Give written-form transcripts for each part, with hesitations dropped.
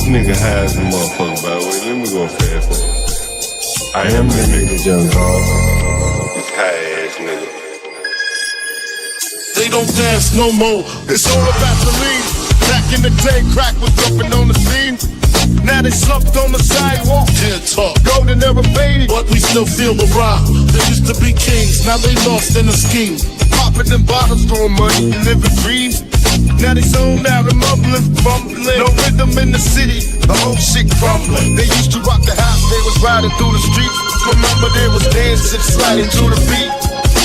nigga high as a motherfucker, by the way. Let me go fast forward. I am the nigga John Galt. This high ass nigga. They don't dance no more. It's all about the lean. Back in the day, crack was jumping on the scene. Now they slumped on the sidewalk. Can't talk. Golden era faded, but we still feel the rock. They used to be kings, now they lost in a scheme. Popping them bottles, throwing money, and living dreams. Now they zoned out and mumbling, fumbling. No rhythm in the city, the whole shit crumbling. They used to rock the house, they was riding through the streets. Remember there was dancing, sliding to the beat.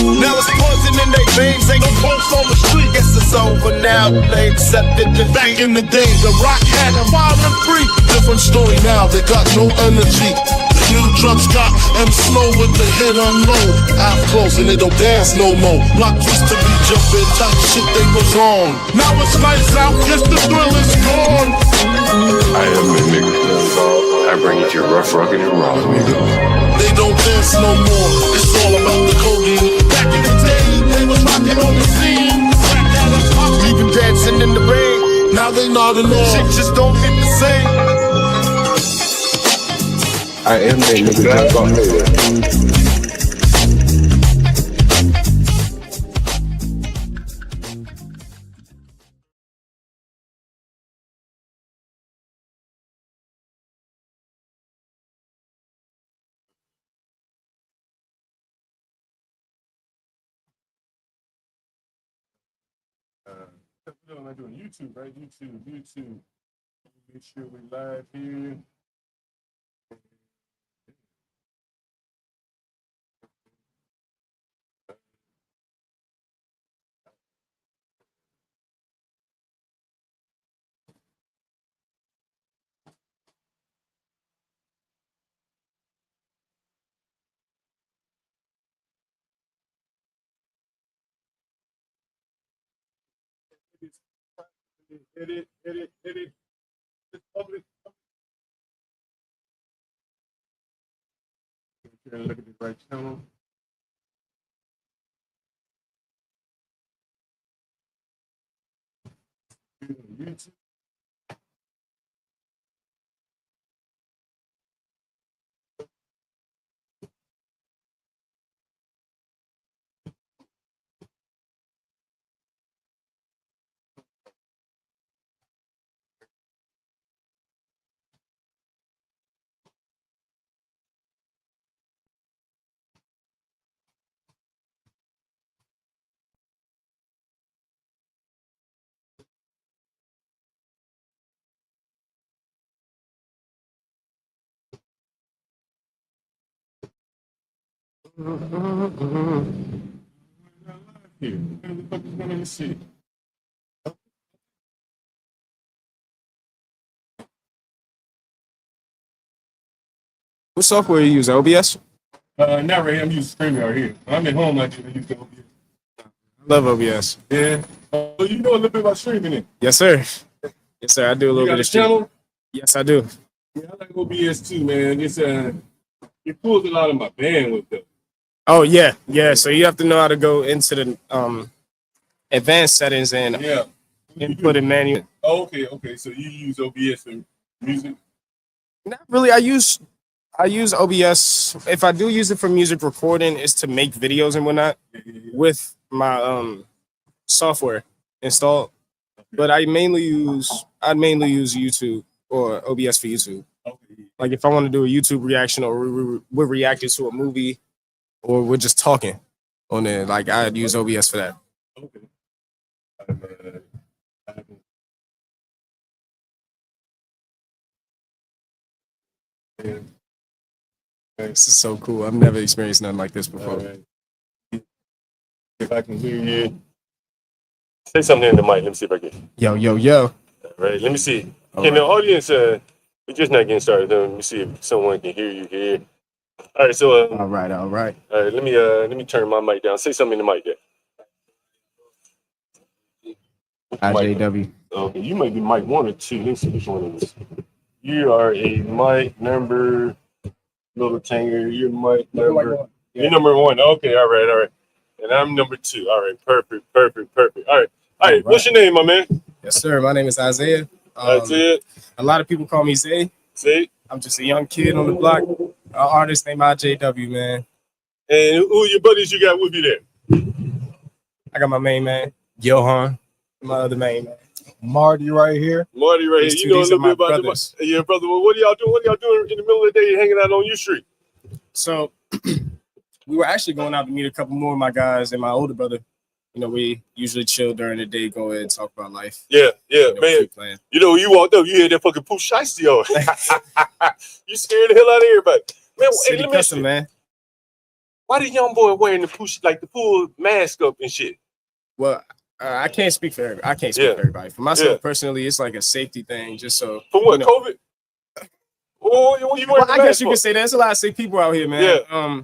Now it's poison in their veins, ain't no pulse on the street. Guess it's over now, they accepted defeat. Back in the day, the rock had them wild and free. Different story now, they got no energy. The new drugs got them slow with the hit unload. Eye closed and they don't dance no more. Block used to be jumping, type shit they was on. Now it's lights out, guess the thrill is gone. I am the nigga John Galt. I bring it to you rough, rugged, and raw, nigga. They don't dance no more, it's all about the Coleen. Back in the day, they was rocking on the scene. Even dancing in the rain. Now they nodding off. Shit just don't hit the same. I am the nigga John Galt. I'm not doing YouTube, right? YouTube. Make sure we live here. Hit it. Public. Look at the right channel. YouTube. Here. What the fuck is going on? Let's see. What software you use? OBS? Not right here. I'm using StreamYard here. I'm at home. I use the OBS. Love OBS. Yeah. You know a little bit about streaming it. Yes, sir. Yes, sir. I do a little bit of streaming. Channel? Yes, I do. Yeah, I like OBS too, man. It's it pulls a lot of my bandwidth though. Oh yeah. So you have to know how to go into the advanced settings and input and manual. Oh, okay. So you use OBS for music? Not really. I use OBS. If I do use it for music recording, it's to make videos and whatnot with my software installed. But I mainly use YouTube or OBS for YouTube. Okay. Like if I want to do a YouTube reaction or we're reacting to a movie or we're just talking on there, like I'd use OBS for that. Okay. This is so cool. I've never experienced nothing like this before. Right. If I can hear you. Say something in the mic. Let me see if I can. Yo. All right, let me see. In the audience, we're just not getting started. Let me see if someone can hear you here. All right, so all right. All right, let me turn my mic down. Say something in the mic there. IJW. Okay, you might be mic 1 or 2. Let me see which one it is. You are a mic number, little Tanger. You're mic number. You're number 1. Okay, all right. And I'm number 2. All right, perfect. All right. What's your name, my man? Yes, sir. My name is Isaiah. That's it. A lot of people call me Zay. See? I'm just a young kid on the block. An artist named IJW, man. And who your buddies you got with you there? I got my main man, Johan, my other main man. Marty right here. Marty right These here. two, You know a these are little bit my about brothers. Yeah, brother. Well, what are y'all doing? What are y'all doing in the middle of the day hanging out on your street? So we were actually going out to meet a couple more of my guys and my older brother. You know, we usually chill during the day, go ahead and talk about life. Yeah, You know, man. keep playing. You know, you walked up, you hear that fucking poof shiesty on. You scared the hell out of everybody. Man, hey, City let me ask custom, you, man. why the young boy wearing the push like the full mask up and shit? Well, I can't speak for everybody. I can't speak for everybody. For myself personally, it's like a safety thing, just so. For what? You know, COVID? Oh, you well, I guess you could say that. There's a lot of sick people out here, man. Yeah.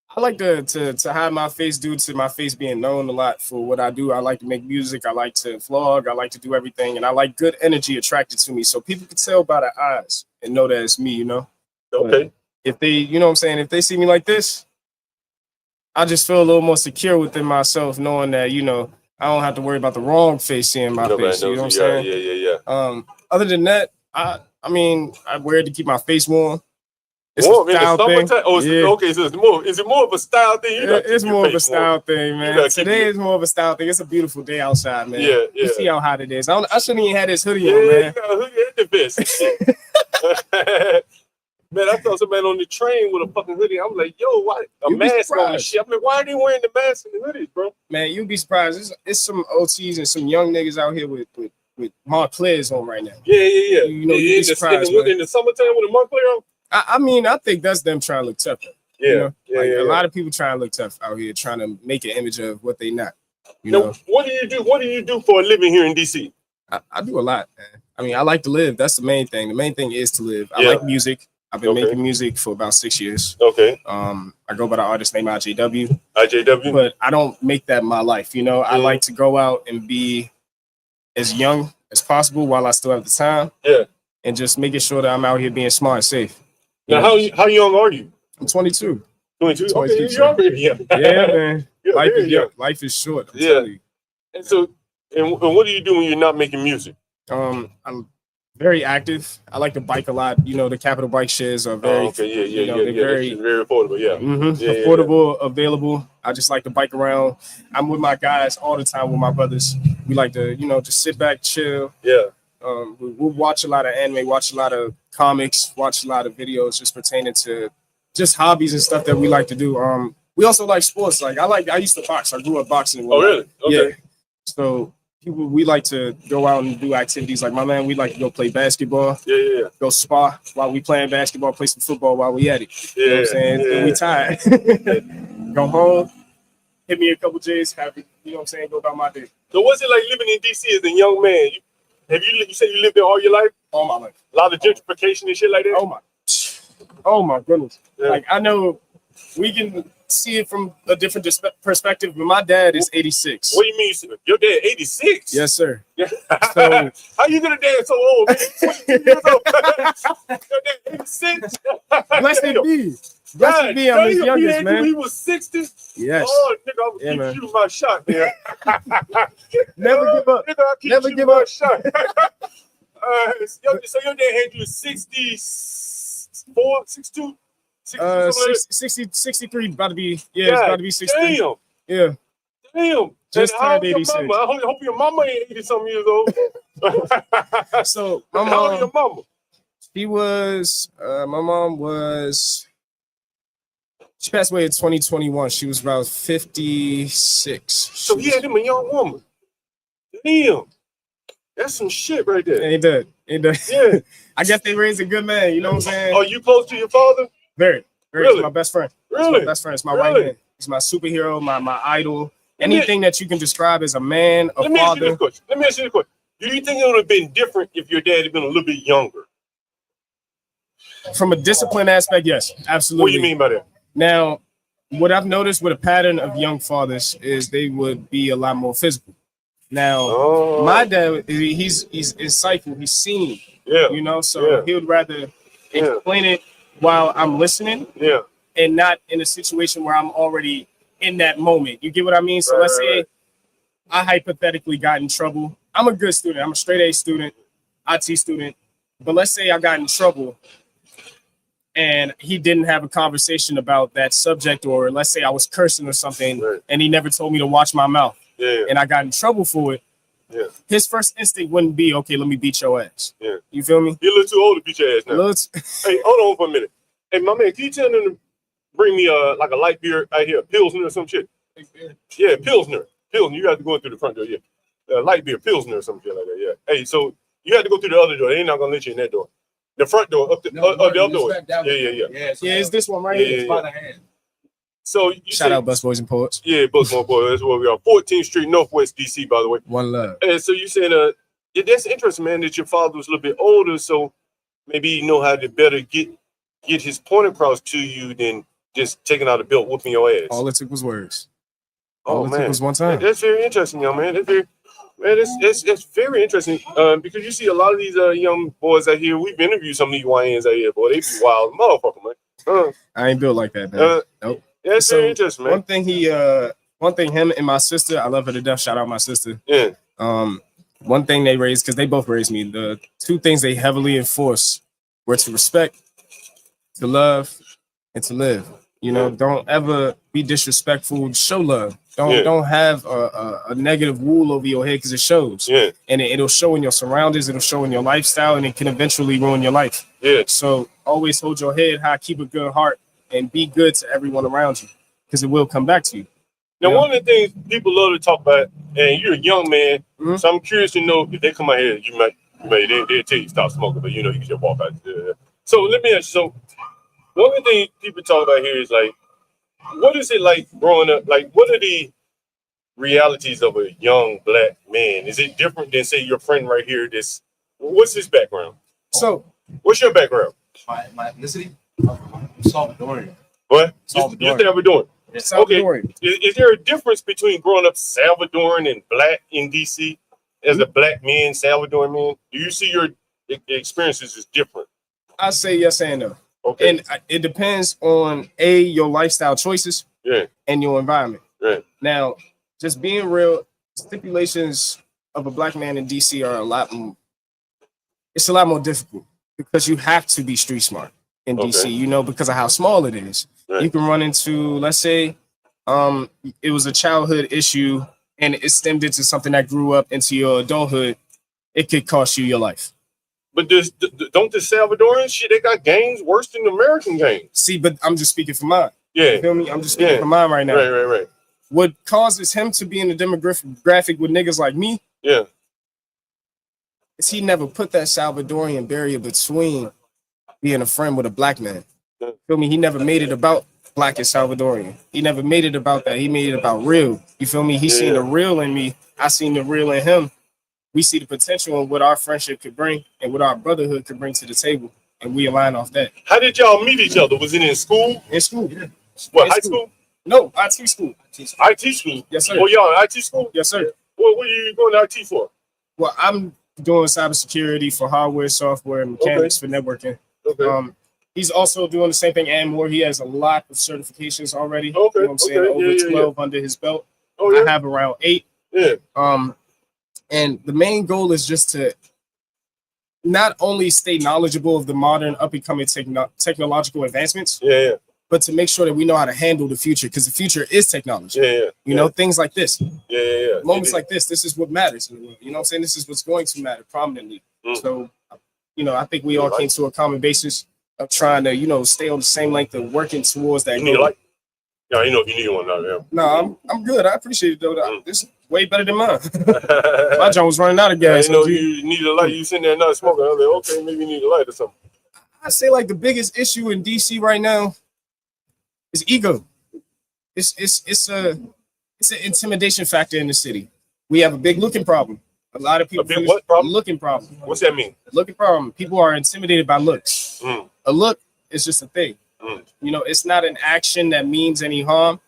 I like to hide my face due to my face being known a lot for what I do. I like to make music. I like to vlog. I like to do everything, and I like good energy attracted to me, so people can tell by the eyes and know that it's me. You know. Okay. But if they, you know what I'm saying, if they see me like this, I just feel a little more secure within myself, knowing that, you know, I don't have to worry about the wrong face seeing my face. You know what I'm saying? Yeah. Other than that, I mean, I wear it to keep my face warm. It's warm a style thing. Oh, yeah. Okay, so is it more of a style thing? It's more of a style thing, man. Today is more of a style thing. It's a beautiful day outside, man. Yeah. You see how hot it is. I shouldn't even have this hoodie Yeah, on, man. you got a hoodie and the vest. Man, I saw somebody on the train with a fucking hoodie. I'm like, yo, why a mask on and shit? I'm like, why are they wearing the mask and the hoodies, bro? Man, you'd be surprised. It's some OTs and some young niggas out here with Montclair's on right now. Yeah. You know, you'd be surprised, in the summertime with a Montclair on? I mean, I think that's them trying to look tough. Yeah, A lot of people trying to look tough out here, trying to make an image of what they not. You now, know, what do you do? What do you do for a living here in DC? I do a lot, man. I mean, I like to live. That's the main thing. The main thing is to live. I like music. I've been making music for about 6 years. Okay. I go by the artist name IJW. But I don't make that my life. You know, I like to go out and be as young as possible while I still have the time. Yeah. And just making sure that I'm out here being smart and safe. Now, how young are you? I'm 22. 22. 22, Okay, you're already young. Yeah, man. Life is young. Life is short. I'm telling you. And so, and what do you do when you're not making music? I'm very active. I like to bike a lot. You know, the Capital bike shares are very, They're very affordable. Yeah. Affordable, available. I just like to bike around. I'm with my guys all the time with my brothers. We like to, you know, just sit back, chill. Yeah. We'll watch a lot of anime, watch a lot of comics, watch a lot of videos just pertaining to just hobbies and stuff that we like to do. We also like sports. Like I used to box. I grew up boxing. Oh, really? Okay. Yeah. So we like to go out and do activities. Like my man, we like to go play basketball. Yeah. Go spa while we playing basketball, play some football while we at it. You know what I'm saying? Yeah. And we tired. Go home, hit me a couple J's, you know what I'm saying, go about my day. So what's it like living in DC as a young man? You said you lived there all your life? All my life. A lot of gentrification and shit like that? Oh my goodness. Yeah. Like I know we can see it from a different perspective, but my dad is 86. What do you mean? Your dad 86? Yes, sir. Yeah. So how you gonna dad so old, man? 22 years old. Your dad 86? Blessed be. Blessed be, I'm his youngest, man. He was 60? Yes. Oh, nigga, I'm gonna keep shooting my shot, man. Never give up. Nigga, I keep Never shooting give my up. shot. So your dad had you 64, 62? 63 about to be, it's about to be 63. Damn. Yeah. Damn. Just how turned old your 86. mama? I hope your mama ain't 80-something years old. So my how old your mom, mama? my mom was, she passed away in 2021. She was about 56. So he had him a young woman. Damn. That's some shit right there. Ain't that? Yeah. I guess they raised a good man, you know what I'm saying? Are you close to your father? Very. Really? He's my best friend. Really? He's my best friend. It's my right hand. He's my superhero, my idol. Anything that you can describe as a man, a Let me ask you father. this question. Do you think it would have been different if your dad had been a little bit younger? From a discipline aspect, yes, absolutely. What do you mean by that? Now, what I've noticed with a pattern of young fathers is they would be a lot more physical. Now, my dad, he's insightful. He's seen, you know, so he would rather explain it while I'm listening, and not in a situation where I'm already in that moment. You get what I mean? So let's say I hypothetically got in trouble. I'm a good student. I'm a straight A student. IT student, but let's say I got in trouble and he didn't have a conversation about that subject, or let's say I was cursing or something, Right. and he never told me to watch my mouth, Yeah. and I got in trouble for it. Yeah. His first instinct wouldn't be, okay, let me beat your ass. Yeah. You feel me? You're a little too old to beat your ass now. Hey, hold on for a minute. Hey, my man, can you tell them to bring me like a light beer out here, Pilsner or some shit? Yeah, Pilsner. You got to go in through the front door, yeah. Light beer, Pilsner or some shit like that, yeah. Hey, so you have to go through the other door. They're not going to let you in that door. The front door, up the other door. Yeah. Yeah, it's this one right here. here. Yeah. So you Shout out Bus Boys and Poets. Yeah, Baltimore boy. That's where we are. 14th Street, Northwest DC, by the way. One love. And so you saying, yeah, that's interesting, man, that your father was a little bit older, so maybe you know how to better get his point across to you than just taking out a belt, whooping your ass. All it took was words. Oh, All it man. took was one time. That's very interesting, young man. It's very interesting because you see a lot of these young boys out here. We've interviewed some of these YNs out here, boy. They be wild motherfucker, man. I ain't built like that, man. Nope. Yeah, it's very interesting, man. One thing him and my sister, I love her to death. Shout out my sister. Yeah. One thing they raised, because they both raised me, the two things they heavily enforced were to respect, to love, and to live. You know, don't ever be disrespectful. Show love. Don't have a negative wool over your head, because it shows. Yeah. And it'll show in your surroundings. It'll show in your lifestyle, and it can eventually ruin your life. Yeah. So always hold your head high, keep a good heart, and be good to everyone around you, because it will come back to you. Now, one of the things people love to talk about, and you're a young man, so I'm curious to know if they come out here, they'll tell you stop smoking, but you know you can just walk out there. So let me ask you, so one of the things people talk about here is like, what is it like growing up? Like, what are the realities of a young black man? Is it different than, say, your friend right here? What's his background? So, what's your background? My ethnicity? I'm Salvadorian. What? Salvadorian. You Salvadorian. Salvadorian. Okay. Is there a difference between growing up Salvadoran and black in DC as a black man, Salvadoran man? Do you see your experiences as different? I say yes and no. Okay. And it depends on your lifestyle choices and your environment. Right. Now, just being real, stipulations of a black man in DC are a lot more difficult, because you have to be street smart in DC, you know, because of how small it is. Right. You can run into, let's say, it was a childhood issue and it stemmed into something that grew up into your adulthood. It could cost you your life. But don't the Salvadorian shit, they got gangs worse than the American gangs. See, but I'm just speaking for mine. Yeah. You feel me? I'm just speaking for mine right now. Right. What causes him to be in the demographic with niggas like me? Yeah. Is he never put that Salvadorian barrier between being a friend with a black man. Yeah. Feel me? He never made it about black and Salvadorian. He never made it about that. He made it about real. You feel me? He seen the real in me. I seen the real in him. We see the potential in what our friendship could bring and what our brotherhood could bring to the table, and we align off that. How did y'all meet each other? Was it in school? In school. Yeah. What, high school? No, IT school. IT school? Yes, sir. Oh, y'all IT school? Yes, sir. What are you going to IT for? Well, I'm doing cybersecurity for hardware, software, and mechanics for networking. Okay. He's also doing the same thing and more. He has a lot of certifications already. Okay. You know what I'm saying? Over 12 under his belt. Oh, yeah. I have around 8. Yeah. And the main goal is just to not only stay knowledgeable of the modern up-and-coming technological advancements, but to make sure that we know how to handle the future, because the future is technology. You know, things like this. Moments like this is what matters in the world. You know what I'm saying? This is what's going to matter prominently. So, you know, I think we all came to a common basis of trying to, you know, stay on the same length of working towards that goal. Yeah, you know if you need one now. Yeah. No, I'm good. I appreciate it though. This is way better than mine. My John was running out of gas. You know, you need a light. You sitting there not smoking. I was like, okay, maybe you need a light or something. I say like the biggest issue in DC right now is ego. It's an intimidation factor in the city. We have a big looking problem. A lot of people what problem? Looking problem. What's that mean? Looking problem. People are intimidated by looks. A look is just a thing. You know, it's not an action that means any harm.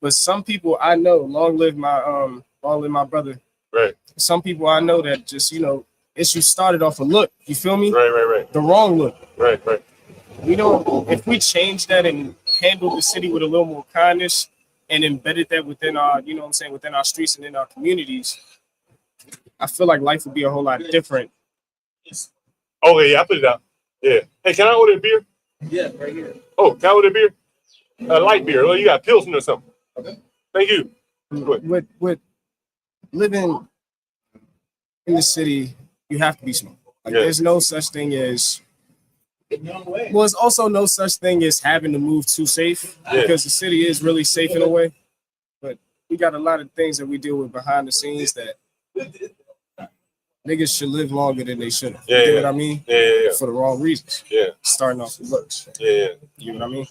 But some people I know, long live my brother. Right. Some people I know that just, you know, issues started off a look. You feel me? Right. The wrong look. Right. You know, if we change that and handle the city with a little more kindness and embedded that within our, you know what I'm saying, within our streets and in our communities, I feel like life would be a whole lot different Oh yeah, I put it out. Yeah. Hey, can I order a beer? Yeah, right here. Oh, can I order a beer? A light beer. Oh, you got Pilsner or something? Okay. Thank you. With living in the city, you have to be smart. Like, Yeah. there's no such thing as. Well, there's also no such thing as having to move too safe because the city is really safe in a way. But we got a lot of things that we deal with behind the scenes that niggas should live longer than they should have. You know what I mean? Yeah. For the wrong reasons. Yeah. Starting off with looks. Yeah. You know what I mean?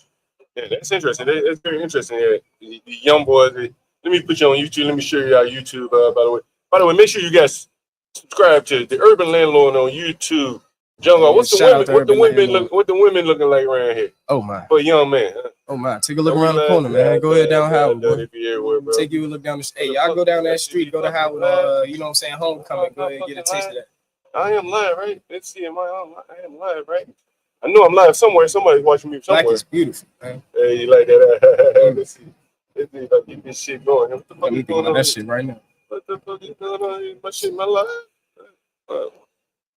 Yeah, that's interesting. That's very interesting. Yeah. The young boys. Let me put you on YouTube. Let me show you our YouTube. By the way, make sure you guys subscribe to the Urban Landlord on YouTube. John Galt, what's the women looking like around here? Oh my. For a young man. Huh? Oh my. Take a look around the corner, man. Go ahead down Howard. Take you a look down the street. Hey, y'all go down that street, go to Howard, you know what I'm saying, homecoming, go ahead and get a taste of that. I am live, right? Let's see, I am live, right? I know I'm live somewhere. Somebody's watching me somewhere. Black is beautiful, man. Hey, you like that? Let's see if I get this shit going. What the fuck is going on? That shit right now. What the fuck is going on? My shit, my live?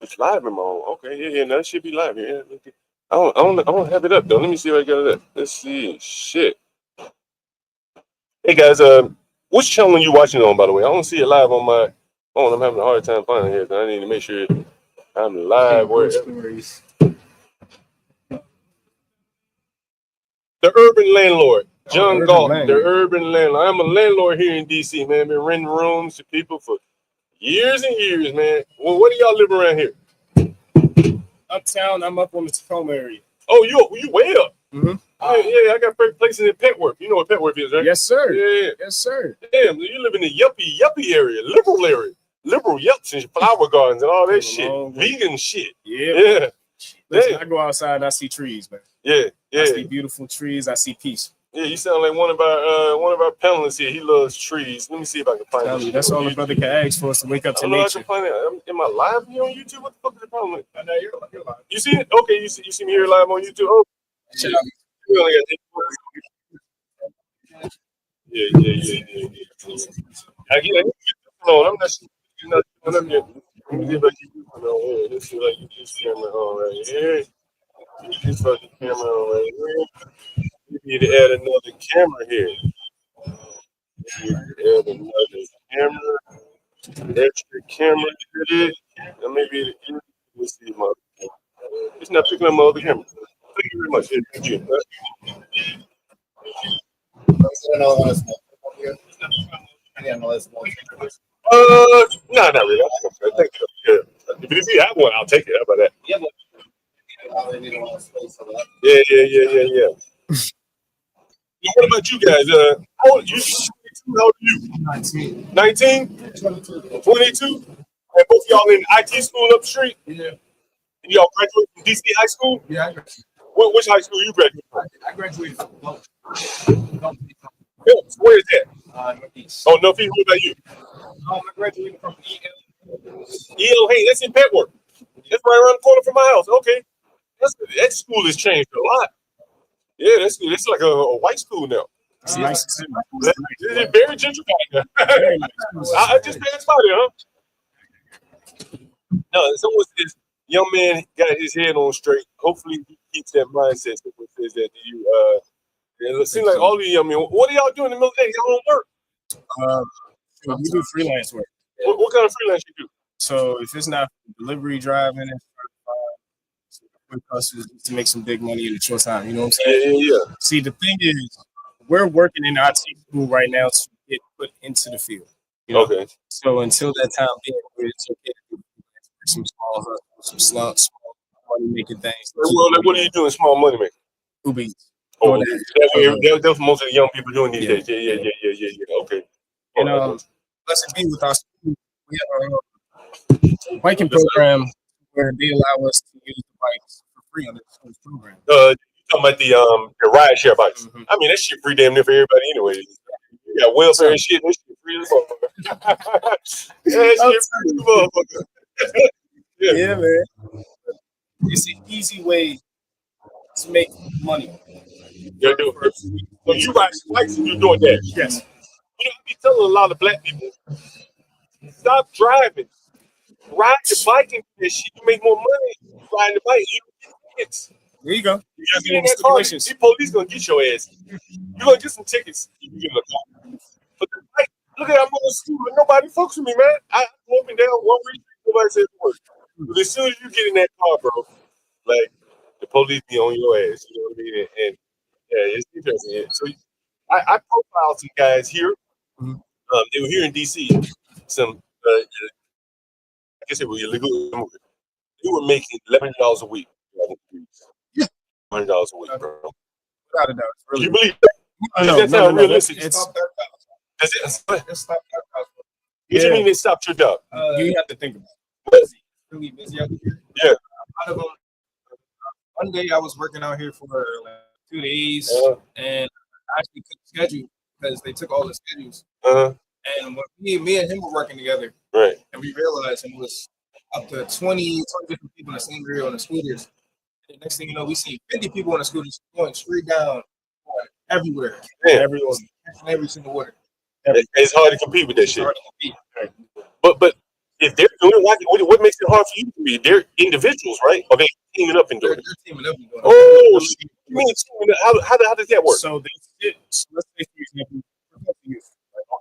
It's live in my own. Okay, yeah, no, that should be live here. Yeah. I don't have it up though. Let me see if I got it up. Let's see. Shit. Hey guys, which channel are you watching on, by the way? I don't see it live on my phone. I'm having a hard time finding it. I need to make sure I'm live. The Urban Landlord, John Galt, the Urban Landlord. I'm a landlord here in DC, man. Been renting rooms to people for years and years, man. Well, what do y'all live around here? Uptown, I'm up on the Tacoma area. Oh, you way up. Mm-hmm. Yeah, I got places in Petworth. You know what Petworth is, right? Yes, sir. Yeah. Yes, sir. Damn, you live in the yuppie area, liberal area. Liberal yups and flower gardens and all that shit. Vegan shit. Yeah. Listen, I go outside and I see trees, man. Yeah. I see beautiful trees. I see peace. Yeah, you sound like one of our panelists here. He loves trees. Let me see if I can find it. That's all a brother can ask for us to wake up to nature. I can find it. Am I live here on YouTube? What the fuck is the problem? I know you're live. You see it? Okay, you see me here live on YouTube. Oh, shit. Yeah. I get on. I'm not doing up yet. Let me see if I can do it on here. Let's see if I can get this camera on right here. This fucking camera on right here. We need to add another camera here. Extra camera. And maybe let's see my. It's not picking up my other camera. Thank you very much. Thank you. No, not really. Thank you. Yeah. But if you have one, I'll take it. How about that? Yeah. What about you guys? How old are you? 19. 19? 22? And both y'all in IT school up the street? Yeah. And y'all graduated from DC high school? Yeah, I graduated. Which high school you graduated from? I graduated from GOAT. Where is that? Northeast. Oh, Northeast. What about you? I graduated from Hey, that's in Petworth. That's right around the corner from my house. Okay. That school has changed a lot. Yeah, it's like a white school now. It's nice. It's very gentrified now. I just passed by there, huh? No, someone says, young man got his head on straight. Hopefully he keeps that mindset. Someone says that to you. It seems like all of you, what are y'all doing in the middle of the day? Y'all don't work? We do freelance work. What kind of freelance you do? So if it's not delivery driving, to make some big money in a short time, you know what I'm saying? Yeah. See, the thing is, we're working in IT school right now to get put into the field. You know? Okay. So until that time, it's okay to do some small small money making things. Well, what are you doing? Small money making? Uber Eats. Oh, that's what most of the young people doing these days. Yeah. Okay. Let's be with our school. We have a biking program where they allow us to use the bikes for free on the school program. You talking about the ride share bikes? Mm-hmm. I mean, that shit free damn near for everybody anyway. You got welfare and shit. That shit free as motherfucker. That shit free as motherfucker. Yeah, man. It's an easy way to make money. So you ride bikes and you're doing that? Yes. You know, I be telling a lot of black people, stop driving. ride your bike and this shit. You make more money riding the bike. You get tickets. There you go. You just get in the that car. stipulations. The police gonna get your ass. You gonna get some tickets. You get in the car. But the bike, look at I'm on the scooter. Nobody fucks with me, man. I go up and down one week. Nobody says a word. But as soon as you get in that car, bro, like the police be on your ass. You know what I mean? And yeah, it's interesting. And so I profiled some guys here. They were here in DC. Some, I guess they were illegal. They were making $11 a week. $100 a week, bro. Without a doubt. It's really You believe that? Does that sound realistic? It's What do you mean they stopped your job? you have to think about Busy, really busy out here. Yeah. Out of them, one day I was working out here for like 2 days, and I actually couldn't schedule because they took all the schedules. And when me and him were working together, Right. and we realized it was up to 20 different people in the same area on the scooters. And the next thing you know, we see 50 people on the scooters going straight down everywhere. Yeah. Every single order. It's hard to compete with that shit. Hard to compete. But if they're doing it, what makes it hard for you to be? They're individuals, right? Or they teaming up and doing it? They're teaming up and doing it. Oh, shit. You mean teaming up? How does that work? So they sit. So let's say, for example,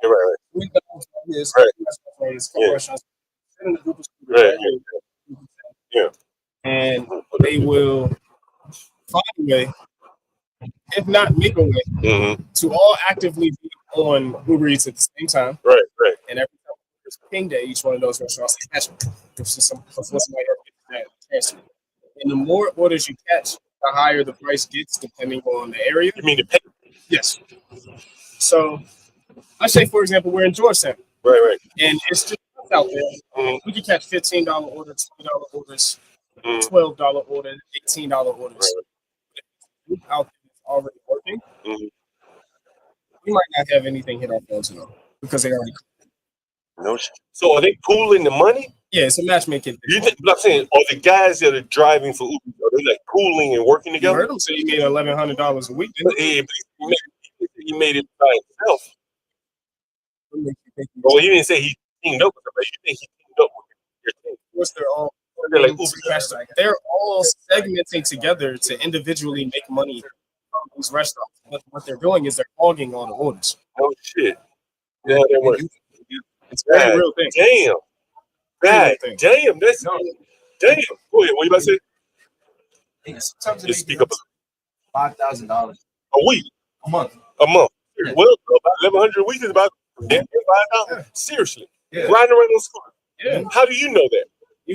Okay, right. We know this Right. restaurants, sit in a group of students, Right. Yeah. and they will find a way, if not make a way, Mm-hmm. to all actively be on Uber Eats at the same time. Right. And every time there's a ping day, each one of those restaurants they catch them. Somebody else gets that transfer. And the more orders you catch, the higher the price gets, depending on the area. You mean the pay? Yes. So, let's say, for example, we're in Georgetown, Right. and it's just out there. Mhm. We can catch $15 orders, $20 orders, Mhm. $12 orders, $18 orders. Right. Out there that's already working, Mhm. we might not have anything hit our phones at all because they already. No shit. So are they pooling the money? Yeah, it's a matchmaking. You think, but I'm saying, are the guys that are driving for Uber, are they like pooling and working You together? heard him say he made $1,100 a week. Didn't he? But he made it by himself. Well, he didn't say he teamed up with them, but you think he teamed up with your team? Of course, they're all They're like they're all segmenting together to individually make money from these restaurants. But what they're doing is they're hogging all the orders. oh shit. Yeah, that works. It's a very real thing. Damn. God, damn. That's damn. Go ahead. What you about to say? Sometimes Just they speak make up $5,000 a week, a month. a month. Yeah. Well, about 1,100 a week is about damn $5. Yeah. Seriously. Yeah. Riding around on scooter. Yeah. How do you know that?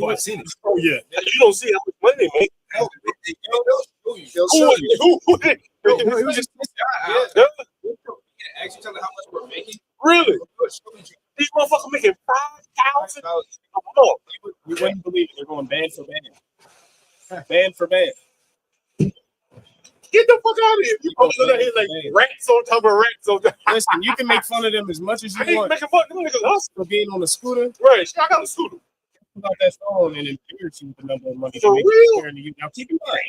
I've seen it. Oh yeah. You don't see how much money they make. Hell, they'll show Who you. they? He was just Yeah. actually tell them how much we're making. Really? These motherfuckers making 5,000 a month. You wouldn't believe it. They're going band for band. Band for band. Get the fuck out of here. You folks out here like rats on top of rats on top. Listen, you can make fun of them as much as I you ain't want making fun of them niggas hustle. for being on a scooter. Right. I got a scooter. Pull out that phone and embarrass you with the number of money For they make real? compared to you. Now keep in mind,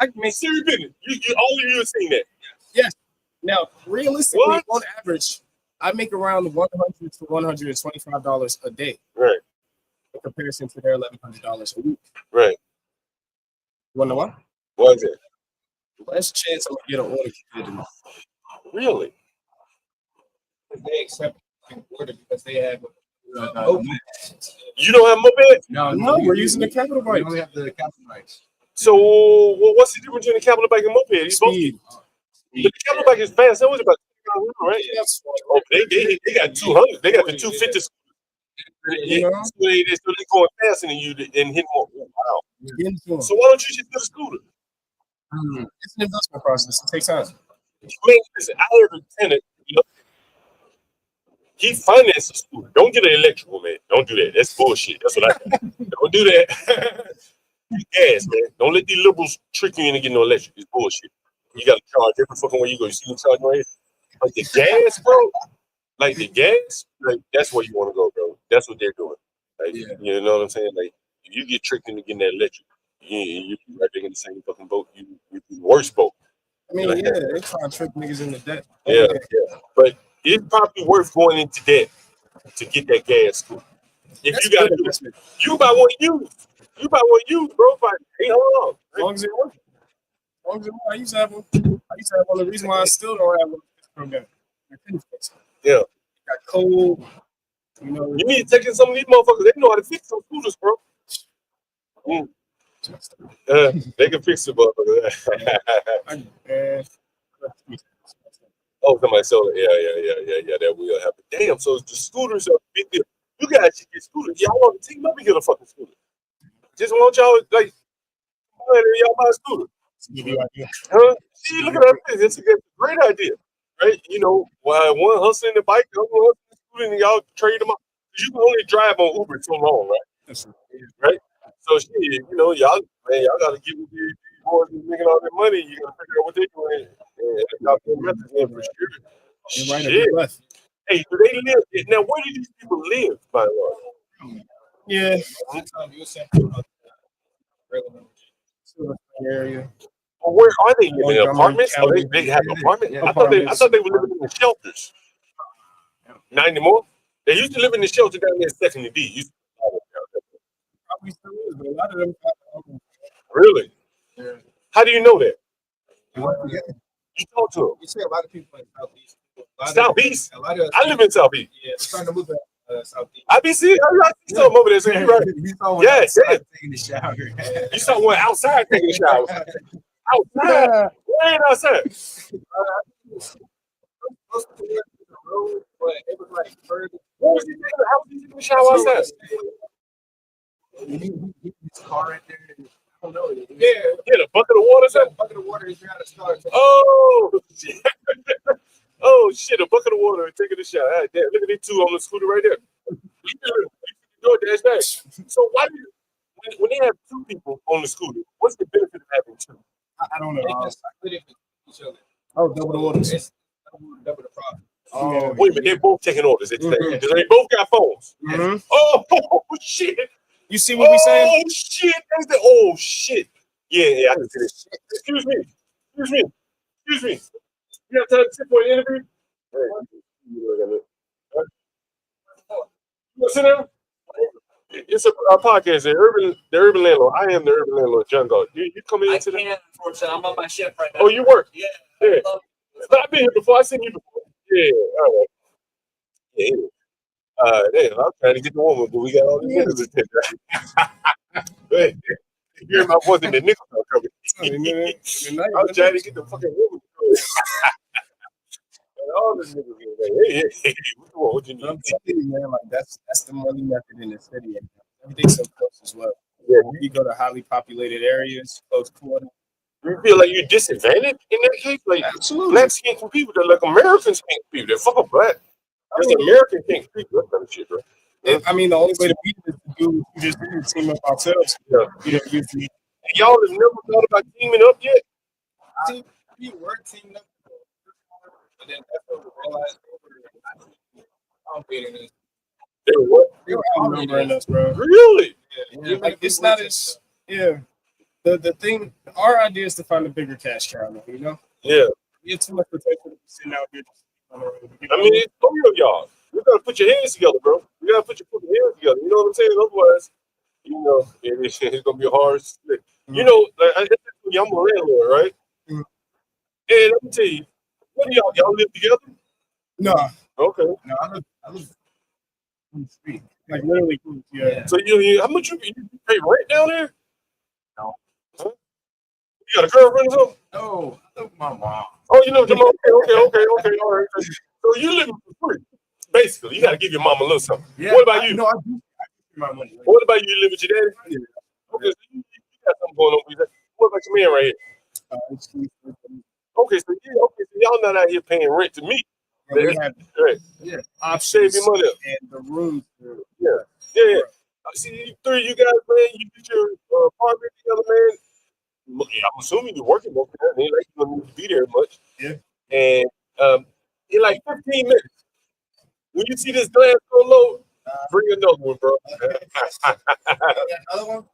I can make Siri business. All of you have seen that. yes. Now realistically, What? on average, I make around $100 to $125 a day Right. in comparison to their $1,100 a week. Right. You wanna know why? What is it? Less chance I'm gonna get an order compared to me. Really? They accept an order because they have You don't have moped? No, we're using the capital We bike. only have the capital rights. So what's the difference between a capital bike and moped? You're supposed to, Speed. but the capital bike is fast. That was about right? That's Oh, they got 200. They got the 250. Yeah, so they going faster than you and hit more. Wow. getting to 'em. So why don't you just get a scooter? It's an investment process. It takes time. Man, listen, I heard a tenant. He financed a scooter. Don't get an electrical, man. Don't do that. That's bullshit. That's what I think. Don't do that. Gas, man. Don't let these liberals trick you into getting no electric. It's bullshit. You got to charge every fucking way you go. You see them charging right here? Like the gas, bro. Like the gas, like that's where you want to go, bro. That's what they're doing. Like, you know what I'm saying? Like, if you get tricked into getting that electric, you right there in the same fucking boat. You the worst boat. I mean, yeah, they trying to trick niggas into debt. Yeah. But it's probably worth going into debt to get that gas scooter. If That's you got good to investment. you buy one used. You buy one used, bro. For $800. As long as it works. As long as it works. I used to have one. The reason why I still don't have one program. I couldn't fix it. Yeah. It got cold. You know. You need to take in some of these motherfuckers. They know how to fix some scooters, bro. They can fix the motherfucker. Oh, somebody sold it. Yeah. That will happen. Damn, so the scooters are a big deal. You guys should get scooters. Y'all want to team up and get a fucking scooter. Just want y'all, like, y'all buy a scooter. Huh? See, look at that. It's a great idea, right? You know, while one hustling the bike, the other one hustling the scooter, and y'all trade them up. Because you can only drive on Uber so long, right? Right? So, shit, you know, y'all got to get with these boys who's making all their money. You got to figure out what they're doing. And y'all can message them for sure. Shit. Hey, do they live? Now, where do these people live, by the way? Yeah. Area. Well, where are they living? In apartments? Oh, they have apartments? I thought they were living in the shelters. Not anymore? They used to live in the shelter down there at 2nd and D. Probably still is, but a lot of them. Really? Yeah. How do you know that? You talk to them. You see a lot of people in Southeast. Southeast? I live in Southeast. Yeah, they're trying to move to Southeast. I be seeing some over there, so you're right. You saw one outside taking a shower. You saw one outside taking a shower. Outside? Where ain't outside? But it was like further. What was he taking? How was he taking a shower outside? His car right there. I don't know. Yeah, a bucket of water. A bucket of water is behind the car. Oh shit! Oh shit! A bucket of water and taking a shower. Ah, damn, look at these two on the scooter right there. So why do you, when they have two people on the scooter, what's the benefit of having two? I don't know. They just split it with each other. Oh, double the orders. It's double the profit. Oh, wait a minute, they're both taking orders. They both got phones. Mm-hmm. Oh shit! You see what we saying? Oh shit! That's the oh shit! Yeah, I can see this. Excuse me. You have time to sit for an interview? You want to sit down? It's a podcast. The urban landlord. I am the urban landlord, John Galt. You come in today? I can't, unfortunately. I'm on my shift right now. Oh, you work? Yeah. But I've been here before. I've seen you before. Yeah. All right. Yeah. Damn, I'm trying to get the woman, but we got all these niggas in there. You hear my voice in the niggas are coming. I'm trying to get the fucking woman. All the niggas in there. Hey, what you need? I'm telling you, man, like that's the money method in the city. Everything's so close as well. Yeah. You go to highly populated areas, close quarter. You feel like you're disadvantaged in that case? Like, absolutely. Black skin from people, they're like Americans can't people. They're fucking black. Just American can't people. That kind of shit, bro. I mean, the only way to beat it is to do what you just did, team up ourselves. Yeah. Y'all have never thought about teaming up yet? We were teaming up, but then that's what we realized They were what? They were outnumbering us, bro. Really? Yeah. Like, it's not as The thing, our idea is to find a bigger cash cow, you know? Yeah. You have too much potential to be sitting out here. I mean, it's three of y'all. You gotta put your hands together, bro. You gotta put your fucking hands together. You know what I'm saying? Otherwise, you know, it's gonna be a hard split. Mm-hmm. You know, like I'm a landlord, right? Mm-hmm. And let me tell you, what do y'all live together? No. Okay. No, I live on the street. Like literally, yeah. So how much you pay rent down there? No. Huh? You got a girlfriend or something? No, I live with my mom. Oh, you live with your mom? Okay, all right. So you live for free. Basically, you got to give your mom a little something. Yeah, what about you? No, I do. I give my money. What about you? You live with your daddy? Yeah. Okay, so you got something going on with you. What about your man right here? Okay, so y'all not out here paying rent to me. Yeah, we have save your money up. And the room. Yeah. I see you three, you guys, man. You get your apartment together, man. I'm assuming you're working over there. They like you don't need to be there much. Yeah. And in like 15 minutes, when you see this glass go low, bring another one, bro. Another one?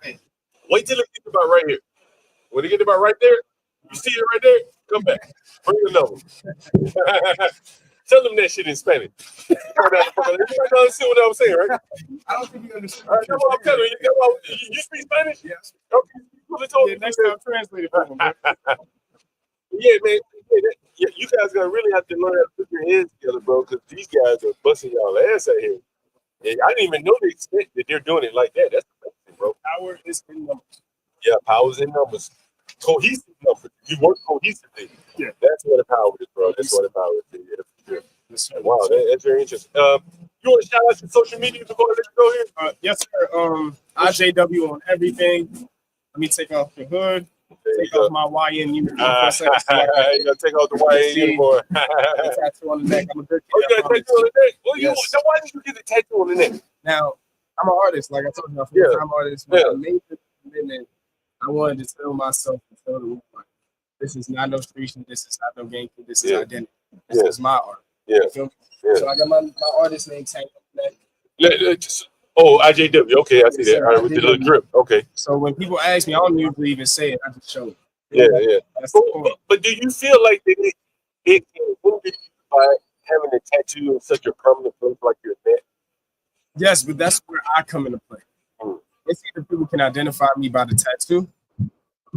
Hey. Wait till it gets about right here. When it gets about right there, you see it right there, come back. Bring another one. Tell them that shit in Spanish. You understand what I'm saying, right? I don't think you understand. That's what I'm telling you. You speak Spanish? Yes. Okay. Next time, translate it for them, bro. Yeah, man. You guys gonna really have to learn how to put your heads together, bro, because these guys are busting y'all ass out here. And I didn't even know the extent that they're doing it like that. That's amazing, bro. Power is in numbers. Yeah, power's in numbers. Cohesive numbers. You work cohesively. Yeah. That's what a power is, bro. That's what a power is. Yeah. Wow, that's very interesting. You want to shout out your social media before I let you go here? Yes, sir. IJW on everything. Let me take off the hood. Take off my YN uniform for a second. You gotta take off the YN uniform. Tattoo on the neck. I'm a good kid. Oh, you got a tattoo on the neck? Well, Yes. So why did you get the tattoo on the neck? Now, I'm an artist. Like I told you, I'm a full-time artist. When I made the commitment, I wanted to tell myself and tell the world, like, this is not no street shit. This is not no game. This is identity. This is my art. Yeah. You feel me? So I got my artist name tagged on the neck. IJW. Okay, I see that. All right, with the little drip. Okay. So when people ask me, I don't usually even say it. I just show it. Yeah. That's the point. But do you feel like it can hinder you by having a tattoo in such a prominent place like your neck? Yes, but that's where I come into play. It's either people can identify me by the tattoo,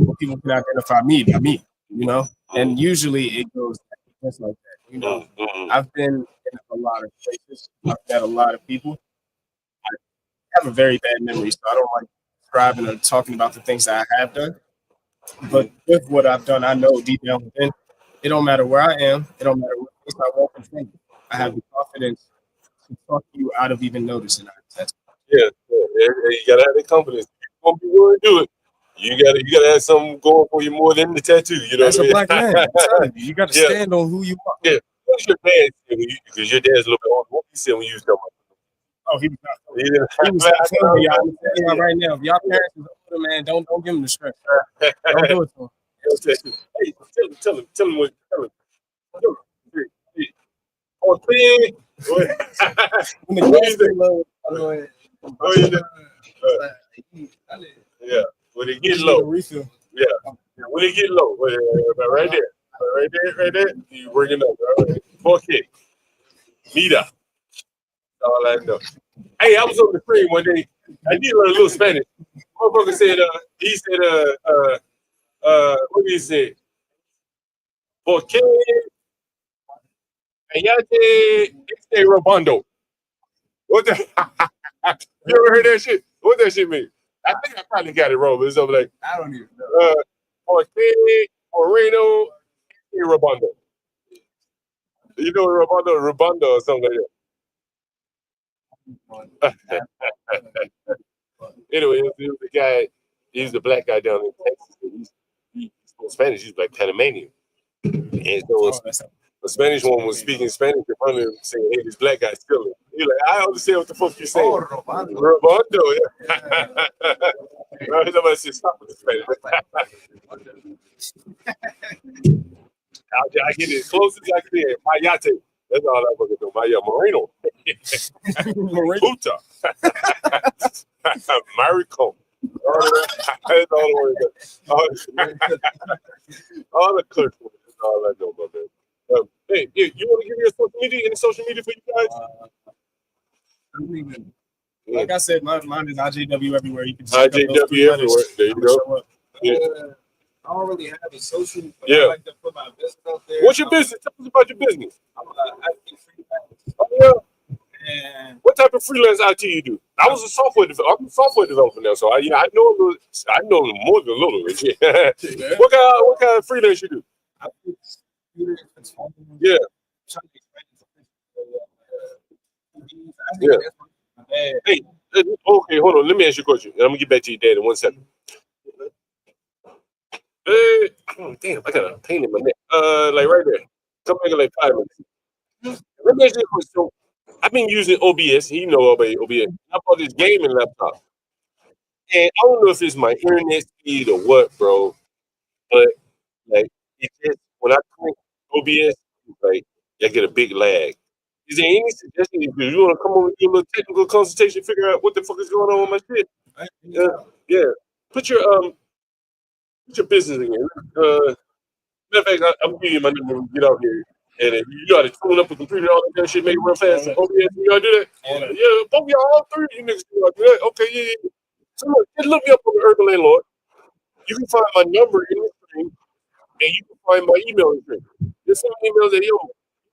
or people can identify me by me, you know? And usually it goes just like that, you know? I've been in a lot of places. I've met a lot of people. I have a very bad memory, so I don't like describing or talking about the things that I have done. But with what I've done, I know deep down within, it don't matter where I am. It don't matter what place I walk in front of. I have the confidence to talk you out of even noticing that. Yeah. You gotta have that confidence. You're gonna be willing to do it. You gotta have something going for you more than the tattoo. You know, as a black man, I'm telling you, you got to stand on who you are. Yeah. What's your dad say? Because your dad's a little bit older. What he said when you was talking about? Oh, he was not. He was not telling y'all. I'm telling y'all right now. If y'all parents is older, man, don't give them the stress. Don't do it to them. Hey, tell him what. Oh, big. When the grass get low, yeah. When it get low. Yeah. When it get low. Right there. You bring it up. Right? 4K. Nita. That's all I know. Hey, I was on the screen one day. I did learn a little Spanish. Motherfucker said, what did he say? Porque este robando. What the? You ever heard that shit? What that shit mean? I think I probably got it wrong, but it's something like, I don't even know. Porque Moreno este robando. You know robando or something like that. Anyway, it was the guy. He's the black guy down in Texas. He spoke Spanish. He's like Panamanian. And so the Spanish one was speaking Spanish in front of him, saying, "Hey, this black guy's stealing." He's like, "I understand what the fuck you're saying." Oh, robando. Yeah. Somebody said, "Stop with the Spanish." I get it as close as I can. Mayate. That's all I fucking know. Maya Moreno. Puta. Marico. That's all the words. All the clerks. That's all I know about that. Hey, you want to give me a social media? Any social media for you guys? Like I said, mine is IJW everywhere. You can IJW everywhere. There you go. Yeah. I don't really have a social. But I like to put my business out there. What's your business? Tell us about your business. I'm IT freelance. Oh, yeah. And what type of freelance IT you do? I'm a software developer now, so I know more than a little bit. Yeah. What kind of freelance you do? I fix computers, fix phones. Yeah. Hey, okay, hold on. Let me ask you a question. I'm gonna get back to your dad in 1 second. Damn, I got a pain in my neck. Like right there. Come back in like 5 minutes. Let me ask you a question. So, I've been using OBS. You know about OBS. I bought this gaming laptop. And I don't know if it's my internet speed or what, bro. But like it just when I click OBS, like I get a big lag. Is there any suggestion? Do you want to come over and do a little technical consultation, figure out what the fuck is going on with my shit? Yeah. Put your business again. Matter of fact, I'm gonna give you my number when we get out here. And then you got to tune up the computer, all that shit, make it real fast. OBS, you gotta do that? Yeah, both y'all, all three of you niggas gotta do that. Okay, yeah. So look, just look me up on the Urban Landlord. You can find my number in the screen, and you can find my email in the screen. Just send me emails that, yo, you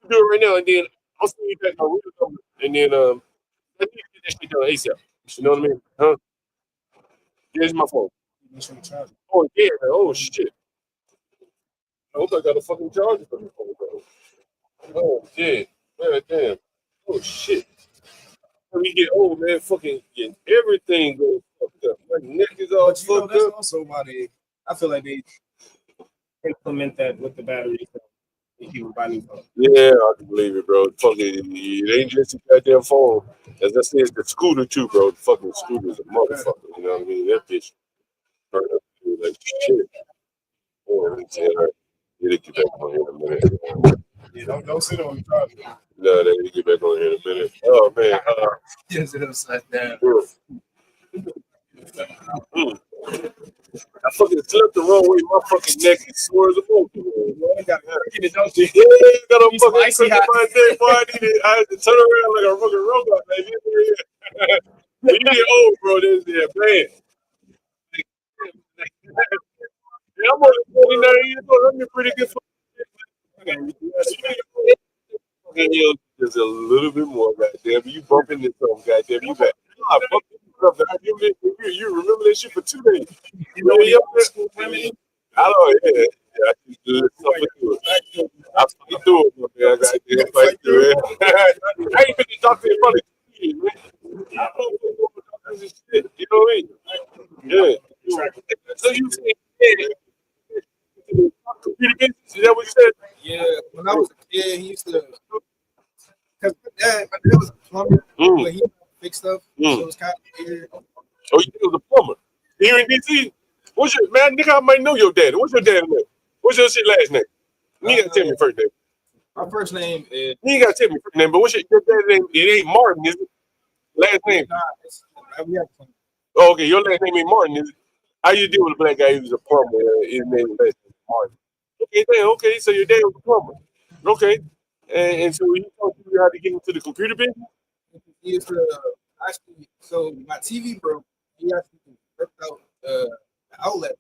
can do it right now, and then I'll send you back my real number. And then, I need to get that shit done ASAP. You know what I mean? Huh? Here's my phone. Oh, yeah. Oh, shit. I hope I got a fucking charger for this phone, bro. Oh, yeah. Man, damn. Oh, shit. When we get old, man, fucking get everything goes fucked up. My neck is all fucked that's up. also why I feel like they implement that with the batteries. If you buy new phone. Yeah, I can believe it, bro. Fucking, it ain't just a goddamn phone. As I said, it's the scooter, too, bro. The fucking scooter's a motherfucker. You know what I mean? That bitch turned up to like shit. Oh, it'll get back on here in a minute. Yeah, don't sit on the charger. No, they need to get back on here in a minute. Oh, man. Yes, it upside down. I fucking slept the wrong way. My fucking neck is sore as a monkey. I got a fucking crook in my neck. Boy, I had to turn around like a fucking robot, baby. When you get old, bro, this is man. Yeah, I'm only 49 years old. I'm pretty good for just a little bit more, goddamn. You bump into something, goddamn. You back. I bump into something. You remember that shit for 2 days. You know, I don't, yeah. I can do it. I fight through it, man. I got to fight through it. I ain't been to talk to anybody. I don't know this shit. You know what I mean? Yeah. So you say, computer business? Is that what you said? Yeah. When I was a kid, he used to. Because my dad was a plumber, but he fixed stuff. So it was kind of weird. Oh, you was a plumber here in DC? What's your man? Nigga, I might know your daddy. What's your dad's name? What's your shit last name? You ain't gotta tell me your first name. My first name is. You ain't gotta tell me your first name, but what's your dad's name? It ain't Martin, is it? Last name? Oh, okay, your last name ain't Martin, is it? How you deal with a black guy who's a plumber? His name is Martin. Okay, damn, okay, so your dad was a plumber. Okay. And so he taught you how to get into the computer business? He used to actually, so my TV broke. He actually ripped out the outlet.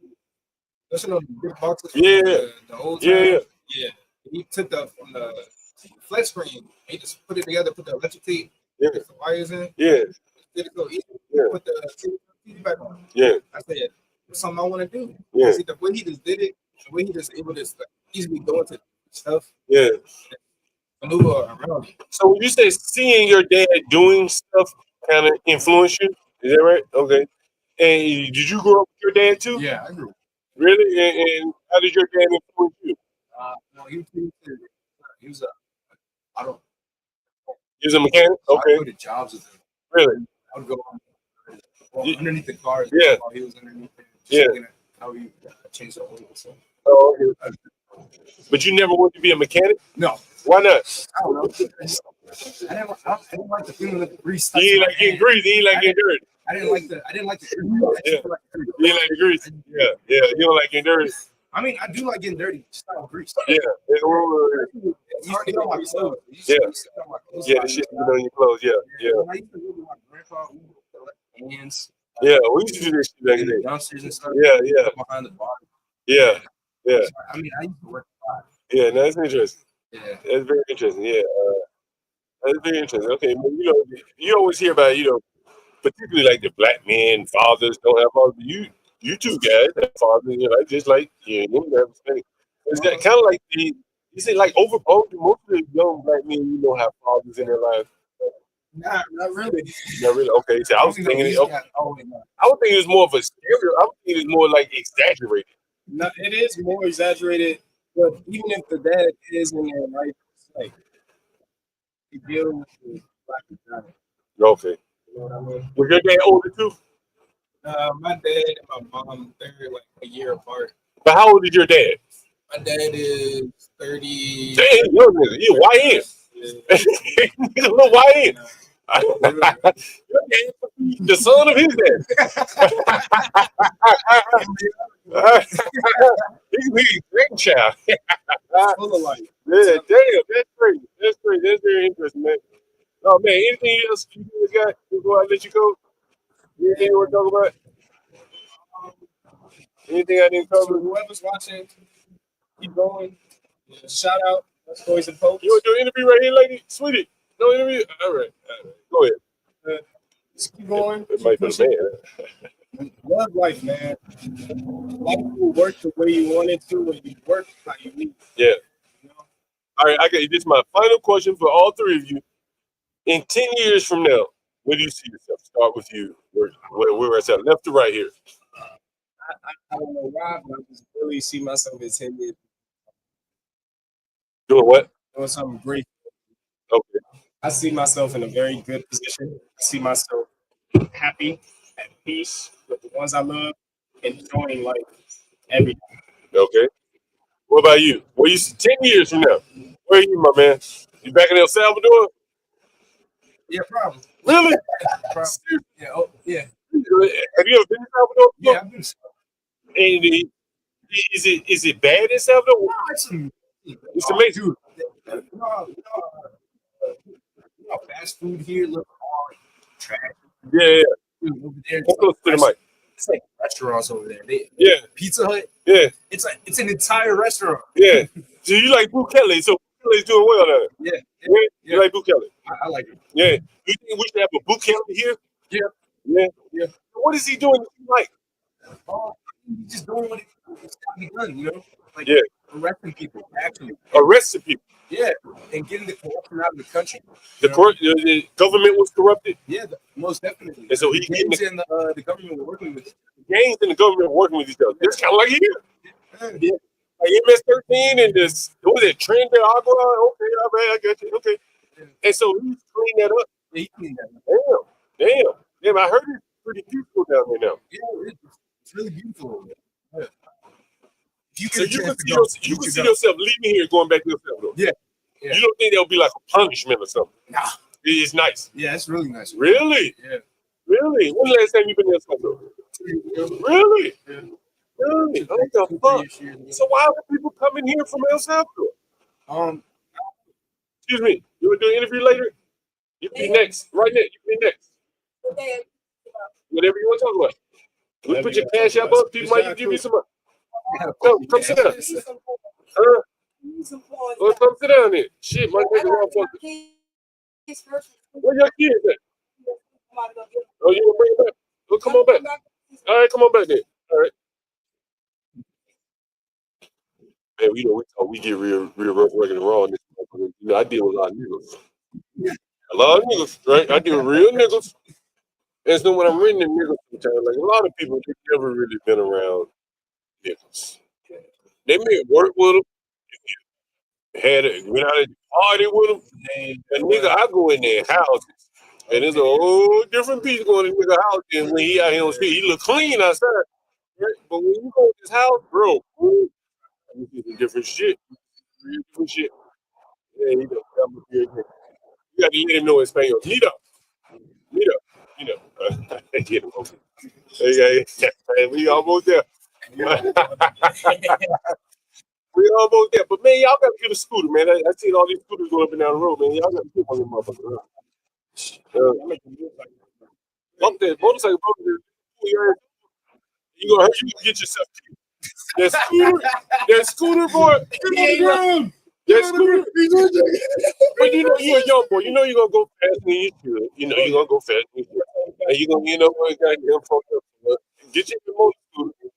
Listen on the big boxes. Yeah. The old time. Yeah. He took the from the flat screen. He just put it together, put the electric tape, put the wires in. Yeah. Did it go easy? Put the TV back on. Yeah. I said, it's something I want to do. Yeah. See, the way he just did it, the way he just able to easily go into stuff. Yeah. Maneuver around. So when you say seeing your dad doing stuff kind of influenced you, is that right? Okay. And did you grow up with your dad too? Yeah, I grew up. Really? And how did your dad influence you? No, he was I don't. He was a mechanic? Okay. I go to jobs with him. Really? I would go underneath the cars. Yeah. While he was underneath it. Yeah. How he changed the oil. So. Oh, okay. But you never wanted to be a mechanic? No. Why not? I don't know. I didn't like the feeling of the grease. You ain't like getting grease. You ain't like getting dirty. I didn't like the grease. Yeah. You ain't like the grease. Yeah. Yeah. You don't like getting dirty. I mean, I do like getting dirty. Just not grease. Yeah. It's hard to get on my clothes. Yeah. Yeah, the shit you put on your clothes. Yeah. Yeah. I used to live with my grandpa. We used to collect hands. Yeah. We used to do this shit back in the day. Dumpsters and stuff. Yeah. Yeah. Behind the bar. Yeah. Yeah. I mean, I used to work a lot. Yeah. No, that's interesting. Yeah. That's very interesting. Yeah. That's very interesting. Okay. Well, you know, you always hear about, particularly like the black men, fathers don't have fathers. You two guys have fathers, just like you have thing. Is that kind of like is it like overblown? Most of the young black men, have fathers in their lives. Not really. Not really. Okay. So I was thinking I would think it was more of a stereo. I would think it's more like exaggerated. No, it is more exaggerated, but even if the dad is in their life, it's like he deals with the black and white. Okay. You know what I mean? Was your dad older too? My dad and my mom, they're like a year apart. But how old is your dad? My dad is 30. Damn, young nigga. You YN. He's a little YN. The son of his dad. He's a grandchild. Full of life. Yeah, damn, that's crazy. That's crazy. That's very interesting, man. Oh man, anything else you guys got before I let you go? Anything you want to talk about? Anything I didn't So cover? whoever's watching, keep going. Shout out. That's Boys and Pokes. You want to do an interview right here, lady? Sweetie. No interview? All right. Go ahead. Just keep going. It might be the man. Love life, man. Life will work the way you want it to, and you work how you need. Yeah. You know? All right, I got you. This is my final question for all three of you. In 10 years from now, where do you see yourself? Start with you. Where it's at? Left to right here. I don't know why, but I just really see myself in 10 years Doing what? doing something great. Okay. I see myself in a very good position. I see myself happy, at peace with the ones I love, enjoying life every day. Okay. What about you? Where you see 10 years from now? Where are you, my man? You back in El Salvador? Yeah, problem. Really? Yeah, oh, yeah. Have you ever been to Salvador? Yeah, I've been. And is it bad in Salvador? It's amazing. Dude, fast food here look hard, trash. Yeah. Dude, over there, Come close to the mic. it's like restaurants over there. Yeah. Pizza Hut. Yeah. It's an entire restaurant. Yeah. So you like Bukele? So Bukele's doing well now. Yeah. You like Bukele? I like it. Yeah. You think we should have a Bukele here? Yeah. Yeah. Yeah. What is he doing that you like? He's just doing what it's got to be done, you know? Like arresting people, actually. Arresting people. Yeah. And getting the corruption out of the country. The government was corrupted? Yeah, most definitely. And so the gangs and the government were working with it. The gangs and the government were working with each other. It's kind of like here. Yeah. Like MS-13 and this, what was it, Trend de Agua? Okay, all right, I got you. Okay. And so he's cleaned that up. Yeah, he cleaned that up. Damn, I heard it's pretty beautiful down there now. Yeah, it's really beautiful. Yeah. You could see yourself leaving here, going back to El Salvador. Yeah. You don't think that'll be like a punishment or something? Nah. It's nice. Yeah, it's really nice. Really? Yeah. Really? When the last time you been in El Salvador? Really? Yeah. Really? What the fuck? So why are people coming here from El Salvador? Excuse me. You want to do an interview later? You can be next. Right now. You can be next. Whatever you want to talk about. We put your cash app up. People might give you some money. Come sit down. Well, come sit down here. Shit, my nigga, where your kids at? Oh, you gonna bring it back? Well, come on back. All right, come on back then. All right. Man, we get real rough working raw in this. You know, I deal with a lot of niggas. A lot of niggas, right? I deal with real niggas. And so when I'm reading the niggas sometimes, like a lot of people, they've never really been around niggas. They may work with them, went out and party with them. And nigga, I go in their houses, and there's a whole different piece going in nigga house than when he out here on the street. He look clean outside. Right? But when you go to his house, bro, you see some different shit. Different shit. Yeah, you got to let him know in Spanish. Mira. Get him over. We almost there. We almost there. But man, y'all got to get a scooter, man. I seen all these scooters going up and down the road, man. Y'all got to get one of them motherfuckers. Bump that motorcycle. You gonna hurt you to get yourself killed. That scooter boy. That scooter. But you know you're a young boy. You know you're gonna go faster than you should. You know you're gonna go faster than you should. And you're gonna goddamn fucked up. Get you the motor scooter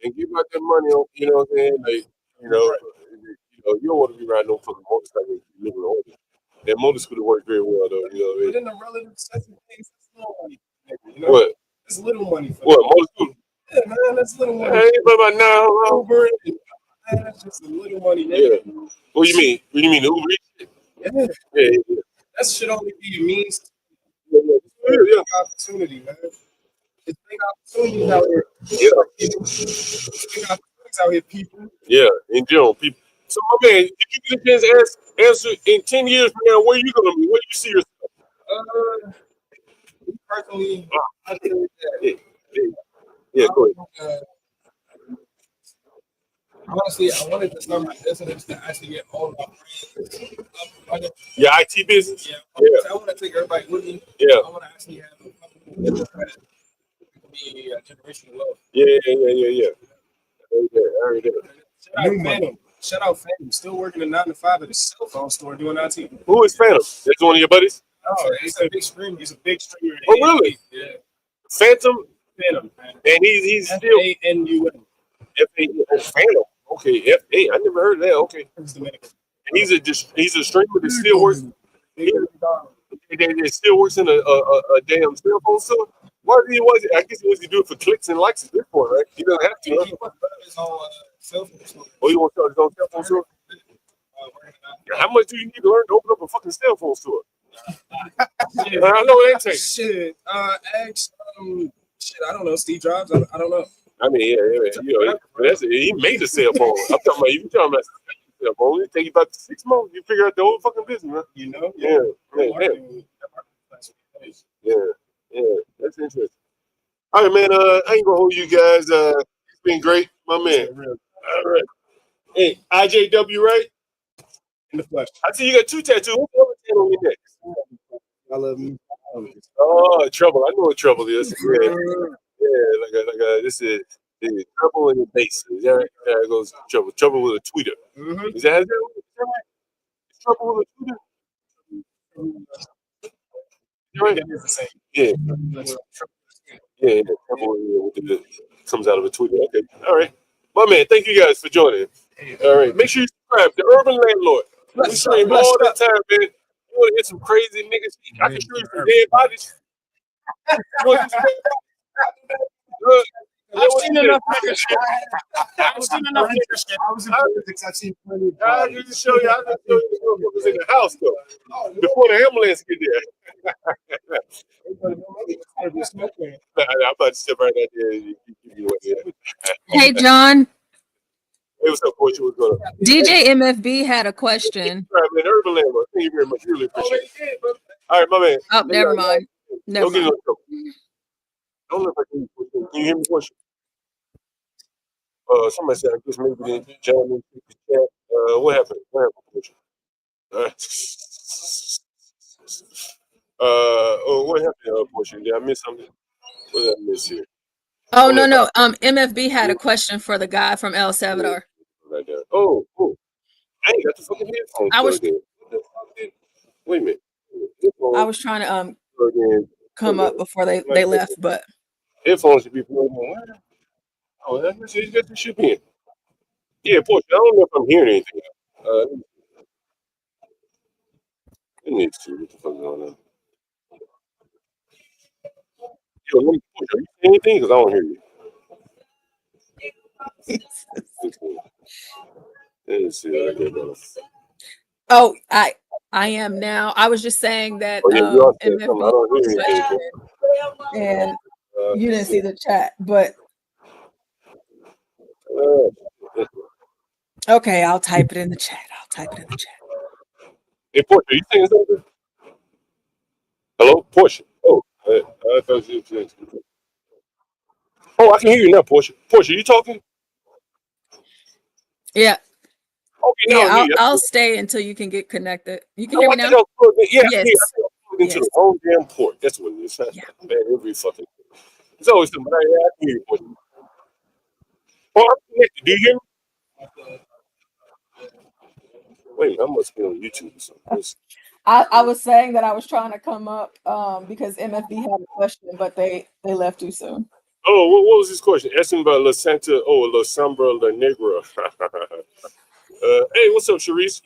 and give out that money on, you know what I'm saying? Like, you don't want to be riding no fucking motorcycle if you live in Oregon. That motor scooter works very well though, you know what I mean? But in the relative sense of things, it's little money. You know? What? It's little money for what, motor scooter? Yeah, man, that's little money. I ain't about now. Uber, man, that's just a little money. Man. Yeah. What do you mean? What do you mean, Uber? Yeah. That should only be a means. Yeah. Big opportunity, man. It's big opportunities out here. Yeah. Big opportunities out here, people. Yeah, in general, people. So, my man, if you get a chance to answer in 10 years from now, where are you going to be? Where do you see yourself? Personally, I think that. Yeah, go ahead. Honestly, I wanted to start my business to actually get all of my friends up and running. Your IT business? Yeah, Yeah. I want to take everybody with me. Yeah. I want to actually have a business that could be a generational wealth. Yeah. I heard that. Shout out Phantom. Still working a 9 to 5 at a cell phone store doing IT. Who is Phantom? That's one of your buddies? Oh, he's a big streamer. He's a big streamer. Oh, really? Yeah. Phantom? Phantom. And he's still F-A-N-U-M. F-A. Oh, Phantom. Okay, F-A. I never heard of that. Okay. He's a streamer that still works. That still works in a damn cell phone store. Why did he was? I guess he wants to do it for clicks and likes at this point, right? He doesn't have to. He wants to start his own cell phone store. Oh, you want to start his own cell phone store? How much do you need to learn to open up a fucking cell phone store? I know it ain't take. Shit. Ask shit. I don't know. Steve Jobs. I don't know. I mean, yeah. You know, he made the cell phone. I'm talking about you talking about cell phone. It take you about 6 months. You figure out the whole fucking business, man. You know? Yeah. That's interesting. All right, man. I ain't gonna hold you guys. It's been great, my man. All right. Hey, IJW, right? In the flesh. I see you got 2 tattoos. What's the other tattoo on your neck? I love you. Oh, trouble. I know what trouble is. Yeah, this is the trouble in the bass. There it goes. Trouble with a tweeter. Mm-hmm. Is that right? Trouble with a tweeter? Right. That is the same. Yeah. Trouble comes out of a tweeter. Okay. All right. My man, thank you guys for joining. All right. Make sure you subscribe. The Urban Landlord. We stream all the time, man. You want to get some crazy niggas? I can show you some dead bodies. I've seen enough nigga shit. I've seen enough nigga shit. I was in physics. I've seen plenty of I'll just show you the motherfuckers in the house, though. Before the ambulance get there. I'm about to step right out there. Hey, John. Hey, what's up, Portia? What's going on? DJ MFB had a question. All right, man. Urban Landlord. Thank you very much. Really appreciate it. All right, my man. Oh, never mind. Don't get in trouble. Don't look like you. Can you hear me, Portia? Somebody said, I guess maybe the gentleman took the chat. What happened? Portia? What happened, Portia? Did I miss something? What did I miss here? Oh, no. MFB had a question for the guy from El Salvador. Right there. Oh. I ain't got the fucking headphones. Wait a minute. I was trying to come up before they left, but headphones should be plugged in. Oh, that's you got the shit in. Yeah, Portia. I don't know if I'm hearing anything. Let me see what the fuck going on. Yo, let me, Portia, are you saying anything? Because I don't hear you. Let's see. oh, I am now. I was just saying that MFB and you didn't see the chat, but okay, I'll type it in the chat. Hey, Portia, are you saying something? Hello, Portia. Oh, I thought you were saying something. Oh, I can hear you now, Portia. Portia, you talking? Yeah. Okay, yeah, I'll stay until you can get connected. You can hear me now? Yeah, yes. Into the wrong damn port. That's what it is. Yeah. Man, every fucking. It's always something. I can hear you, Portia. Oh, I'm connected. Do you hear me? Wait, I must be on YouTube or something. I was saying that I was trying to come up because MFB had a question, but they left too soon. Oh, what was his question? Asking about La Santa, La Sombra, La Negra. Hey, what's up, Sharice?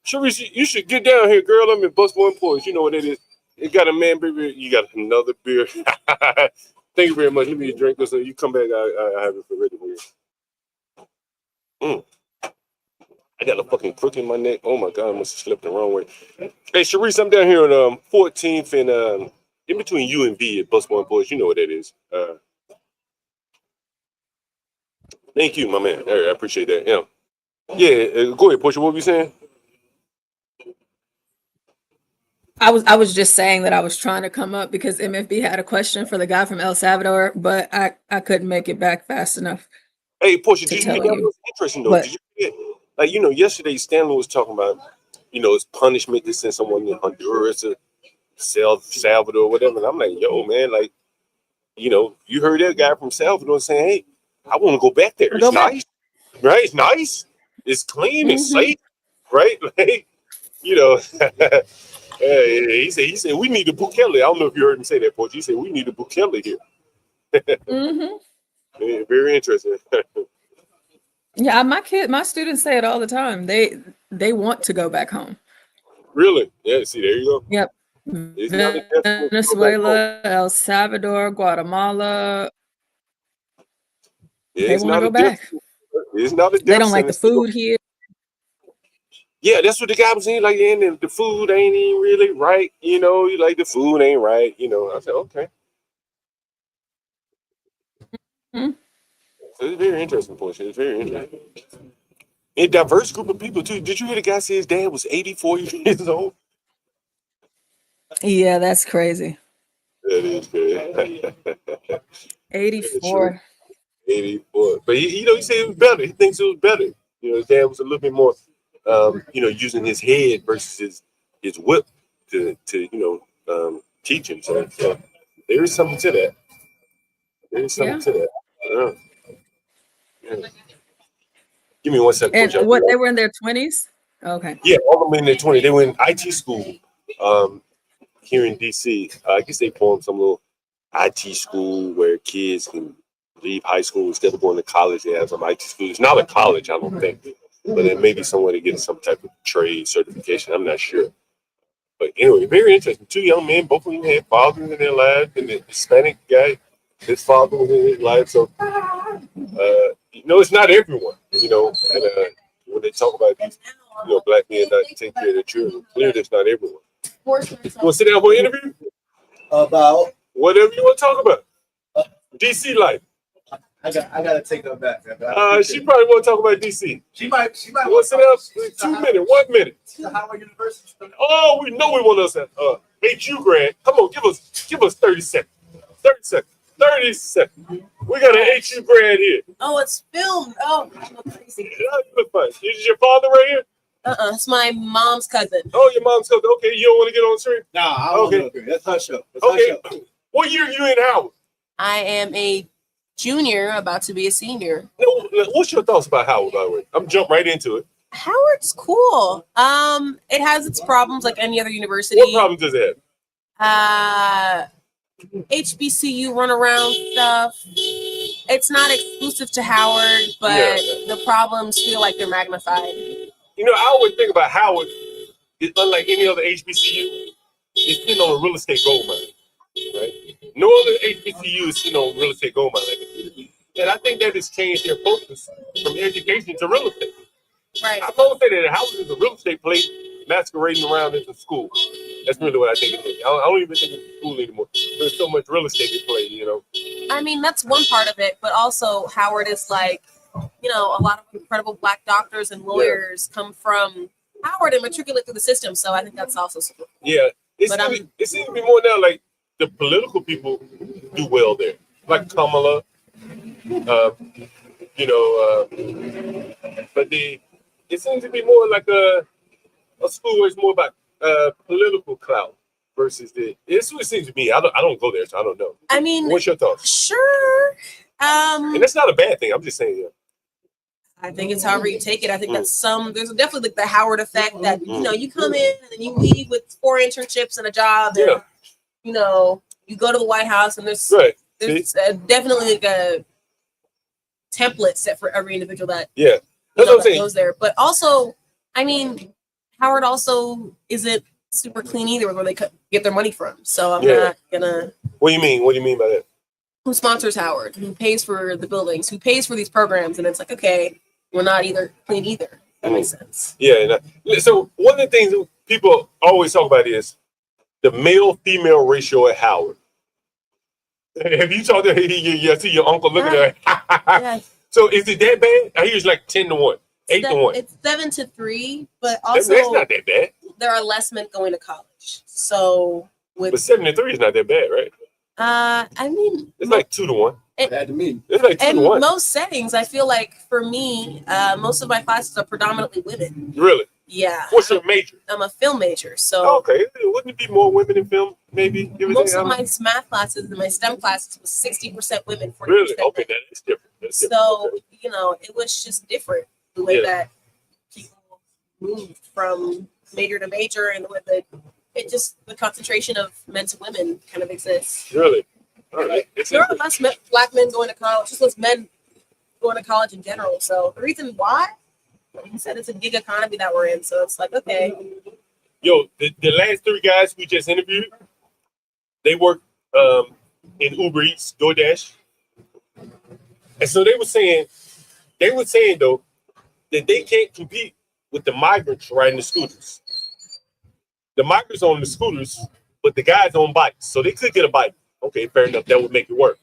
Sharice, you should get down here, girl. I'm in Bus One Points. You know what it is. You got a man beer. You got another beer. Thank you very much. Let me drink this. So you come back. I have it for ready for you. I got a fucking crook in my neck. Oh my God, I must have slipped the wrong way. Hey, Sharice, I'm down here on 14th and in between U and V at Bus One Boys. You know what that is. Thank you, my man. I appreciate that. Yeah. Go ahead, Portia. What were you saying? I was just saying that I was trying to come up because MFB had a question for the guy from El Salvador, but I couldn't make it back fast enough. Hey, Portia, to did you tell hear that you. was interesting though? What? Did you hear, like, yesterday Stanley was talking about, it's punishment to send someone in Honduras or Salvador, whatever. And I'm like, yo, man, like, you heard that guy from Salvador saying, hey, I want to go back there. It's Go back. nice, right? It's nice. It's clean. It's Mm-hmm. safe, right? Like, he said we need a Bukele. I don't know if you heard him say that, Portia. He said we need a Bukele here. Mm-hmm. Yeah, very interesting. Yeah, my students say it all the time. They want to go back home. Really? Yeah. See, there you go. Yep. It's not a death sentence to go back home. Venezuela, El Salvador, Guatemala. Yeah, They want to go back. It's not a death They don't like the sentence to go- food here. Yeah, that's what the guy was saying. Like, and the food ain't even really right. You like the food ain't right. I said, okay. Hmm. So it's very interesting, Portia. It's very interesting. A diverse group of people too. Did you hear the guy say his dad was 84 years old? Yeah, that's crazy. That is good. 84. 84. But he said it was better. He thinks it was better. His dad was a little bit more, using his head versus his whip to teach him. So there is something to that. There is something to that. Yeah. Give me 1 second. And Coach. what, they were in their 20s? Okay. Yeah, all of them in their 20s. They were in IT school here in DC. I guess they formed some little IT school where kids can leave high school instead of going to college. They have some IT school. It's not a college, I don't think, but it may be somewhere to get some type of trade certification. I'm not sure. But anyway, very interesting. Two young men, both of them had fathers in their lives, and the Hispanic guy, his father was in his life. So, it's not everyone, and when they talk about these, black men not taking care of their children, clearly it's not everyone. You want to sit down for an interview? About whatever you want to talk about. DC life. I gotta take her back. She probably want to talk about DC. She might What's it up? 2 minutes, 1 minute. The Howard University. Oh, we know we want us at HU grad. Come on, give us 30 seconds. 30 seconds. 30 seconds. We got an HU grad here. Oh, it's filmed. Oh, I look crazy. Yeah, you look fine. Is your father right here? It's my mom's cousin. Oh, your mom's cousin. Okay, you don't want to get on screen? Nah, I don't know. That's her show. Okay. What year are you in Howard? I am a junior, about to be a senior. No, what's your thoughts about Howard, by the way? I'm jumping right into it. Howard's cool. It has its problems like any other university. What problems does it have? HBCU runaround stuff. It's not exclusive to Howard, but the problems feel like they're magnified. I always think about Howard, it's unlike any other HBCU, it's sitting on a real estate gold mine, right? No other HBCU is sitting on real estate gold mine like it. And I think that has changed their focus from education to real estate. Right. I always say that Howard is a real estate place masquerading around as a school. That's really what I think it is. I don't even think it's a school anymore. There's so much real estate to play, I mean, that's one part of it, but also Howard is like, a lot of incredible Black doctors and lawyers come from Howard and matriculate through the system. So I think that's also super cool. Yeah. It seems to be more now like the political people do well there. Like Kamala, but it seems to be more like a school where it's more about political clout versus it's what it seems to me. I don't go there, so I don't know. I mean, what's your thoughts? Sure. And that's not a bad thing. I'm just saying. I think it's however you take it. I think that's there's definitely like the Howard effect that, you come in and then you leave with 4 internships and a job. And, you go to the White House and there's definitely like a template set for every individual that, that's what I'm saying. Goes there. But also, I mean, Howard also isn't super clean either where they get their money from. So I'm not gonna. What do you mean? What do you mean by that? Who sponsors Howard? Who pays for the buildings? Who pays for these programs? And it's like, okay, we're not clean either. That makes sense. Yeah. So one of the things that people always talk about is the male-female ratio at Howard. Have you talked to I see your uncle looking at her. So is it that bad? I hear it's like 10-1, 8-1. It's 7-3, but also that's not that bad. There are less men going to college. So but 7-3 is not that bad, right? I mean, it's like 2-1. It had to mean. It's like 2 And to 1. most settings, I feel like for me, most of my classes are predominantly women. Really? Yeah. What's your major? I'm a film major, so Okay, wouldn't it be more women in film? Maybe. Give or most take? of my math classes and my STEM classes was 60% women, 40% Really? men. Okay, that is different. That's different. So, Okay. you know, it was just different the way Yeah. that people moved from major to major and the way that it just, the concentration of men to women kind of exists. Really? All right. It's There are less black men going to college, just less men going to college in general. So the reason why, like you said, it's a gig economy that we're in. So it's like, okay. Yo, the last 3 guys we just interviewed, they work in Uber Eats, DoorDash. And so they were saying though, that they can't compete with the migrants riding the scooters. The migrants on the scooters, but the guys on bikes. So they could get a bike. Okay, fair enough. That would make it work.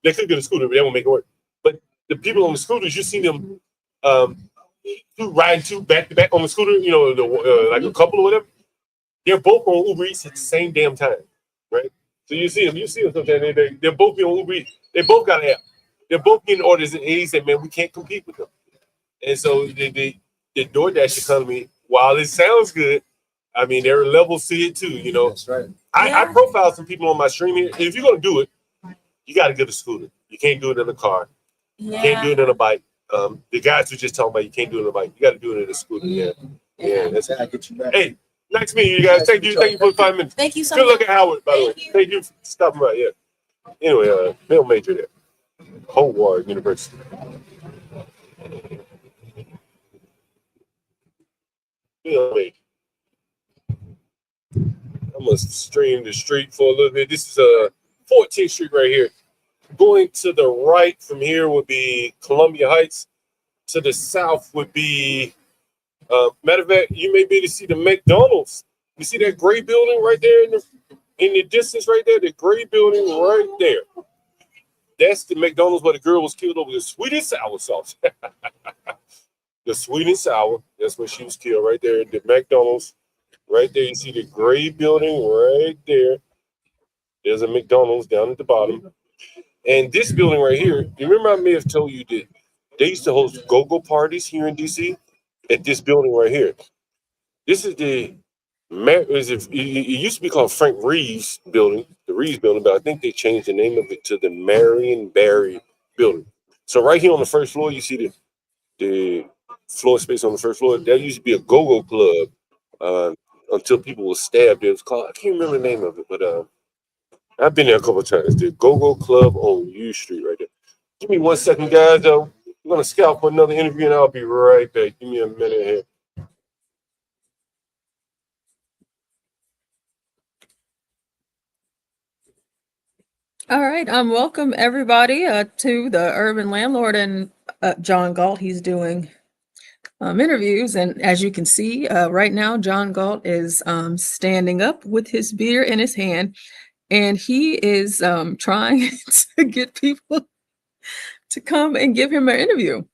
They could get a scooter, but that would make it work. But the people on the scooters, you see them riding 2 back to back on the scooter, you know, like a couple or whatever. They're both on Uber Eats at the same damn time, right? So you see them sometimes. They're both on Uber Eats. They both got an app. They're both getting orders, and he said, man, we can't compete with them. And so the DoorDash economy, while it sounds good, I mean, there are levels to it too, you know. That's right. I profile some people on my stream here. If you're gonna do it, you got to get a scooter. You can't do it in a car. You can't do it in a bike. The guys who just talking about you can't do it in a bike. You got to do it in a scooter. Yeah. That's how I get you back. Hey, nice meeting you guys. Thank you for the 5 minutes. Thank you so Good much. luck at Howard, by the way. Thank you for stopping by. Yeah. Anyway, film major there. Howard University. Film major. I must stream the street for a little bit. This is 14th Street right here. Going to the right from here would be Columbia Heights. To the south would be, matter of fact, you may be able to see the McDonald's. You see that gray building right there in the distance right there? The gray building right there. That's the McDonald's where the girl was killed over the sweet and sour sauce. The sweet and sour, that's where she was killed right there. The McDonald's. Right there, you see the gray building right there. There's a McDonald's down at the bottom. And this building right here, you remember I may have told you that they used to host go-go parties here in D.C. at this building right here. This is it used to be called Frank Reeves building, the Reeves building, but I think they changed the name of it to the Marion Barry building. So right here on the first floor, you see the floor space on the first floor. That used to be a go-go club. Until people were stabbed. It was called, I can't remember the name of it, but I've been there a couple of times. The Go-Go Club on U Street right there. Give me 1 second, guys. I'm going to scout for another interview, and I'll be right back. Give me a minute here. All right, welcome everybody to the Urban Landlord and John Galt. He's doing interviews, and as you can see right now, John Galt is standing up with his beer in his hand, and he is trying to get people to come and give him an interview.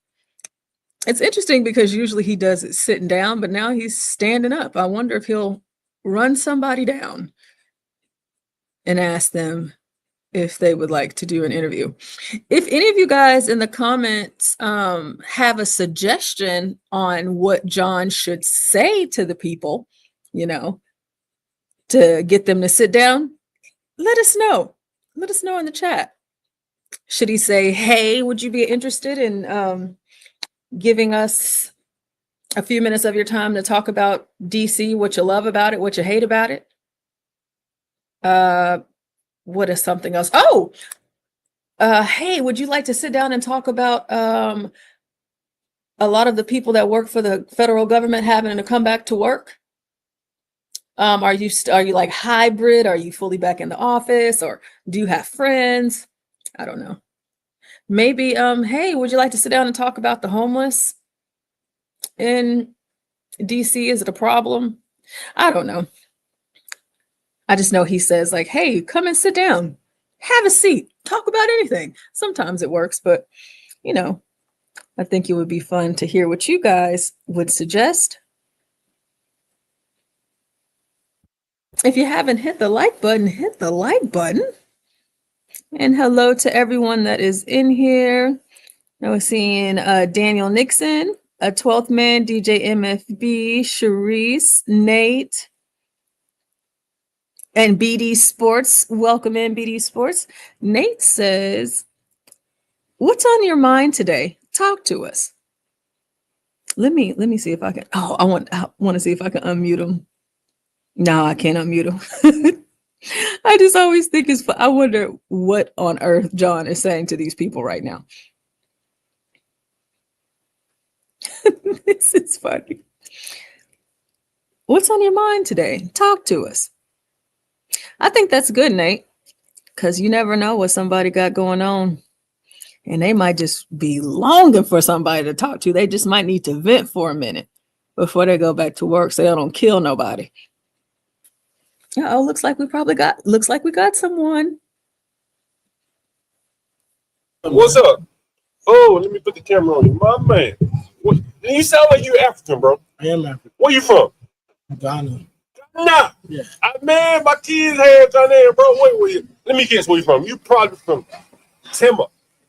It's interesting because usually he does it sitting down, but now he's standing up. I wonder if he'll run somebody down and ask them if they would like to do an interview. If any of you guys in the comments have a suggestion on what John should say to the people, you know, to get them to sit down, let us know. Let us know in the chat. Should he say, hey, would you be interested in giving us a few minutes of your time to talk about DC, what you love about it, what you hate about it? What is something else? Oh, hey, would you like to sit down and talk about a lot of the people that work for the federal government having to come back to work? Are you like hybrid? Are you fully back in the office, or do you have friends? I don't know. Maybe, hey, would you like to sit down and talk about the homeless in DC? Is it a problem? I don't know. I just know he says like, hey, come and sit down, have a seat, talk about anything. Sometimes it works, but you know, I think it would be fun to hear what you guys would suggest. If you haven't hit the like button, hit the like button. And hello to everyone that is in here. I was seeing Daniel Nixon, a 12th man, DJ MFB, Sharice, Nate, and BD Sports. Welcome in, BD Sports. Nate says, "What's on your mind today? Talk to us." Let me see if I can. Oh, I want to see if I can unmute him. No, I can't unmute him. I just always think I wonder what on earth John is saying to these people right now. This is funny. What's on your mind today? Talk to us. I think that's good, Nate, because you never know what somebody got going on. And they might just be longing for somebody to talk to. They just might need to vent for a minute before they go back to work so they don't kill nobody. Oh, looks like we got someone. What's up? Oh, let me put the camera on you. My man. What, you sound like you African, bro. I am African. Where you from? Ghana. Nah. Yeah. Man, my kids had Ghanaian, bro. Wait. Let me guess where you from. You probably from Timber.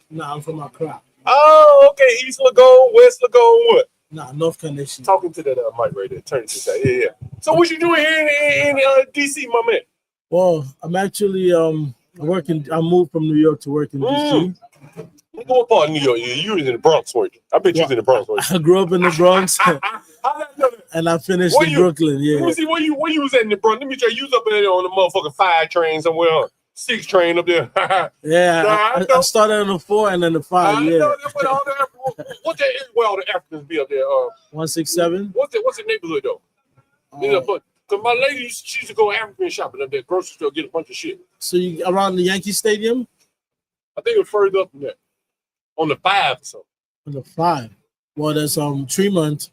Nah, I'm from Accra. Oh, okay. East Lagoon, West Lagoon, what? Nah, North Connection. Talking to that mic right there. Turn it to the side. Yeah. So what you doing here in DC, my man? Well, I'm actually working. I moved from New York to work in DC. What part of New York? You was in the Bronx, weren't you? I bet you was in the Bronx, weren't you? I grew up in the Bronx, and I finished in Brooklyn. Yeah. Let me see where you was at in the Bronx. Let me try. You was up there on the motherfucking 5 train somewhere, 6 train up there. Yeah, I started on the 4 and then the 5. Yeah. What that is where all the Africans be up there? 167. What's the neighborhood though? Because my lady, she used to go African shopping up there, grocery store, get a bunch of shit. So you around the Yankee Stadium? I think it's further up than that. On the 5 or something. On the 5. Well, there's Tremont.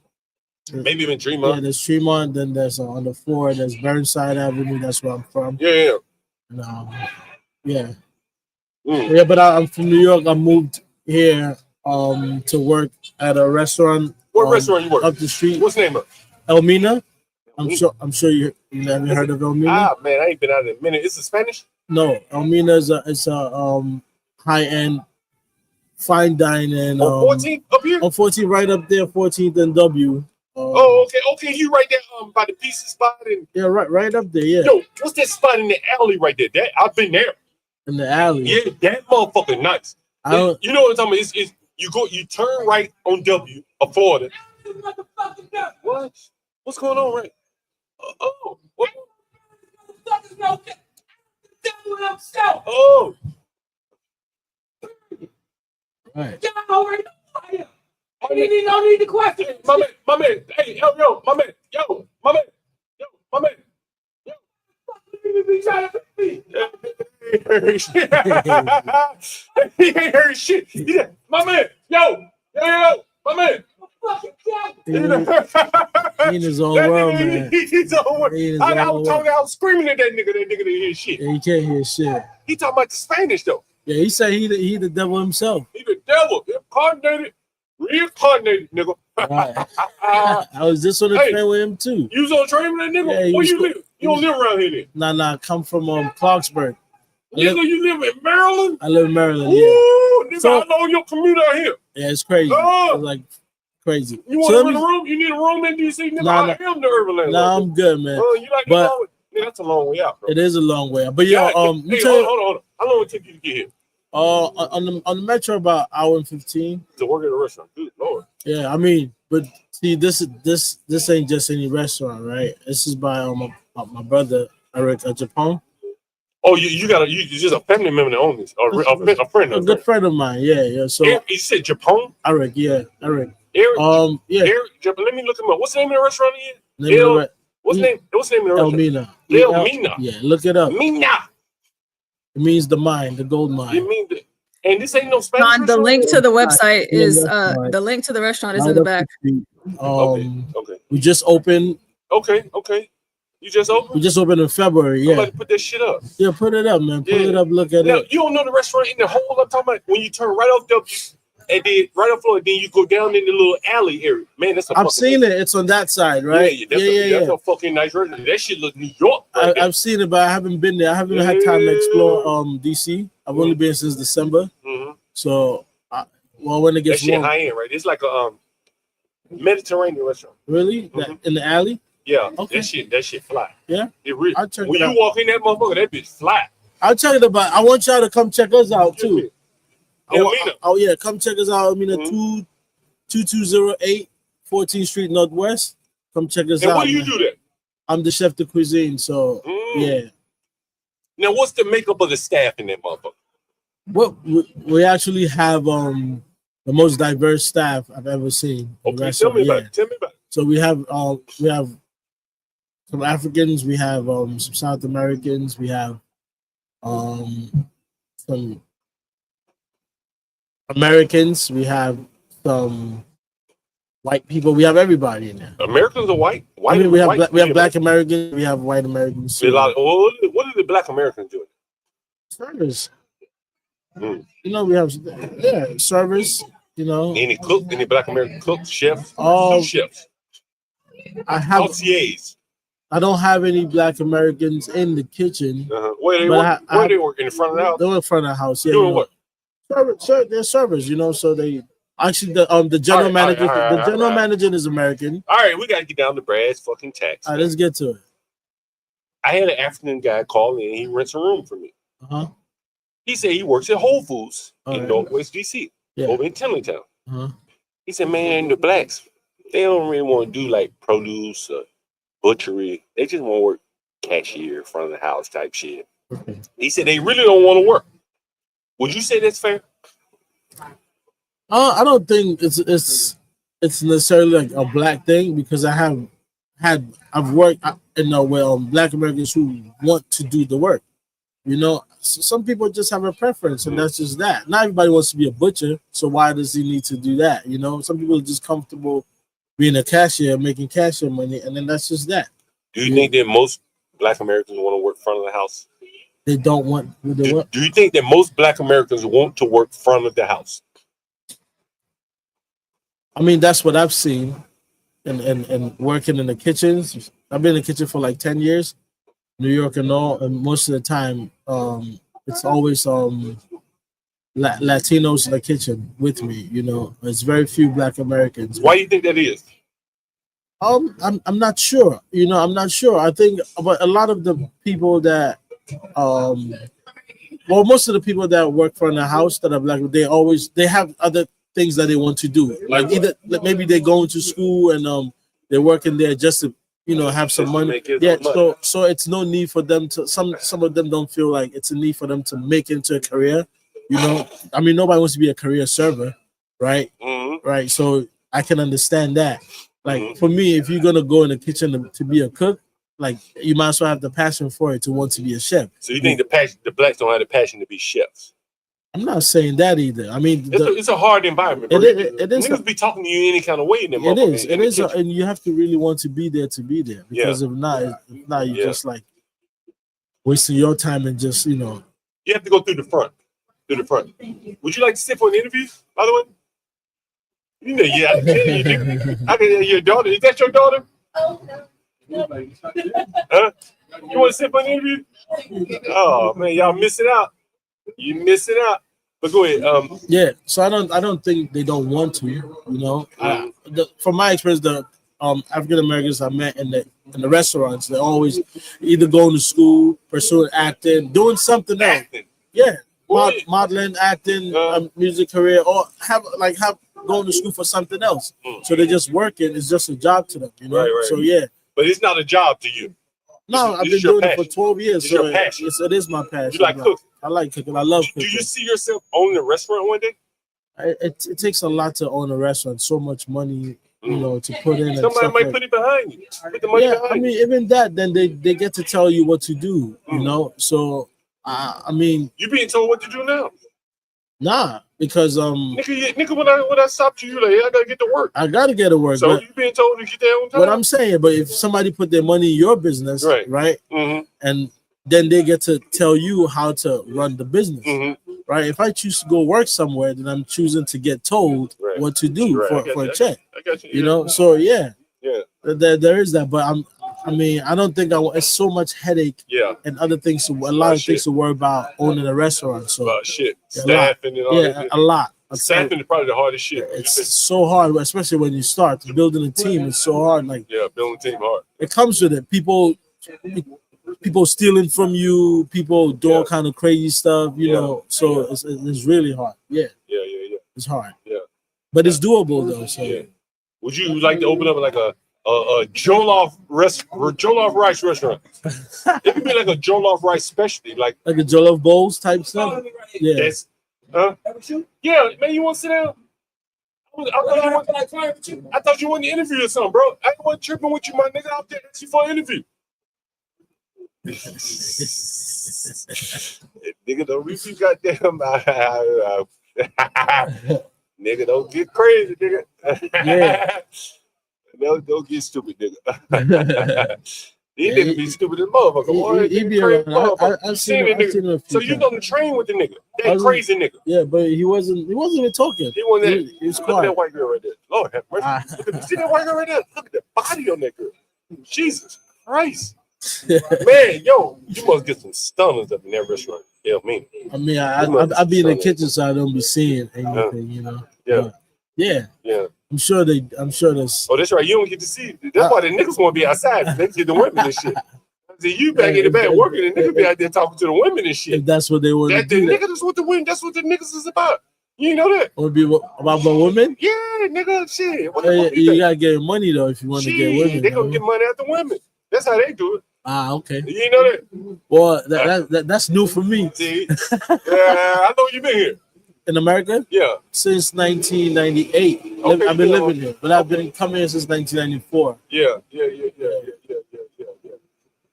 Maybe even Tremont. Yeah, there's Tremont. Then there's on the 4. There's Burnside Avenue. That's where I'm from. Yeah. And, yeah, but I'm from New York. I moved here to work at a restaurant. What restaurant you work? Up the street. What's the name of it? ELMINA. I'm sure you haven't heard of ELMINA. Ah, man, I ain't been out in a minute. Is it Spanish? No, ELMINA is a high-end fine dining. On 14th up here? On 14th, right up there, 14th and W. Okay. You right there by the pizza spot and right up there. Yeah. Yo, what's that spot in the alley right there? I've been there. In the alley. Yeah, that motherfucker nice. You know what I'm talking about? It's you turn right on W of Florida. What? What's going on, right? What? Oh. Right. I don't need the question. My man. Hey, yo, my man. Yo. He ain't heard shit. Yeah, my man. Yo, my man. He in his own world, man. He's own world. I was screaming at that nigga. That nigga didn't hear shit. Yeah, he can't hear shit. He talking about the Spanish though. Yeah, he said he the devil himself. He the devil, reincarnated, nigga. Right. I was just on the train with him too. You was on the train with that nigga? Yeah, where you live? You don't live around here then? Nah, come from Clarksburg. You live in Maryland? I live in Maryland, Ooh, nigga, I know your commute out here. Yeah, it's crazy. It's like crazy. You want to rent a room? You need a room in DC? Nigga, I am the urban landlord. Nah, I'm good, man. You like that long way? Yeah, that's a long way out, bro. It is a long way out. But yeah, hold on. How long it take you to get here? On the metro about an hour and 15. To work at a restaurant. Good Lord. Yeah, I mean, but see, this ain't just any restaurant, right? This is by my brother Eric at Japan. Oh, you just a family member that owns this, or a friend. A good friend of mine. Yeah. So Eric, you said Japan? Eric, yeah, Eric. Eric, yeah. Eric, let me look him up. What's the name of the restaurant again? What's the name of the restaurant? ELMINA. ELMINA. Yeah, look it up. Mina. It means the mine, the gold mine. It means and this ain't no Spanish. John, the link to the website is the link to the restaurant is in the back. Okay. We just opened. Okay. You just opened? We just opened in February. Yeah. Somebody put that shit up. Yeah, put it up, man. Put it up. Look at it. You don't know the restaurant in the whole. I'm talking about when you turn right off W and then right up floor, and then you go down in the little alley area. Man, that's a I've seen it. It's on that side, right? That's a fucking nice restaurant. That shit look New York. Right I've seen it, but I haven't been there. I haven't had time to explore DC. I've only been since December. So, when it gets that shit warm, high end, right? It's like a Mediterranean restaurant. Really? In the alley? Yeah. Okay. That shit fly. Yeah. It really. I'll check When it you out. walk in that motherfucker, that bitch fly. I'll tell you about. I want y'all to come check us out too. ELMINA. Oh yeah, come check us out. ELMINA 2208 14th Street Northwest. Come check us out. And what do you do there? I'm the chef de cuisine, so yeah. Now, what's the makeup of the staff in that motherfucker? What we actually have the most diverse staff I've ever seen. Okay, tell me about it. Tell me about it. So we have some Africans, we have some South Americans, we have some Americans, we have some white people, we have everybody in there. Americans are white. I mean, we have black Americans, we have white Americans. So. What are the black Americans doing? Servers. You know, we have servers. You know, any black American cooks, chefs, sous chefs. I have concierges. I don't have any black Americans in the kitchen. Where they work in the front of the house? They're in front of the house. Yeah. Doing what? They're servers. You know, so they actually the general manager. The general manager is American. All right, we gotta get down to brass fucking tacks. All right, let's get to it. I had an African guy call me and he rents a room for me. He said he works at Whole Foods in Northwest DC, over in Tenleytown. He said, man, the blacks, they don't really want to do like produce or butchery. They just want to work cashier, front of the house type shit. He said they really don't want to work. Would you say that's fair? I don't think it's necessarily like a black thing, because I've worked with black Americans who want to do the work. You know, some people just have a preference, and that's just that. Not everybody wants to be a butcher, so why does he need to do that? You know, some people are just comfortable being a cashier, making cashier money, and then that's just that. Do you think that most black Americans want to work front of the house? They don't want. Do you think that most black Americans want to work front of the house? I mean, that's what I've seen, and working in the kitchens. I've been in the kitchen for like 10 years. New York and all, and most of the time, it's always Latinos in the kitchen with me. You know, it's very few black Americans. Why do you think that is? I'm not sure. You know, I'm not sure. I think, but a lot of the people that, most of the people that work for in the house that are black, they have other things that they want to do. Like either maybe they're going to school and they're working there just to, you know, have some money. Yeah, so it's no need for them to. Some of them don't feel like it's a need for them to make it into a career. You know, I mean, nobody wants to be a career server, right? Right. So I can understand that. Like for me, if you're gonna go in the kitchen to be a cook, like you might as well have the passion for it to want to be a chef. So you think the blacks don't have the passion to be chefs? I'm not saying that either. I mean, it's a hard environment. It is. Niggas be talking to you any kind of way in them. It is, and you have to really want to be there because if not, you're just like wasting your time and just, you know. You have to go through the front. Would you like to sit for an interview, by the way? You know, yeah, you do. I can. Your daughter, is that your daughter? Oh no. Huh? You want to sit for an interview? Oh man, y'all missing out. You missing out. But go ahead. Yeah, so I don't think they don't want to. You know, from my experience, the African Americans I met in the restaurants, they're always either going to school, pursuing acting, doing something else. Yeah, modeling, acting, music career, or have going to school for something else. So they're just working. It's just a job to them. You know. Right. So yeah. But it's not a job to you. No, I've been doing it for 12 years. It's your passion. It is my passion. You like cooking? I like cooking. I love cooking. Do you see yourself owning a restaurant one day? It takes a lot to own a restaurant. So much money, you know, to put in. Somebody might put it behind you. Put the money behind I mean, even that, then they get to tell you what to do. You know, so I mean, you being told what to do now? Nah, because nigga, when I stopped you, like, I gotta get to work. I gotta get to work. So you being told to get there on time. What I'm saying, but if somebody put their money in your business, right, and then they get to tell you how to run the business. Right? If I choose to go work somewhere, then I'm choosing to get told what to do for a check. I got you. You know, so yeah, yeah. There is that, but I mean, I don't think it's so much headache. Yeah. And other things, a lot of things to worry about owning a restaurant. So shit, staffing and all that. A lot. Staffing is probably the hardest shit. It's so hard, especially when you start building a team. It's so hard. Like building a team hard. It comes with it. People stealing from you. People doing all kind of crazy stuff. You know, so it's really hard. Yeah. It's hard. Yeah. But it's doable though. So would you like to open up like a jollof rice restaurant? It could be like a jollof rice specialty, like a jollof bowls type stuff. Yeah. Yeah, man, you want to sit down? I thought you wanted to interview or something, bro. I wasn't tripping with you, my nigga. Out there, ask you for an interview. Nigga, don't reach you, goddamn. Nigga, don't get crazy, nigga. Yeah. Don't get stupid, nigga. These niggas be stupid as motherfucker. Boy, he be around. I've seen it. So you on the train with the nigga? That crazy nigga. Yeah, but he wasn't even talking. He wasn't. He was Look quiet. at that white girl right there. Lord have mercy. See that white girl right there? Look at the body on that girl. Jesus Christ. Man, yo, you must get some stunners up in that restaurant. ELMINA. I mean, I be in the kitchen, so I don't be seeing anything, you know. Yeah. I'm sure there's. Oh, that's right. You don't get to see. That's why the niggas want to be outside. They get the women and shit. See, you back in the back working, and niggas be out there talking to the women and shit. If that's what they want to do. Nigga, that's what the women. That's what the niggas is about. You know that? Want to be about women? Yeah, nigga. Shit. What the fuck you gotta get money though if you want to get women. They gonna get money out the women. That's how they do it. Okay. You know that? Well, that's new for me. See? I know you been here. In America? Yeah. Since 1998. Okay, I've been living here, but I've been coming here since 1994. Yeah.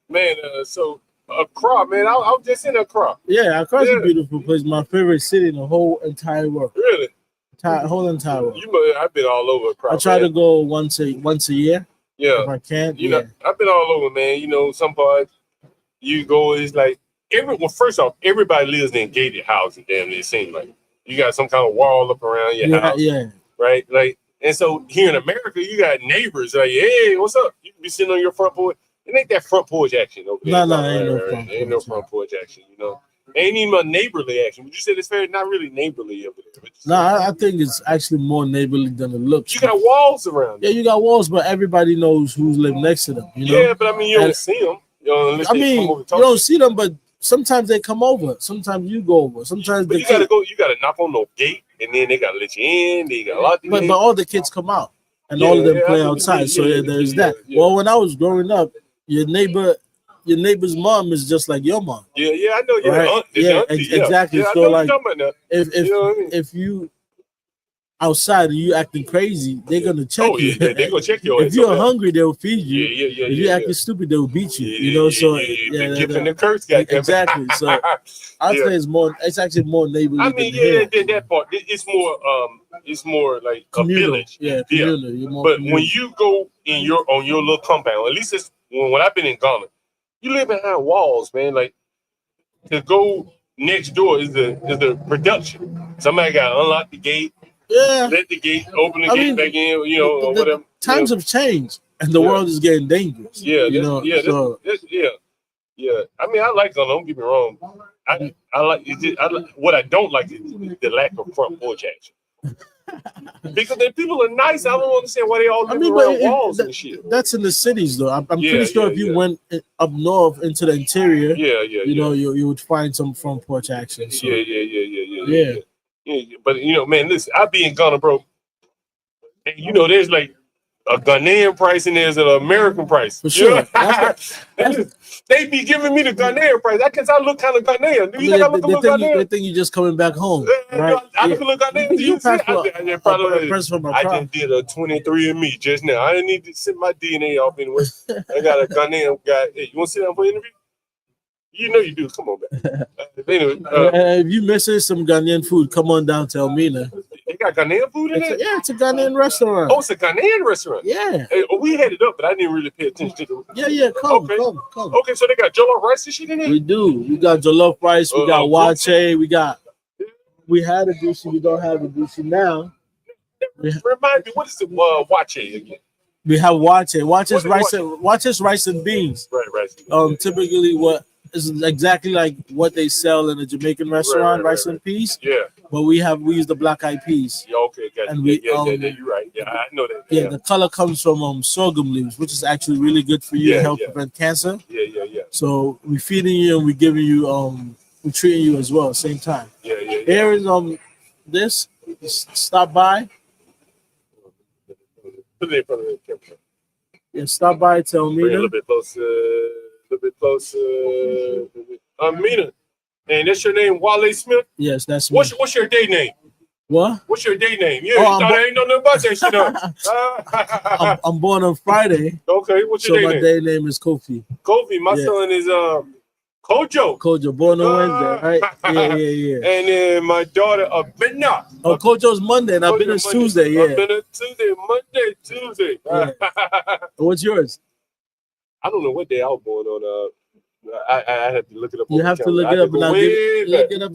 Man, so Accra, man, I was just in Accra. Yeah, Accra's a beautiful place. My favorite city in the whole entire world. Really? Whole entire world. I've been all over Accra. I try to go once a year. Yeah. If I can. You know, I've been all over, man. You know, some parts you go, it's like first off, everybody lives in gated houses, damn, it seems like. You got some kind of wall up around your house. Yeah. Right? Like, and so here in America, you got neighbors like, hey, what's up? You can be sitting on your front porch. It ain't that front porch action over there. Ain't no front porch action, you know. Ain't even a neighborly action. Would you say it's fair? Not really neighborly over there. No, I think it's actually more neighborly than it looks. You got walls around. Yeah, you got walls, but everybody knows who's living next to them. You know? Yeah, but I mean, you don't see them. You don't see them, but sometimes they come over. Sometimes you go over. Sometimes you gotta go. You gotta knock on the gate, and then they gotta let you in. They got a lot. But all the kids come out, and all of them play outside. So there's that. Well, when I was growing up, your neighbor's mom is just like your mom. Yeah, I know. Yeah, right? Exactly. Yeah, so like, if you know what I mean? If you outside and you acting crazy, they're gonna check you. Yeah, they're gonna check you. If you're hungry, they'll feed you. If you're acting stupid, they'll beat you. You know, so the curse, exactly. So I'd say it's actually more neighborly. I mean, that part. It's more like communal. A village. Yeah, communal. But when you go on your little compound, at least it's when I've been in Ghana, you live behind walls, man. Like to go next door is the production. Somebody got to unlock the gate. Yeah. Let the gate open the gate back in, you know, or whatever. Times have changed and the world is getting dangerous. Yeah, you know. I mean, I like Ghana, don't get me wrong. I like what I don't like is the lack of front porch action. Because the people are nice. I don't understand why they all live around walls and shit. That's in the cities, though. I'm pretty sure if you went up north into the interior, you know, you would find some front porch action. So. Yeah. But you know, man, listen, I be in Ghana, bro. And you know, there's like a Ghanaian price and there's an American price. For sure. They be giving me the Ghanaian price. Because I look kind of Ghanaian. Do you think I look a little Ghanaian? They think you're just coming back home. Right? I look a little Ghanaian. Do you think I just did a 23andMe just now. I didn't need to send my DNA off anyway. I got a Ghanaian guy. Hey, you want to sit down for an interview? You know you do. Come on, man. Anyway, if you missing some Ghanaian food, come on down to ELMINA. got Ghanaian food in it? Yeah, it's a Ghanaian restaurant. Oh, it's a Ghanaian restaurant. Yeah. Hey, we had it up, but I didn't really pay attention to the. Yeah, come. Okay, so they got jollof rice and shit in it? We do. We got jollof rice, we got wache, we had a douche, we don't have a douche now. Remind me, what is the wache again? We have wache. Wache is rice and beans. Right. Typically what is exactly like what they sell in a Jamaican restaurant, rice and peas. Yeah. But we use the black eyed peas. Yeah, okay, got and you're right. Yeah, I know that. Yeah, the color comes from sorghum leaves, which is actually really good for you to help prevent cancer. Yeah. So we're feeding you and we're giving you we're treating you as well at the same time. Yeah. Here is this. Stop by. Put it in front of the camera. Yeah, stop by. Tell me. A little bit closer. Mina, and that's your name, Wale Smith? Yes, that's me. What's your day name? What? What's your day name? Yeah, I ain't know nothing about that shit. I'm born on Friday. Okay, what's your day name? So my day name is Kofi. Kofi, my son is Kojo, born on Wednesday, right? Yeah. And then my daughter, Abena. Oh, Kojo's Monday, and Abena is Tuesday, yeah. Abena Tuesday, Monday, Tuesday. Yeah. What's yours? I don't know what day I was born on. I had to look it up. You have to look it up,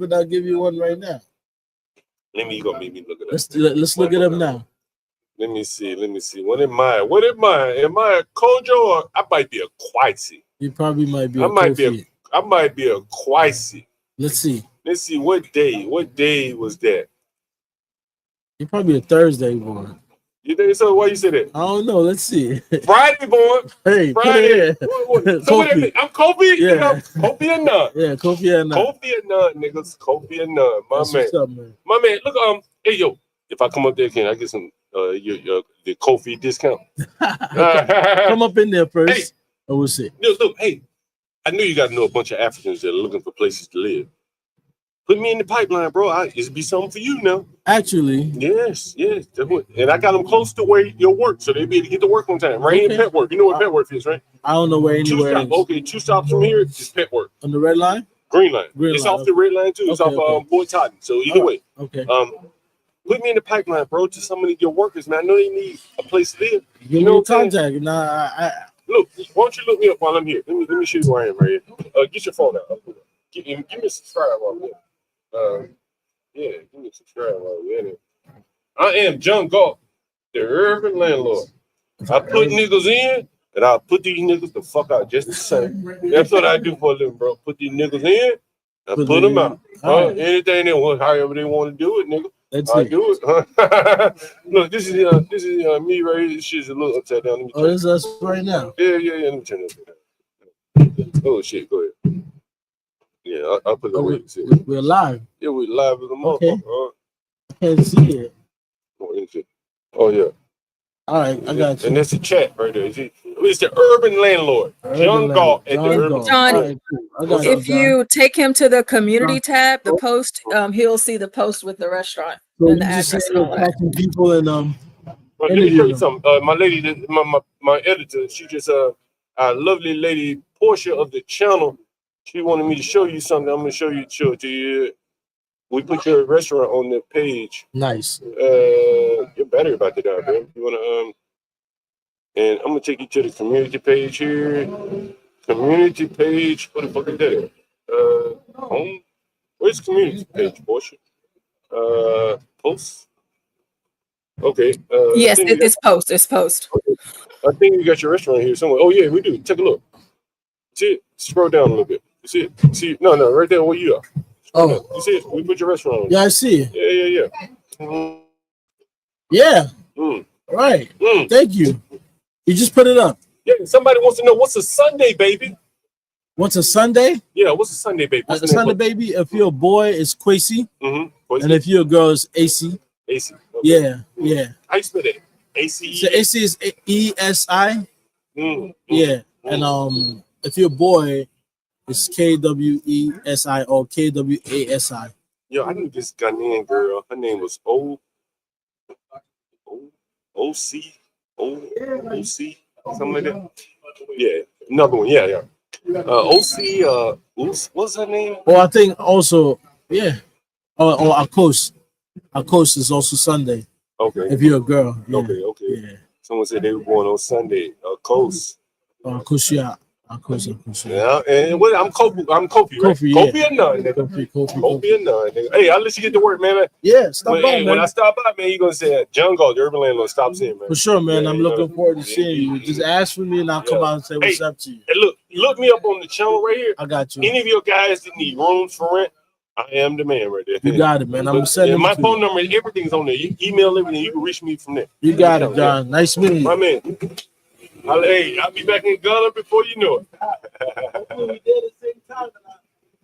and I'll give you one right now. You gonna make me look it up. Let's look it up now. Let me see. What am I? Am I a Kojo or I might be a Kwaisi? You probably might be. I might be a Kwaisi. Let's see. What day was that? You're probably a Thursday born. You think so? Why you say that? I don't know. Let's see. Friday born. Hey, Friday. So Kofi. I'm Kofi. Yeah. Kofi and none. Yeah, Kofi and none. Kofi and none, niggas. Kofi and none. That's Man. What's up, man. My man. Look, hey yo, if I come up there, can I get some the Kofi discount? Come up in there first. Hey, and we'll see. Look, hey, I knew you got to know a bunch of Africans that are looking for places to live. Put me in the pipeline, bro. It'll be something for you now. Actually. Yes. And I got them close to where you'll work, so they'll be able to get to work on time. Right in Petworth. You know what Petworth is, right? I don't know where anywhere is. Okay, 2 stops from here, it's Petworth. On the red line? Green line. It's off the red line, too. It's off Port Totten. So either way. Okay. Put me in the pipeline, bro, to some of your workers, man. I know they need a place to live. Give me a contact. Nah, Look, why don't you look me up while I'm here? Let me show you where I am right here. Get your phone out. Give me a subscribe while I'm here. Give me a subscribe while we're in it. I am John Galt, the urban landlord. I put niggas in, and I'll put these niggas the fuck out just the same. That's what I do for a living, bro. Put these niggas in, I put them out. Anything they want, however they want to do it, nigga. I do it. Look, this is me right here. This shit's a little upside down. This is us right now. Yeah. Let me turn it. Oh shit, go ahead. Yeah, I'll put it away. We're live. Yeah, we're live as a motherfucker. I can't see it. Oh yeah. All right, I got you. And that's the chat right there. It's the urban landlord, John Galt at the urban. John, if you take him to the community tab, the post, he'll see the post with the restaurant and the address and all that. People and Let me tell you something. My lady, my editor, she just a lovely lady, Portia of the channel. She wanted me to show you something. I'm gonna show it to you. We put your restaurant on the page. Nice. Your battery about to die, bro. You wanna and I'm gonna take you to the community page here. Community page. What the fuck is that? Home. Where's the community page, Portia? Post. Okay. Yes, it's post. It's post. Okay. I think you got your restaurant here somewhere. Oh yeah, we do. Take a look. See it? Scroll down a little bit. You see it? See? No, right there where you are. Oh, you see it? We put your restaurant on. Yeah, I see it. Yeah. Yeah. Right. Thank you. You just put it up. Yeah. Somebody wants to know what's a Sunday, baby. What's a Sunday? Yeah. What's a Sunday, baby? A Sunday, baby. If you're a boy, it's Kwesi. And if you're a girl, it's AC. AC. Okay. Yeah. How you spell that? ACE. So AC is ESI. Yeah. And if you're a boy, it's KWESI or KWASI. Yo, I knew this Ghanaian girl. Her name was OC, something like that. Yeah, another one. Yeah. OC. What's her name? Or I think also, yeah. Or Akos. Our coast is also Sunday. Okay. If you're a girl. Yeah. Okay. Yeah. Someone said they were going on Sunday. Coast. Coast, yeah. Coast. Yeah, and what? I'm Kofi, right? Kofi, yeah. Or none, nigga. Kofi or none, nigga. Hey, I'll let you get to work, man. Yeah, stop by, man. When I stop by, man, you're gonna say John Galt, the Urban Landlord, stops in, man. For sure, man. I'm looking forward to seeing you. Just ask for me and I'll come out and say what's up to you. Hey, look me up on the channel right here. I got you. Any of your guys that need rooms for rent, I am the man right there. You got it, man. I'm gonna send it. My phone number, everything's on there. You email everything, you can reach me from there. You got it, John. Nice meeting you. My man. I'll be back in Ghana before you know it.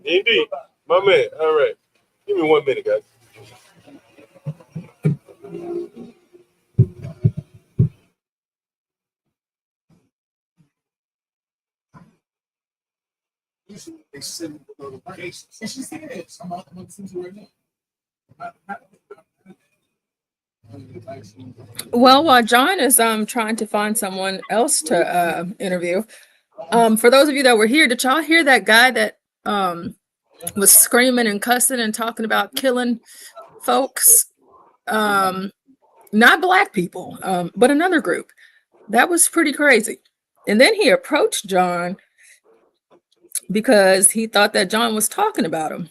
Indeed. My man. All right. Give me 1 minute, guys. They send notifications. And she said it. I'm going to send you right now. Well, while John is trying to find someone else to interview, for those of you that were here, did y'all hear that guy that was screaming and cussing and talking about killing folks? Not Black people, but another group. That was pretty crazy. And then he approached John because he thought that John was talking about him.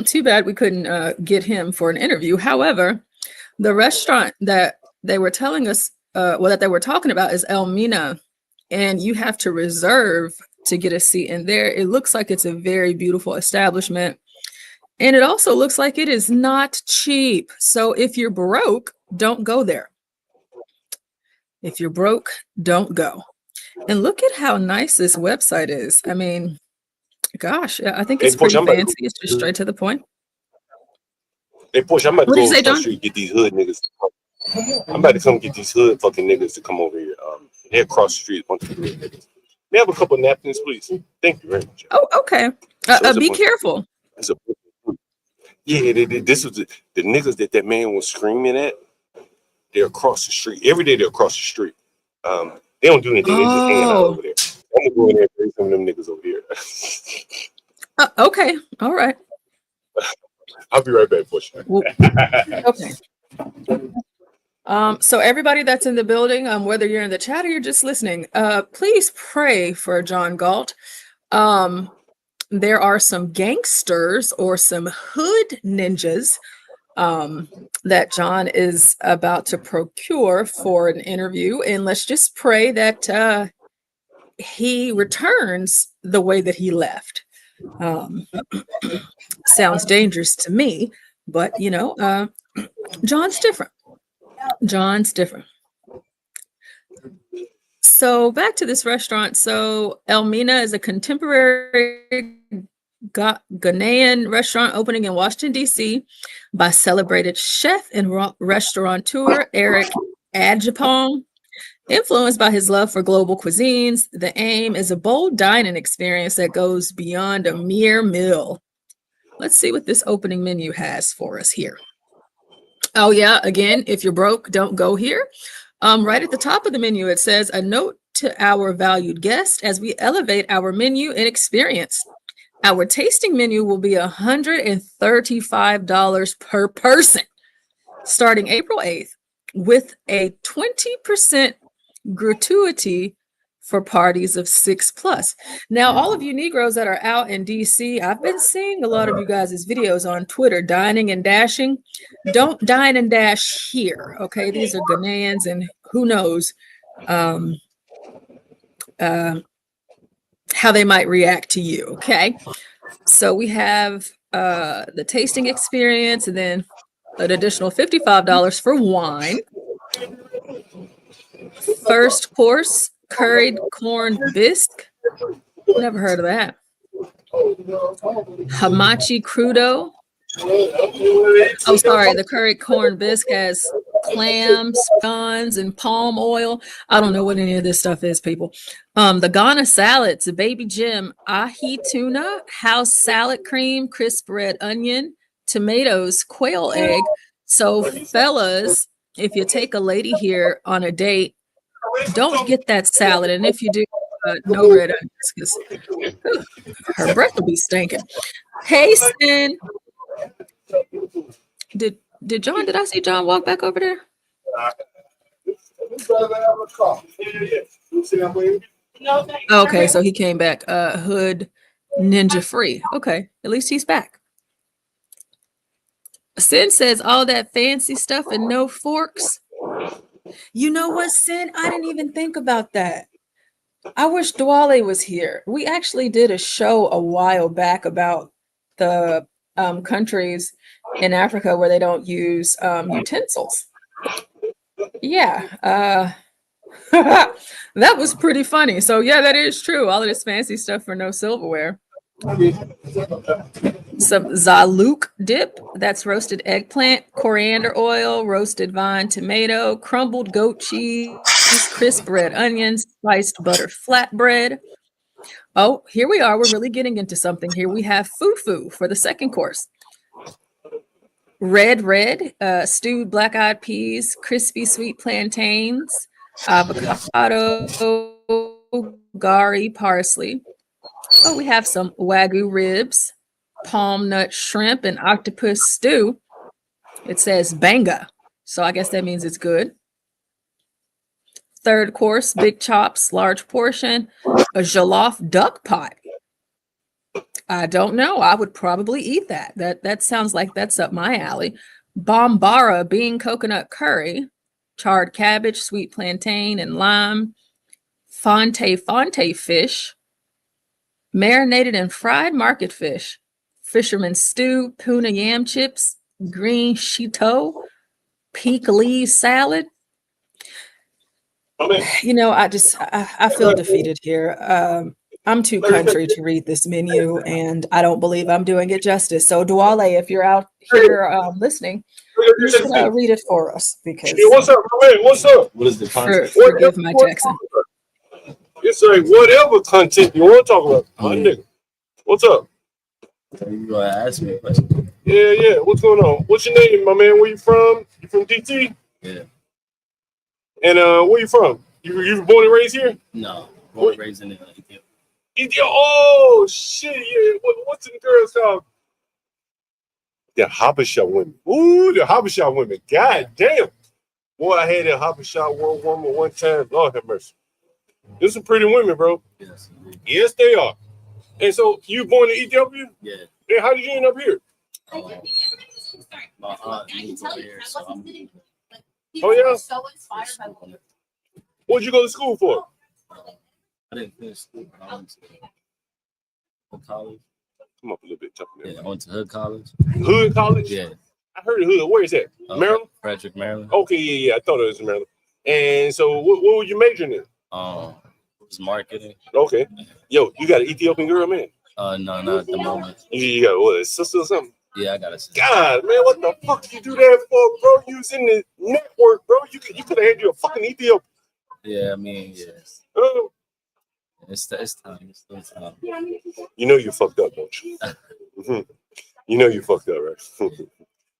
Too bad we couldn't get him for an interview. However, the restaurant that they were telling us, that they were talking about is ELMINA, and you have to reserve to get a seat in there. It looks like it's a very beautiful establishment, and it also looks like it is not cheap. So if you're broke, don't go there. If you're broke, don't go. And look at how nice this website is. I mean, gosh, I think it's pretty fancy. It's just straight to the point. Hey, Portia, I'm about to What go did you say, across the John? street and get these hood niggas. I'm about to come get these hood fucking niggas to come over here. They're across the street, a bunch of hood niggas. May I have a couple of napkins, please? Thank you very much. Oh, okay. Be careful. Yeah, this was the niggas that man was screaming at. They're across the street. Every day they're across the street. They don't do anything. They just hanging out over there. I'm gonna go in there and bring some of them niggas over here. Okay. All right. I'll be right back, Portia. Okay. So everybody that's in the building, whether you're in the chat or you're just listening, please pray for John Galt. There are some gangsters or some hood ninjas that John is about to procure for an interview, and let's just pray that he returns the way that he left. Sounds dangerous to me, but you know, John's different. John's different. So back to this restaurant. So ELMINA is a contemporary Ghanaian restaurant opening in Washington, D.C. by celebrated chef and restaurateur Eric Adjepong. Influenced by his love for global cuisines, the aim is a bold dining experience that goes beyond a mere meal. Let's see what this opening menu has for us here. Oh yeah, again, if you're broke, don't go here. Right at the top of the menu, it says, a note to our valued guests as we elevate our menu and experience. Our tasting menu will be $135 per person starting April 8th with a 20% gratuity for parties of 6+. Now, all of you Negroes that are out in DC, I've been seeing a lot of you guys' videos on Twitter, dining and dashing. Don't dine and dash here, okay? These are Ghanaians, and who knows how they might react to you, okay? So we have the tasting experience, and then an additional $55 for wine. First course, curried corn bisque. Never heard of that. Hamachi crudo. Oh, sorry. The curried corn bisque has clams, prawns, and palm oil. I don't know what any of this stuff is, people. The Ghana salads, baby Jim, ahi tuna, house salad cream, crisp red onion, tomatoes, quail egg. So, fellas, if you take a lady here on a date, don't get that salad. And if you do, no red onions, because her breath will be stinking. Hey, Stan. Did I see John walk back over there? Okay, so he came back. Hood ninja free. Okay, at least he's back. Sin says all that fancy stuff and no forks. You know what, Sin? I didn't even think about that. I wish Dwale was here. We actually did a show a while back about the countries in Africa where they don't use utensils. Yeah, that was pretty funny. So yeah, that is true. All of this fancy stuff for no silverware. Some zalouk dip, that's roasted eggplant, coriander oil, roasted vine tomato, crumbled goat cheese, crisp red onions, spiced butter flatbread. Oh, here we are. We're really getting into something here. We have fufu for the second course. Red, stewed black-eyed peas, crispy sweet plantains, avocado, gari, parsley. Oh, we have some wagyu ribs, palm nut shrimp, and octopus stew. It says banga, so I guess that means it's good. Third course, big chops, large portion, a jollof duck pot. I don't know. I would probably eat that. That sounds like that's up my alley. Bambara bean coconut curry, charred cabbage, sweet plantain, and lime. Fonte fish, marinated and fried market fish, fisherman's stew, tuna yam chips, green shito, peak leaf salad. You know, I feel defeated here. I'm too country to read this menu, and I don't believe I'm doing it justice. So, Dwale, if you're out here listening, you should read it for us. Because what's up, man? What's up? What is the content? Forgive my Texan. It's like whatever content you want to talk about. My nigga. What's up? You gonna ask me a question? Yeah. What's going on? What's your name, my man? Where you from? You from DT? Yeah. And where you from? You were born and raised here? No, born and raised in Ethiopia. Oh shit! Yeah. What's the girls called? The Habesha women. Ooh, the Habesha women. God damn. Boy, I had a Habesha world woman one time. Lord have mercy. There's some pretty women, bro. Yes. Yes, they are. And so, you born in Ethiopia? Yeah. And how did you end up here? My aunt moved over here, so I'm. Oh yeah. What'd you go to school for? I didn't finish school. I went to college. Come up a little bit. Yeah, I went to Hood College. Hood College? Yeah. I heard of Hood. Where is that? Maryland? Frederick, Maryland. Okay, yeah. I thought it was in Maryland. And so, what were you majoring in? It was marketing. Okay. Yo, you got an Ethiopian girl, man? No, not at the moment. You got what, a sister or something? Yeah, I got a sister. God, man, what the fuck did you do that for, bro? You was in the network, bro. You could have had you a fucking Ethiopian. Yeah, I mean, yes. It's time. It's still time. You know you fucked up, don't you? You know you fucked up, right?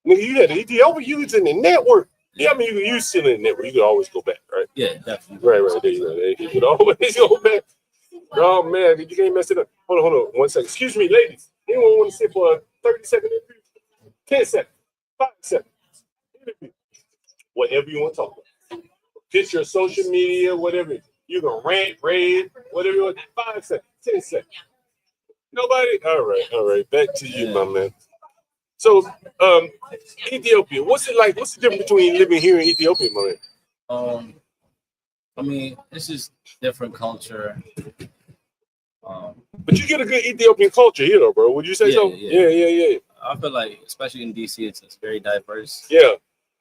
Nigga, you had an Ethiopian. You was in the network. Yeah, I mean, you still in the network. You could always go back, right? Yeah, definitely. Right. There you go. You could always go back. Oh, man, you can't mess it up. Hold on. 1 second. Excuse me, ladies. Anyone want to sit for a 30-second interview? 10 seconds. 5 seconds. Interview. Whatever you want to talk about. Pitch your social media, whatever. You can rant, rave, whatever you want. 5 seconds. 10 seconds. Nobody? All right. Back to you, my man. So, Ethiopia, what's it like? What's the difference between living here in Ethiopia, my man? I mean, it's just different culture. But you get a good Ethiopian culture here, though, bro. Would you say so? Yeah. I feel like, especially in DC, it's very diverse. Yeah.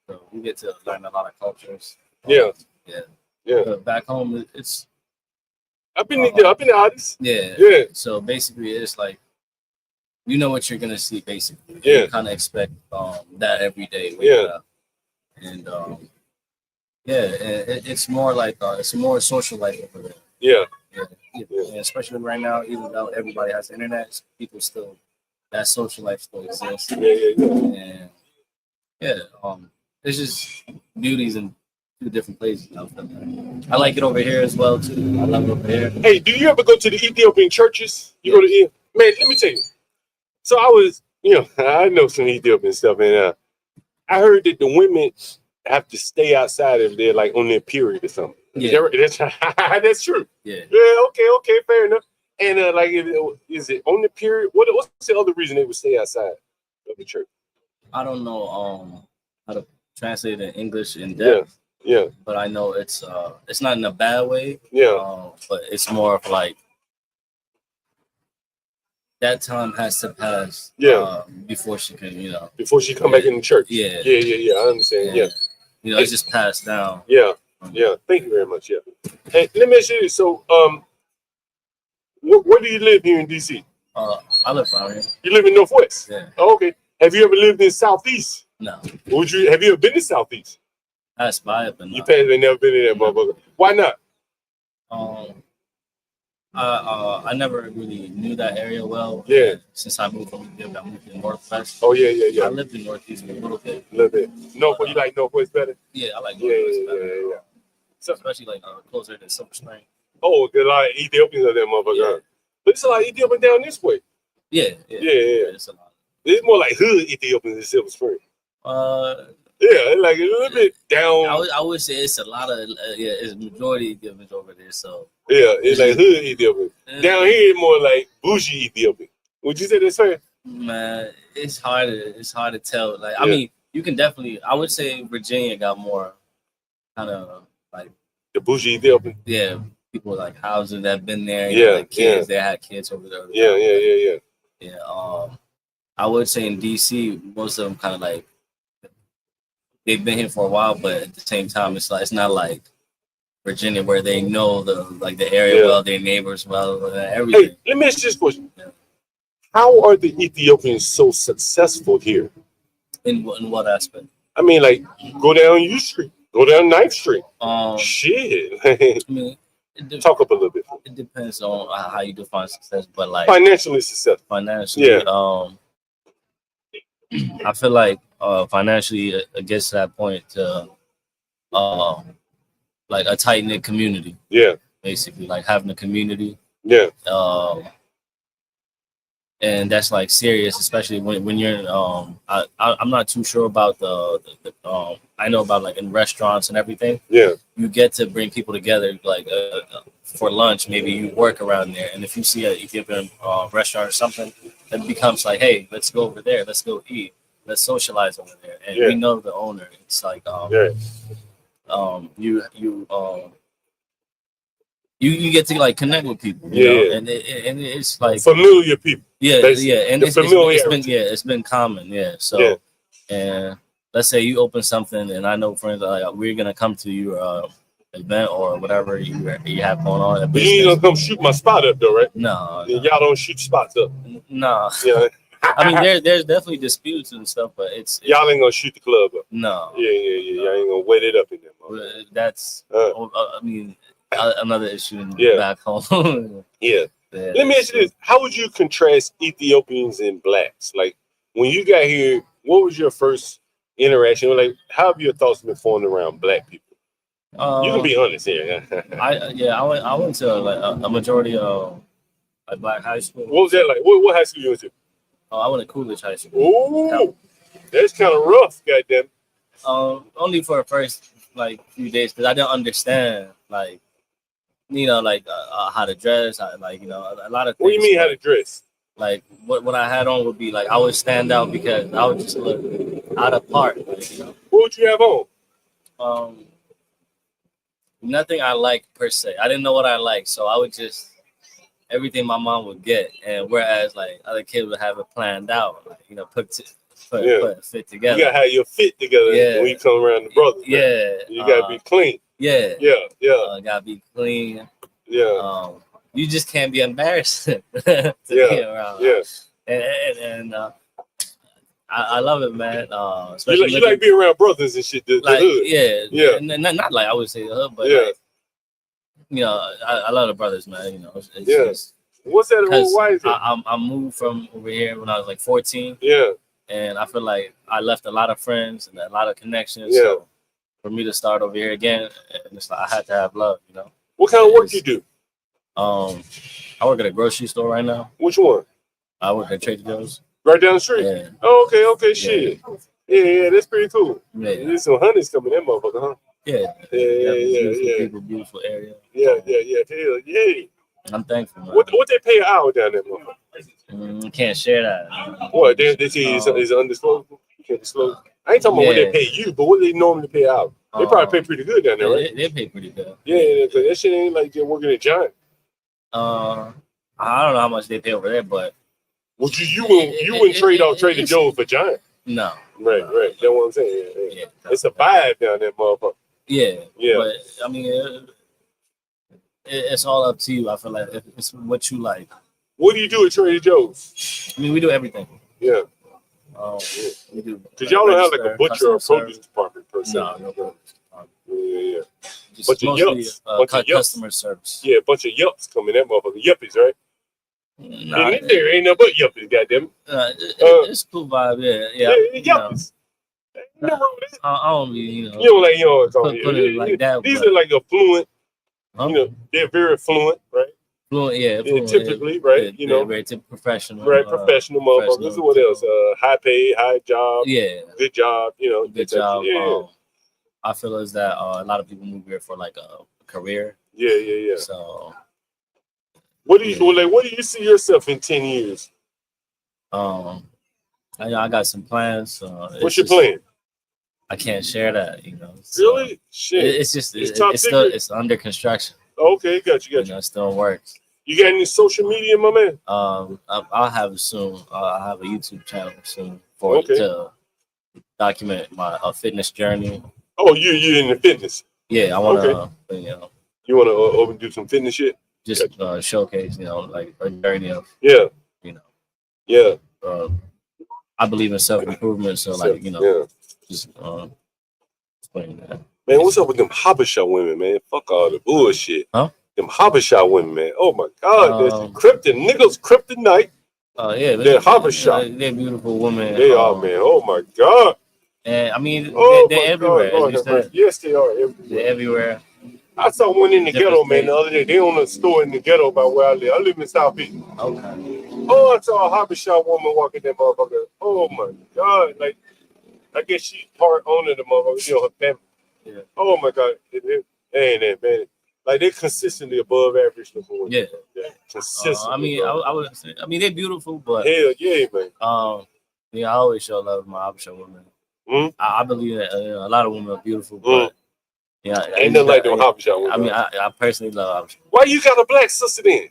So you get to learn a lot of cultures. Yeah. But back home, it's. I've been to Addis. Yeah. So basically, it's like, you know what you're gonna see. Basically, you kind of expect that every day. And it's more like it's more social life over there. Yeah. And especially right now, even though everybody has internet, people still that social life still exists. And it's just beauties in two different places. I like it over here as well too. I love it over here. Hey, do you ever go to the Ethiopian churches? You go to man? Let me tell you. So I was, I know some Ethiopian stuff, and I heard that the women have to stay outside if they're like on their period or something. Yeah. That's true. Yeah. Yeah. Okay. Fair enough. And like, is it on the period? What's the other reason they would stay outside of the church? I don't know how to translate it in English in depth. Yeah. But I know it's not in a bad way. Yeah. But it's more of like that time has to pass. Yeah. Before she can, Before she come back in the church. Yeah. Yeah. I understand. Yeah. It's just passed down. Yeah. Thank you very much. Yeah. Hey, let me ask you this. So, where do you live here in DC? I live around here. You live in Northwest? Yeah. Oh, okay. Have you ever lived in Southeast? No. Have you ever been to Southeast? Passed by it, but no. You passed, never been in that motherfucker. Why not? I never really knew that area well. Yeah. Since I moved from Ethiopia, I moved to Northwest. Oh yeah. I lived in Northeast for a little bit. No, but you like Northwest better? Yeah, I like Northwest better. Yeah. So, especially like closer to Silver Spring. Oh, there's a lot of Ethiopians of that motherfucker. Yeah. But it's a lot of Ethiopians down this way. Yeah. It's a lot. It's more like hood Ethiopians in Silver Spring. Yeah, like a little bit down. I would say it's a lot of it's majority Ethiopians over there. So it's like hood Ethiopian. Down here, it's more like bougie Ethiopian. Would you say that's fair? Man, it's hard to tell. Like I mean, you can definitely. I would say Virginia got more kind of like the bougie Ethiopian. Yeah, people like houses that have been there. Like kids, they had kids over there. Yeah. I would say in DC, most of them kind of like. They've been here for a while, but at the same time, it's not like Virginia where they know the area well, their neighbors well, everything. Hey, let me ask you this question: how are the Ethiopians so successful here? In what aspect? I mean, like go down U Street, go down 9th Street. Shit. I mean, talk up a little bit. It depends on how you define success, but like financially successful. Financially, I feel like financially it gets to that point to like a tight knit community. Yeah. Basically, like having a community. Yeah. And that's like serious, especially when you're I'm not too sure about the I know about like in restaurants and everything. Yeah. You get to bring people together like for lunch, maybe you work around there, and if you see an Ethiopian restaurant or something, it becomes like, hey, let's go over there, let's go eat, let's socialize over there, and we know the owner. It's like you get to like connect with people, you know? And it's like familiar people. Yeah, and it's been common, So and let's say you open something, and I know friends are like, we're gonna come to your event or whatever you have going on. But you ain't gonna come shoot my spot up though, right? No. Y'all don't shoot spots up. No. Yeah. I mean, there's definitely disputes and stuff, but it's y'all ain't gonna shoot the club up. No. Yeah. Y'all ain't gonna wet it up in there. That's I mean, another issue back home. Let me ask you this: how would you contrast Ethiopians and blacks? Like when you got here, what was your first interaction? Like, how have your thoughts been formed around black people? You can be honest here. I went to like a majority of like black high school. What was that like? What high school you went to? I went to Coolidge High School. Oh, that's kind of rough, goddamn. Only for the first like few days because I didn't understand like how to dress, a lot of things. What do you mean how to dress? Like what I had on would be like I would stand out because I would just look out of part. Like, What would you have on? Nothing I like per se. I didn't know what I liked, so I would just everything my mom would get, and whereas like other kids would have it planned out, like, put a fit together. You gotta have your fit together when you come around the brothers. You gotta be clean. Gotta be clean. You just can't be embarrassed to be around. And I love it, man. Especially you like being around brothers and shit. The hood. And not like I would say the hood, but like, I love the brothers, man. It's what's that? Why is it? I moved from over here when I was like 14. And I feel like I left a lot of friends and a lot of connections. So for me to start over here again, and it's like I had to have love, What kind of work you do? I work at a grocery store right now. Which one? I work at Trader Joe's. Right down the street? Yeah. Oh, okay, shit. Yeah, that's pretty cool. Yeah. There's some honeys coming in, motherfucker, huh? Yeah. Yeah. Beautiful area. Yeah. Hell yeah. I'm thankful. Man. What they pay an hour down there, motherfucker? Can't share that. What they say is undisclosed? You can't disclose. I ain't talking about what they pay you, but what they normally pay out. They probably pay pretty good down there, right? They pay pretty good. Yeah, because that shit ain't like they're working at Giant. I don't know how much they pay over there, but you wouldn't trade out Trader Joe's for Giant. No. Right. That's what I'm saying. Yeah. It's a vibe down there, motherfucker. Yeah. Yeah. But I mean, it's all up to you. I feel like it's what you like. What do you do at Trader Joe's? I mean, we do everything. Yeah. We do. Because y'all don't have like a butcher or produce department per se. No. Yeah. Just Bunch of yups. Customer service. Yeah, a bunch of yups coming in, motherfucker. Yuppies, right? Nah, there ain't no but yuppies, goddamn. It's cool vibe, yeah. Yuppies. No wrong with that. I don't be, You don't like put it like that. These are like affluent. They're very fluent, right? Fluent, yeah. Typically, right? Very professional. Right, professional motherfuckers. What else? High pay, high job. Yeah. Good job. Good job. I feel as that a lot of people move here for like a career. Yeah. So, what do you see yourself in 10 years? I got some plans. What's your plan? I can't share that, So really? Shit. It's just it's under construction. Okay, got you. It still works. You got any social media, my man? I'll have it soon. I'll have a YouTube channel soon to document my fitness journey. Oh, you're in the fitness. Yeah, I want to. You want to do some fitness shit? Just showcase, like a journey of. Yeah. Yeah. I believe in self-improvement, so just explain that. Man, what's up with them Habesha women, man? Fuck all the bullshit. Huh? Them Habesha women, man. Oh my God, there's kryptonite. Yeah, they're Habesha. They're beautiful women. They are, man. Oh my God. And I mean, they're everywhere. Yes, they are everywhere. They're everywhere. I saw one in the ghetto, man, the other day. They own a store in the ghetto by where I live. I live in South Beach. Okay. Oh, I saw a Habesha woman walking that motherfucker. Oh my God. Like, I guess she's part owner of the motherfucker, her family. Yeah. Oh my God. Man. Like, they're consistently above average. Yeah. Consistently. I would say, they're beautiful, but. Hell yeah, man. I always show love to my Habesha women. I believe that a lot of women are beautiful, but ain't nothing like them Habesha women. I personally love Habesha. Why you got a black sister then?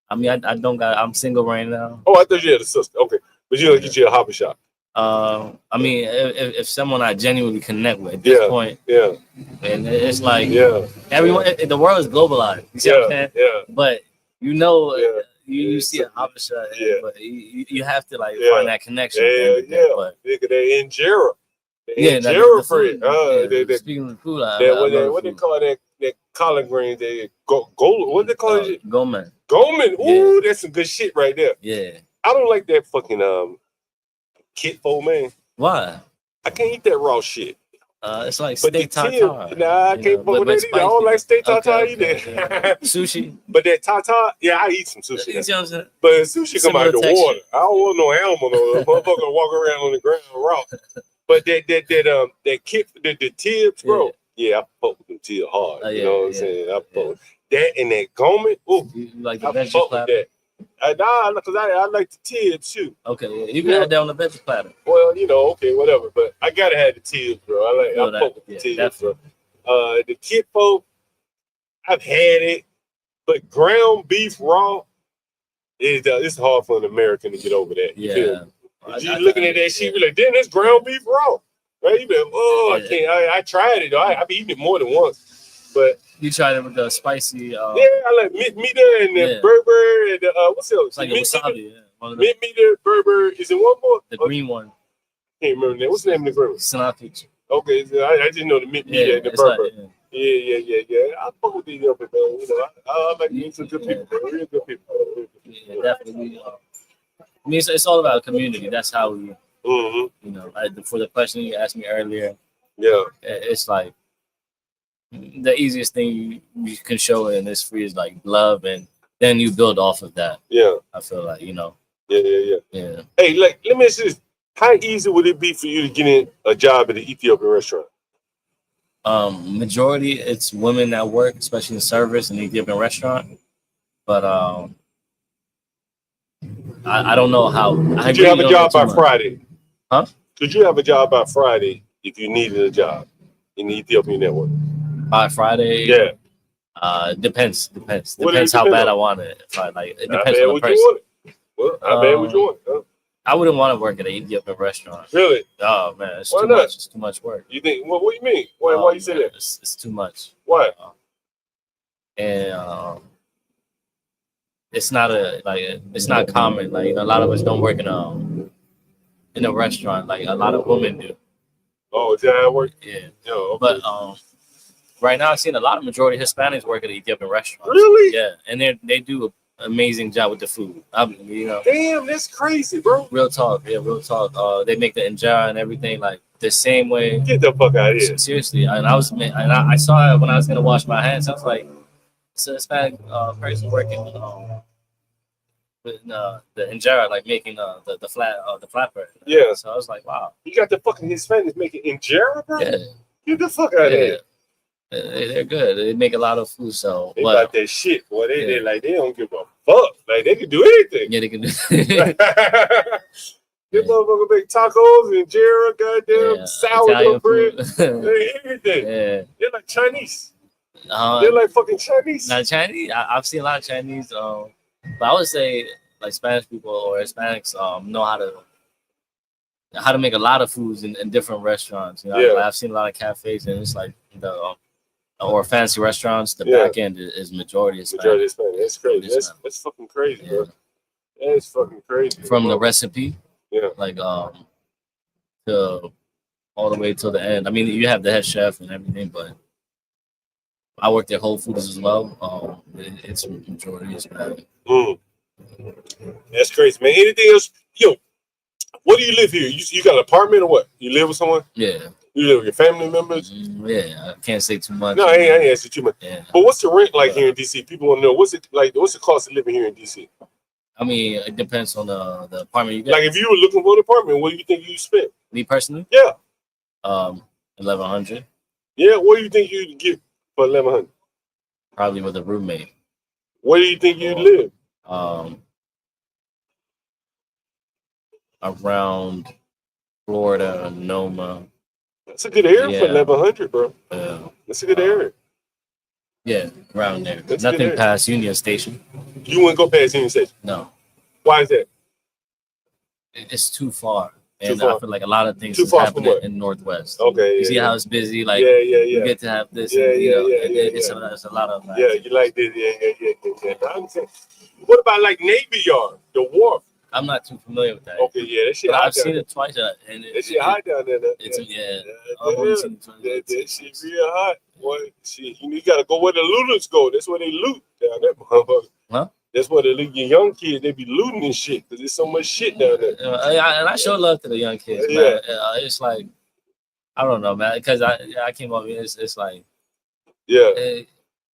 I don't got. I'm single right now. Oh, I thought you had a sister. Okay, but you don't get you a Habesha. If someone I genuinely connect with at this point, and it's like everyone, the world is globalized. You see what I'm saying? Yeah. But you see a Habesha, but you have to find that connection. But they're in Jera. The food. Speaking of food, what they call that collard greens? What they call it? Gomen. Ooh, that's some good shit right there. Yeah. I don't like that fucking kitfo, man. Why? I can't eat that raw shit. It's like steak tartare. Nah, I can't fuck with that either. I don't like steak tartare either. Sushi. But that tartare, I eat some sushi. You know what I'm saying? But sushi come out of the water. I don't want no animal, no motherfucker walk around on the ground raw. But that kit, the tips, bro. Yeah, I fuck with them tips hard. You know what I'm saying? I fuck with that and that gourmet. Ooh, you like the I veggie fuck platter? with that. Because I like the tips too. Okay, you can add that on the veggie platter. Well, okay, whatever. But I gotta have the tips, bro. I fuck with the tips, bro. The kitfo, I've had it, but ground beef raw it's hard for an American to get over that. You feel me? You looking at that shit, be like, damn, that's ground beef raw. Right? You be like, I can't. I tried it though. I've eaten it more than once. But you tried it with the spicy I like mint meter and the Berber and what's else? It's like mint wasabi, mint meter, Berber. Is it one more? The green one. Can't remember that. What's the name of the green one? Snapfish. Okay, I just know the mint meter and the Berber. Yeah. I fuck with these other man. I like meet some good people, bro. Real good people. Yeah, definitely. I mean, it's all about community. That's how we, for the question you asked me earlier. Yeah, it's like the easiest thing you can show in this free is like love, and then you build off of that. Yeah, I feel like Yeah. Yeah. Hey, let me ask you this: How easy would it be for you to get in a job at an Ethiopian restaurant? Majority it's women that work, especially in service in the Ethiopian restaurant. But I don't know how. Could you have a job by Friday? Huh? Could you have a job by Friday if you needed a job in the Ethiopian network? By Friday? Yeah. Depends how bad I want it. If I like, it depends on the person. Well, how bad would you want it? I wouldn't want to work at an Ethiopian restaurant. Really? Oh man, it's Why too not? much. It's too much work. You think? Well, what do you mean? Why you say that? It's too much. Why? And it's not it's not common. Like, you know, a lot of us don't work in a restaurant. Like a lot of women do. Oh, is that how it works? Yeah. Yo, okay. But right now I've seen a lot of majority Hispanics work at Ethiopian restaurants. Really? Yeah, and they do an amazing job with the food. You know. Damn, that's crazy, bro. Real talk. Yeah, real talk. They make the injera and everything like the same way. Get the fuck out of here. Seriously, and I saw it when I was gonna wash my hands. I was like, it's a Hispanic person working with the injera, like making the flatbread. Yeah. So I was like, wow. You got the fucking Hispanics making injera, bro? Yeah. Get the fuck out of here. They're good. They make a lot of food, so they got that shit, boy. They like they don't give a fuck. Like they can do anything. Yeah, they can do. This motherfucker make tacos, injera, goddamn sourdough bread, everything. Yeah, they're like Chinese. They're like fucking Chinese. Not Chinese. I've seen a lot of Chinese. But I would say like Spanish people or Hispanics know how to make a lot of foods in different restaurants. You know, like I've seen a lot of cafes, and it's like or fancy restaurants. The back end is majority Hispanic. Majority Hispanic. That's crazy. That's fucking crazy, bro. That's fucking crazy. From the recipe, like to all the way till the end. I mean, you have the head chef and everything, but I worked at Whole Foods as well. It's majority Hispanic. That's crazy, man. Anything else? Yo, where do you live here? You got an apartment or what? You live with someone? Yeah. You live with your family members? Yeah, I can't say too much. No, I ain't asking too much. Yeah. But what's the rent like here in DC? People want to know what's the cost of living here in DC? I mean, it depends on the apartment you get. Like if you were looking for an apartment, what do you think you spend? Me personally? Yeah. $1,100. Yeah, what do you think you'd get for $1,100? Probably with a roommate. Where do you think you'd live? Around Florida, Noma. That's a good area for $1,100, bro. That's a good area. Yeah, around there. That's nothing past Union Station. You wouldn't go past Union Station? No. Why is that? It's too far. Too And far. I feel like a lot of things Too is far happening from in Northwest. Okay. You see how it's busy? Like, you get to have this. It's a lot of. You like this. Yeah. I understand. What about like Navy Yard, the wharf? I'm not too familiar with that. Okay, yeah, that shit hot. I've seen it twice. And that shit hot down there. That shit real hot. Boy, shit, you gotta go where the looters go. That's where they loot down there, motherfucker. Huh? That's where the young kids, they be looting and shit because there's so much shit down there. And I show love to the young kids, man. It's like, I don't know, man, because I came up here. It's like,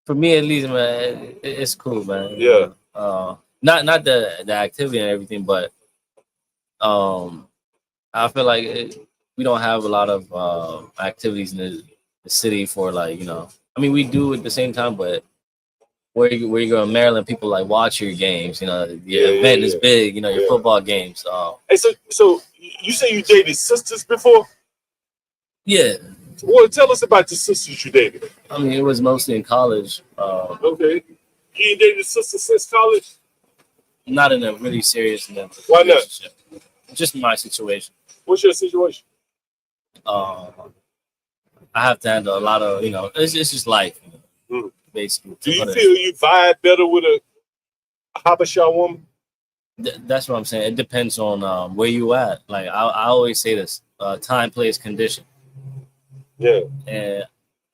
for me at least, man, it's cool, man. Yeah. Not the activity and everything, but I feel like we don't have a lot of activities in the city for, like, you know. I mean, we do at the same time, but where you go in Maryland, people like watch your games. You know, your event is big. You know, your football games. Hey, so you say you dated sisters before? Yeah. Well, tell us about the sisters you dated. I mean, it was mostly in college. Okay. You ain't dated sisters since college? Not in a really serious relationship. Why not? Just my situation. What's your situation? I have to handle a lot of, you know, it's just life, basically. Do you feel you vibe better with a Habesha woman? That's what I'm saying. It depends on where you at. Like I always say this: time, place, condition. Yeah. And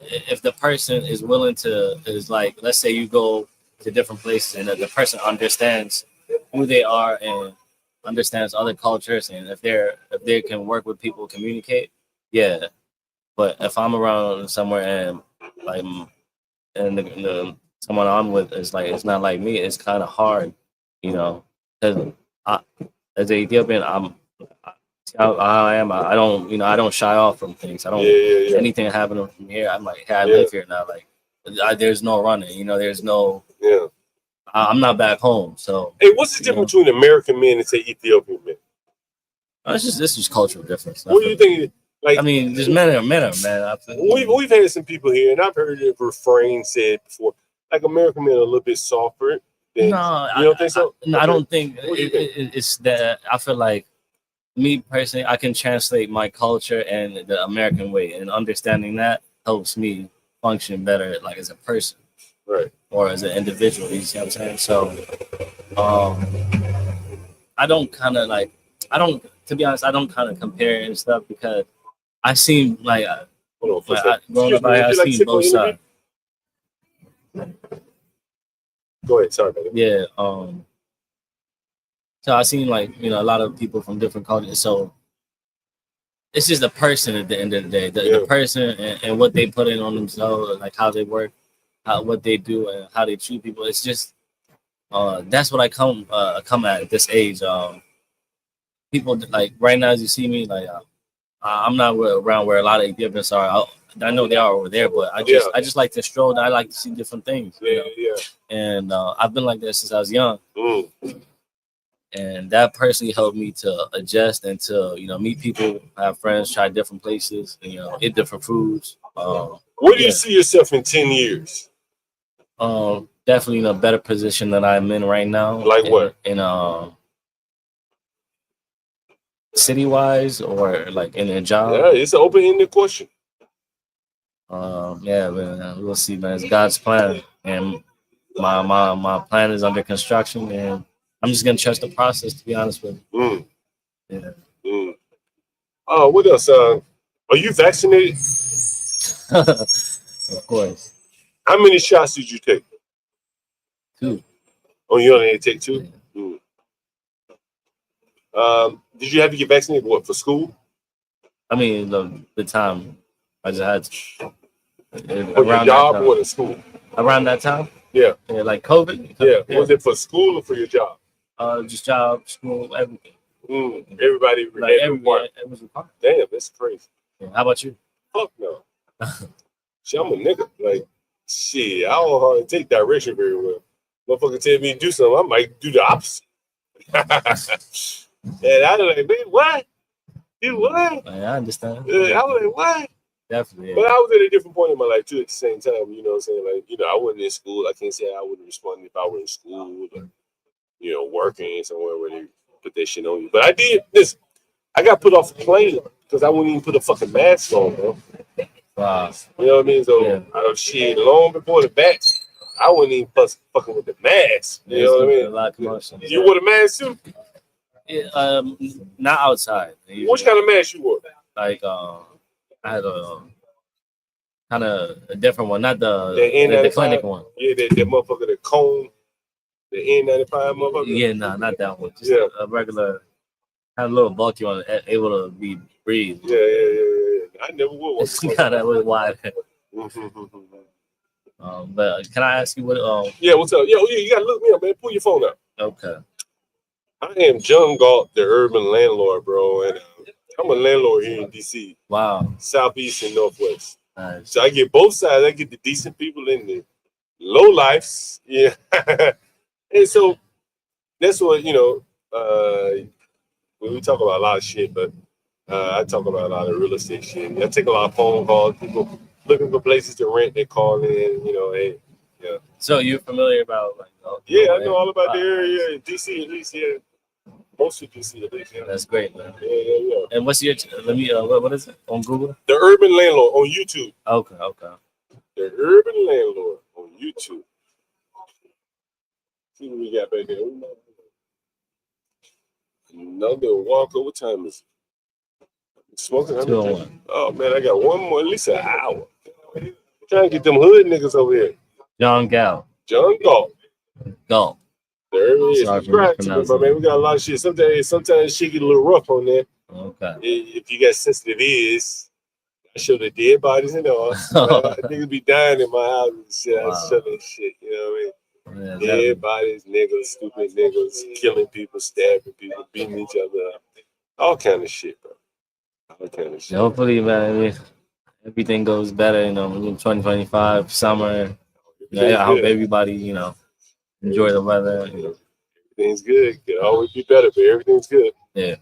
if the person is willing to, is like, let's say you go to different places and the person understands who they are and understands other cultures, and if they can work with people, communicate, yeah. But if I'm around somewhere and like the someone I'm with is like, it's not like me, it's kind of hard, you know. Because as an Ethiopian, I am. I don't. I don't shy off from things. I don't. Anything happening from here, I'm like, hey, I live here now. Like, there's no running. There's no. Yeah. I'm not back home. So. Hey, what's the difference between American men and say Ethiopian men? This is cultural difference. What do you think? Like, I mean, just men are men. We've had some people here, and I've heard the refrain said before. Like American men are a little bit softer. No, you don't think so? I don't think it's that. I feel like me personally, I can translate my culture and the American way, and understanding that helps me function better, like as a person, right, or as an individual. You see what I'm saying? So, I don't kind of like. I don't. To be honest, I don't kind of compare and stuff because I seen like growing up, I seen both sides. Go ahead, sorry, buddy. Yeah. So I seen like a lot of people from different cultures. So it's just the person at the end of the day, the person and what they put in on themselves, like how they work, what they do, and how they treat people. It's just that's what I come at this age. People like right now, as you see me, like I'm not around where a lot of Ethiopians are. I know they are over there, but I just like to stroll. I like to see different things. And I've been like that since I was young. And that personally helped me to adjust and to meet people, have friends, try different places, eat different foods. Where do you see yourself in 10 years? Definitely in a better position than I'm in right now. Like what? In city-wise or like in a job? Yeah, it's an open-ended question. Yeah, man, we'll see, man. It's God's plan, and my plan is under construction, and I'm just gonna trust the process. To be honest with you. What else? Are you vaccinated? Of course. How many shots did you take? 2. Oh, you only had to take 2? Yeah. Did you have to get vaccinated? What, for school? I mean, the time I just had to. For your job or the school? Around that time? Yeah. Like COVID? Yeah. Was it for school or for your job? Just job, school, everything. Everybody, like everyone. It was required. Damn, that's crazy. Yeah. How about you? Fuck no. Shit, I'm a nigga. Like, shit, I don't hardly take direction very well. Motherfucker tell me to do something, I might do the opposite. And I was like, man, what? Do what? I understand. I was like, what? Definitely. But I was at a different point in my life too at the same time, you know what I'm saying? Like, I wasn't in school. I can't say I wouldn't respond if I were in school or, working somewhere where they put that shit on you. But I did this. I got put off a plane because I wouldn't even put a fucking mask on, bro. Wow. You know what I mean? So, shit, long before the vax, I wouldn't even fucking with the mask. You know what I mean? A lot of commotion. You wore the mask too? Yeah, not outside. What kind of mask you wore? Like, I had a kind of a different one, not the clinic one. Yeah, that motherfucker, the cone, the N95 motherfucker. Yeah, not that one. Just a regular, kind of a little bulky one, able to be breathed. Yeah. I never wore one. It's not that was wide. But can I ask you what? Yeah, what's up? Yeah, you gotta look me up, man. Pull your phone up. Okay. I am John Galt, the urban landlord, bro, and I'm a landlord here in DC. Wow. Southeast and Northwest. Nice. So I get both sides. I get the decent people and the low lifes. Yeah. And so that's what, when we talk about a lot of shit, but I talk about a lot of real estate shit. I take a lot of phone calls, people looking for places to rent, they call in, hey, yeah. So you're familiar about yeah, I know all about the area, DC at least, yeah. Most of DC at least, yeah. That's great, man. Yeah. And what's your what is it on Google? The Urban Landlord on YouTube. Okay. The Urban Landlord on YouTube. See what we got back there. Another Walker. What time is it? Smoking? 2:01. Oh man, I got one more, at least an hour. I'm trying to get them hood niggas over here. John Galt. John Galt. Galt. There it is. Subscribe to me, man. We got a lot of shit. Sometimes shit get a little rough on there. Okay. If you got sensitive ears, I show the dead bodies and all. Niggas be dying in my house and shit. Wow. I show that shit. You know what I mean? Yeah, dead bodies, niggas, stupid niggas, killing people, stabbing people, beating each other up. All kind of shit, bro. All kind of shit. Hopefully, man, everything goes better. You know, 2025 summer. Yeah, I hope everybody, you know, enjoy the weather. You know. Everything's good. Could always be better, but everything's good. Yeah.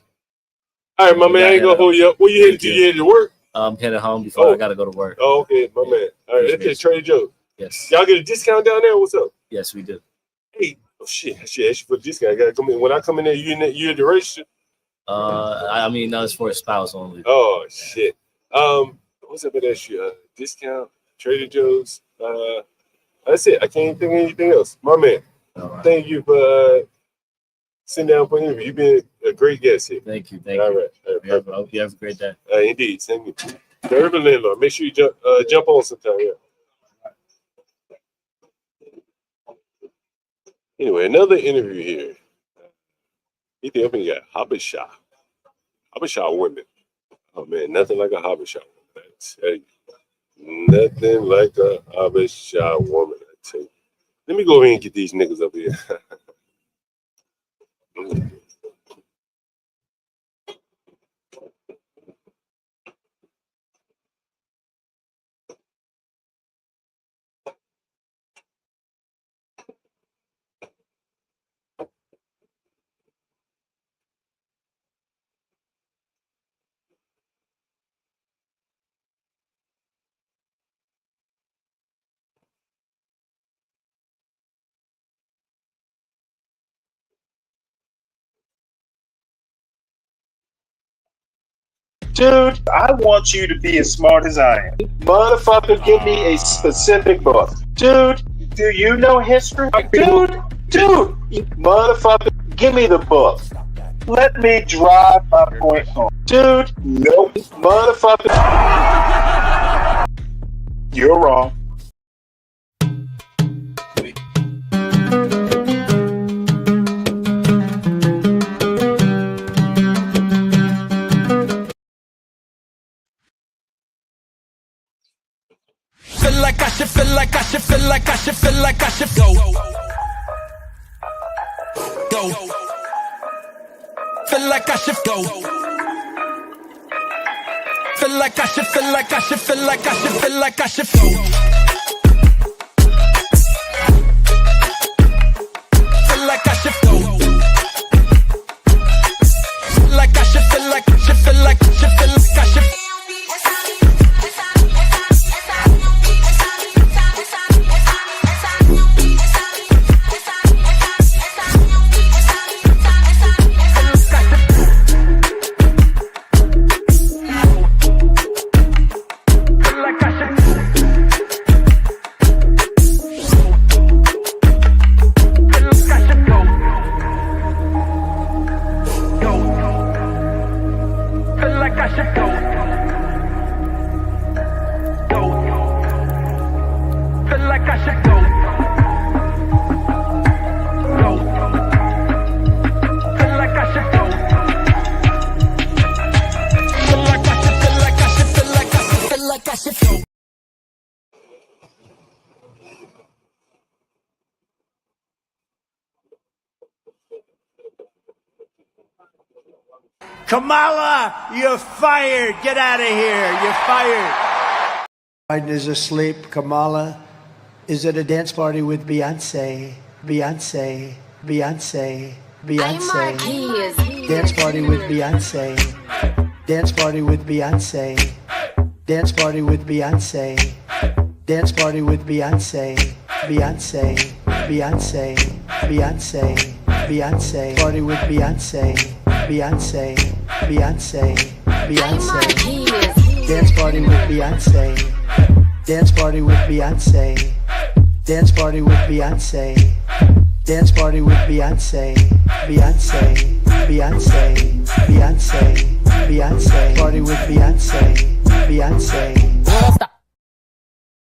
All right, my man. I ain't gonna hold you up. Where you headed to? You headed to work? I'm headed home before I gotta go to work. Oh, okay, my man. All right, that's just Trader Joe's. Yes. Y'all get a discount down there? What's up? Yes, we do. Hey, oh shit! I should ask you for a discount. I gotta come in. When I come in there, you at the register? I mean, no, it's for a spouse only. Oh shit. What's up with that shit? Discount, Trader Joe's. That's it. I can't think of anything else. My man. Right. Thank you for sitting down for an interview. You've been a great guest here. Thank you. Thank you. All right. I hope you have a great day. Indeed. Same here. The Urban Landlord. Make sure you jump on sometime. Yeah. Anyway, another interview here. Ethiopian got Habesha. Habesha women. Oh man, nothing like a Habesha woman. I tell you. Nothing like a Habesha woman. I tell you. Let me go ahead and get these niggas up here. Dude, I want you to be as smart as I am. Motherfucker, give me a specific book. Dude, do you know history? Dude, motherfucker, give me the book. Let me drive my point home. Dude, nope. Motherfucker, you're wrong. Feel like I should, feel like I should, feel like I should, feel like I should go. Go. Feel like I should go. Feel like I should, feel like I should, feel like I should, feel like I should go. Feel like I should go. Feel like I should, feel like I should, feel like I should, feel like I should. Kamala, you're fired. Get out of here. You're fired. Biden is asleep. Kamala is at a dance party with Beyonce. Beyonce. Beyonce. Beyonce. Dance party with Beyonce. Dance party with Beyonce. Dance party with Beyonce. Dance party with Beyonce. Beyonce. Beyonce. Beyonce. Beyonce. Party with Beyonce. Beyonce. Beyonce. Beyonce. Dance party with Beyonce. Dance party with Beyonce. Dance party with Beyonce. Dance party with Beyonce. Beyonce. Beyonce. Beyonce. Beyonce. Party with Beyonce. Beyonce. Stop.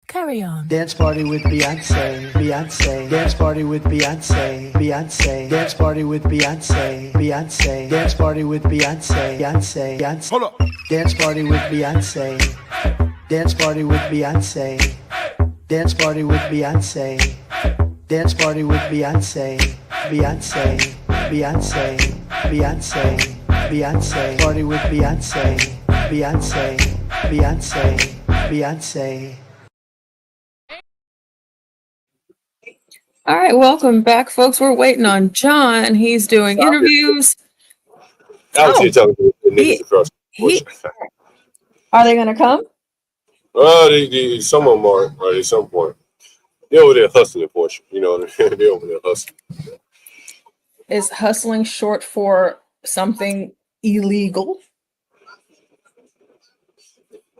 Carry on. Dance party with Beyonce. Beyonce. Dance party with Beyonce. Beyonce. Dance party with Beyonce. Beyonce. Dance party with Beyonce. Beyonce. Beyonce. Hold up. Dance party with Beyonce. Dance party with Beyonce. Dance party with Beyonce. Dance party with Beyonce. Beyonce. Beyonce. Beyonce. Beyonce. Party with Beyonce. Beyonce. Beyonce. Beyonce. All right, welcome back, folks. We're waiting on John. He's doing interviews. I was here talking to the niggas across the ocean. Are they going to come? Some of them are right at some point. They're over there hustling, Portia. You know, they're over there hustling. Is hustling short for something illegal?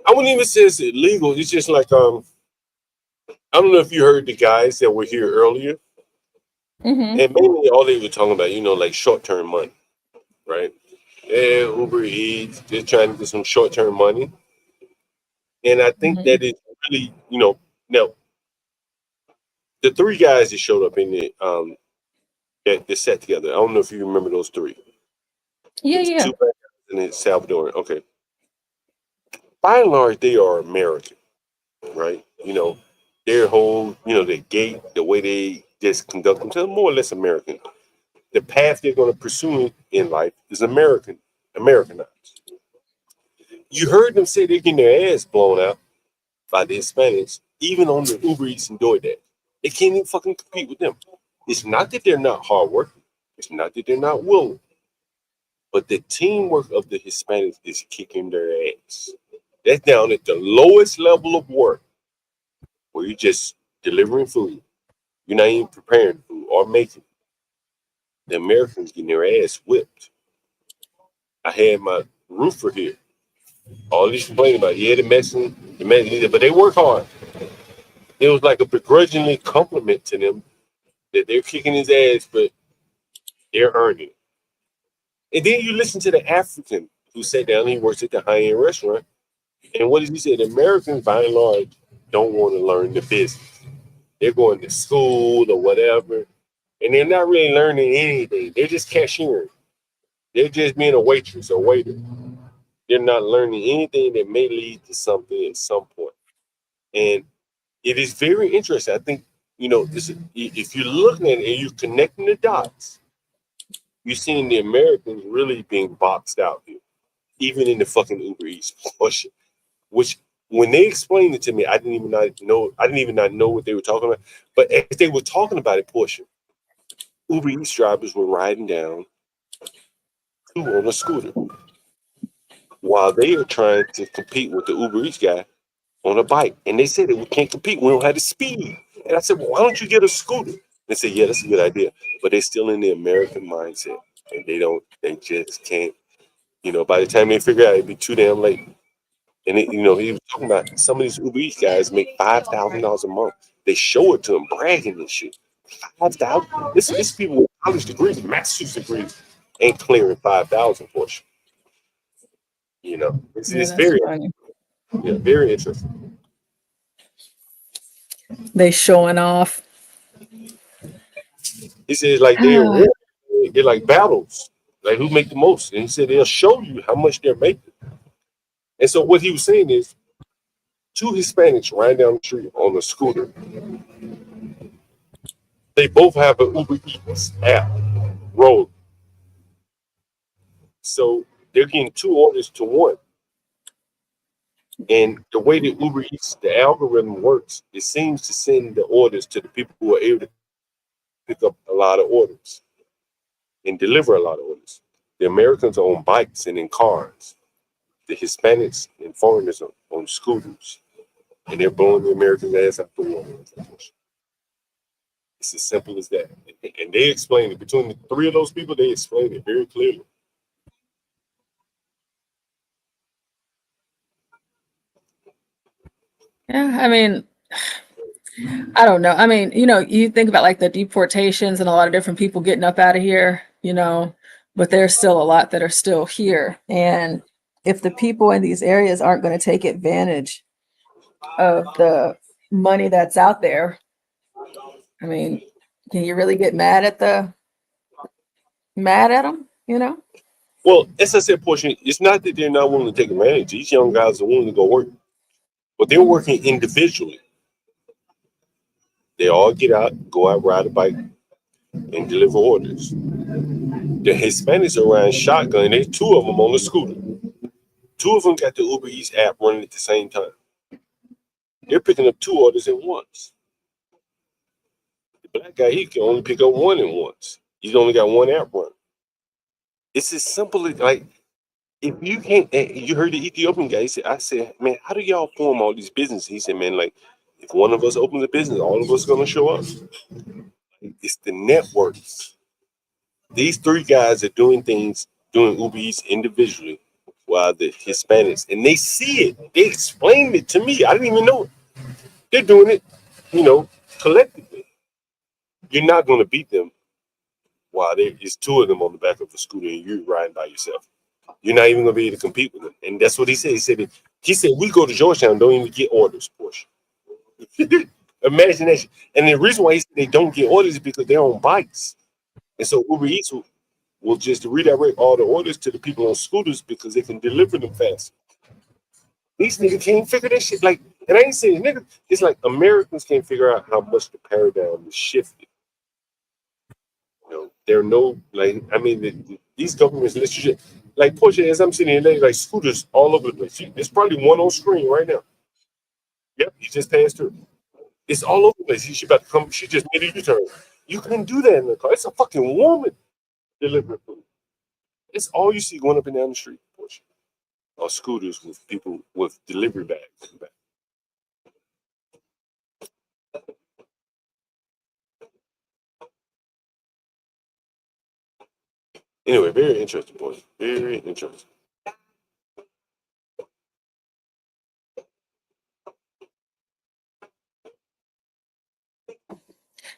I wouldn't even say it's illegal. It's just like I don't know if you heard the guys that were here earlier, and mainly all they were talking about, you know, like short-term money, right? Yeah, Uber Eats, they're trying to get some short-term money, and I think that is really, you know, now the three guys that showed up in the that sat together. I don't know if you remember those three. Yeah. Two black guys and then Salvadorian. Okay. By and large, they are American, right? You know, their whole, you know, their gait, the way they just conduct themselves, more or less American. The path they're going to pursue in life is Americanized. You heard them say they're getting their ass blown out by the Hispanics, even on the Uber Eats and DoorDash. They can't even fucking compete with them. It's not that they're not hardworking. It's not that they're not willing. But the teamwork of the Hispanics is kicking their ass. That's down at the lowest level of work, where you're just delivering food. You're not even preparing food or making. The Americans getting their ass whipped. I had my roofer here. All these complaining about, the Mexicans, but they work hard. It was like a begrudgingly compliment to them that they're kicking his ass, but they're earning it. And then you listen to the African who sat down, he works at the high-end restaurant. And what did he say? The Americans, by and large, don't want to learn the business. They're going to school or whatever, and they're not really learning anything. They're just cashiering. They're just being a waitress or waiter. They're not learning anything that may lead to something at some point. And it is very interesting. I think, you know, if you're looking at it and you're connecting the dots, you're seeing the Americans really being boxed out here, even in the fucking Uber Eats portion. Which, when they explained it to me, I didn't even not know what they were talking about. But as they were talking about it, Portia, Uber Eats drivers were riding down on a scooter while they are trying to compete with the Uber Eats guy on a bike. And they said that we can't compete. We don't have the speed. And I said, well, why don't you get a scooter? They said, yeah, that's a good idea. But they're still in the American mindset. And they just can't, you know, by the time they figure out, it'd be too damn late. And you know, he was talking about some of these Uber Eats guys make $5,000 a month. They show it to them, bragging and shit. 5,000. This people with college degrees, master's degrees, ain't clearing 5,000 for you. You know, it's very, very interesting. They showing off. He says like they're like battles, like who make the most. And he said they'll show you how much they're making. And so what he was saying is, two Hispanics riding down the street on a scooter. They both have an Uber Eats app rolling. So they're getting two orders to one. And the way that Uber Eats, the algorithm works, it seems to send the orders to the people who are able to pick up a lot of orders and deliver a lot of orders. The Americans are on bikes and in cars. The Hispanics and foreigners are on scooters, and they're blowing the American ass out the water. It's as simple as that. And they explain it. Between the three of those people, they explain it very clearly. Yeah, I mean, I don't know. I mean, you know, you think about like the deportations and a lot of different people getting up out of here, you know, but there's still a lot that are still here. And if the people in these areas aren't going to take advantage of the money that's out there, I mean, can you really get mad at them, you know? Well, as I said, Portia, it's not that they're not willing to take advantage. These young guys are willing to go work, but they're working individually. They all get out, go out, ride a bike, and deliver orders. the Hispanics are riding shotgun. There's 2 of them on the scooter. 2 of them got the Uber Eats app running at the same time. They're picking up 2 orders at once. The black guy, he can only pick up 1 at once. He's only got 1 app running. It's as simple as, like, if you can't, you heard the Ethiopian guy, I said, man, how do y'all form all these businesses? He said, man, like, if one of us opens a business, all of us are going to show up. It's the networks. These 3 guys are doing Uber Eats individually, while the Hispanics, and they see it. They explained it to me. I didn't even know it. They're doing it, collectively. You're not going to beat them while there's 2 of them on the back of the scooter and you're riding by yourself. You're not even going to be able to compete with them. And that's what he said. He said, we go to Georgetown, don't even get orders, Porsche. Imagination. And the reason why he said they don't get orders is because they're on bikes. And so Uber Eats will just redirect all the orders to the people on scooters because they can deliver them fast. These niggas can't figure that shit. Like, and I ain't saying niggas, it's like Americans can't figure out how much the paradigm is shifted. There are no, like, I mean, these governments let you shit. Like, Porsche, as I'm sitting here, like scooters all over the place. There's probably one on screen right now. Yep, he just passed through. It's all over the place. She about to come. She just made a U-turn. You couldn't do that in the car. It's a fucking woman delivering food. It's all you see going up and down the street, Porsche. Or scooters with people with delivery bags. Anyway, very interesting, boys. Very interesting.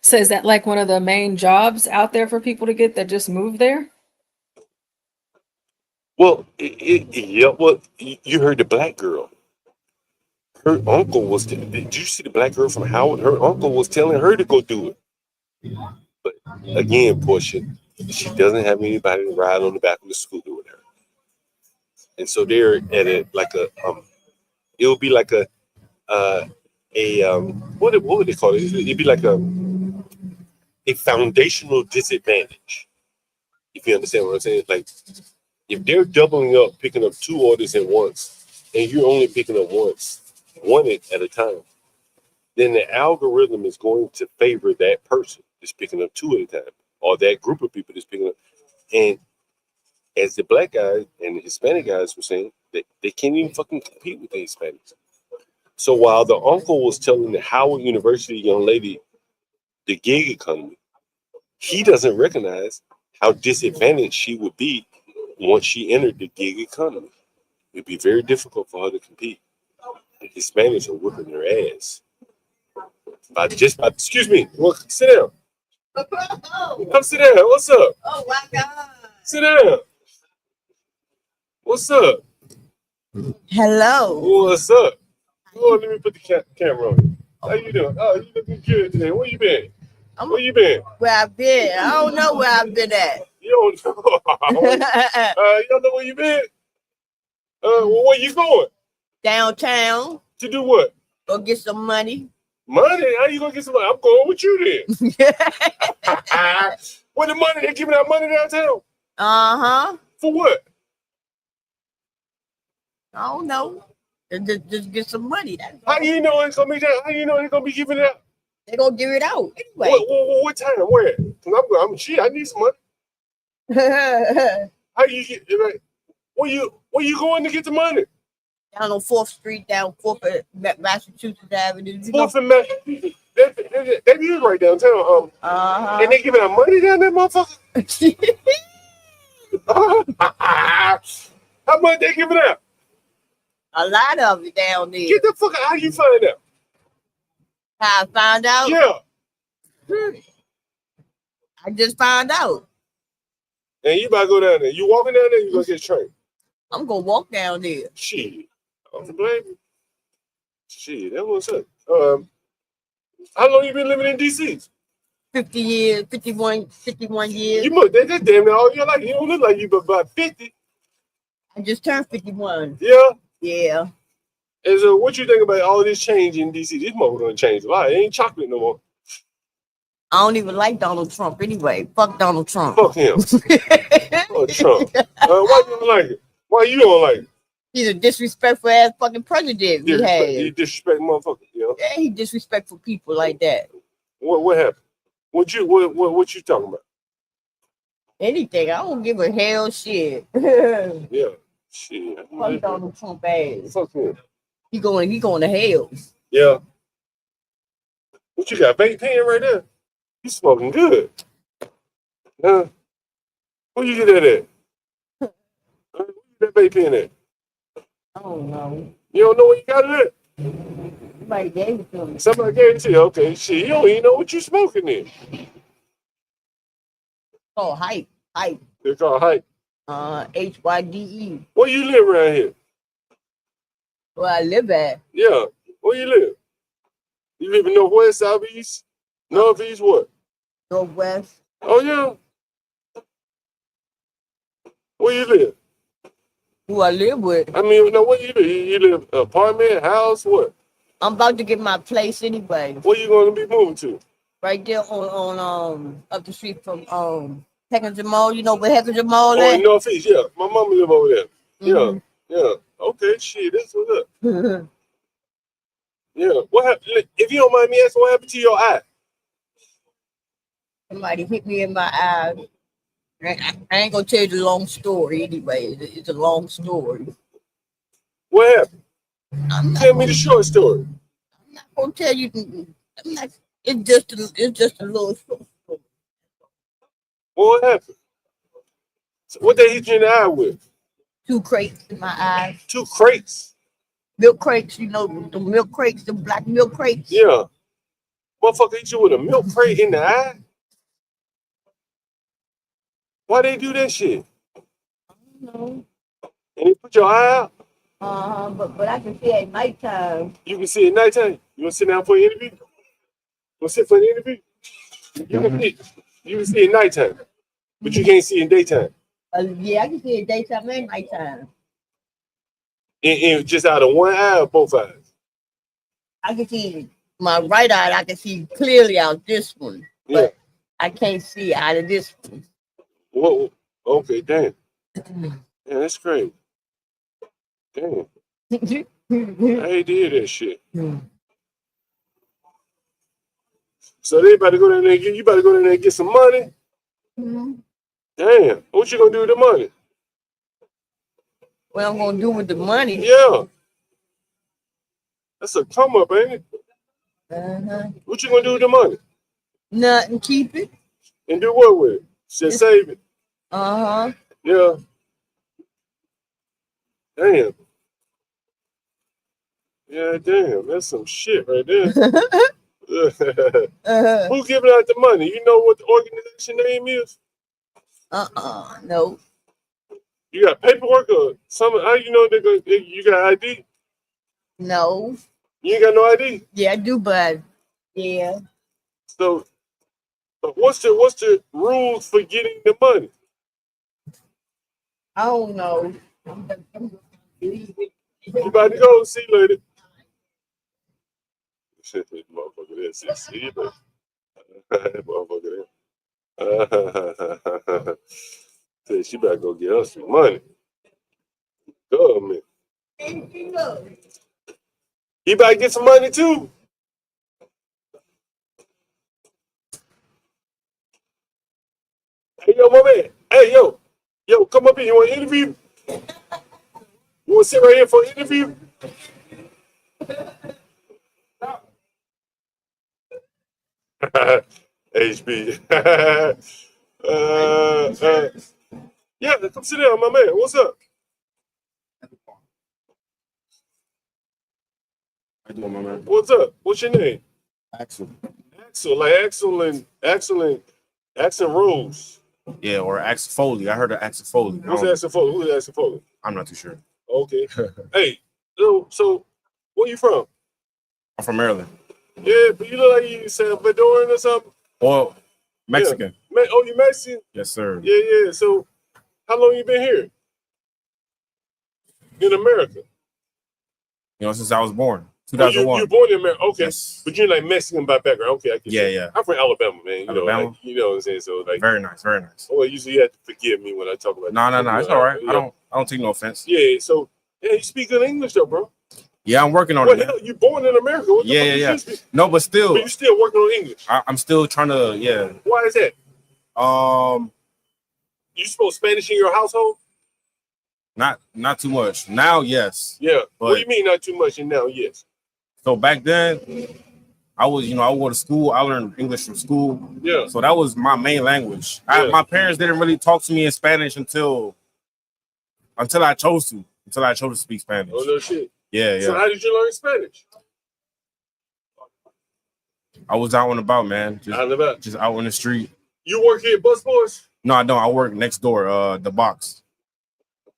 So is that like one of the main jobs out there for people to get that just move there? Well, yeah. Well, you heard the black girl. Her uncle was. Did you see the black girl from Howard? Her uncle was telling her to go do it. But again, Portia, she doesn't have anybody to ride on the back of the scooter with her, and so they're at it like a it'll be like a what would they call it? It'd be like a foundational disadvantage. If you understand what I'm saying, like if they're doubling up, picking up 2 orders at once, and you're only picking up one at a time, then the algorithm is going to favor that person that's picking up 2 at a time, or that group of people that's picking up. And as the black guys and the Hispanic guys were saying, they can't even fucking compete with the Hispanics. So while the uncle was telling the Howard University young lady the gig economy, he doesn't recognize how disadvantaged she would be once she entered the gig economy. It'd be very difficult for her to compete. The Hispanics are whipping their ass. Excuse me, well, sit down. Come sit down. What's up? Oh my God. Sit down. What's up? Hello. What's up? Oh, let me put the camera on you. How you doing? Oh, you looking good today. Where you been? Where you been? Where I've been? I don't know where I've been at. You don't know. You don't know where you been? Well, where you going? Downtown. To do what? Go get some money. Money? How you gonna get some money? I'm going with you then. What the money? They giving out money downtown? Uh-huh. For what? I don't know. Just get some money. How you know it's gonna be that? How you know they're gonna be giving it out? They're gonna give it out anyway. What time? Where? Cause shit, I need some money. How you get like where you going to get the money? Down on 4th Street, down 4th Massachusetts Avenue. 4th and Massachusetts. That is right downtown. And they giving out money down there, motherfucker. How much they giving out? A lot of it down there. Get the fuck out. How you find out? How I found out? Yeah. I just found out. And you about to go down there. You walking down there, you gonna get trained. I'm gonna walk down there. Shit. I don't blame you. Shit, that was it. How long you been living in DC? 50 years, 51 years. You must that's damn near all your life. You don't look like you but about 50. I just turned 51. Yeah. Yeah. And so what you think about all this change in DC? This mother gonna change a lot. It ain't chocolate no more. I don't even like Donald Trump anyway. Fuck Donald Trump. Fuck him. Fuck Trump. Why you don't like it? Why you don't like it? He's a disrespectful ass fucking president. He disrespect motherfuckers. Yeah, he disrespectful people like that. What happened? What you talking about? Anything. I don't give a hell shit. Yeah. Shit. Fuck Donald Trump ass. Fuck him. He going to hell. Yeah. What you got? Vape pen right there? You smoking good. Huh? Where you get that at? Where you get that vape pen at? I don't know. You don't know where you got it at? Somebody gave it to me. Somebody gave it to you. Okay, shit. You don't even know what you smoking in. Oh, hype. It's called hype. HYDE. Where you live around here? Where I live at. Yeah. Where you live? You live in Northwest, Southeast, Northeast, what? Northwest. Oh, yeah. Where you live? Who I live with. I mean, no, where you live? You live apartment, house, what? I'm about to get my place anyway. Where you going to be moving to? Right there on up the street from Heckinger Mall. You know where Heckinger Mall Oh, at? in Northeast, yeah. My mama live over there. Mm-hmm. Yeah. Okay, shit, that's what's up. Yeah. What happened? If you don't mind me asking, what happened to your eye? Somebody hit me in my eye. I ain't gonna tell you the long story anyway. It's a long story. What happened? Tell me the short story. I'm not gonna tell you. It's just a little story. What happened? So what they hit you in the eye with? 2 crates in my eyes. 2 crates? Milk crates, you know, the milk crates, the black milk crates. Yeah. Motherfucker hit you with a milk crate in the eye? Why they do that shit? I don't know. And they put your eye out? But I can see at nighttime. You can see at nighttime? You want to sit down for an interview? You want to sit for an interview? You can see at nighttime, but you can't see in daytime. Yeah, I can see at daytime and nighttime. And just out of one eye or both eyes? I can see my right eye. I can see clearly out this one, but I can't see out of this one. Whoa. Okay, damn. Yeah, that's crazy. Damn. I hate to hear that shit. So they about to go down there and you about to go down there and get some money? Mm-hmm. Damn. What you gonna do with the money? What I'm gonna do with the money? Yeah. That's a come up, ain't it? Uh-huh. What you gonna do with the money? Nothing. Keep it. And do what with it? Just save it. Uh-huh. Yeah. Damn. Yeah, damn. That's some shit right there. Who giving out the money? You know what the organization name is? No. You got paperwork or something? How you know you got ID? No. You ain't got no ID? Yeah, I do, but yeah. So what's the rules for getting the money? I don't know. You about to go? See you later. Motherfucker there. See you later. Motherfucker there. Said she better go get us some money. Government. You better get some money too. Hey, yo, my man. Hey, yo. Yo, come up here. You want an interview? You want to sit right here for an interview? HB. Yeah, come sit down, my man. What's up? How you doing, my man? What's up? What's your name? Axel. Axel, like Axel Rose. Yeah, or Axel Foley. I heard of Axel Foley. Who's Axel Foley? Who's Axel Foley? I'm not too sure. Okay. Hey, so where you from? I'm from Maryland. Yeah, but you look like you Salvadorian or something. Well, Mexican. Yeah. Oh, you Mexican? Yes, sir. Yeah. So, how long you been here? In America? You know, since I was born. 2001. You're born in America, okay. Yes. But you're like Mexican by background. Okay, I get Yeah. I'm from Alabama, man. You know, Alabama? like, you know what I'm saying? So like Very nice, very nice. well, usually you have to forgive me when I talk about No, it's all right. I don't take no offense. Yeah, so you speak good English though, bro. Yeah, I'm working on Well, it. hell, you born in America. What the Yeah. fuck No, but still, you're still working on English. I'm still trying to. Yeah. Why is that? You spoke Spanish in your household? Not too much. Now, yes. Yeah. But, What do you mean not too much and now yes? So back then, I was, I went to school. I learned English from school. Yeah. So that was my main language. Yeah. My parents didn't really talk to me in Spanish until I chose to. Until I chose to speak Spanish. Oh no shit. Yeah. So how did you learn Spanish? I was out and about, man. Just out in the street. You work here at Bus Boys? No, I don't. I work next door, the box.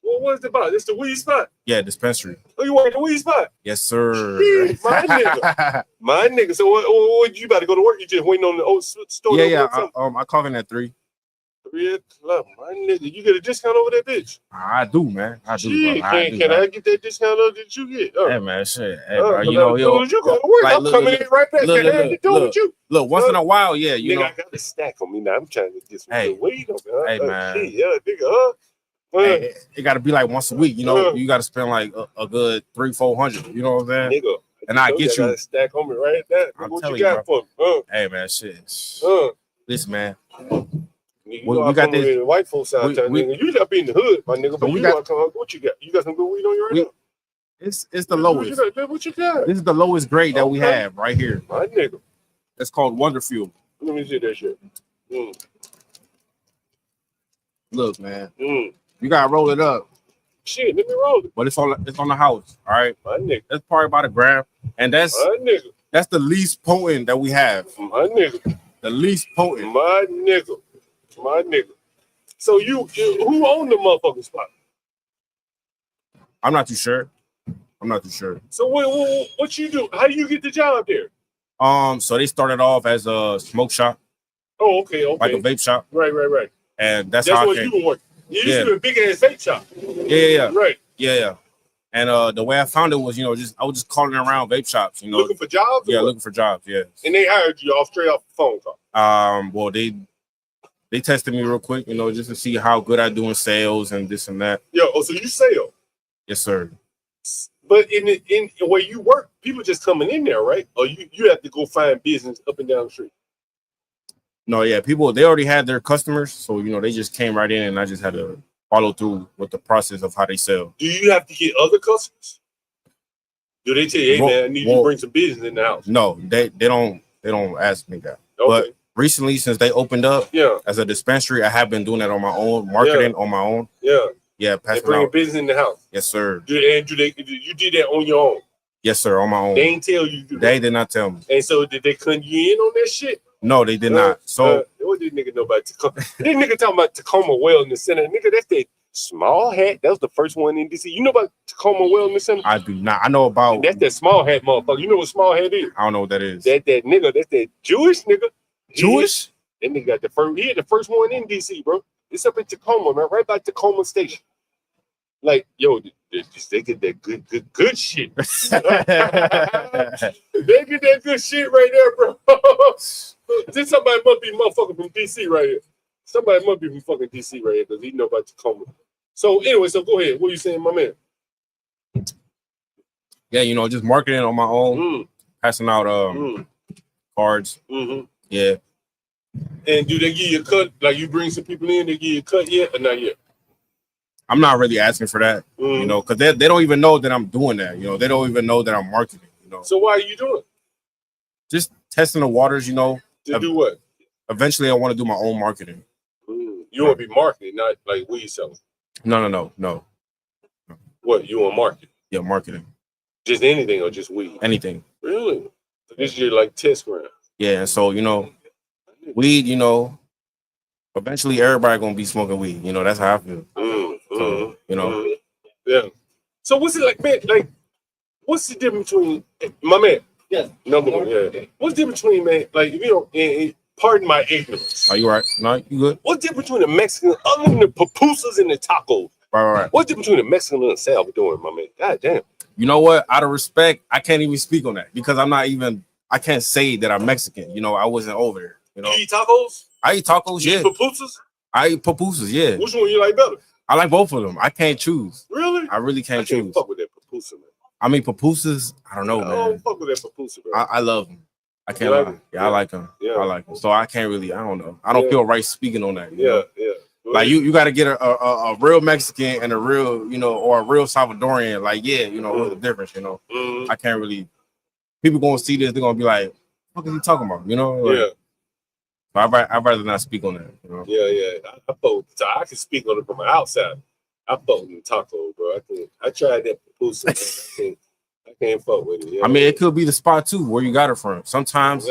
Well, what is the box? It's the weed spot. Yeah, dispensary. Oh, you work at the weed spot? Yes, sir. Shit, my nigga. My nigga. So what you about to go to work? You just waiting on the old store? Yeah. I clock in at 3. 3 o'clock. My nigga. You get a discount over that bitch? I do, man. I do. Shit, can I get that discount over that you get? Hey, man, shit. Hey, bro, you know, you go to work. like, I'm coming in right back. Look, once in a while, yeah, you nigga, know. I got a stack on me now. I'm trying to get some Hey. good weed on me. Hey, man. Shit, yeah, nigga. Hey, it got to be like once a week, you know. You got to spend like a good $300-400. You know what I'm saying? Nigga. And I get got you. a stack on me right there. I'm What telling you got you, for me? Hey, man, shit. Listen, man. We got this white folks out there, nigga. You got to be in the hood, my nigga. But you got what you got? You got some good weed on you right now? It's the lowest. What you got? This is the lowest grade that we have right here. My nigga. It's called Wonder Fuel. Let me see that shit. Look, man. You gotta roll it up. Shit, let me roll it. But it's on the house. All right. My nigga. That's probably about a gram. And that's the least potent that we have. My nigga. The least potent. My nigga. My nigga. So who owned the motherfucking spot? I'm not too sure. So what you do? How do you get the job there? So they started off as a smoke shop. Oh, okay. Like a vape shop. Right. And that's how how what I you came. were working. You used to be a big ass vape shop. Yeah. Right. Yeah. And the way I found it was, I was just calling around vape shops, Looking for jobs? Yeah, looking for jobs, yeah. And they hired you straight off the phone call. Well, they tested me real quick, just to see how good I do in sales and this and that. So you sell? Yes, sir. But in where you work, people just coming in there, right? Or you have to go find business up and down the street? No, yeah, people, they already had their customers, so, they just came right in and I just had to follow through with the process of how they sell. Do you have to get other customers? Do they tell you, hey, man, I need you to bring some business in the house? No, they don't ask me that. Okay. But recently, since they opened up as a dispensary, I have been doing that on my own, marketing on my own. Yeah, passing bringing out business in the house. Yes, sir. You did that on your own? Yes, sir, on my own. They ain't tell you to do that? They did not tell me. And so did they cut you in on that shit? No, they did not. So what did nigga know about Tacoma? This nigga talking about Tacoma Wellness Center. Nigga, that's that small hat. That was the first one in DC. You know about Tacoma Wellness Center? I do not. I know about. That's that small hat motherfucker. You know what small hat is? I don't know what that is. That nigga. That's that Jewish nigga. Jewish? That nigga got the first. He had the first one in DC, bro. It's up in Tacoma, man. Right by Tacoma Station. Like, yo, they get that good shit. They get that good shit right there, bro. This somebody must be motherfucking from DC right here. Somebody must be from fucking DC right here because he know about Tacoma. So anyway, go ahead. What are you saying, my man? Yeah, just marketing on my own, passing out cards. Yeah. And do they give you a cut? Like you bring some people in, they give you a cut yet or not yet? I'm not really asking for that, because they don't even know that I'm doing that. They don't even know that I'm marketing. So why are you doing it? Just testing the waters. To do what? Eventually, I want to do my own marketing. You want to be marketing, not like weed selling. No. What you want marketing? Yeah, marketing. Just anything or just weed? Anything. Really? So this is your like test ground. Yeah, and so weed. Eventually everybody gonna be smoking weed. That's how I feel. So, Yeah. So what's it like, man? Like, what's the difference between my man? Yes. Number one. Yeah. What's the difference between, man? Like, and pardon my ignorance. Are you right? No, you good? What's the difference between the Mexican, other than the pupusas and the tacos? Right. What's the difference between the Mexican and the Salvadorian, my man? God damn. You know what? Out of respect, I can't even speak on that because I can't say that I'm Mexican. You know, I wasn't over there. You know, You eat tacos? I eat tacos, You yeah. eat pupusas? I eat pupusas, yeah. Which one you like better? I like both of them. I can't choose. Really? I really can't choose. Fuck with that pupusa, man. I mean, pupusas, I don't know, I man. don't fuck with that pupusa, bro. I love them. I can't like lie. them? Yeah, I like them. Yeah. I like them. So I can't really, I don't know. I don't feel right speaking on that. You know? Yeah. Like you got to get a real Mexican and a real, you know, or a real Salvadorian. Like, yeah, you know, what's the difference, you know? I can't really, people going to see this, they're going to be like, what is he talking about? You know? Like, I'd rather not speak on that. You know? Yeah. I can speak on it from the outside. I fuck with the taco, bro. I tried that pupusa, man. I can't fuck with it. You know? I mean, it could be the spot too where you got it from. Sometimes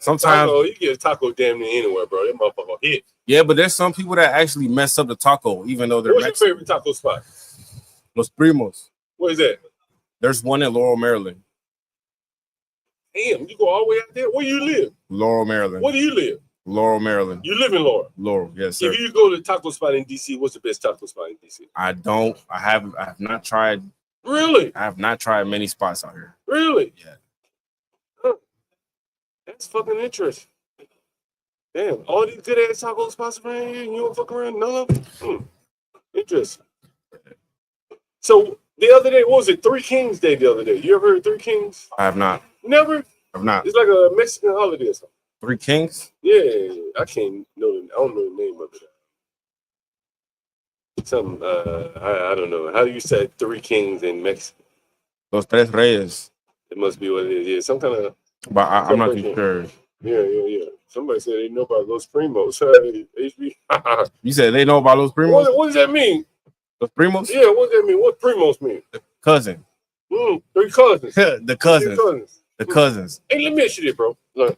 taco, you get a taco damn near anywhere, bro. That motherfucker hit. Yeah, but there's some people that actually mess up the taco, even though they're What's Mexican. your favorite taco spot? Los Primos. What is that? There's one in Laurel, Maryland. Damn, you go all the way out there? Where you live? Laurel, Maryland. Where do you live? Laurel, Maryland. You live in Laurel? Laurel, yes, sir. If you go to the taco spot in DC, what's the best taco spot in DC? I have not tried. Really? I have not tried many spots out here. Really? Yeah. Huh. That's fucking interesting. Damn, all these good ass taco spots around here, you don't fuck around none of them? Interesting. So the other day, what was it? Three Kings Day the other day. You ever heard of Three Kings? I have not. Never? I've not. It's like a Mexican holiday or something. Three Kings? Yeah. I don't know the name of it. Some I don't know. How do you say Three Kings in Mexico? Los Tres Reyes. It must be what it is. Yeah, some kind of. But I'm not too sure. Yeah. Somebody said they know about Los Primos. HB. You said they know about Los Primos? What does that mean? Los Primos? Yeah, what does that mean? What Primos mean? Cousin. Three cousins. The cousins. The cousins. Hey, let me ask you this, bro. Look,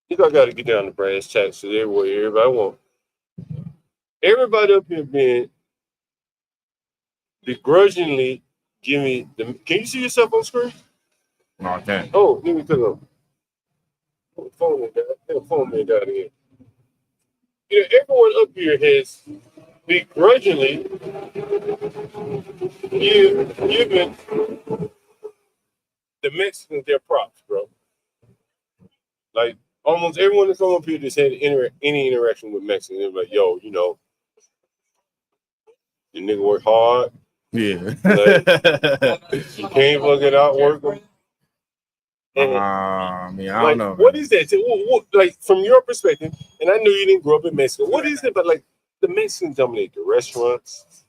you got to get down to brass tacks so everybody want. Everybody up here being begrudgingly give me the. Can you see yourself on screen? No, I can't. Oh, let me put up. Phone me down here. You know, everyone up here has begrudgingly given the Mexicans their props, bro. Like almost everyone that's come up here just had any interaction with Mexicans. They're like, yo, you know, the nigga work hard. Yeah. Like, you can't fucking outwork them. I mean, I don't know. What is that? Like from your perspective, and I know you didn't grow up in Mexico. What is it about like the Mexicans dominate the restaurants,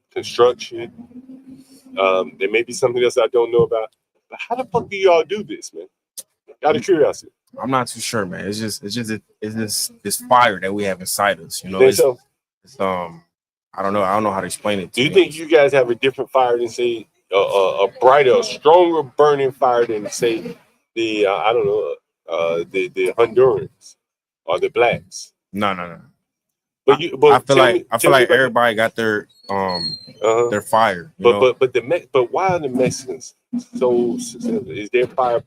construction? There may be something else I don't know about. But how the fuck do y'all do this, man? Out of curiosity. I'm not too sure, man. It's just this fire that we have inside us. You know, Think so? I don't know how to explain it. Do you think you guys have a different fire than say a brighter, stronger burning fire than say the the Hondurans or the blacks? No. But I feel like everybody got their fire. But why are the Mexicans so? Is their fire?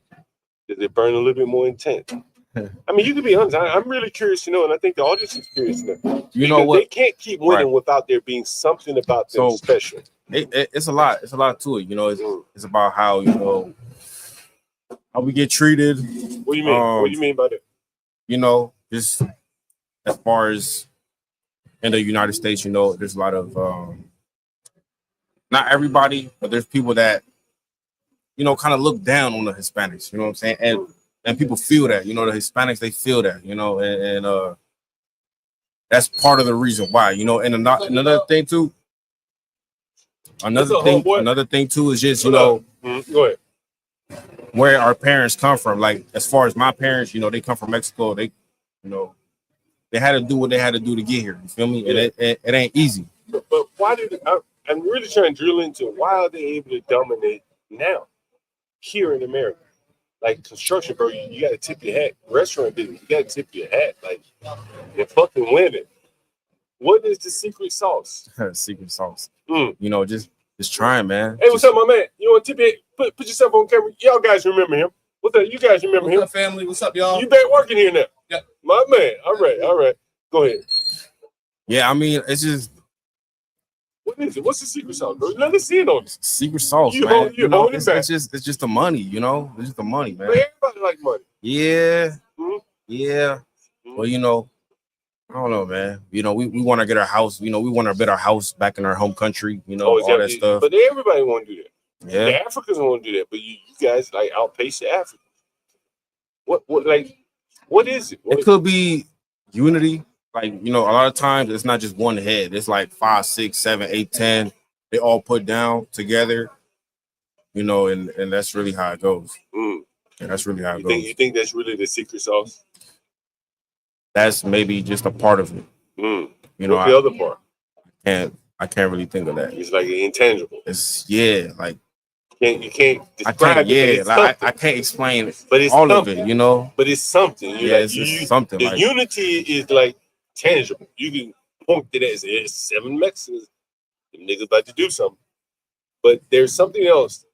Does it burn a little bit more intense? I mean, you can be honest. I'm really curious to know, and I think the audience is curious to know. You know what? They can't keep winning without there being something about them special. It's a lot. It's a lot to it. You know, it's about how how we get treated. What do you mean? What do you mean by that? You know, just as far as in the United States, you know, there's a lot of not everybody, but there's people that kind of look down on the Hispanics. You know what I'm saying? And people feel that. You know, the Hispanics, they feel that. You know, and that's part of the reason why. You know, and another thing too. Another thing too is just go ahead. Where our parents come from. Like as far as my parents, they come from Mexico. They had to do what they had to do to get here. You feel me? Yeah. And it ain't easy. But why I'm really trying to drill into why are they able to dominate now here in America? Like construction, bro, you got to tip your hat. Restaurant business, you got to tip your hat. Like you're fucking winning. What is the secret sauce? Secret sauce. Just trying, man. Hey, what's up, my man? You want to tip it? Put yourself on camera. Y'all guys remember him? What's up? You guys remember him? What's up, family? What's up, y'all? You back working here now? Yeah. My man. All right. Go ahead. Yeah, I mean, it's just What is it? What's the secret sauce, bro? Let us see it on it. Secret sauce, You man. hold- you hold it it's, back. it's just the money, you know. It's just the money, man. But everybody like money. Yeah, Mhm. yeah. Well, you know, I don't know, man. You know, we want to get our house. You know, we want to build our house back in our home country. You know, all that stuff. But everybody want to do that. Yeah. The Africans want to do that, but you guys like outpace the Africans. What is it? It could be unity. Like, you know, a lot of times it's not just one head. It's like 5, 6, 7, 8, 10. They all put down together. You know, and that's really how it goes. Mm. And that's really how it goes. You think that's really the secret sauce? That's maybe just a part of it. Mm. You know, what's the other part? I can't really think of that. It's like intangible. It's like you can't describe it. I can't explain but it's all something. of it, you know. But it's something. It's just something. The Like, unity is like tangible. You can point to that and say it's 7 Mexicans. The niggas about to do something. But there's something else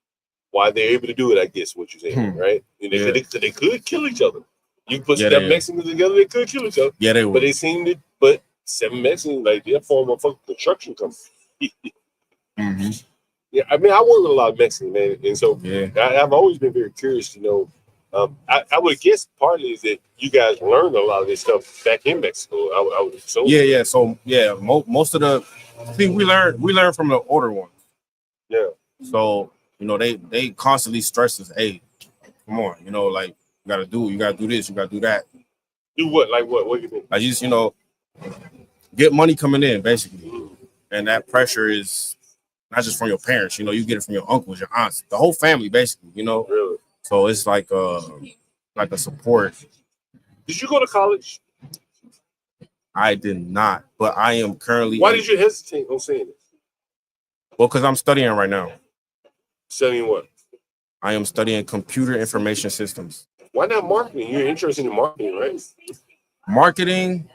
why they're able to do it, I guess, what you're saying, right? And they could kill each other. You put 7 Mexicans together, they could kill each other. Yeah, they would. But they seem to, but 7 Mexicans, like, they're form of a construction company. mm-hmm. Yeah, I mean, I work with a lot of Mexicans, man. And so I've always been very curious to know. I would guess partly is that you guys learned a lot of this stuff back in Mexico. I would assume. Yeah. So most of the thing we learn from the older ones. Yeah. So, you know, they constantly stress us, hey, come on, you know, like you gotta do this, you gotta do that. Do what? Like what? What do you mean? I just, you know, get money coming in, basically. And that pressure is not just from your parents, you know, you get it from your uncles, your aunts, the whole family, basically, you know. Really? So it's like a support. Did you go to college? I did not, but I am currently. Why did you hesitate on saying this? Well, because I'm studying right now. Studying what? I am studying computer information systems. Why not marketing? You're interested in marketing, right? Marketing?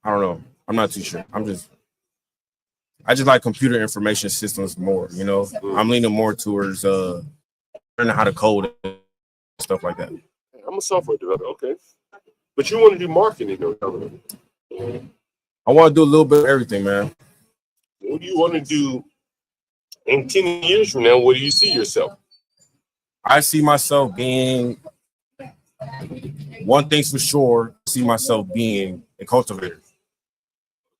I don't know. I'm not too sure. I just like computer information systems more, you know. I'm leaning more towards learning how to code and stuff like that. I'm a software developer, okay. But you want to do marketing, though? I want to do a little bit of everything, man. What do you want to do in 10 years from now? Where do you see yourself? I see myself being, one thing's for sure, I see myself being a cultivator.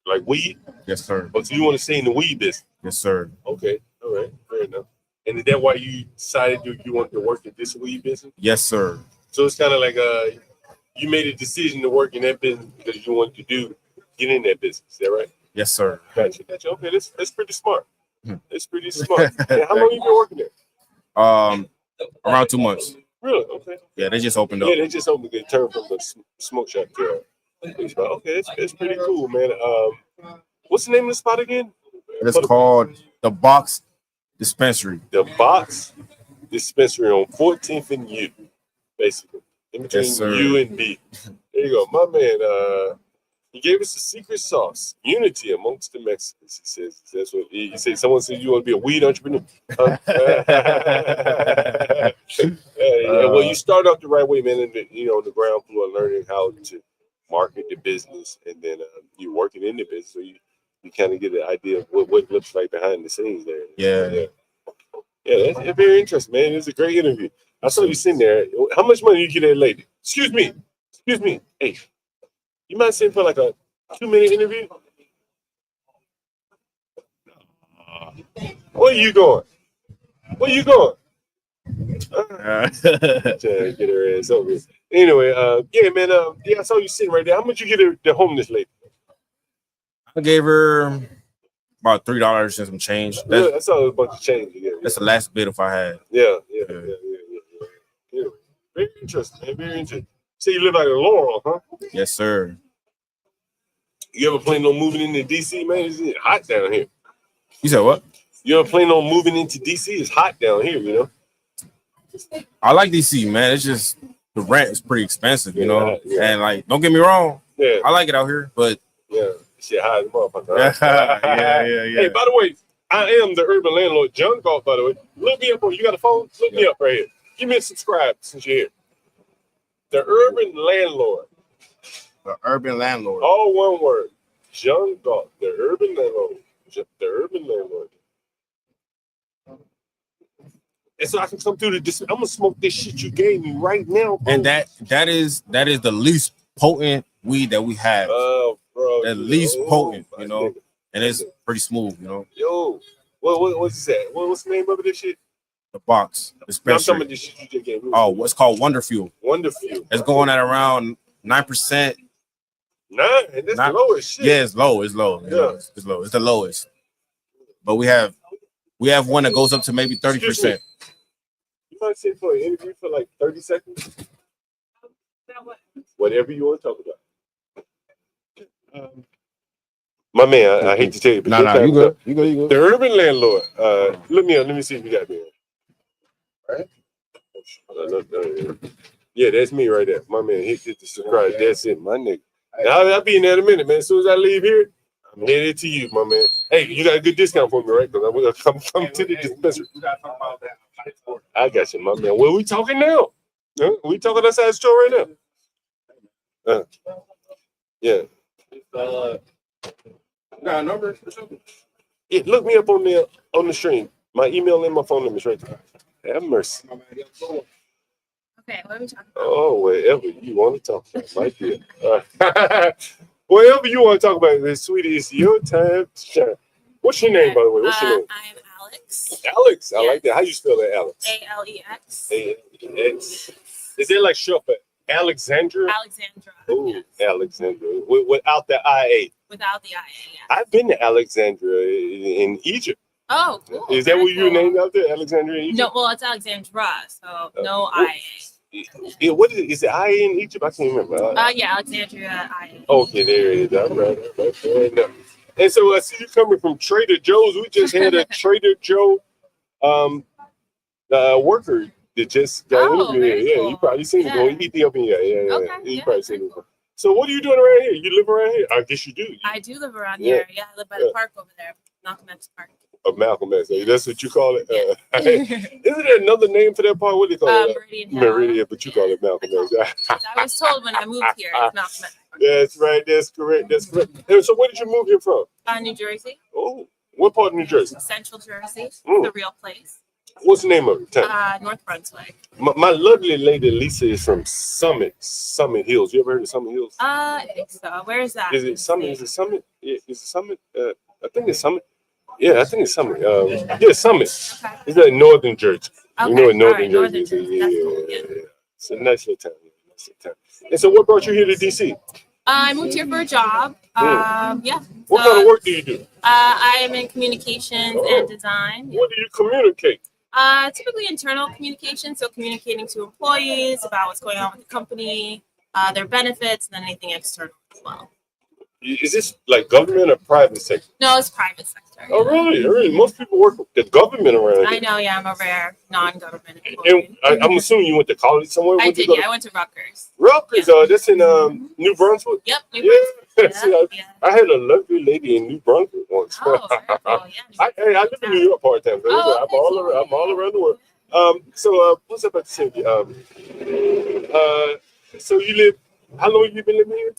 Like weed? Yes, sir. Oh, so you want to stay in the weed business? Yes, sir. Okay, all right, fair enough. And is that why you decided you want to work in this weed business? Yes, sir. So it's kind of like you made a decision to work in that business because you wanted to get in that business. Is that right? Yes, sir. Gotcha. Okay, that's pretty smart. That's pretty smart. And how long you been working there? Around 2 months. Really? Okay. Yeah, they just opened up. Yeah, they just opened the turn from the smoke shop to okay, that's pretty cool, man. What's the name of the spot again? It's called the Box Dispensary. The Box Dispensary on 14th and U, basically. In between U and B. There you go. My man, he gave us a secret sauce. Unity amongst the Mexicans, he says. That's what he said. Someone said you want to be a weed entrepreneur. Well, you start off the right way, man, and on the ground floor, learning how to market the business, and then you're working in the business, so you kind of get an idea of what it looks like behind the scenes there. Yeah, that's very interesting, man. It's a great interview. I saw you sitting there. How much money you get that lady? Excuse me. Hey, you mind sitting for like a 2-minute interview? Where you going? Get her ass over here. Anyway, man, I saw you sitting right there. How much you get the homeless lady? I gave her about $3 and some change. That's all a bunch of change. That's the last bit if I had. Yeah. Very interesting, man. Very interesting. So you live out in Laurel, huh? Yes, sir. You ever plan on moving into DC, man? It's hot down here. You said what? You ever plan on moving into DC? It's hot down here, you know? I like DC, man. It's just the rent is pretty expensive, you know? And like, don't get me wrong. Yeah. I like it out here, but shit high as a motherfucker. Yeah. Hey, by the way, I am the urban landlord, John Galt, by the way. Look me up. You got a phone? Look me up right here. Give me a subscribe since you're here. The Urban Landlord. The Urban Landlord. All one word. John Galt, the urban landlord. The urban landlord. And so I can come through the. I'm gonna smoke this shit you gave me right now, bro. And that is the least potent weed that we have. Oh, bro. The least potent, you know, and it's pretty smooth, you know. Yo, what's that? What's the name of this shit? The box, I'm talking especially. about this shit you just gave me. Oh, what's called Wonder Fuel. Wonder Fuel. It's going at around 9%. 9, and that's the lowest shit. Yeah, it's low. It's low. Yeah, it's low. It's the lowest. But we have one that goes up to maybe 30%. You might sit for an interview for like 30 seconds. Whatever you want to talk about. My man, I hate to tell you, but you good. You good. The urban landlord. Let me see if you got me. Right? Yeah, that's me right there. My man, hit the subscribe. That's it, my nigga. I'll be in there in a minute, man. As soon as I leave here, I'm headed to you, my man. Hey, you got a good discount for me, right? Because I'm gonna come to the dispensary. I got you, my man. Well, we talking now. Huh? We talking outside the store right now. Yeah. Got a number or something? Yeah, look me up on the stream. My email and my phone number is right there. Have mercy. Okay, what are we talking about? Oh, whatever you want to talk about, my dear. Whatever you want to talk about, sweetie, it's your time to shine. What's your name, by the way? What's your name? I'm Alex. Alex. I like that. How you spell that, Alex? Alex. Alex. Is it like short for Alexandra? Alexandra. Oh, yes. Alexandra. Without the IA. Without the IA, yeah. I've been to Alexandra in Egypt. Oh, cool. Is that what you're named out there, Alexandria in Egypt? No, well, it's Alexandra, so no IA. Yeah, what is it? IA in Egypt? I can't remember. Yeah, Alexandria IA. Okay, there it is. All right. And so I see you coming from Trader Joe's. We just had a Trader Joe worker that just got interviewed here. Yeah, you probably seen him. Yeah. Ethiopian. Yeah. Okay, You probably seen him. So what are you doing around here? You live around here? I guess you do. I do live around here. Yeah, I live by the park over there, Malcolm X Park. Malcolm X. That's what you call it. Isn't there another name for that part? What do you call it? Meridian, but you call it Malcolm X. I was told when I moved here, it's Malcolm X. That's right. That's correct. And so where did you move here from? New Jersey. Oh, what part of New Jersey? Central Jersey, the real place. What's the name of it? North Brunswick. My lovely lady Lisa is from Summit Hills. You ever heard of Summit Hills? I think so. Where is that? Is it Summit? Is it Summit? Yeah, is it Summit? I think it's Summit. Yeah, I think it's Summit. Yeah, Summit. Okay. It's like Northern Jersey. Okay. You know what Northern Jersey is? Yeah. It's a nice little town. And so what brought you here to DC? I moved here for a job. Yeah. What kind of work do you do? I am in communications and design. What do you communicate? Typically internal communication, so communicating to employees about what's going on with the company, their benefits, and then anything external as well. Is this like government or private sector? No, it's private sector. Oh, really? Most people work with the government around here. I know, yeah, I'm a rare non-government employee. And I'm assuming you went to college somewhere? I did, yeah. I went to Rutgers. Rutgers? Yeah. That's in New Brunswick? Yep, New Brunswick. Yeah. I had a lovely lady in New Brunswick once. Oh, very cool, yeah. I live in New York part-time. Oh, okay, I'm all around the world. So what's up about to say? So you live, how long have you been living here?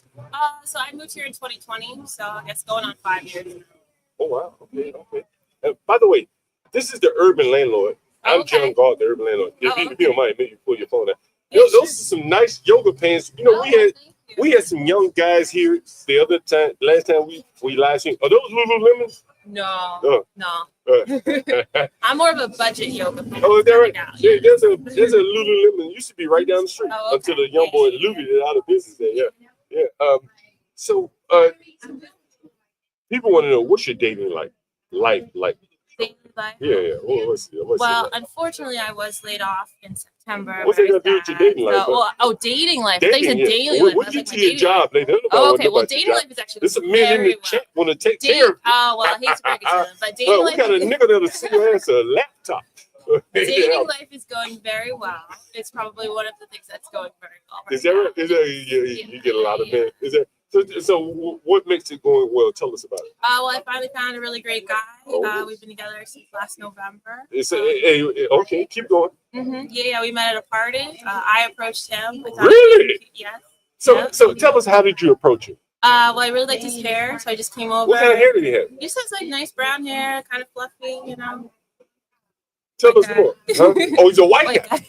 So I moved here in 2020, so I guess going on 5 years. Oh, wow. Okay. By the way, this is the Urban Landlord. I'm John Galt, the Urban Landlord. If you don't mind, maybe you pull your phone out. Those are some nice yoga pants. You know, we had some young guys here the other time. Last time we live streamed. Are those Lululemons? No. I'm more of a budget yoga fan. Oh, is that right? Yeah, there's a Lululemon. Used to be right down the street until the young boy looted it out of business there. Yeah. So people want to know, what's your dating life like? Dating life? Yeah. What's unfortunately, I was laid off in September. What's that got to do with your dating life? Dating life. I thought you said daily life. What did you do your job? Okay. Well, dating life is actually this a man in the chat want to take care of. Oh, well, I hate to break it to them, but dating life. We got a nigga that'll see your ass a laptop. Dating life is going very well. It's probably one of the things that's going very well. Is that right? You get a lot of men. Is that so? What makes it going well? Tell us about it. Well, I finally found a really great guy. We've been together since last November. Okay, keep going. Yeah, we met at a party. I approached him. Really? Yes. So tell us, how did you approach him? Well, I really liked his hair, so I just came over. What kind of hair did he have? He just has like nice brown hair, kind of fluffy, you know. Tell us more. Huh? Oh, he's a white guy.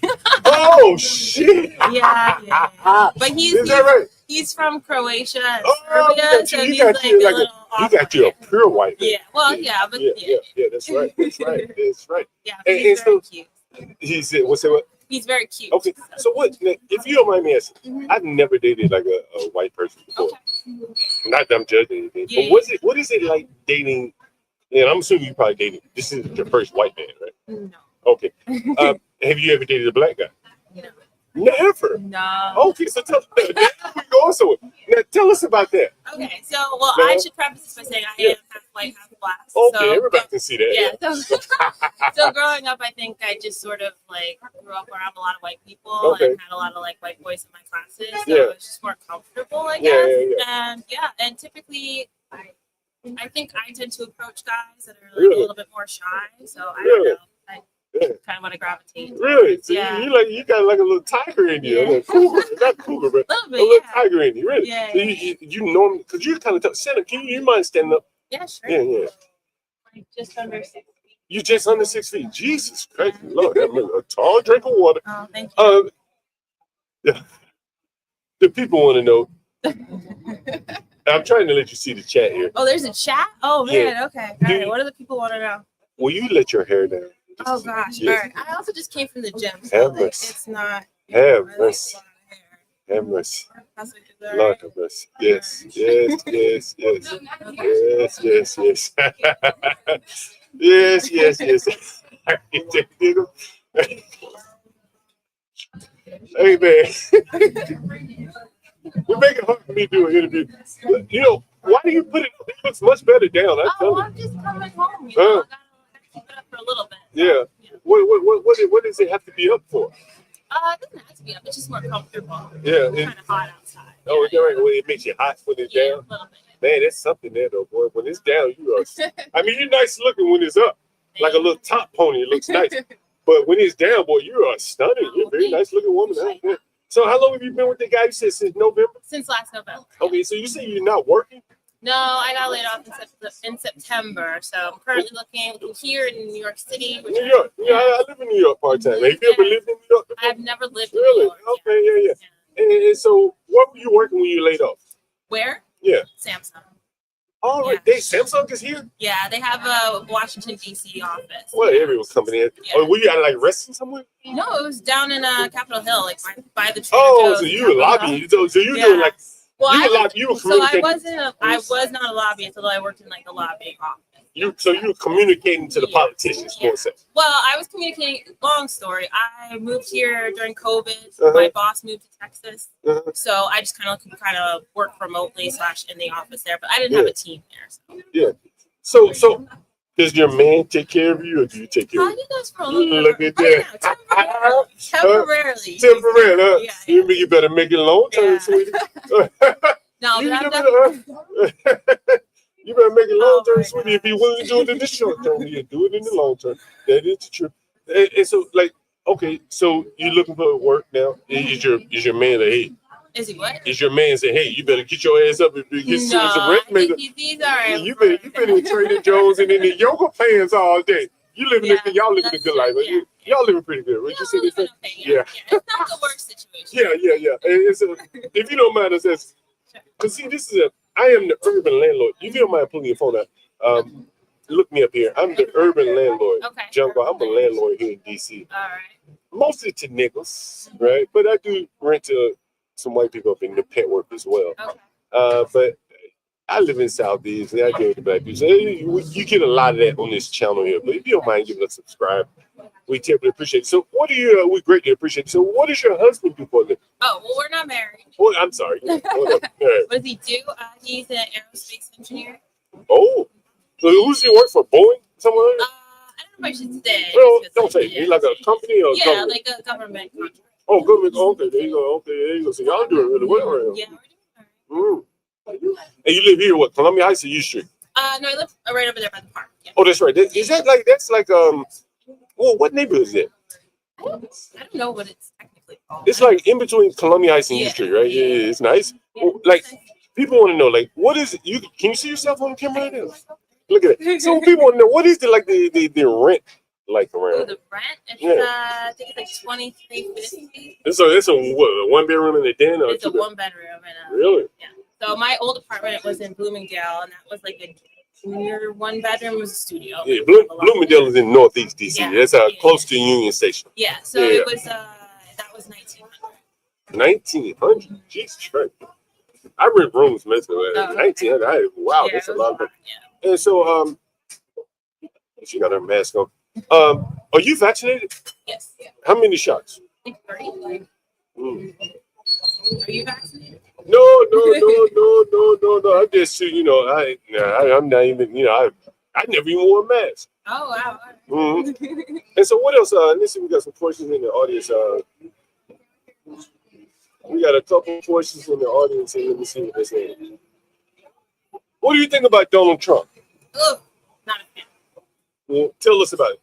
Oh shit! Yeah. But he's from Croatia and Serbia, so he's like a little you got you a pure white man. Yeah. Well, yeah, but yeah. That's right. That's right. Yeah, but he's very cute. He said, "What's that? What?" He's very cute. Okay, so what? If you don't mind me asking, I've never dated like a white person before. Okay. Not that I'm judging anything, but what is it like dating? And I'm assuming you probably dated. This is your first white man, right? No. Okay. Have you ever dated a black guy? No. Never. No. Okay, so tell now tell us about that. Okay, so I should preface this by saying I am half white, half black. Okay, so, everybody can see that. Yeah. So growing up, I think I just sort of like grew up around a lot of white people and had a lot of like white boys in my classes. So it was just more comfortable, I guess. And typally I think I tend to approach guys that are like a little bit more shy. So I don't know. Kind of want to gravitate. Really? So you got like a little tiger in you, a little cougar, not cougar, but a little tiger in you, really. Yeah. So you normally, because you're kind of tough. Sandra, you mind standing up? Yeah, sure. Yeah. Like just under 6 feet. You just under 6 feet. Jesus Christ, Lord, a tall drink of water. Oh, thank you. Yeah. The people want to know. I'm trying to let you see the chat here. Oh, there's a chat? Oh man, okay. All right. What do the people want to know? Will you let your hair down? Oh gosh. Yes. All right. I also just came from the gym, so like, it's not. Have mercy. Have mercy. Lord have mercy. Yes. Yes. Hey man. We make it hard for me to do an interview. You know, why do you put it? It looks much better down. I'm just coming home. You know, I gotta keep it up for a little bit. Yeah. What does it have to be up for? It doesn't have to be up. It's just more comfortable. Yeah. It's kind of hot outside. Oh, it's right. Well, it makes you hot when it's down. A little bit. Man, that's something there, though, boy. When it's down, you are. I mean, you're nice looking when it's up, like a little top pony. It looks nice. But when it's down, boy, you are stunning. You're a very nice looking woman. Huh? So how long have you been with the guy? You said since November? Since last November. Okay, so you say you're not working? No, I got laid off in September. So I'm currently looking here in New York City. New York. Yeah, I live in New York part-time. Have you ever lived in New York before? I've never lived in New York. Okay, yeah. And so what were you working when you laid off? Where? Yeah. Samsung. Oh, right. Samsung is here? Yeah, they have a Washington, D.C. office. Well, everyone's coming in. Yeah. Oh, were you at like resting somewhere? No, it was down in Capitol Hill, like by the Trader Joe's. So you were lobbying. So you doing like, you were communicating. I was not a lobbyist until I worked in like the lobbying office. You were communicating to the politicians, more so. Well, I was communicating. Long story. I moved here during COVID. My boss moved to Texas, so I just kind of worked remotely / in the office there. But I didn't have a team there. So. Yeah. So does your man take care of you, or do you take care of him? He does for a little bit. Look at that. Temporarily. Temporarily, huh? Yeah. You better make it long term, sweetie. No, you better make it long term, sweetie. If you're willing to do it in the short term, you do it in the long term. That is the truth. And so, like, okay, so you're looking for work now. Is your man a hey? Is he what? Is your man say, hey, you better get your ass up and get some resume? He's all right. You been in Trader Joe's and in the yoga pants all day. Y'all living a good life. Y'all living pretty good. What you say? Yeah. It's not the worst situation. Yeah. And so, if you don't mind us, because see, I am the urban landlord. If you don't mind pulling your phone out, look me up here. I'm the urban landlord. Okay. John Galt. I'm a landlord here in DC. All right. Mostly to niggles, right? But I do rent to some white people up in the pet work as well. Okay. But I live in Southeast and I deal with the black people. So you get a lot of that on this channel here. But if you don't mind giving us a subscribe, we terribly appreciate it. So we greatly appreciate it. So what does your husband do for a living? Oh, well, we're not married. Oh, I'm sorry. Right. What does he do? He's an aerospace engineer. Oh, so who's he work for? Boeing? Somewhere? I don't know if I should say. Well, don't say. He's like a company or government? Like a government contract. Oh, government. Okay, there you go. So y'all doing really well right now. Yeah, we're doing all right. And you live here, what, Columbia Heights or U Street? No, I live right over there by the park. Yeah. Oh, that's right. That's like well, what neighborhood is it? I don't know what it's technically called. It's like in between Columbia Heights and U Street, right? Yeah, it's nice. Yeah. people want to know, like, what is it? Can you see yourself on camera right now? Look at it. So people want to know, what is the rent like around? Oh, the rent? It's, I think it's like $23.50. It's a one bedroom and a den? Or it's a one bedroom. And really? Yeah. So my old apartment was in Bloomingdale, and that was like a junior one bedroom. Was a studio. Yeah, Bloomingdale is in Northeast DC. Yeah. That's close to Union Station. Yeah. So it was that was 1900. 1900? Jesus Christ. I rent rooms, man. 1900. Wow, that's a lot of. Yeah. And so, she got her mask on. Are you vaccinated? Yes. Yeah. How many shots? I think 3. Are you vaccinated? No. I'm just, I'm not even, I never even wore a mask. Oh wow. Mm-hmm. And so, what else? Let's see, we got some questions in the audience. We got a couple questions in the audience, and let me see what they're saying. What do you think about Donald Trump? Oh, not a fan. Well, tell us about it.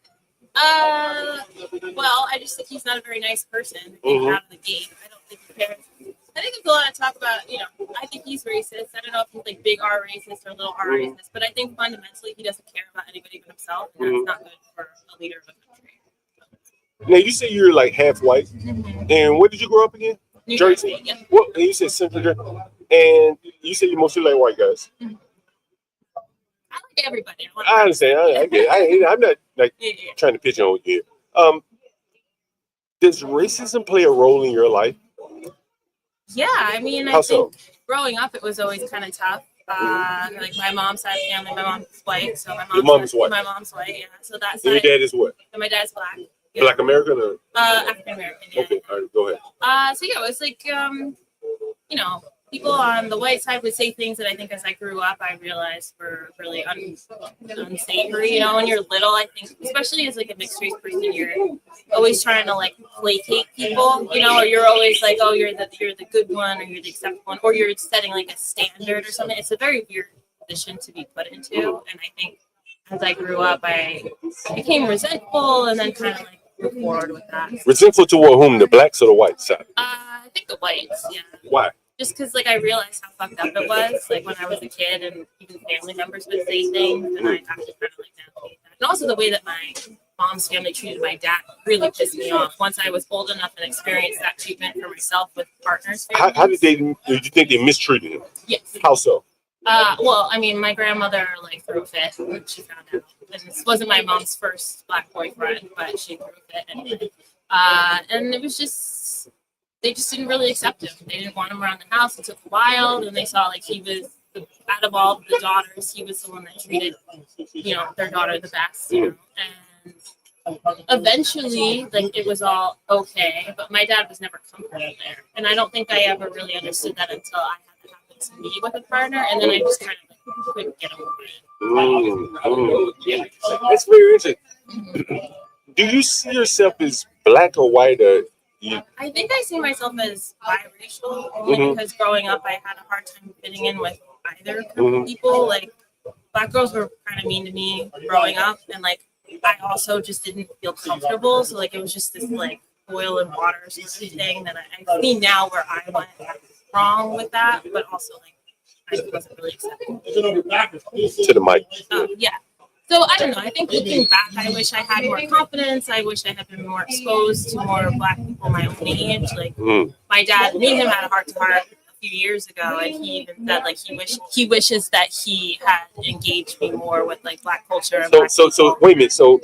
Well, I just think he's not a very nice person. Out of the gate, I don't think he cares. I think there's a lot of talk about, I think he's racist. I don't know if he's like big R racist or little R racist, but I think fundamentally he doesn't care about anybody but himself, and that's not good for a leader of a country. Now, you say you're like half white, and where did you grow up again? New Jersey. Yeah. Well, and you said Central Jersey, and you said you mostly like white guys. I like everybody. I understand. I get it. I'm not like trying to pigeonhole you here. Does racism play a role in your life? Yeah, I mean, I think growing up, it was always kind of tough. Like my mom's side of the family, my mom's white, so my mom's white. My mom's white, yeah. So that's. And your dad is what? And my dad's black. Yeah. Black American or? African American. Yeah. Okay, all right, go ahead. So yeah, it was like people on the white side would say things that I think as I grew up, I realized were really unsavory. When you're little, I think, especially as like a mixed race person, you're always trying to like placate people, or you're always like, oh, you're the good one, or you're the acceptable one, or you're setting like a standard or something. It's a very weird position to be put into, and I think as I grew up, I became resentful, and then kind of like moved forward with that. Resentful toward whom? The blacks or the white side? I think the whites. Yeah. Why? Just because, like, I realized how fucked up it was, like, when I was a kid, and even family members would say things, and I have to kind of, like, navigate that. And also the way that my mom's family treated my dad really pissed me off. Once I was old enough and experienced that treatment for myself with partners. How did you think they mistreated him? Yes. How so? Well, I mean, my grandmother, like, threw a fit when she found out. And this wasn't my mom's first black boyfriend, but she threw a fit anyway. And it was just... They just didn't really accept him. They didn't want him around the house. It took a while, and they saw like he was out of all the daughters, he was the one that treated, their daughter the best. And eventually, like it was all okay. But my dad was never comfortable there, and I don't think I ever really understood that until I had to happen to me with a partner, and then I just kind of like, couldn't get over it. Yeah, that's very interesting. Do you see yourself as black or white or? I think I see myself as biracial only because growing up I had a hard time fitting in with either group of people. Like black girls were kind of mean to me growing up, and like I also just didn't feel comfortable. So like it was just this like oil and water sort of thing that I see now where I went wrong with that, but also like I wasn't really accepting. To the mic. Yeah. So I don't know. I think looking back, I wish I had more confidence. I wish I had been more exposed to more black people my own age. Like my dad, me and him had a heart-to-heart a few years ago, and he even said like he wishes that he had engaged me more with like black culture. And so wait a minute. So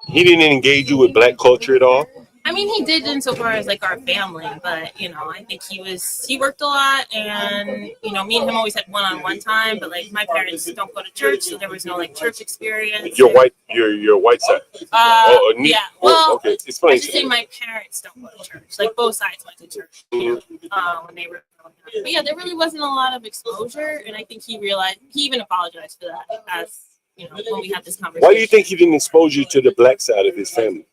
he didn't engage you with black culture at all? I mean, he did insofar as like our family, but I think he worked a lot, and me and him always had one-on-one time. But like my parents don't go to church, so there was no like church experience. Your white side. Yeah. Well, okay. Explain. I should say my parents don't go to church. Like both sides went to church when they were growing up. But yeah, there really wasn't a lot of exposure, and I think he realized. He even apologized for that as when we had this conversation. Why do you think he didn't expose you to the black side of his family?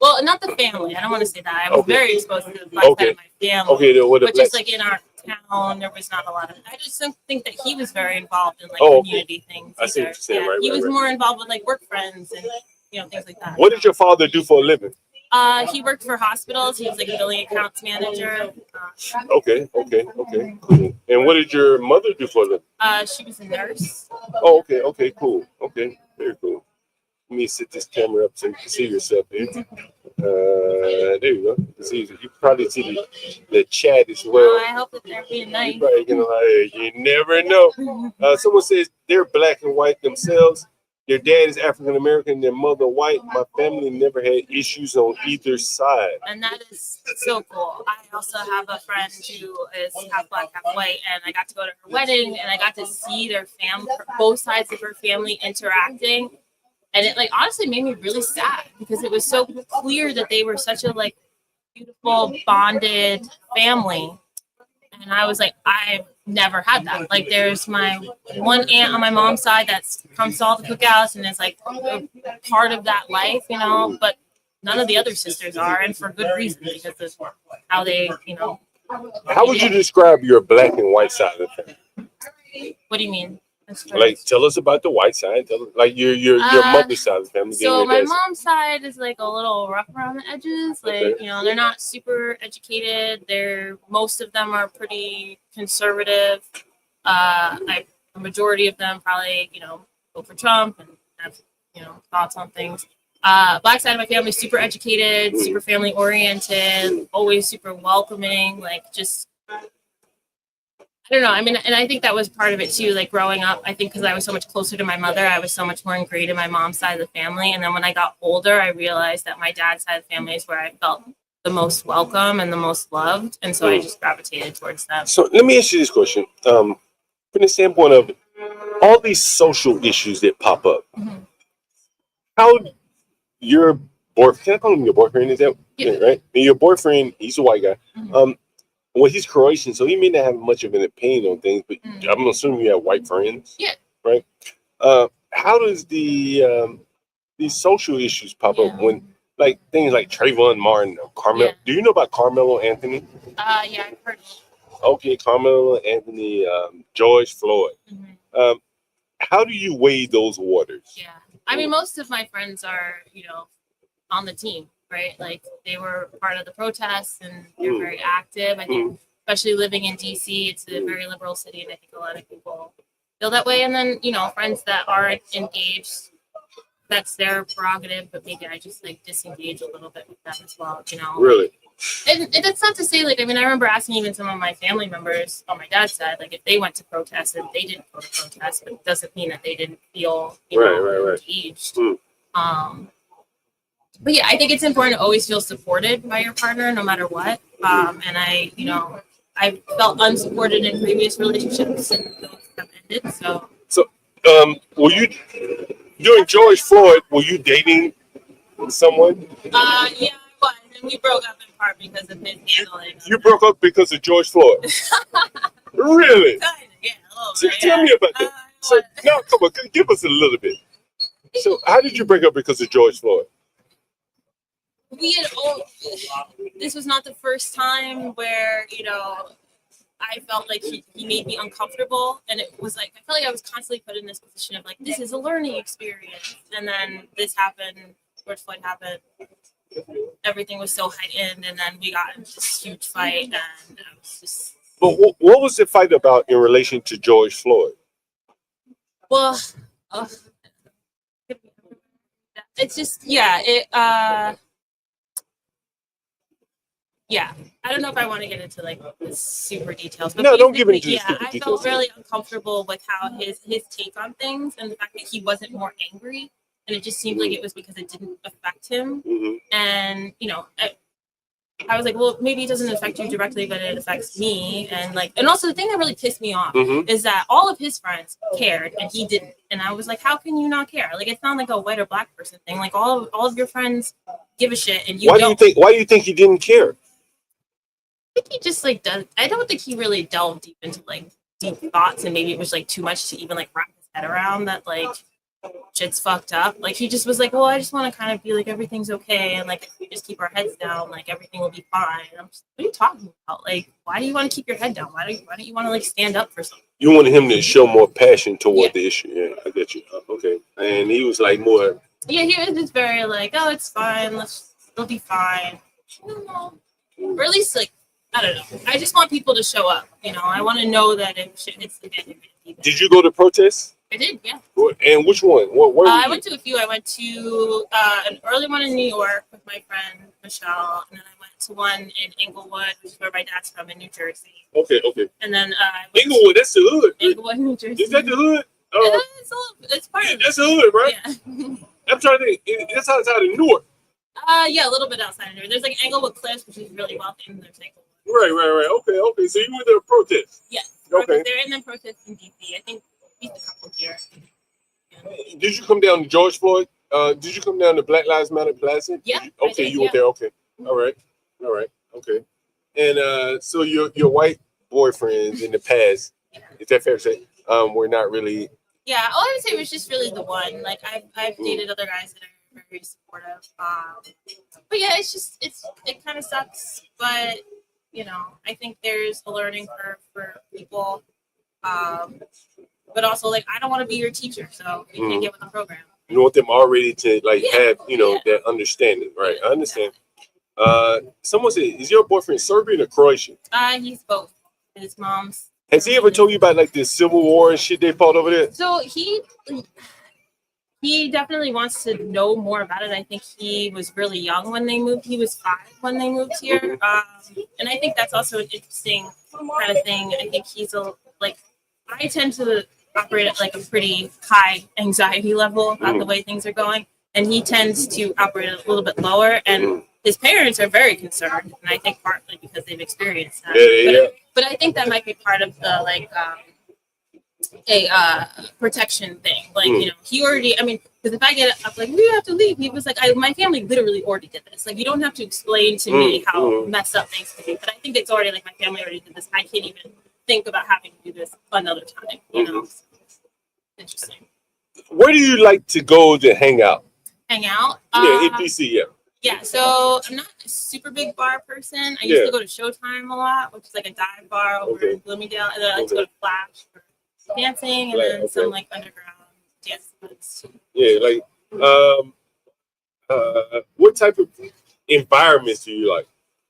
Well, not the family. I don't want to say that. I was very exposed to the black side of my family. Okay, but just like in our town, there was not a lot of. I just don't think that he was very involved in like community things. I see what you're saying. He was more involved with like work friends and things like that. What did your father do for a living? He worked for hospitals. He was like a billing accounts manager. Okay, cool. And what did your mother do for them? She was a nurse. Oh, okay, cool. Okay, very cool. Let me set this camera up so you can see yourself here. There you go. You can probably see the chat as well. Oh, I hope that they're being nice. You never know. Someone says they're black and white themselves. Their dad is African American, their mother white. My family never had issues on either side. And that is so cool. I also have a friend who is half black, half white, and I got to go to her wedding, and I got to see their family, both sides of her family interacting. And it like honestly made me really sad because it was so clear that they were such a like beautiful bonded family. And I was like, I've never had that. Like there's my one aunt on my mom's side that's comes to all the cookouts and is like a part of that life, you know, but none of the other sisters are, and for good reason because of how they, you know. How would you describe your black and white side of the family? What do you mean? Like, tell us about the white side. Tell us, like your mother's side of the family. So my mom's side is like a little rough around the edges. Like, you know, they're not super educated. Most of them are pretty conservative. A majority of them probably, you know, vote for Trump and have, you know, thoughts on things. Black side of my family, super educated, super family oriented, always super welcoming, like just. I don't know. I mean, and I think that was part of it too. Like growing up, I think because I was so much closer to my mother, I was so much more ingrained in my mom's side of the family. And then when I got older, I realized that my dad's side of the family is where I felt the most welcome and the most loved. And so I just gravitated towards them. So let me ask you this question. From the standpoint of all these social issues that pop up, how your boyfriend, can I call him your boyfriend? Is that right? And your boyfriend, he's a white guy. Well, he's Croatian, so he may not have much of an opinion on things, but I'm assuming you have white friends. Yeah. Right? How does these social issues pop up when, like, things like Trayvon Martin, Carmelo? Yeah. Do you know about Carmelo Anthony? Yeah, I've heard. Okay, Carmelo Anthony, George Floyd. How do you weigh those waters? Yeah. I mean, most of my friends are, you know, on the team. Right, like they were part of the protests and they're very active. I think, especially living in DC, it's a very liberal city, and I think a lot of people feel that way. And then, you know, friends that aren't engaged, that's their prerogative, but maybe I just like disengage a little bit with them as well. You know, really. And that's not to say, like, I mean, I remember asking even some of my family members on my dad's side, like, if they went to protest and they didn't go to protest, but it doesn't mean that they didn't feel, you know, engaged. But yeah, I think it's important to always feel supported by your partner, no matter what. And I, you know, I felt unsupported in previous relationships, and those have ended. So, were you during George Floyd? Were you dating someone? Yeah, I was, and we broke up in part because of his handling. You broke up because of George Floyd? Really? Yeah. Tell me about that. So now, come on, give us a little bit. So, how did you break up because of George Floyd? This was not the first time where, you know, I felt like he made me uncomfortable, and it was like I felt like I was constantly put in this position of like, this is a learning experience, and then this happened, George Floyd happened, everything was so heightened, and then we got into this huge fight, and I was just. But what was the fight about in relation to George Floyd? Well, it's just Yeah, I don't know if I want to get into like the super details. But no, don't give into the super details. I felt really uncomfortable with how his take on things, and the fact that he wasn't more angry, and it just seemed like it was because it didn't affect him. And you know, I was like, well, maybe it doesn't affect you directly, but it affects me. And like, and also the thing that really pissed me off is that all of his friends cared and he didn't. And I was like, how can you not care? Like, it's not like a white or black person thing. Like all of your friends give a shit, and you don't. Why do you think he didn't care? I think he just like does. I don't think he really delved deep into like deep thoughts, and maybe it was like too much to even like wrap his head around that like shit's fucked up. Like he just was like, well, I just want to kind of be like everything's okay, and like if we just keep our heads down, like everything will be fine. And I'm just, what are you talking about? Like, why do you want to keep your head down? Why don't you want to like stand up for something? You wanted him to show more passion toward the issue. Yeah, I get you. Okay, and he was like more. Yeah, he was just very like, oh, it's fine. Let's It'll be fine. I don't know. Or at least, like, I don't know. I just want people to show up. You know, I want to know that if shit hits the fan, Did you go to protests? I did, yeah. And which one? Where I went to a few. I went to an early one in New York with my friend Michelle, and then I went to one in Englewood, which is where my dad's from, in New Jersey. Okay. And then Englewood, that's the hood. Englewood, New Jersey. Is that the hood? It's part of that's the hood, right? Yeah. I'm trying to think. That's outside of Newark. Yeah, a little bit outside of there. There's like Englewood Cliffs, which is really wealthy, and there's Englewood. Right. Okay. So you went to a protest? Yes. Okay. There and then protests in DC. I think we had a couple here. Yeah. Did you come down to George Floyd? Did you come down to Black Lives Matter Plaza? Yeah. Okay, you went there. Okay. All right. Okay. And so your white boyfriends in the past, is that fair to say? Were not really. Yeah, all I would say was just really the one. Like I've dated other guys that are very supportive. But yeah, it kind of sucks. But you know, I think there's a learning curve for people. But also, like, I don't want to be your teacher, so you can't get with the program. You want them already to have that understanding, right? I understand. Someone said, "Is your boyfriend Serbian or Croatian?" He's both. His mom's. Has he ever told you about like the Civil War and shit they fought over there? So he definitely wants to know more about it. I think he was really young when they moved. He was 5 when they moved here, and I think that's also an interesting kind of thing. I think he's I tend to operate at like a pretty high anxiety level about the way things are going, and he tends to operate a little bit lower. And his parents are very concerned, and I think partly because they've experienced that. But I think that might be part of the protection thing. Like, you know, he already, I mean, because if I get up, like, we have to leave, he was like, my family literally already did this. Like, you don't have to explain to me how messed up things can be. But I think it's already like, my family already did this. I can't even think about having to do this another time, you know? Interesting. Where do you like to go to hang out? Hang out? Yeah, in DC, yeah. Yeah, so I'm not a super big bar person. I used to go to Showtime a lot, which is like a dive bar over in Bloomingdale. And then I like to go to Flash for dancing, and then some like underground dance clubs. Yeah, like what type of environments do you like?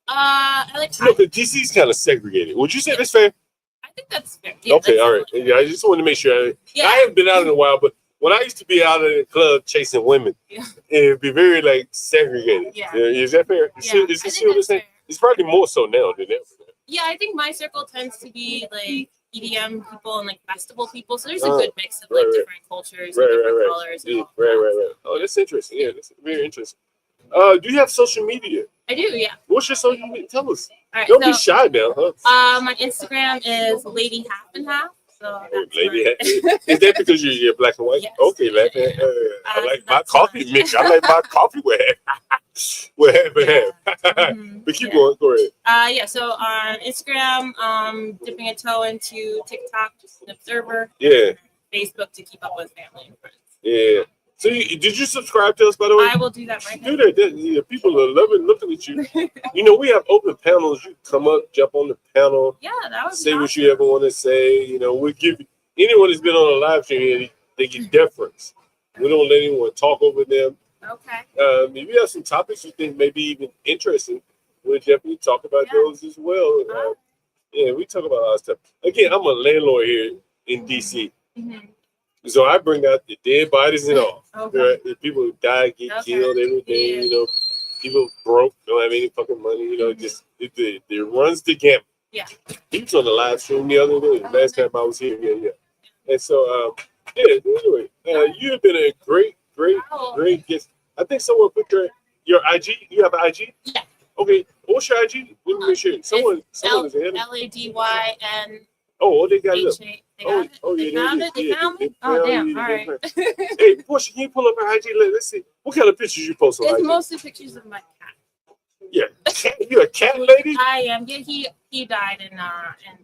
I like. Because DC's kind of segregated. Would you say that's fair? I think that's fair. Yeah, okay, all right. Yeah, I just wanted to make sure. I haven't been out in a while, but when I used to be out in the club chasing women, it'd be very like segregated. Yeah. Is that fair? Is it still the same? It's probably more so now than ever. Yeah, I think my circle tends to be like EDM people and like festival people. So there's a good mix of like different cultures and different colors. And right. Oh, that's interesting. Yeah, that's very interesting. Do you have social media? I do, yeah. What's your social media? Tell us. All right, Don't be shy now, huh? My Instagram is Lady Half and Half. So Lady Half. Is that because you're black and white? Yes. Okay, black and I like my coffee mix. I like my coffee with half. But keep going. Go ahead. Yeah. So on Instagram, dipping a toe into TikTok, just an observer. Yeah. Facebook to keep up with family and friends. Yeah. So did you subscribe to us, by the way? I will do that right now. Do that. Yeah, people are loving looking at you. You know, we have open panels. You come up, jump on the panel. Yeah, that would say what you ever want to say. You know, we give anyone that's been on a live stream here, they get deference. We don't let anyone talk over them. Okay. If you have some topics you think may be even interesting, we'll definitely talk about those as well. Yeah, we talk about a lot of stuff. Again, I'm a landlord here in DC. So I bring out the dead bodies and all. Right? The people who die, get killed every day. You know, people broke, don't have any fucking money. You know, just it runs the gamut. Yeah. He was on the live stream the other day. Last time I was here. Yeah. And so, anyway, you have been a great guest. I think someone put your IG. You have an IG? Yeah. Okay. What's your IG? Let me make sure. Someone is ahead. LADYN. Oh, they got it up. They found it? They found me? Oh, damn. All right. Hey, Portia, can you pull up her IG? Let's see. What kind of pictures you post on IG? It's mostly pictures of my cat. Yeah. You a cat lady? I am. Yeah, he died in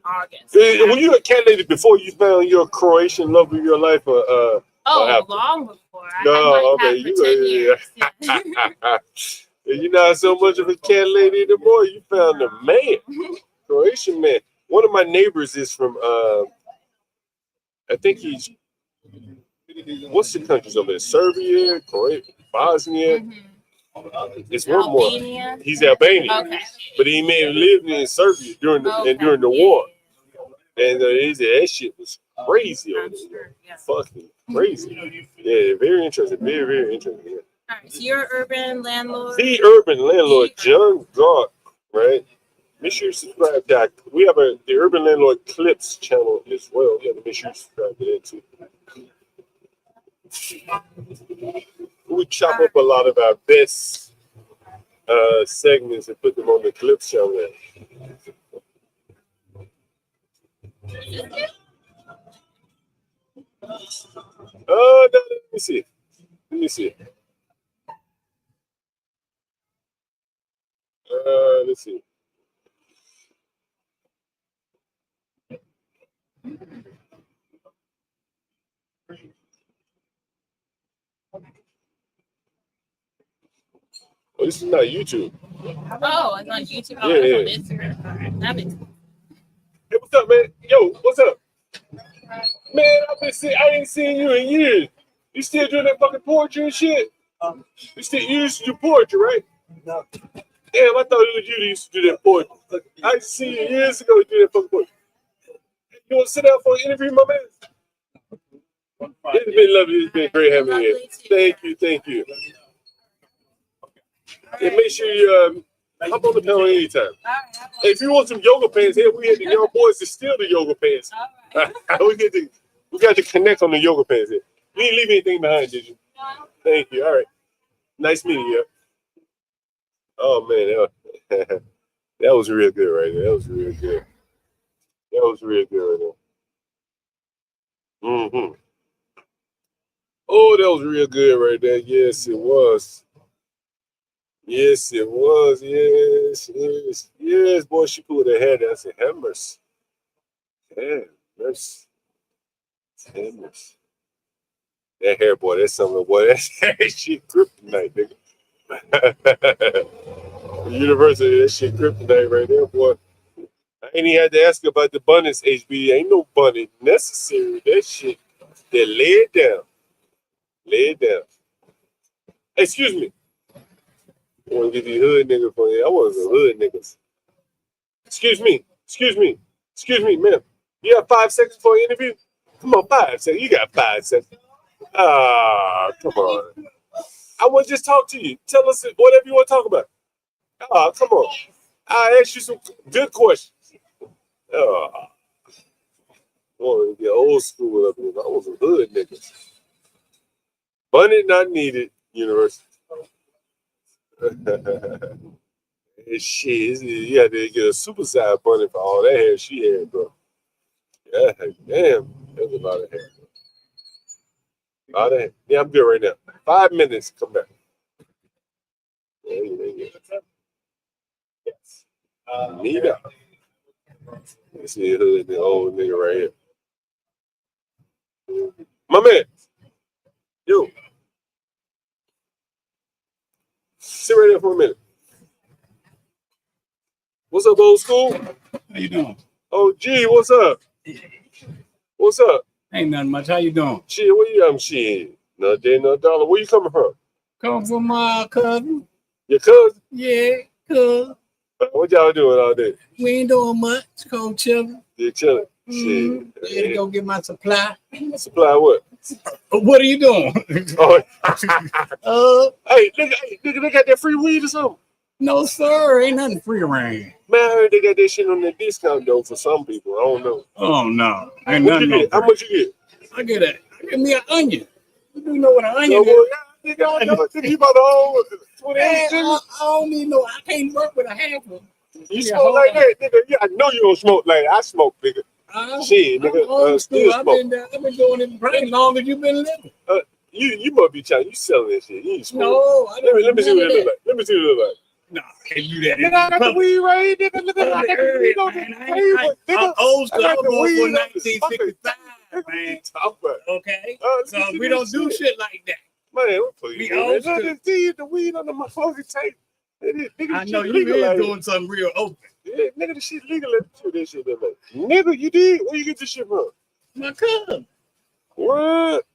August. Were you a cat lady before you found your Croatian love of your life? Long before. I had my cat for 10 years. You're not so much of a cat lady anymore. You found a man. Croatian man. One of my neighbors is from, I think he's, what's the countries over there? Serbia, Croatia, Bosnia. It's one more. Albania? He's Albanian, Okay. but he may have lived in Serbia during the war. And he said that shit was crazy. Fucking crazy. Yeah, very interesting. Very, very interesting. Yeah. All right, so you're an urban landlord. The Urban Landlord, John Galt, right? Make sure you subscribe to that. We have the Urban Landlord Clips channel as well. You have to make sure you subscribe to that too. We chop up a lot of our best segments and put them on the Clips channel. No, let me see. Let me see. Let's see. Oh, this is not YouTube. Oh, it's on YouTube. Oh, Yeah, yeah. it's on Instagram. All right, that makes sense. Hey, what's up, man? Yo, what's up? Man, I ain't seen you in years. You still doing that fucking poetry and shit? You used to do poetry, right? No. Damn, I thought it was you that used to do that poetry. I see you years ago you do that fucking poetry. You want to sit down for an interview, my man? It's been lovely. It's been great having you here. Thank you, thank you. And make sure you hop on the panel anytime. Hey, if you want some yoga pants, here we had the young boys to steal the yoga pants. we got to connect on the yoga pants here. You didn't leave anything behind, did you? No. Thank you. All right. Nice meeting you. Oh man, that was real good right there. That was real good. That was real good right there. Mm-hmm. Oh, that was real good right there. Yes, it was. Yes, it was. Yes, yes, yes. Boy, she pulled her hair down. I said, have mercy. Have mercy. Have mercy. That hair, boy, that's something, boy. That's shit kryptonite, nigga. Universal, that shit kryptonite right there, boy. I ain't even had to ask about the bunnies, HB. Ain't no bunny necessary. That shit, they lay it down. Lay it down. Excuse me. I want to get these hood niggas for you. I want some hood niggas. Excuse me. Excuse me. Excuse me, ma'am. You have 5 seconds for an interview? Come on, 5 seconds. You got 5 seconds. Ah, come on. I want to just talk to you. Tell us whatever you want to talk about. Ah, come on. I asked you some good questions. Ah, I want to get old school up here. I want some hood niggas. Bunny not needed, University. Shit, you had to get a supersized bunny for all that hair she had, bro. Yeah, damn, that's a lot of hair. A lot of hair. Yeah, I'm good right now. 5 minutes, come back. Yeah. Yes. Nita. Let's see the old nigga right here. My man. Yo. Sit right there for a minute. What's up, old school? How you doing? Oh, gee, what's up? What's up? Ain't nothing much. How you doing? Shit, where you shit? No day, no dollar. Where you coming from? Coming from my cousin. Your cousin? Yeah, cousin. What y'all doing all day? We ain't doing much. Cold chilling. You chilling? Shit. Yeah, to go get my supply. Supply what? What are you doing? Oh, hey, nigga, they got that free weed or something? No, sir. Ain't nothing free around. Man, I heard they got that shit on the discount though for some people. I don't know. Oh no, ain't what nothing. You get? How much you get? I get me an onion. You do know what an onion is? Yeah, nigga, I know it. You about the whole 20. I don't need no. I can't work with a half of. You smoke like that, nigga? Yeah, I know you don't smoke like that. I smoke, nigga. Shit, nigga. Still I've smoke. been doing it pretty long as you've been living. You must be trying. You selling that shit. You ain't smoking. No, let me see what it look like. Let me see what it look like. No, I can't do that. Nigga, I got the weed right here, nigga. Look at the weed on the table, nigga. I'm old school. I I got was the born weed for on the 1965, man. Okay, so we don't do shit like that. Man, please. We old school. Just see the weed on the motherfucking table. I know you is doing something real open. Yeah, nigga, the shit legal. Let me see what that shit look like. Nigga, you did? Where you get this shit from? My cousin. What?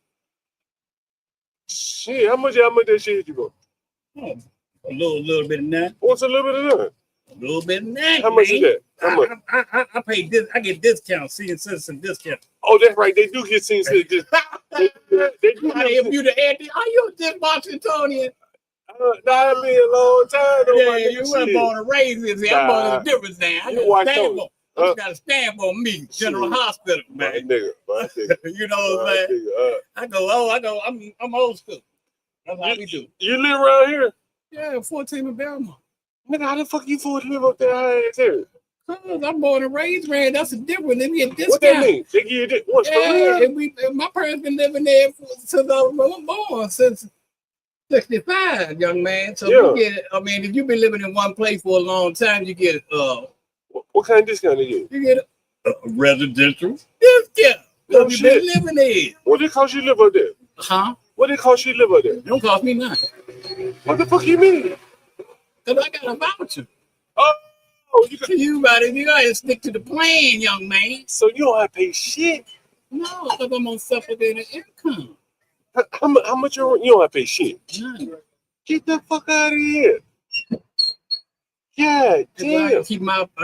Shit, how much that shit you go? Oh, A little bit of nothing. What's a little bit of nothing? A little bit of nothing. How much is that? How much? I pay this. I get discounts, senior citizen discount. Oh, that's right. They do get senior citizen. They do. If you the Andy, are you just Washingtonian? Nah, it been a long time. Yeah, you weren't born and raised in. I'm born in a different thing. I got a stamp on me, General Hospital, man. Nigga. You know what I'm saying? I go. I'm old school. That's how we do. You live around here? Yeah, 14 in Belmont. Nigga, how the fuck you afford to live up there high ass here? Cause I'm born and raised, man. That's a difference. They get discount. What that mean? They give you what's for real? And my parents been living there since I was born, since 65, young man. So you get it. I mean, if you've been living in one place for a long time, you get what kind of discount do you get? You get a residential discount. No you've shit. been living there. What did it cost you to live up there? Huh? What did it cost you to live up there? It don't cost me nothing. What the fuck you mean? Cause I got a voucher. Oh, you gotta stick to the plan, young man. So you don't have to pay shit? No, because I'm on supplemental income. How much you don't have to pay shit? None. Get the fuck out of here. Yeah, damn. I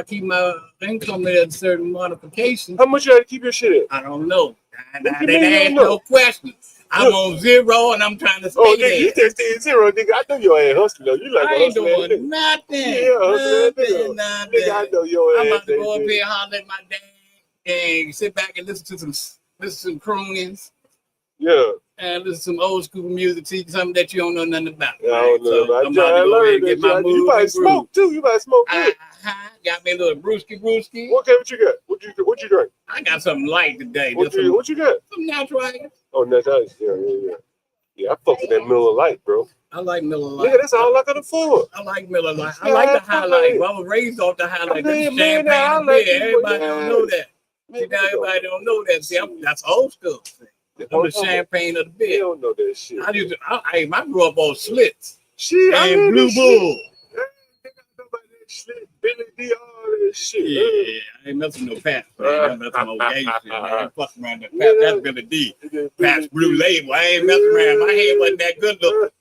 keep my income at a certain modification. How much you have to keep your shit at? I don't know. I didn't ask no questions. I'm on zero and I'm trying to stay there. You just stay zero, nigga. I know your ass hustling though. You like I ain't doing nothing. Nothing. Nigga, I know your ass. I'm about to go up here, holler at my dad, and sit back and listen to some croonings. Yeah. And listen to some old school music, teach something that you don't know nothing about. I don't know. So I'm about to go ahead and get my You might smoke too. You might smoke too. Got me a little brewski. Okay, what you got? What you drink? I got something light today. What you got? Some natural ice. Oh, natural ice. Yeah, I fuck with that Miller Lite, bro. I like Miller Lite. Nigga, that's all I can afford. I like Miller Lite. I like the highlight. I was raised off the highlight. Champagne and beer. Everybody don't know that. Everybody don't know that. See, that's old school. I'm the champagne of the beer. You don't know that shit. I grew up on Schlitz. Shit, and Blue Bull. Billy D, all this shit. Yeah, I ain't messing no Pat. I ain't messing no gay shit. I ain't fucking around that Pat. That's Billy D. Pat's Blue Label. I ain't messing around. My head wasn't that good looking.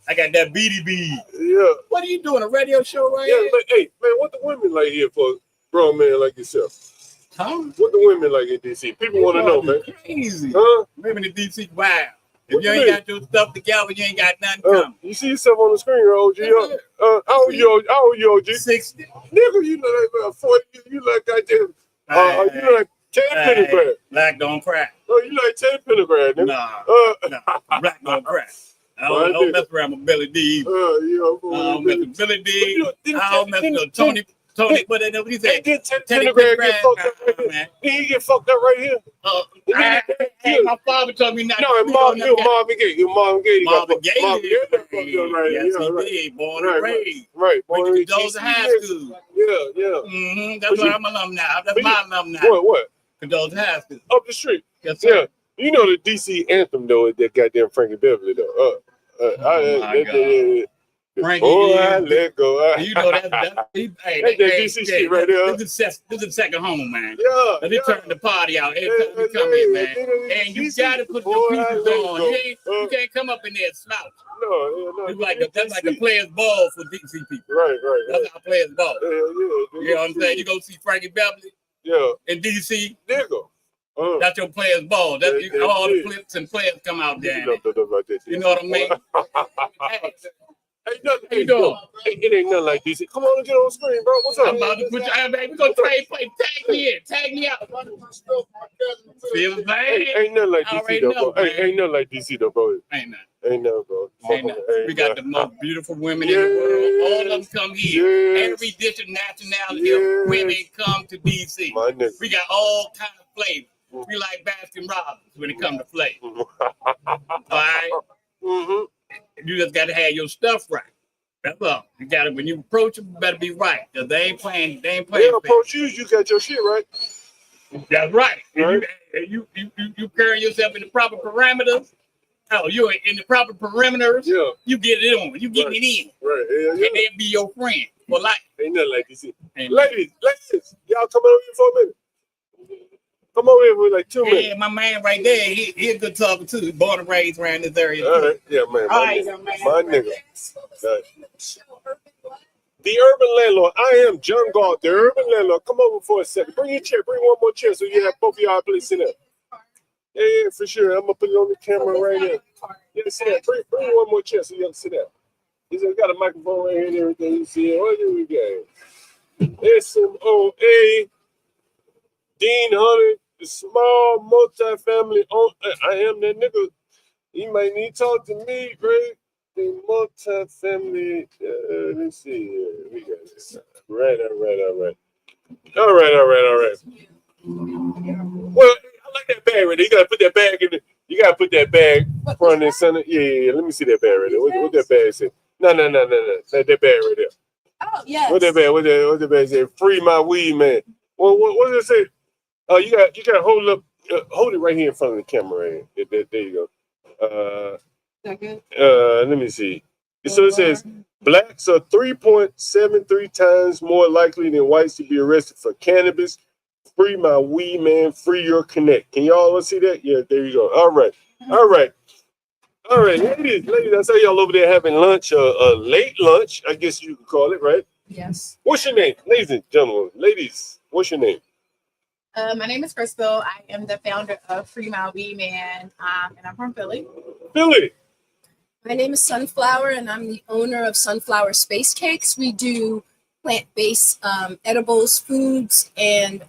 I got that BDB. Yeah. What are you doing? A radio show right here? Here? Like, hey, man, what the women like here for a grown man like yourself? Huh? What the women like in DC? People want to know, man. Crazy. Huh? Women in DC, wow. If you ain't got your stuff together, you ain't got nothing coming. You see yourself on the screen, OG. How old you, OG? 60. Nigga, you look like 40. You look goddamn. You look like 10 Pendergrass. Black don't crack. Oh, you like 10 Pendergrass, nigga. Nah, black don't crack. I don't mess around with Billy D. I don't mess with Billy D. I don't mess with Tony, what he said? Pendergrass get fucked up right here. Then he get fucked up right here. My father told me not to. No, Marvin Gaye. Marvin Gaye. Yes, he did. Born and raised. Right. Went to Cadoza High School. Yeah. That's where I'm alumni. That's my alumni. What? Cadoza High School. Up the street. Yes, sir. Yeah. You know the DC anthem though is that goddamn Frankie Beverly though. Frankie, I let go. You know that's DC shit right there. This is second home, man. Yeah. Let me turn the party out every time we come in, man. And you gotta put your pieces on. You can't come up in there and slouch. No. That's like a player's ball for DC people. Right. That's how players ball. Yeah. You know what I'm saying? You go see Frankie Beverly. Yeah. In DC. Nigga. That's your player's ball. That's all the flips and players come out there. You know what I mean? Hey, it ain't nothing like DC. Come on and get on the screen, bro. What's up? I'm about to put you, baby. We're going to trade play. Tag me out. See what I'm saying? Ain't nothing like DC, though, bro. Ain't nothing like DC, though, bro. Ain't nothing. Ain't nothing, bro. We got the most beautiful women in the world. All of them come here. Every different nationality of women come to DC. We got all kind of flavors. We like Baskin Robbins when it comes to flavor. All right? Mm-hmm. You just got to have your stuff right. That's all. You got to, when you approach them, you better be right. Because they ain't playing. They approach you got your shit right. That's right. You carry yourself in the proper parameters. Oh, you're in the proper perimeters. Yeah. You get it on. You getting it in. Right. Yeah. And they'll be your friend for life. Ain't nothing like this. Ladies, y'all come over here for a minute. Come over here for like 2 minutes. Yeah, my man right there, he a good talker too. Born and raised around this area. All right, yeah, man. My nigga. The Urban Landlord. I am John Galt, the Urban Landlord. Come over for a second. Bring your chair. Bring one more chair so you have both of y'all please sit up. Yeah, for sure. I'm gonna put it on the camera right here. Yeah, sit down. Bring one more chair so you have to sit down. He's got a microphone right here and everything. You see it. What do we got? SMOA. Dean Hunter, the small multi-family owned. I am that nigga. You might need to talk to me, right? The multi-family. Let's see here. We got this. All right. Well, I like that bag right there. You gotta put that bag in. You gotta put that bag front and center. Yeah. Let me see that bag right there. What that bag say? No. That bag right there. Oh yes. What that bag? What that bag say? Free my weed, man. Well, what does it say? Oh, you got to hold it right here in front of the camera. Right here. There you go. Let me see. So it says blacks are 3.73 times more likely than whites to be arrested for cannabis. Free my weed, man. Free your connect. Can y'all see that? Yeah, there you go. All right, ladies. I saw y'all over there having lunch, a late lunch, I guess you could call it, right? Yes. What's your name, ladies and gentlemen? Ladies, what's your name? My name is Crystal. I am the founder of Free My Weedman, and I'm from Philly. Philly. My name is Sunflower, and I'm the owner of Sunflower Space Cakes. We do plant-based edibles, foods, and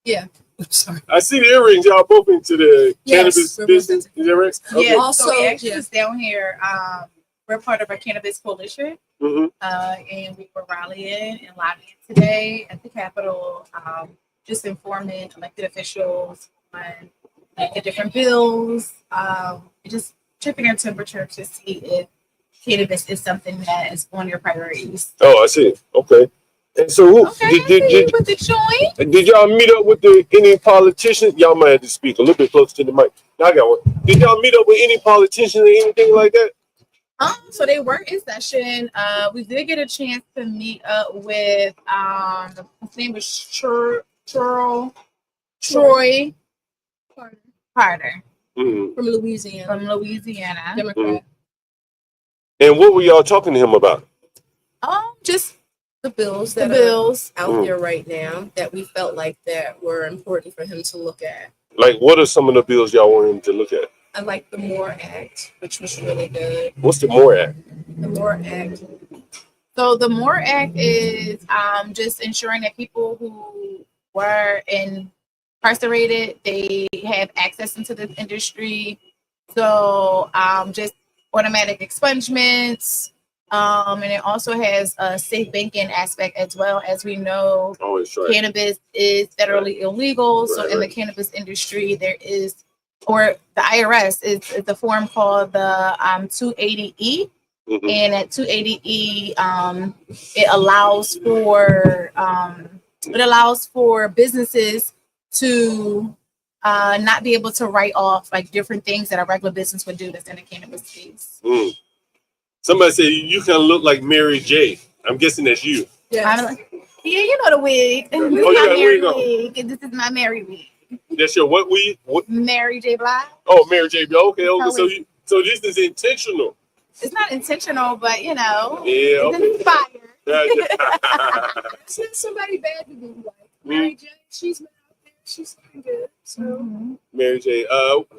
yeah. Sorry. I see the earrings. Y'all both into the cannabis business. Is that right? Yeah. Okay. Also, we actually just down here. We're part of a cannabis coalition, and we were rallying and lobbying today at the Capitol, just informing elected officials on the different bills, just checking their temperature to see if cannabis is something that is on your priorities. Oh, I see. Okay. And so, did y'all meet up with any politicians? Y'all might have to speak a little bit closer to the mic. Now I got one. Did y'all meet up with any politicians or anything like that? So they were in session. We did get a chance to meet up with his name was Troy Carter from Louisiana. Democrat. And what were y'all talking to him about? Just the bills that are out there right now that we felt like that were important for him to look at. Like, what are some of the bills y'all want him to look at? I like the MORE Act, which was really good. What's the MORE Act? The MORE Act. So the MORE Act is just ensuring that people who were incarcerated, they have access into the industry. So just automatic expungements. And it also has a safe banking aspect as well. As we know, cannabis is federally illegal. So in the cannabis industry, there is, or the IRS is the form called the 280E. And at 280E, it allows for businesses to not be able to write off like different things that a regular business would do that's in the cannabis space. Somebody said you kind of look like Mary J. I'm guessing that's you. Yeah, you know the wig. This is my Mary wig, and this is my Mary wig. That's your what wig? What? Mary J. Blige. Oh, Mary J. Okay. So this is intentional. It's not intentional, but you know, yeah, it's inspired. It's not somebody bad to be like Mary J. She's been out there. She's looking good. So Mary J.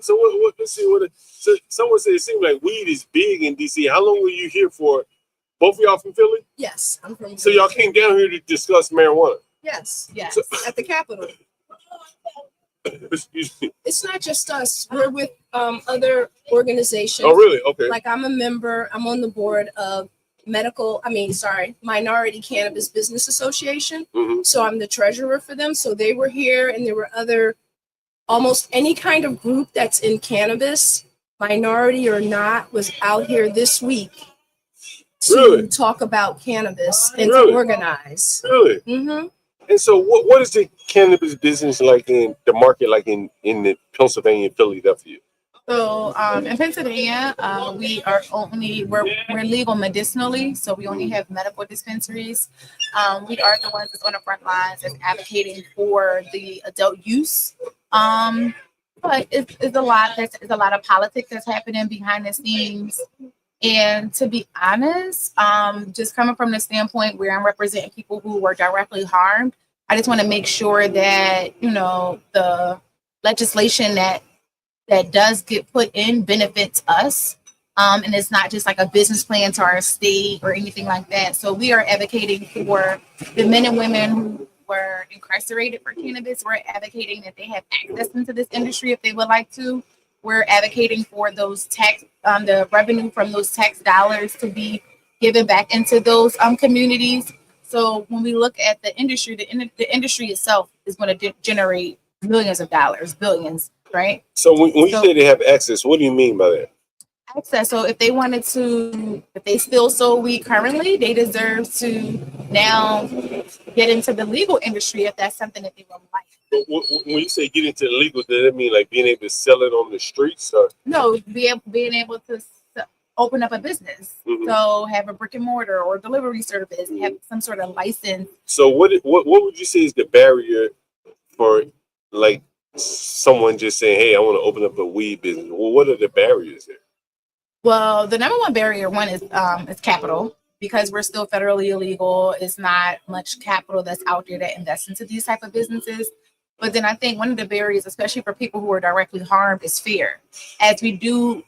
So what? Let's see what. So someone said it seems like weed is big in DC. How long were you here for? Both of y'all from Philly? Yes, I'm from. So y'all came down here to discuss marijuana? Yes, So, at the Capitol. Excuse me. It's not just us. We're with other organizations. Oh, really? Okay. Like I'm a member. I'm on the board of Minority Cannabis Business Association. So I'm the treasurer for them. So they were here, and there were other, almost any kind of group that's in cannabis, minority or not, was out here this week to talk about cannabis and to organize. Really? And so what is the cannabis business like in the market, like in the Pennsylvania, Philadelphia? So in Pennsylvania, we're legal medicinally, so we only have medical dispensaries. We are the ones that's on the front lines that's advocating for the adult use. But it's a lot. There's a lot of politics that's happening behind the scenes. And to be honest, just coming from the standpoint where I'm representing people who were directly harmed, I just want to make sure that, you know, the legislation that does get put in benefits us. And it's not just like a business plan to our state or anything like that. So we are advocating for the men and women who were incarcerated for cannabis. We're advocating that they have access into this industry if they would like to. We're advocating for those tax, the revenue from those tax dollars to be given back into those communities. So when we look at the industry, the industry itself is going to generate millions of dollars, billions, right? So when you say they have access, what do you mean by that? Access. So if they wanted to, if they still sold weed currently, they deserve to now get into the legal industry if that's something that they would like. But when you say get into the legal, does that mean like being able to sell it on the streets? Or? No, being able to open up a business. Mm-hmm. So have a brick and mortar or delivery service, mm-hmm. have some sort of license. So what would you say is the barrier for like someone just saying, hey, I want to open up a weed business? Well, what are the barriers there? Well, the number one barrier is capital, because we're still federally illegal. It's not much capital that's out there that invests into these type of businesses. But then I think one of the barriers, especially for people who are directly harmed, is fear. As we do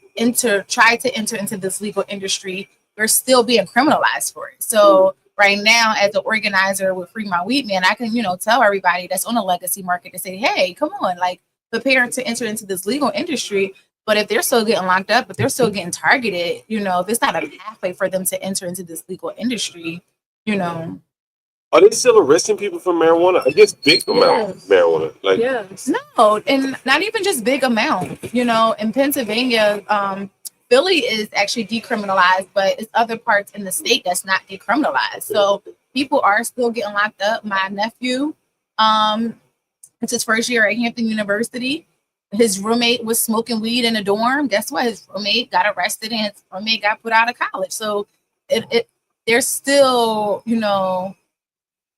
try to enter into this legal industry, we're still being criminalized for it. So right now, as an organizer with Free My Weedman, I can, tell everybody that's on a legacy market to say, hey, come on, like prepare to enter into this legal industry. But if they're still getting locked up, if they're still getting targeted, if it's not a pathway for them to enter into this legal industry, Are they still arresting people for marijuana? I guess big amount of marijuana. Like No, and not even just big amount. In Pennsylvania, Philly is actually decriminalized, but it's other parts in the state that's not decriminalized. So people are still getting locked up. My nephew, it's his first year at Hampton University. His roommate was smoking weed in a dorm. Guess what? His roommate got arrested and his roommate got put out of college. So they're still,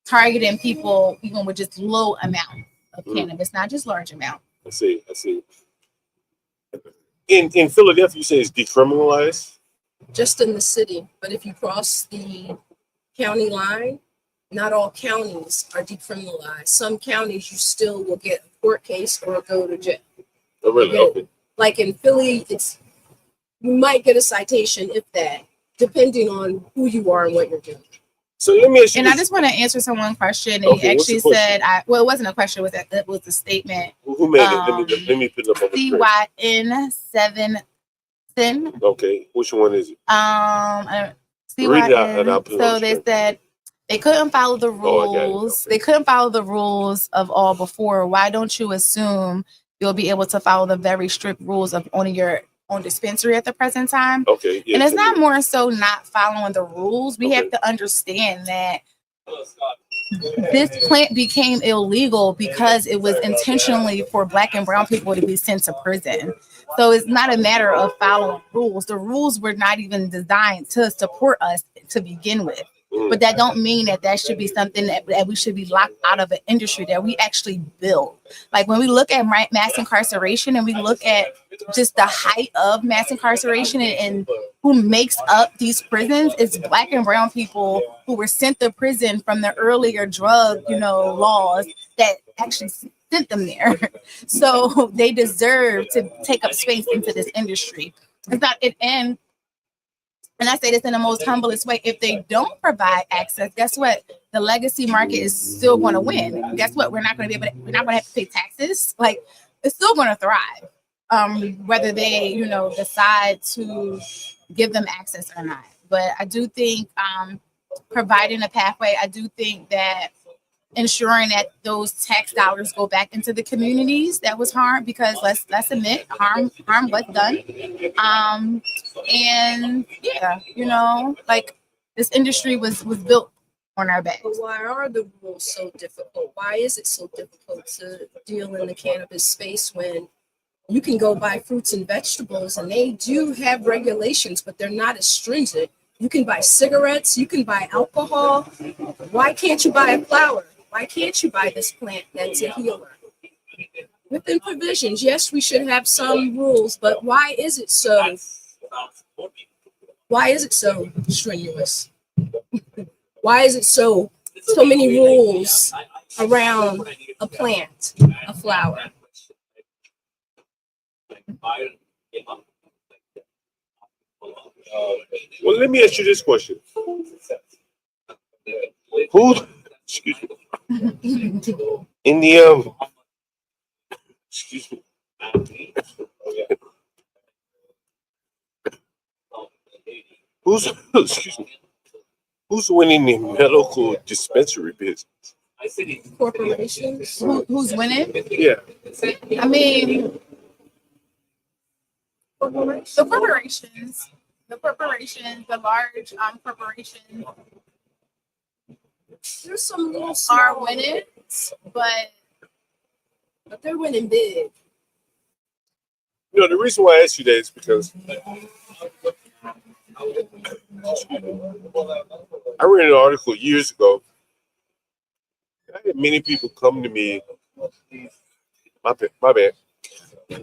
targeting people even with just low amount of cannabis, not just large amount. I see. In Philadelphia, you say it's decriminalized? Just in the city, but if you cross the county line, not all counties are decriminalized. Some counties you still will get a court case or go to jail. Oh, really? Okay. Like in Philly, you might get a citation, if that, depending on who you are and what you're doing. So let me ask you. And I just want to answer one question. Okay, he actually said, it wasn't a question, it was a statement. Who made it? Let me put it up on the CYN7. Okay, which one is it? CYN. So they said they couldn't follow the rules. They couldn't follow the rules of all before. Why don't you assume you'll be able to follow the very strict rules of owning your own dispensary at the present time? Okay. Yeah, and it's not more so not following the rules. We have to understand that this plant became illegal because it was intentionally for Black and brown people to be sent to prison. So it's not a matter of following rules. The rules were not even designed to support us to begin with. But that don't mean that should be something that we should be locked out of an industry that we actually build. Like when we look at mass incarceration and we look at just the height of mass incarceration and who makes up these prisons, it's Black and brown people who were sent to prison from the earlier drug, laws that actually sent them there. So they deserve to take up space into this industry. It's not it and I say this in the most humblest way. If they don't provide access, guess what? The legacy market is still going to win. Guess what? We're not going to we're not going to have to pay taxes. Like, it's still going to thrive, whether they, decide to give them access or not. But I do think providing a pathway, I do think that ensuring that those tax dollars go back into the communities that was harmed, because let's admit harm was done. And yeah, like this industry was built on our backs. But why are the rules so difficult? Why is it so difficult to deal in the cannabis space when You can go buy fruits and vegetables, and they do have regulations, but they're not as stringent. You can buy cigarettes, you can buy alcohol. Why can't you buy a flower? Why can't you buy this plant that's a healer? Within provisions, yes, we should have some rules, but why is it so? Why is it so strenuous? Why is it so many rules around a plant, a flower? Well, let me ask you this question: Who, excuse me, in the excuse me, who's excuse me, who's winning the medical dispensary business? Corporations. Who's winning? Yeah. I mean, the corporations, the large corporations. There's some little are winning, but they're winning big. You know, the reason why I asked you that is because I read an article years ago. I had many people come to me. My bad.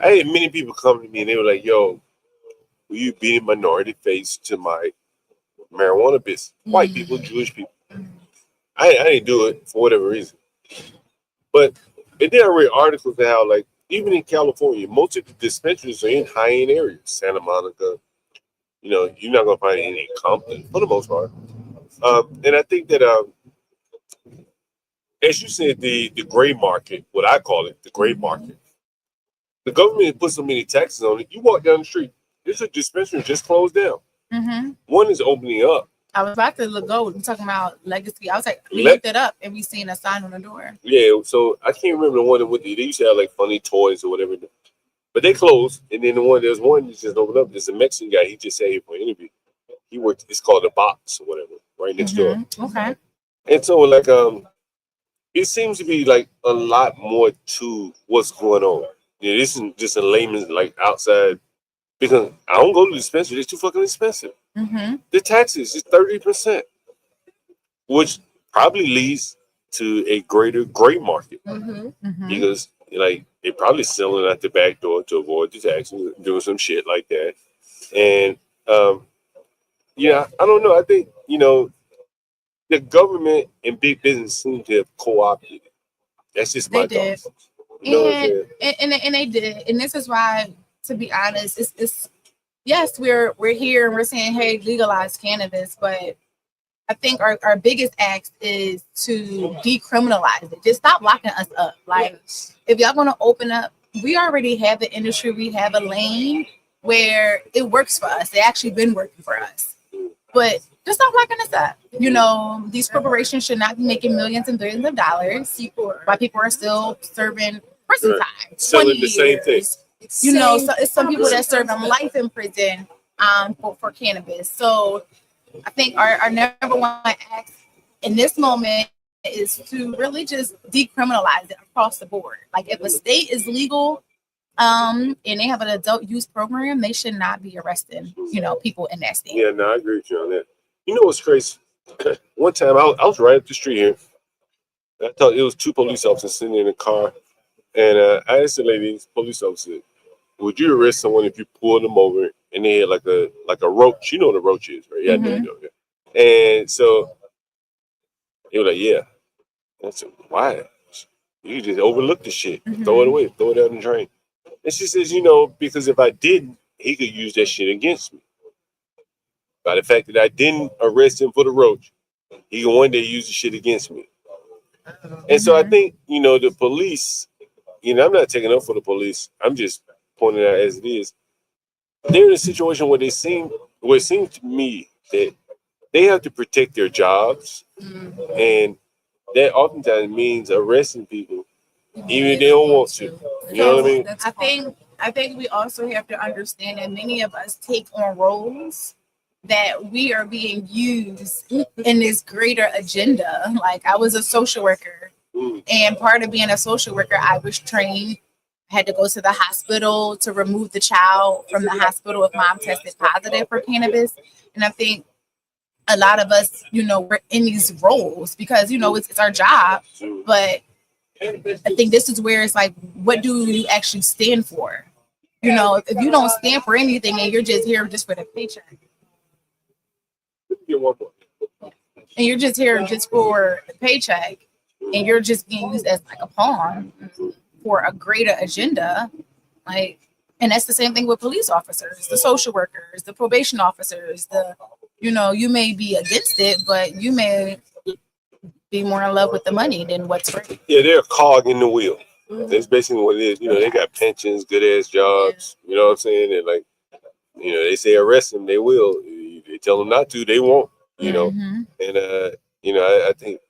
I had many people come to me and they were like, "Yo, will you be a minority face to my marijuana business?" White people, Jewish people. I didn't do it for whatever reason. But and then I read articles of how, like, even in California, most of the dispensaries are in high-end areas. Santa Monica, you know, you're not gonna find any in Compton for the most part. And I think that as you said, the gray market, what I call it, the gray market. The government put so many taxes on it. You walk down the street, there's a dispensary just closed down. Mm-hmm. One is opening up. I was about to go. We're talking about legacy. I was like, we looked it up and we seen a sign on the door. Yeah, so I can't remember the one that they used to have like funny toys or whatever, but they closed. And then there's one that just opened up. There's a Mexican guy. He just sat here for an interview. He worked. It's called a box or whatever, right next door. Okay. And so like it seems to be like a lot more to what's going on. You know, this isn't just a layman's like outside, because I don't go to the dispensary. It's too fucking expensive. Mm-hmm. The taxes is 30%, which probably leads to a greater gray market because like they're probably selling out the back door to avoid the taxes, doing some shit like that. And yeah, I don't know. I think, you know, the government and big business seem to have co-opted it. That's just my thoughts. You know what I'm saying? And they did. And this is why, to be honest, it's yes, we're here and we're saying, hey, legalize cannabis, but I think our biggest ask is to decriminalize it. Just stop locking us up. Like, if y'all want to open up, we already have the industry. We have a lane where it works for us. It actually been working for us. But just stop locking us up. You know, these corporations should not be making millions and billions of dollars while people are still serving prison time. Selling the same thing. You know, so it's some people that serve them life in prison for cannabis. So I think our number one act in this moment is to really just decriminalize it across the board. Like, if a state is legal and they have an adult use program, they should not be arresting, you know, people in that state. Yeah, no, I agree with you on that. You know what's crazy? One time I was right up the street here. I thought it was two police officers sitting in a car, and I asked the lady, police officer, would you arrest someone if you pulled them over and they had like a roach? You know what a roach is, right? Yeah, I know you know that. And so he was like, yeah. I said, why? You just overlook the shit, throw it away, throw it out in the drain. And she says, you know, because if I didn't, he could use that shit against me. By the fact that I didn't arrest him for the roach, he can one day use the shit against me. And so I think, you know, the police, you know, I'm not taking up for the police. I'm just pointing out as it is. They're in a situation where it seems to me that they have to protect their jobs. And that oftentimes means arresting people, even if they don't want to. You know what I mean? I think we also have to understand that many of us take on roles that we are being used in this greater agenda. Like, I was a social worker, and part of being a social worker, I was trained had to go to the hospital to remove the child from the hospital if mom tested positive for cannabis. And I think a lot of us, we're in these roles because, it's our job. But I think this is where it's like, what do you actually stand for? If you don't stand for anything and you're just here just for the paycheck. And you're just here just for the paycheck and you're just being used as like a pawn for a greater agenda. And that's the same thing with police officers, the social workers, the probation officers, you may be against it, but you may be more in love with the money than what's right. Yeah, they're a cog in the wheel. That's basically what it is. They got pensions, good ass jobs. You know what I'm saying? And they say arrest them, they will. They tell them not to, they won't. And I think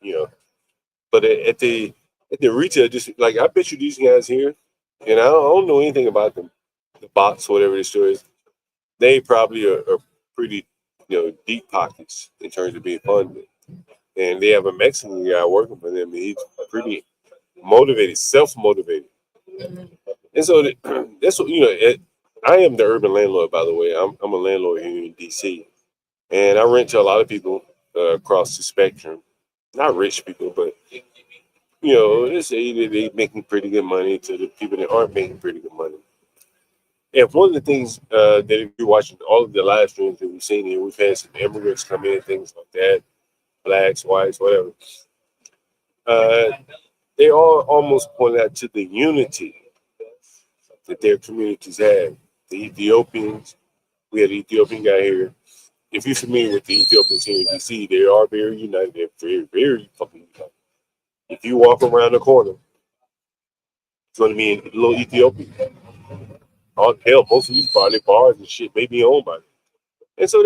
but at the retail, just like I bet you these guys here, and I don't know anything about them, the bots, whatever the story is. They probably are pretty, deep pockets in terms of being funded. And they have a Mexican guy working for them, and he's pretty motivated, self-motivated. And so that's what, I am the urban landlord, by the way. I'm a landlord here in DC. And I rent to a lot of people across the spectrum. Not rich people, but, they say they're making pretty good money to the people that aren't making pretty good money. And one of the things that if you're watching all of the live streams that we've seen here, we've had some immigrants come in, things like that, blacks, whites, whatever. They all almost point out to the unity that their communities have. The Ethiopians, we had an Ethiopian guy here. If you're familiar with the Ethiopians here in DC, they are very united. They're very, very fucking united. If you walk around the corner, it's going to be a little Ethiopian. Oh, hell, most of these probably bars and shit may be owned by them. And so,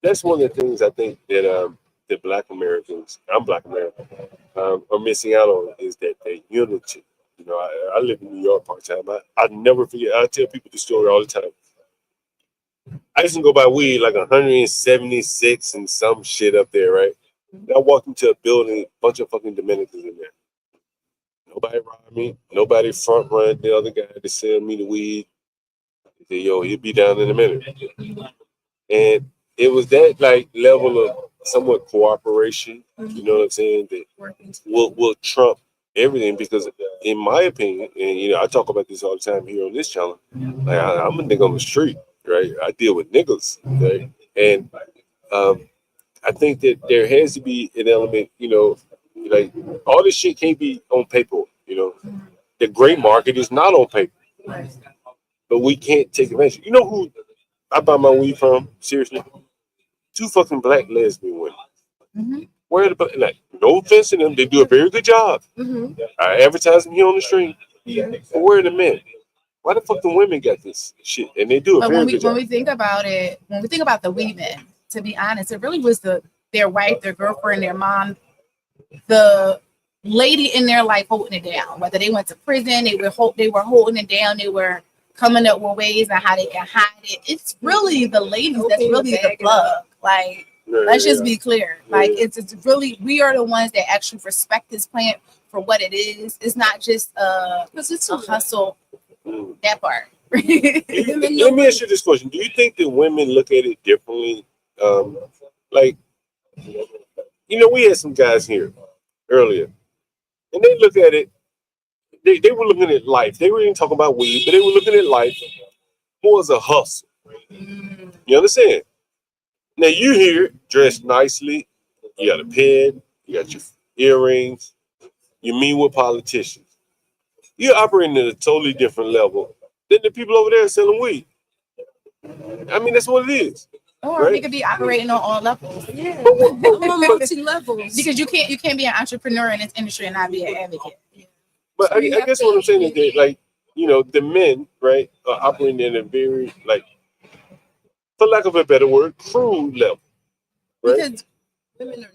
that's one of the things I think that that Black Americans, I'm Black American, are missing out on is that unity. I live in New York part-time. I never forget. I tell people the story all the time. I used to go by weed like 176 and some shit up there, right? And I walked into a building, a bunch of fucking Dominicans in there. Nobody robbed me. Nobody front run the other guy to sell me the weed. They said, yo, he'll be down in a minute. And it was that level of somewhat cooperation, you know what I'm saying, that will trump everything, because in my opinion, and I talk about this all the time here on this channel, I'm a nigga on the street, right? I deal with niggas, right? And I think that there has to be an element, all this shit can't be on paper, The gray market is not on paper. But we can't take advantage. You know who I buy my weed from? Seriously? 2 fucking black lesbian women. Where are the no offense to them, they do a very good job. I advertise them here on the street. But where are the men? Why the fuck the women got this shit? And they do a very good job. When we think about it, when we think about the Weedman, to be honest, it really was their wife, their girlfriend, their mom, the lady in their life holding it down. Whether they went to prison, they were holding it down. They were coming up with ways on how they can hide it. It's really the ladies that's really the plug. Let's just be clear. It's really, we are the ones that actually respect this plant for what it is. It's not just a hustle. That part. Let me ask you this question: do you think that women look at it differently? We had some guys here earlier, and they look at it. They were looking at life. They weren't even talking about weed, but they were looking at life more as a hustle. You understand? Now you here dressed nicely. You got a pen. You got your earrings. You meet with politicians. You're operating at a totally different level than the people over there selling weed. I mean, that's what it is. Or right? You could be operating on all levels. Yeah, multi levels. Because you can't be an entrepreneur in this industry and not be an advocate. But so I guess what I'm saying is that, the men, right, are operating in a very, for lack of a better word, crude level, right? Because women are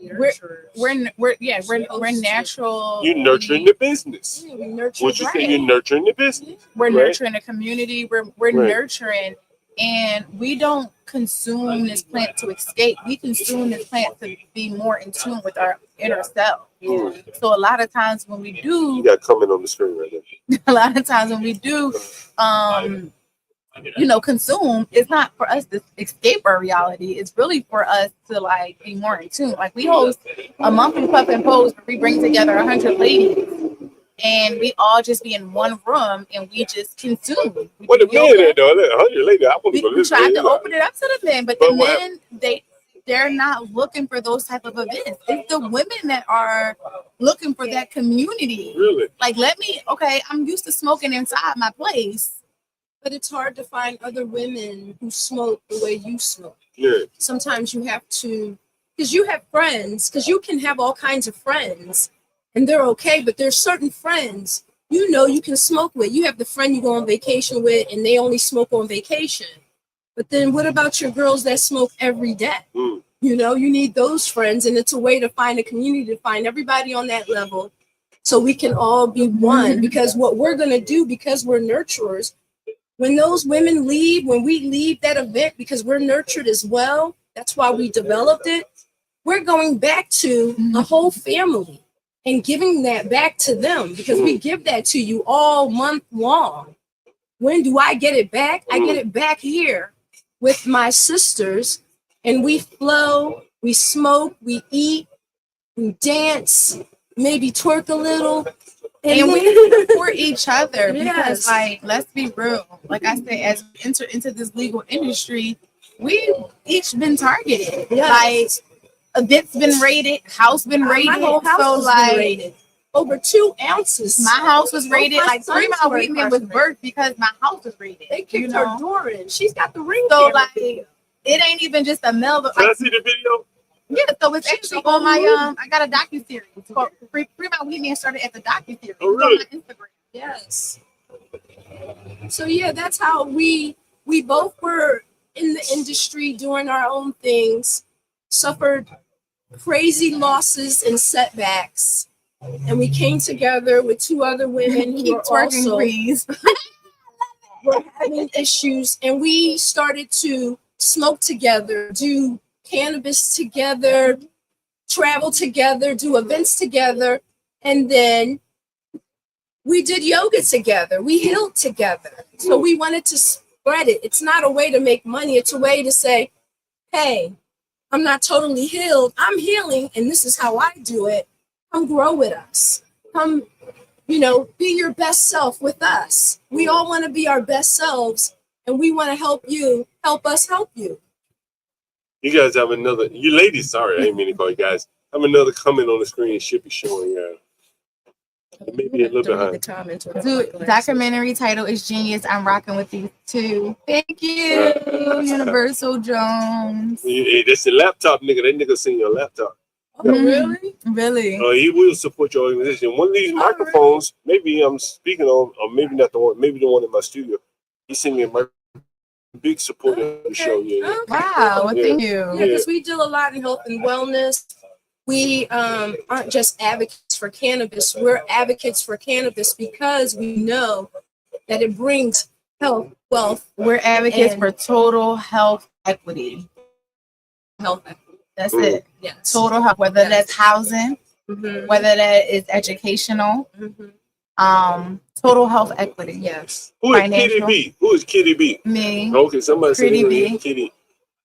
we're natural. You're nurturing the business. Yeah, we nurture. What you say? You're nurturing the business. We're nurturing the community. We're nurturing, and we don't consume this plant to escape. We consume this plant to be more in tune with our inner self. So a lot of times when we do, You got coming on the screen right there. a lot of times when we do, you know, consume, it's not for us to escape our reality. It's really for us to like be more in tune. Like we host a monthly puff and pose where we bring together 100 ladies. And we all just be in one room and we just consume. What the men there though? 100 ladies. I want to go We listen. tried to open it up to the men, but the men, they're not looking for those type of events. It's the women that are looking for that community. Really? Like, okay, I'm used to smoking inside my place. But it's hard to find other women who smoke the way you smoke. Yeah. Sometimes you have to, because you have friends, because you can have all kinds of friends and they're okay, but there's certain friends you know you can smoke with. You have the friend you go on vacation with and they only smoke on vacation. But then what about your girls that smoke every day? You know, you need those friends, and it's a way to find a community, to find everybody on that level so we can all be one. Because what we're going to do, because we're nurturers, when those women leave, when we leave that event, because we're nurtured as well, that's why we developed it, we're going back to a whole family and giving that back to them, because we give that to you all month long. When do I get it back? I get it back here with my sisters, and we flow, we smoke, we eat, we dance, maybe twerk a little. And we support each other because, Yes. like, let's be real. Like I said, as we enter into this legal industry, we've each been targeted. Yes. Like, events been raided, house been raided. My whole house so, has like, been raided. Over 2 ounces. my house was raided. My Like, 3 sons Mile were Weedman was incarcerated. birthed because my house was raided. They kicked you her know? door in. She's got the ring So, camera like, video. it ain't even just a mail. But, Can I like, see the video? yeah, so it's actually on my I got a docuseries. It's called Free Mile Weedman started at the docuseries. Oh, It's on really? my Instagram. Yes. So yeah, that's how we both were in the industry doing our own things, suffered crazy losses and setbacks, and we came together with 2 other women who Keep were twerking, also please. were having issues, and we started to smoke together, do cannabis together, travel together, do events together, and then we did yoga together. We healed together. So we wanted to spread it. It's not a way to make money. It's a way to say, hey, I'm not totally healed. I'm healing, and this is how I do it. Come grow with us. Come, you know, be your best self with us. We all want to be our best selves, and we want to help you, help us help you. You guys have another, you ladies, sorry, I didn't mean to call you guys. Have another comment on the screen. Should be showing maybe a little bit behind. Dude, documentary title is genius. I'm rocking with these 2. Thank you, Universal Jones. Hey, that's the laptop nigga. That nigga seen your laptop. Oh, really? Really? He will support your organization. One of these microphones, maybe I'm speaking on, or maybe not the one, maybe the one in my studio. He sent me a big support of the show. Yeah. Wow, well, thank you. Yeah, because we do a lot in health and wellness. We aren't just advocates for cannabis. We're advocates for cannabis because we know that it brings health, wealth. We're advocates for total health equity. Health equity. That's it. Yes. Total health, whether that's housing, whether that is educational, total health equity. Yes. Who is Kitty B? Who is Kitty B? Me. Okay, somebody said Pretty B. Kitty.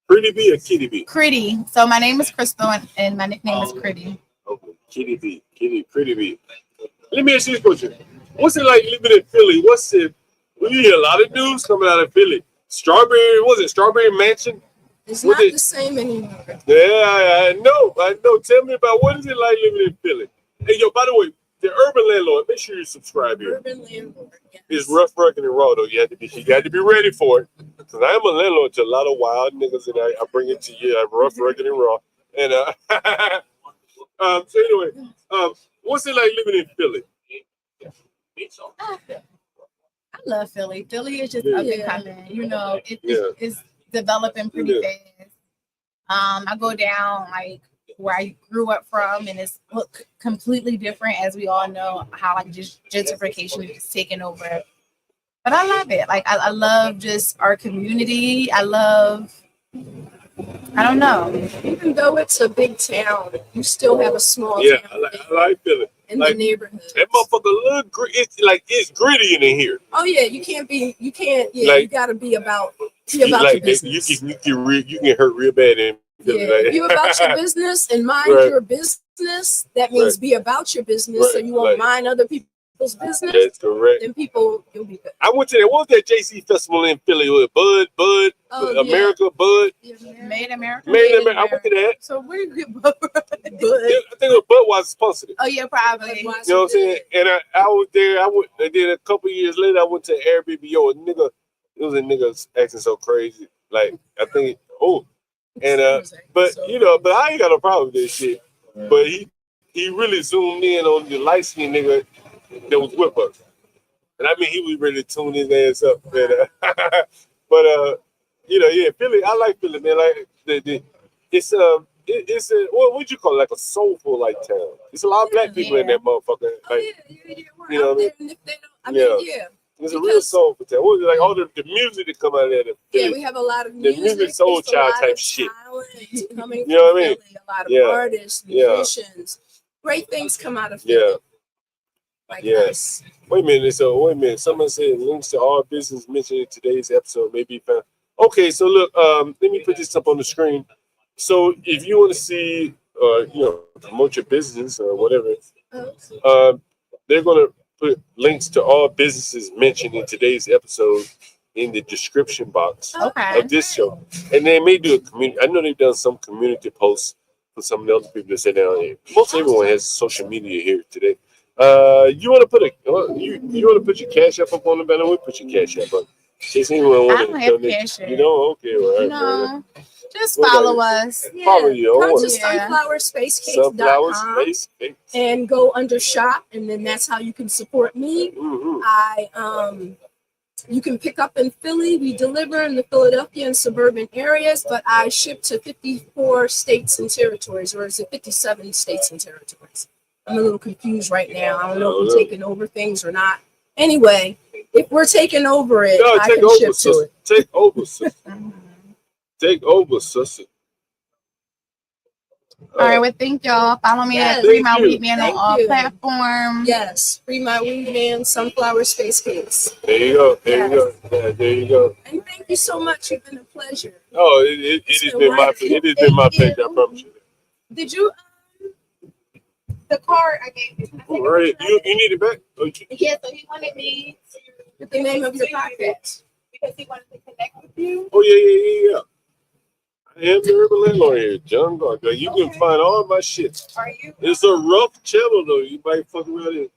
Pretty B or Kitty B? Critty. So my name is Crystal and my nickname is Critty. Okay, Kitty B. Pretty B. Let me ask you this question. What's it like living in Philly? We hear a lot of news coming out of Philly. Strawberry Mansion? It's not the same anymore. Yeah, I know. Tell me about what is it like living in Philly? Hey, yo, by the way, the Urban Landlord, make sure you subscribe here. Urban Landlord. Yes. It's rough, rugged, and raw, though. You got to be ready for it. Because I am a landlord to a lot of wild niggas, and I bring it to you. I'm rough, rugged, and raw. And so anyway, what's it like living in Philly? I love Philly. Philly is just up and coming. You know, it's developing pretty fast. I go down like where I grew up from, and it's look completely different, as we all know how like just gentrification is taking over. But I love it. Like I love just our community. I love I don't know. Even though it's a big town, you still have a small Yeah, town I like Philly. in Like, the neighborhood. that motherfucker look it's gritty in here. Oh yeah, you can't. Yeah, Like, you gotta be about You your business. can hurt real bad in Philly. Yeah, Like, if you about your business and mind Right. your business, that means Right. be about your business, so Right. you won't Like, mind other people's business. that's correct. Then you'll be good. I went to that. What was that JC festival in Philly with Bud, Oh, America, Bud, Made in America. Made in America. I went to that. So where you get Bud? I think it was Budweiser sponsored it. Oh yeah, probably. You know what I'm saying? And I was there. And then a couple years later, I went to Airbnb. Yo, it was a nigga acting so crazy. Like, I think, but I ain't got no problem with this shit. But he really zoomed in on the light skinned nigga that was with us. And I mean, he was ready to tune his ass up. Man. Philly, I like Philly, man. Like, it's a what would you call it? Like a soulful like town. It's a lot of black people in that motherfucker. Like, you know what I mean? It's a real soulful town. What was it, like all the music that come out of there? Yeah, we have a lot of the music soul It's a child lot type of shit. talent coming You know from what I mean? Philly. A lot of Yeah. artists, musicians. Great things come out of Philly. Yeah. Like Yes. Wait a minute. Someone said links to all business mentioned in today's episode may be found. Okay, so look, let me put this up on the screen. So if you want to see, promote your business or whatever, they're going to put links to all businesses mentioned in today's episode in the description box of this show. And they may do a community. I know they've done some community posts for some of the other people that say down here. Most everyone has social media here today. You want to put you want to put your cash up on the banner? We'll put your cash up. In case anyone I want don't to have donate. cash app. You know, okay, all right. No, just What about follow you? us. Follow you. Come What? to sunflowerspacecakes.com Sunflower Space Cakes. and go under shop, and then that's how you can support me. You can pick up in Philly. We deliver in the Philadelphia and suburban areas, but I ship to 54 states and territories, or is it 57 states and territories? I'm a little confused right now. I don't know if we're taking over things or not. Anyway, if we're taking over it, I can ship to it. Take over, sister. Take over, sister. All right, well, thank y'all. Follow me at Yes. Free My Thank you. Weedman on Thank all you. platforms. Yes, Free My Weedman, Sunflower Space Cakes. There you go. There you go. Yeah, there you go. And thank you so much. It's been a pleasure. Oh, it has been my pleasure. I promise you. Did you the card I gave you? All right, you need it back? Yeah, so he wanted me With the name of your podcast. because he wanted to connect with you. Oh yeah. I am the urban landlord here, John Galt. You can find all my shit. Are you? It's a rough channel though. You might fuck around and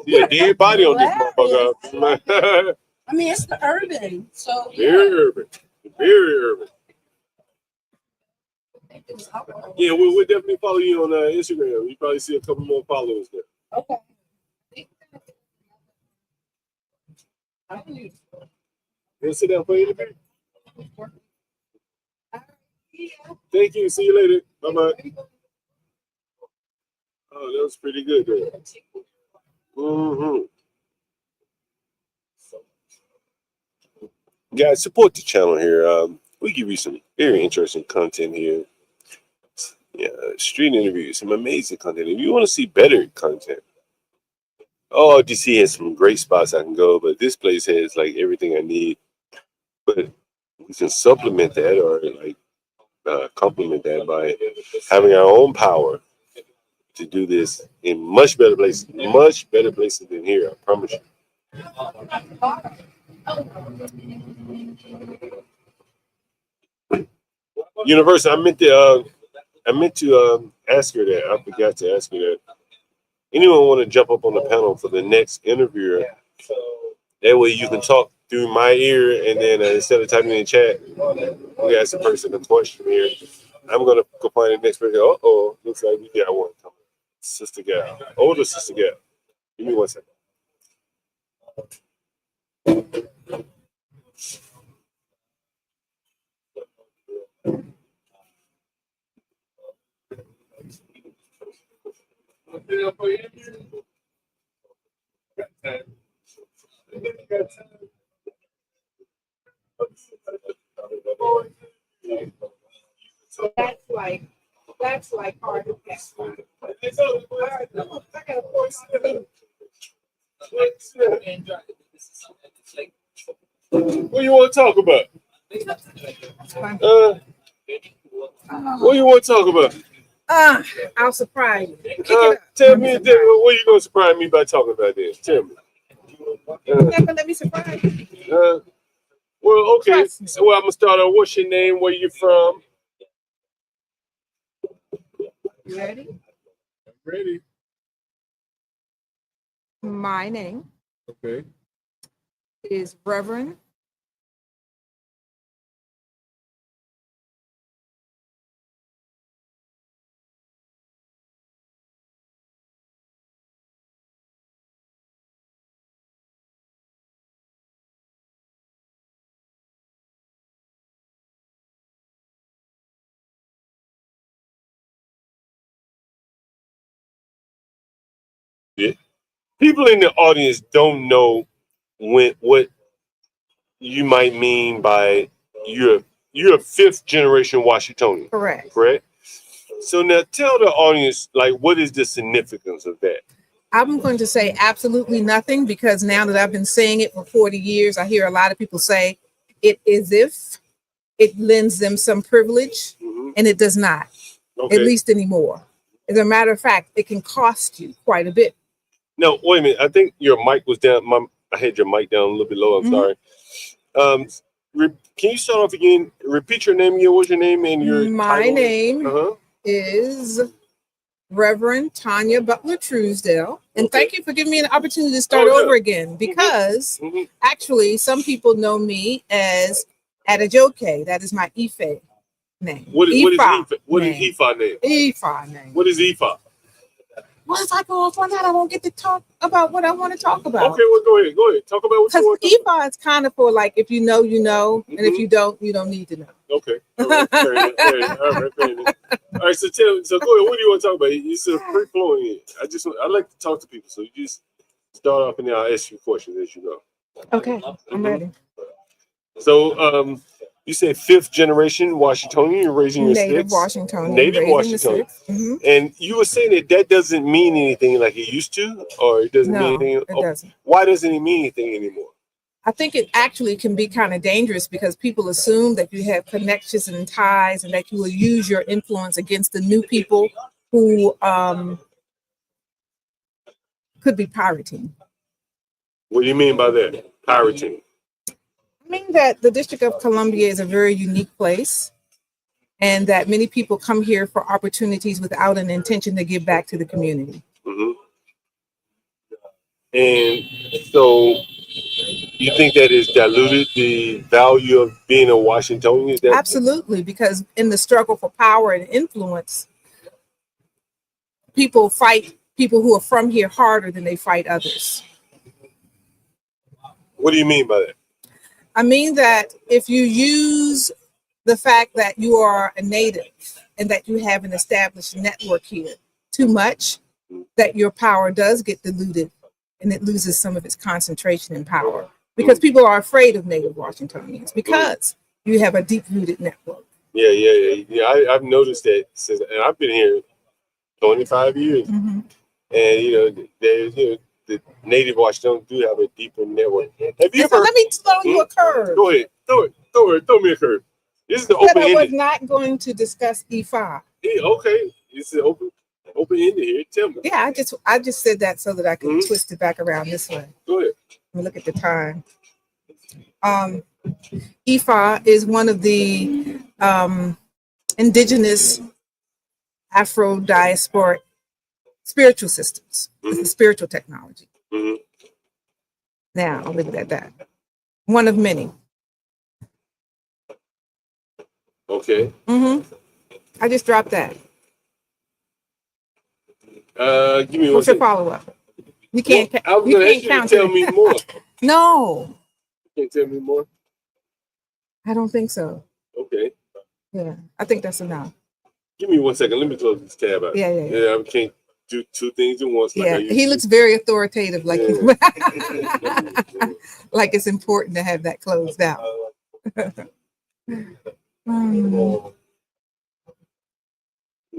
see a dead body on this motherfucker. I mean, it's the urban. So Very urban. Very urban. Yeah, we'll definitely follow you on Instagram. You probably see a couple more followers there. Okay. You sit down for your interview? Thank you. See you later. Bye-bye. Oh, that was pretty good there. Guys, support the channel here. We give you some very interesting content here. Yeah, street interviews, some amazing content. If you want to see better content, DC has some great spots I can go, but this place has like everything I need. But we can supplement that or like complement that by having our own power to do this in much better places than here. I promise you. Universal, I meant to ask her that. I forgot to ask her that. Anyone want to jump up on the panel for the next interviewer? That way you can talk through my ear, and then instead of typing in the chat, we ask the person a question here. I'm gonna go find the next person. Looks like we got one coming. Sister Gal, older Sister Gal. Give me 1 second. like hard to guess. All right, look, I gotta pour something. What you want to talk about? What you want to talk about? I'll surprise you. Tell me, what you gonna surprise me by talking about this? Tell me. Never let me surprise you. Well, okay. So well, I'm gonna start out. What's your name? Where you from? You ready? I'm ready. My name Okay. is Reverend Yeah. People in the audience don't know what you might mean by you're a fifth generation Washingtonian. Correct. Correct. So now tell the audience, like, what is the significance of that? I'm going to say absolutely nothing, because now that I've been saying it for 40 years, I hear a lot of people say it as if it lends them some privilege, and it does not, at least anymore. As a matter of fact, it can cost you quite a bit. No, wait a minute. I think your mic was down. I had your mic down a little bit low. I'm sorry. Can you start off again? Repeat your name again. What's your name and your My title? name is Reverend Tanya Butler-Truesdale. And thank you for giving me an opportunity to start over again, because actually some people know me as Adejoke. That is my Ife name. What is Ifa name? Ifa name. What is Ifa? Well, if I go off on that, I won't get to talk about what I want to talk about. Okay, well, go ahead. Go ahead. Talk about what you want to talk about. Ifa is kind of for like, if you know, you know, and if you don't need to know. Okay. All right. Fair enough. All right. So go ahead. What do you want to talk about? It's a free flowing here. I like to talk to people. So you just start off and then I'll ask you questions as you go. Okay. I'm ready. So, you said fifth generation Washingtonian. You're raising your Native six. Washingtonian. Native Washingtonian. And you were saying that doesn't mean anything like it used to, or it doesn't mean anything. It doesn't. Why doesn't it mean anything anymore? I think it actually can be kind of dangerous, because people assume that you have connections and ties, and that you will use your influence against the new people who could be pirating. What do you mean by that? Pirating? I mean that the District of Columbia is a very unique place, and that many people come here for opportunities without an intention to give back to the community. And so you think that has diluted the value of being a Washingtonian? Is that Absolutely, because in the struggle for power and influence, people fight people who are from here harder than they fight others. What do you mean by that? I mean that if you use the fact that you are a native and that you have an established network here too much, that your power does get diluted and it loses some of its concentration and power, because people are afraid of Native Washingtonians because you have a deep-rooted network. Yeah. I've noticed that since, and I've been here 25 years, and there's the Native Washingtonians do have a deeper network. Have you ever? Let me throw you a curve. Go ahead, throw me a curve. This is the open. open-ended. I was not going to discuss E5. Yeah, okay, it's the open-ended here. Tell me. Yeah, I just said that so that I could twist it back around this way. Go ahead. Let me look at the time. EFA is one of the indigenous Afro-diasporic spiritual systems. It's a spiritual technology. Now, I'll leave it at that. One of many. Okay. I just dropped that. Give me What's your follow-up? You can't. I was going to ask you to tell me more. No. You can't tell me more? I don't think so. Okay. Yeah, I think that's enough. Give me 1 second. Let me close this tab out. Yeah. I can't do two things at once. Yeah, he looks very authoritative, like like it's important to have that closed out.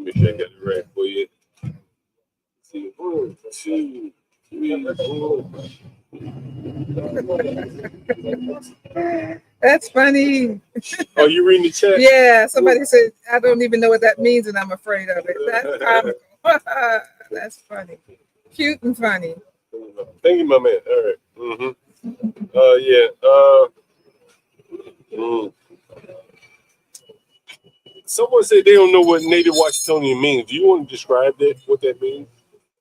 Make sure I got it right for you. Let's see, 1, 2, 3, 4. That's funny. Oh, you reading the chat? Yeah, somebody said, I don't even know what that means and I'm afraid of it. That's comical. That's funny. Cute and funny. Thank you, my man. All right. Someone said they don't know what native Washingtonian means. Do you want to describe that? What that means?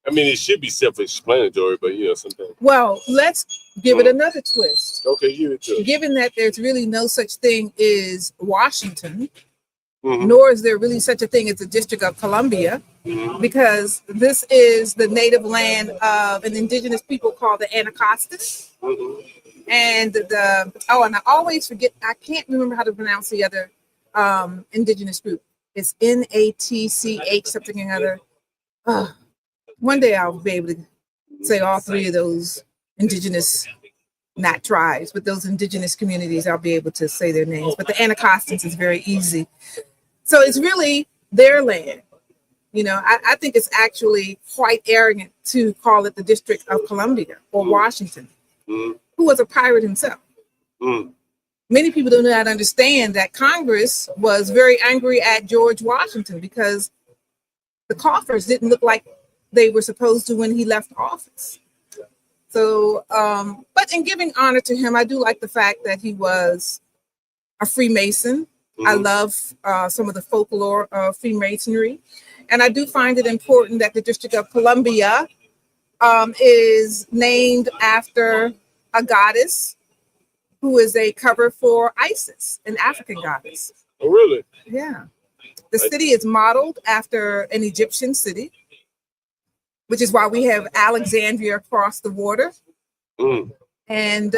I mean, it should be self-explanatory, but sometimes. Well, let's give it another twist. Okay, give it to us. Given that there's really no such thing as Washington, nor is there really such a thing as the District of Columbia, because this is the native land of an indigenous people called the Anacostas. And and I always forget, I can't remember how to pronounce the other indigenous group. It's NATCH something or other. One day I'll be able to say all three of those indigenous, not tribes, but those indigenous communities, I'll be able to say their names. But the Anacostans is very easy. So it's really their land. I think it's actually quite arrogant to call it the District of Columbia or Washington, who was a pirate himself. Many people do not understand that Congress was very angry at George Washington because the coffers didn't look like they were supposed to when he left office. So, but in giving honor to him, I do like the fact that he was a Freemason. I love some of the folklore of Freemasonry. And I do find it important that the District of Columbia is named after a goddess who is a cover for Isis, an African goddess. Oh, really? Yeah. The city is modeled after an Egyptian city, which is why we have Alexandria across the water. And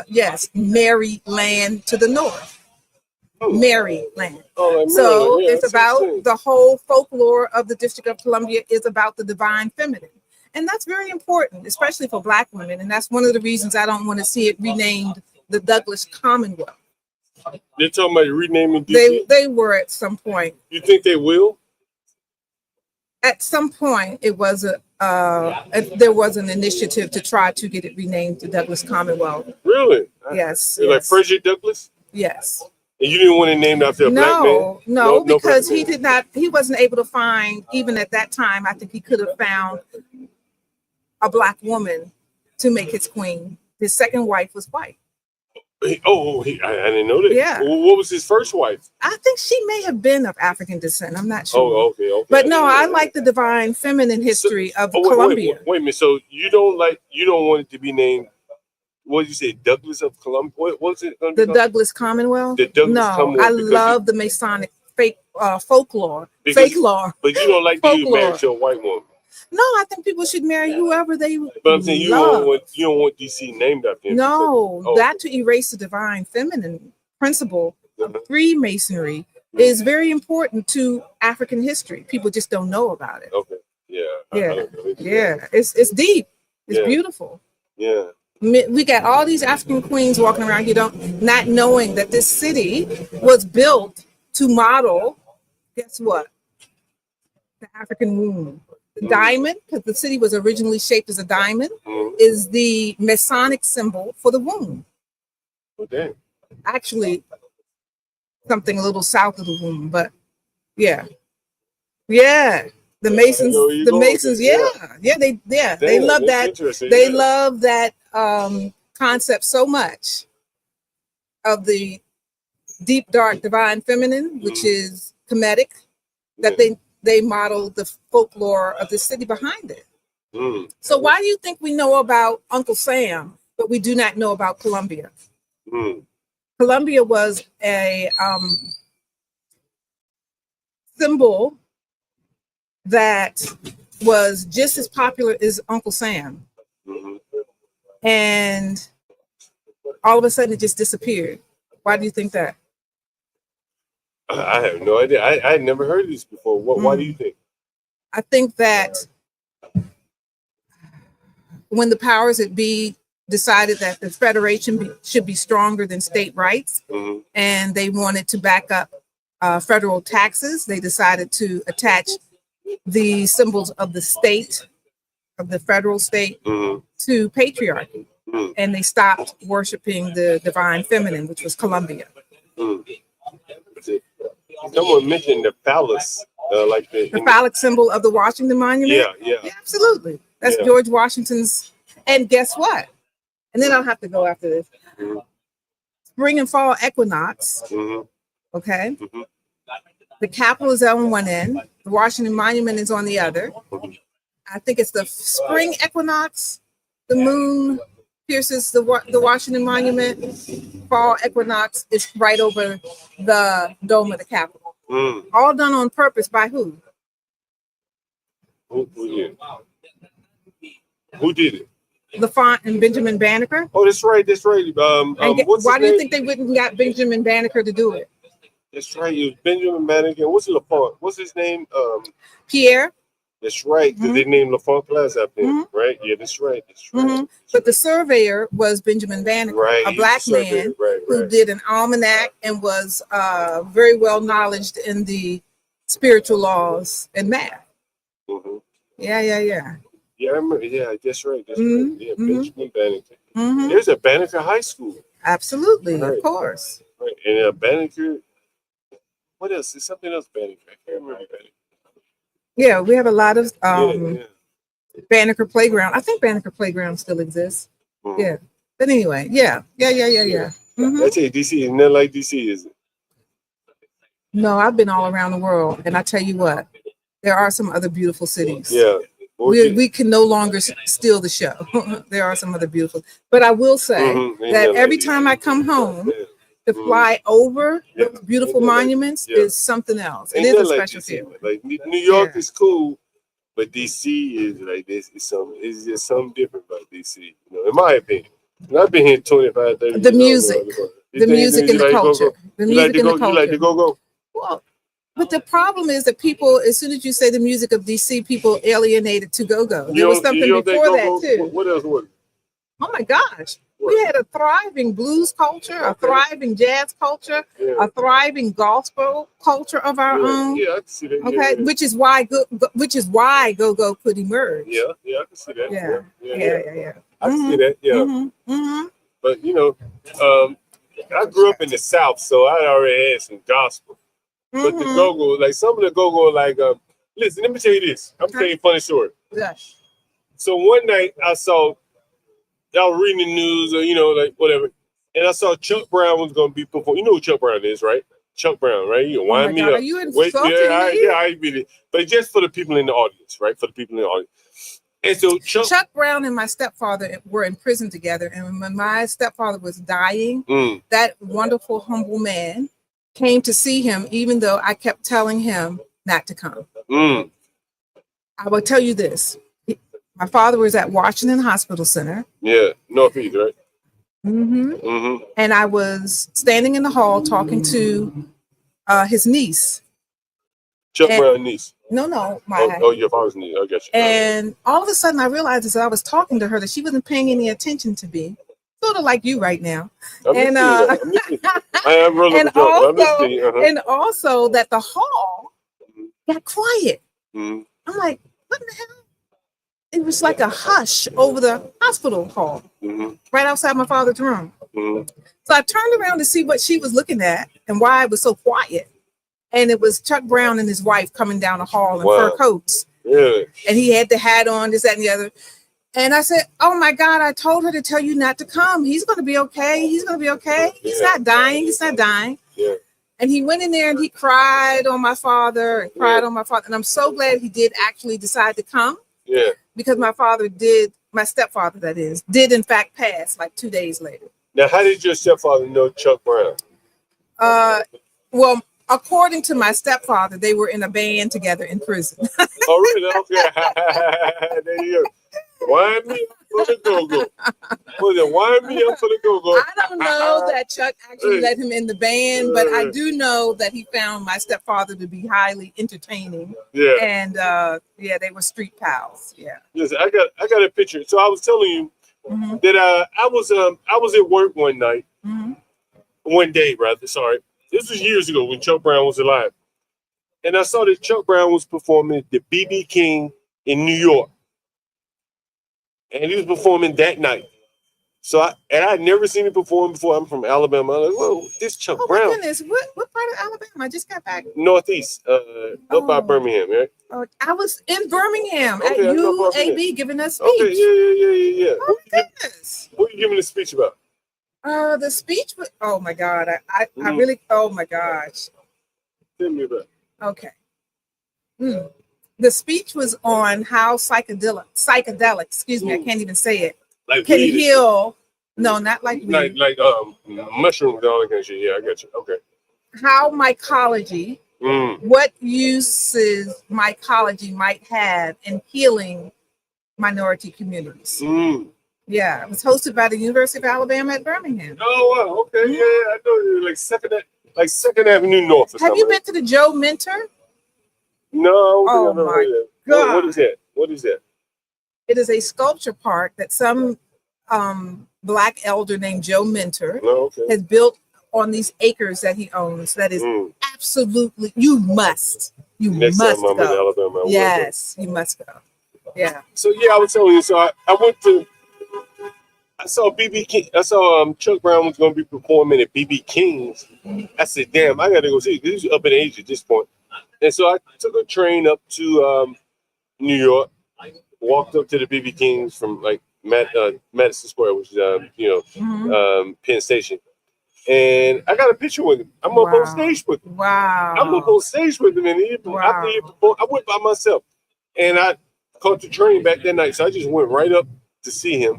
yes, Maryland to the north. Maryland. So it's about the whole folklore of the District of Columbia is about the divine feminine. And that's very important, especially for Black women. And that's one of the reasons I don't want to see it renamed the Douglas Commonwealth. They're talking about renaming DC? They were at some point. You think they will? At some point, it was there was an initiative to try to get it renamed to Douglas Commonwealth. Really? Yes. Like Frederick Douglass? Yes. And you didn't want it named after a Black man? No, because he did not. He wasn't able to find, even at that time, I think he could have found a Black woman to make his queen. His second wife was white. I didn't know that. Yeah. Well, what was his first wife? I think she may have been of African descent. I'm not sure. Oh, okay. But no, I like the divine feminine history of Columbia. Wait a minute. So you don't want it to be named, what did you say, Douglas of Columbia? What was it? The Douglas Commonwealth? The Douglas Commonwealth. I love the Masonic folklore. Fake law. But you don't like to marry to a white woman. No, I think people should marry whoever they But I'm saying you don't want DC named after him. No, that to erase the divine feminine principle of Freemasonry is very important to African history. People just don't know about it. Okay. Yeah. Yeah. It's deep. It's beautiful. Yeah. We got all these African queens walking around here not knowing that this city was built to model, guess what? The African womb. The diamond, because the city was originally shaped as a diamond, is the Masonic symbol for the womb. Okay. Actually, something a little south of the womb, but yeah. The Masons, they love that. They love that concept so much of the deep, dark, divine feminine, which is Kemetic, that they modeled the folklore of the city behind it. So why do you think we know about Uncle Sam, but we do not know about Columbia? Columbia was a symbol that was just as popular as Uncle Sam. And all of a sudden it just disappeared. Why do you think that? I have no idea. I had never heard of this before. Why do you think? I think that when the powers that be decided that the Federation should be stronger than state rights, and they wanted to back up federal taxes. They decided to attach the symbols of the state, of the federal state, to patriarchy. And they stopped worshiping the divine feminine, which was Columbia. Someone mentioned the phallus, like the phallic symbol of the Washington Monument. Yeah, absolutely. That's George Washington's. And guess what? And then I'll have to go after this. Spring and fall equinox. Okay. The Capitol is on one end. The Washington Monument is on the other. I think it's the spring equinox. The moon pierces the Washington Monument. Fall equinox is right over the dome of the Capitol. All done on purpose by who? Who did it? LaFont and Benjamin Banneker. Oh, that's right. That's right. Why do you think they wouldn't got Benjamin Banneker to do it? That's right. It was Benjamin Banneker. What's LaFont? What's his name? Pierre. That's right. Because they named LaFont Plaza up there, right? Yeah, that's right. That's right. But the surveyor was Benjamin Banneker, a black man who did an almanac and was very well knowledgeable in the spiritual laws and math. Yeah. Yeah, I remember. Yeah, that's right. That's right. Yeah, Benjamin Banneker. There's a Banneker High School. Absolutely, of course. Right, and Banneker. What else? There's something else Banneker. I can't remember Banneker. Yeah, we have a lot of Banneker Playground. I think Banneker Playground still exists. Yeah, but anyway, yeah. That's it. DC is not like DC, is it? No, I've been all around the world, and I tell you what, there are some other beautiful cities. Yeah. We can no longer steal the show. There are some other beautiful, but I will say that every time I come home, to fly over those beautiful monuments is something else. It is a special feeling. Like New York is cool, but DC is like this. It's just something different about DC. You know, in my opinion. And I've been here 25, 30 years. The music and the culture. The music and the culture. You like to go? Well, but the problem is that people, as soon as you say the music of DC, people alienated to go-go. There was something before that too. What else was it? Oh my gosh. We had a thriving blues culture, a thriving jazz culture, a thriving gospel culture of our own. Yeah, I can see that. Okay, which is why go-go could emerge. Yeah, I can see that. Yeah. I can see that. Yeah. But you know, I grew up in the South, so I already had some gospel. But the go-go, like some of the go-go, like listen, let me tell you this. I'm telling you a funny story. Yes. So one night I saw. Y'all reading the news or, you know, like whatever. And I saw Chuck Brown was going to be performing. You know who Chuck Brown is, right? Chuck Brown, right? You wind me up. Are you insulting me? I really. But just for the people in the audience, right? For the people in the audience. And so Chuck Brown and my stepfather were in prison together. And when my stepfather was dying, that wonderful, humble man came to see him, even though I kept telling him not to come. I will tell you this. My father was at Washington Hospital Center. Yeah, Northeast, right? And I was standing in the hall talking to his niece. Chuck Brown's niece. No, your father's niece. I got you. And all of a sudden, I realized as I was talking to her that she wasn't paying any attention to me. Sort of like you right now. And also that the hall got quiet. I'm like, what in the hell? It was like a hush over the hospital hall, right outside my father's room. So I turned around to see what she was looking at and why it was so quiet. And it was Chuck Brown and his wife coming down the hall in fur coats. Yeah. And he had the hat on, this, that, and the other. And I said, oh my God, I told her to tell you not to come. He's going to be okay. He's going to be okay. He's not dying. He's not dying. Yeah. And he went in there and he cried on my father and cried on my father. And I'm so glad he did actually decide to come. Yeah. Because my stepfather, that is, did in fact pass like 2 days later. Now, how did your stepfather know Chuck Brown? Well, according to my stepfather, they were in a band together in prison. Oh, really? Okay. There you go. Wind me up for the go-go. Wind me up for the go-go. I don't know that Chuck actually let him in the band, but I do know that he found my stepfather to be highly entertaining. Yeah. And they were street pals. Yeah. Listen, I got a picture. So I was telling you that I was at work one night, one day rather. Sorry, it This was years ago when Chuck Brown was alive. And I saw that Chuck Brown was performing at the BB King in New York. And he was performing that night. So I'd never seen him perform before. I'm from Alabama. I'm like, whoa, this Chuck Brown. Oh my goodness, what part of Alabama? I just got back. Northeast, up by Birmingham, right? Oh, I was in Birmingham Okay, at I know UAB giving a speech. Okay, yeah. Oh my goodness. What are you giving a speech about? The speech was, oh my God, I really, oh my gosh. Tell me about it. Okay. The speech was on how psychedelic, excuse me, I can't even say it, Like can weed. heal. No, not like weed. Like mushrooms and all that kind of shit. Yeah, I got you. Okay. How mycology, what uses mycology might have in healing minority communities. Yeah, it was hosted by the University of Alabama at Birmingham. Oh wow, okay, yeah, I know you like Second Avenue North or something. Have you been to the Joe Mentor? No, I don't think I've ever my heard of that. God. What is that? What is that? It is a sculpture park that some Black elder named Joe Mentor has built on these acres that he owns. That is absolutely, you must Next time I'm in go. Alabama, I will Yes, you must go. Yeah. So yeah, I was telling you. So I saw BB King. I saw Chuck Brown was going to be performing at BB King's. I said, "Damn, I got to go see." Because he's up in age at this point. And so I took a train up to New York, walked up to the BB King's from like Madison Square, which is Penn Station, and I got a picture with him. I'm up on stage with him. Wow. I'm up on stage with him, and after he performed, I went by myself, and I caught the train back that night. So I just went right up to see him,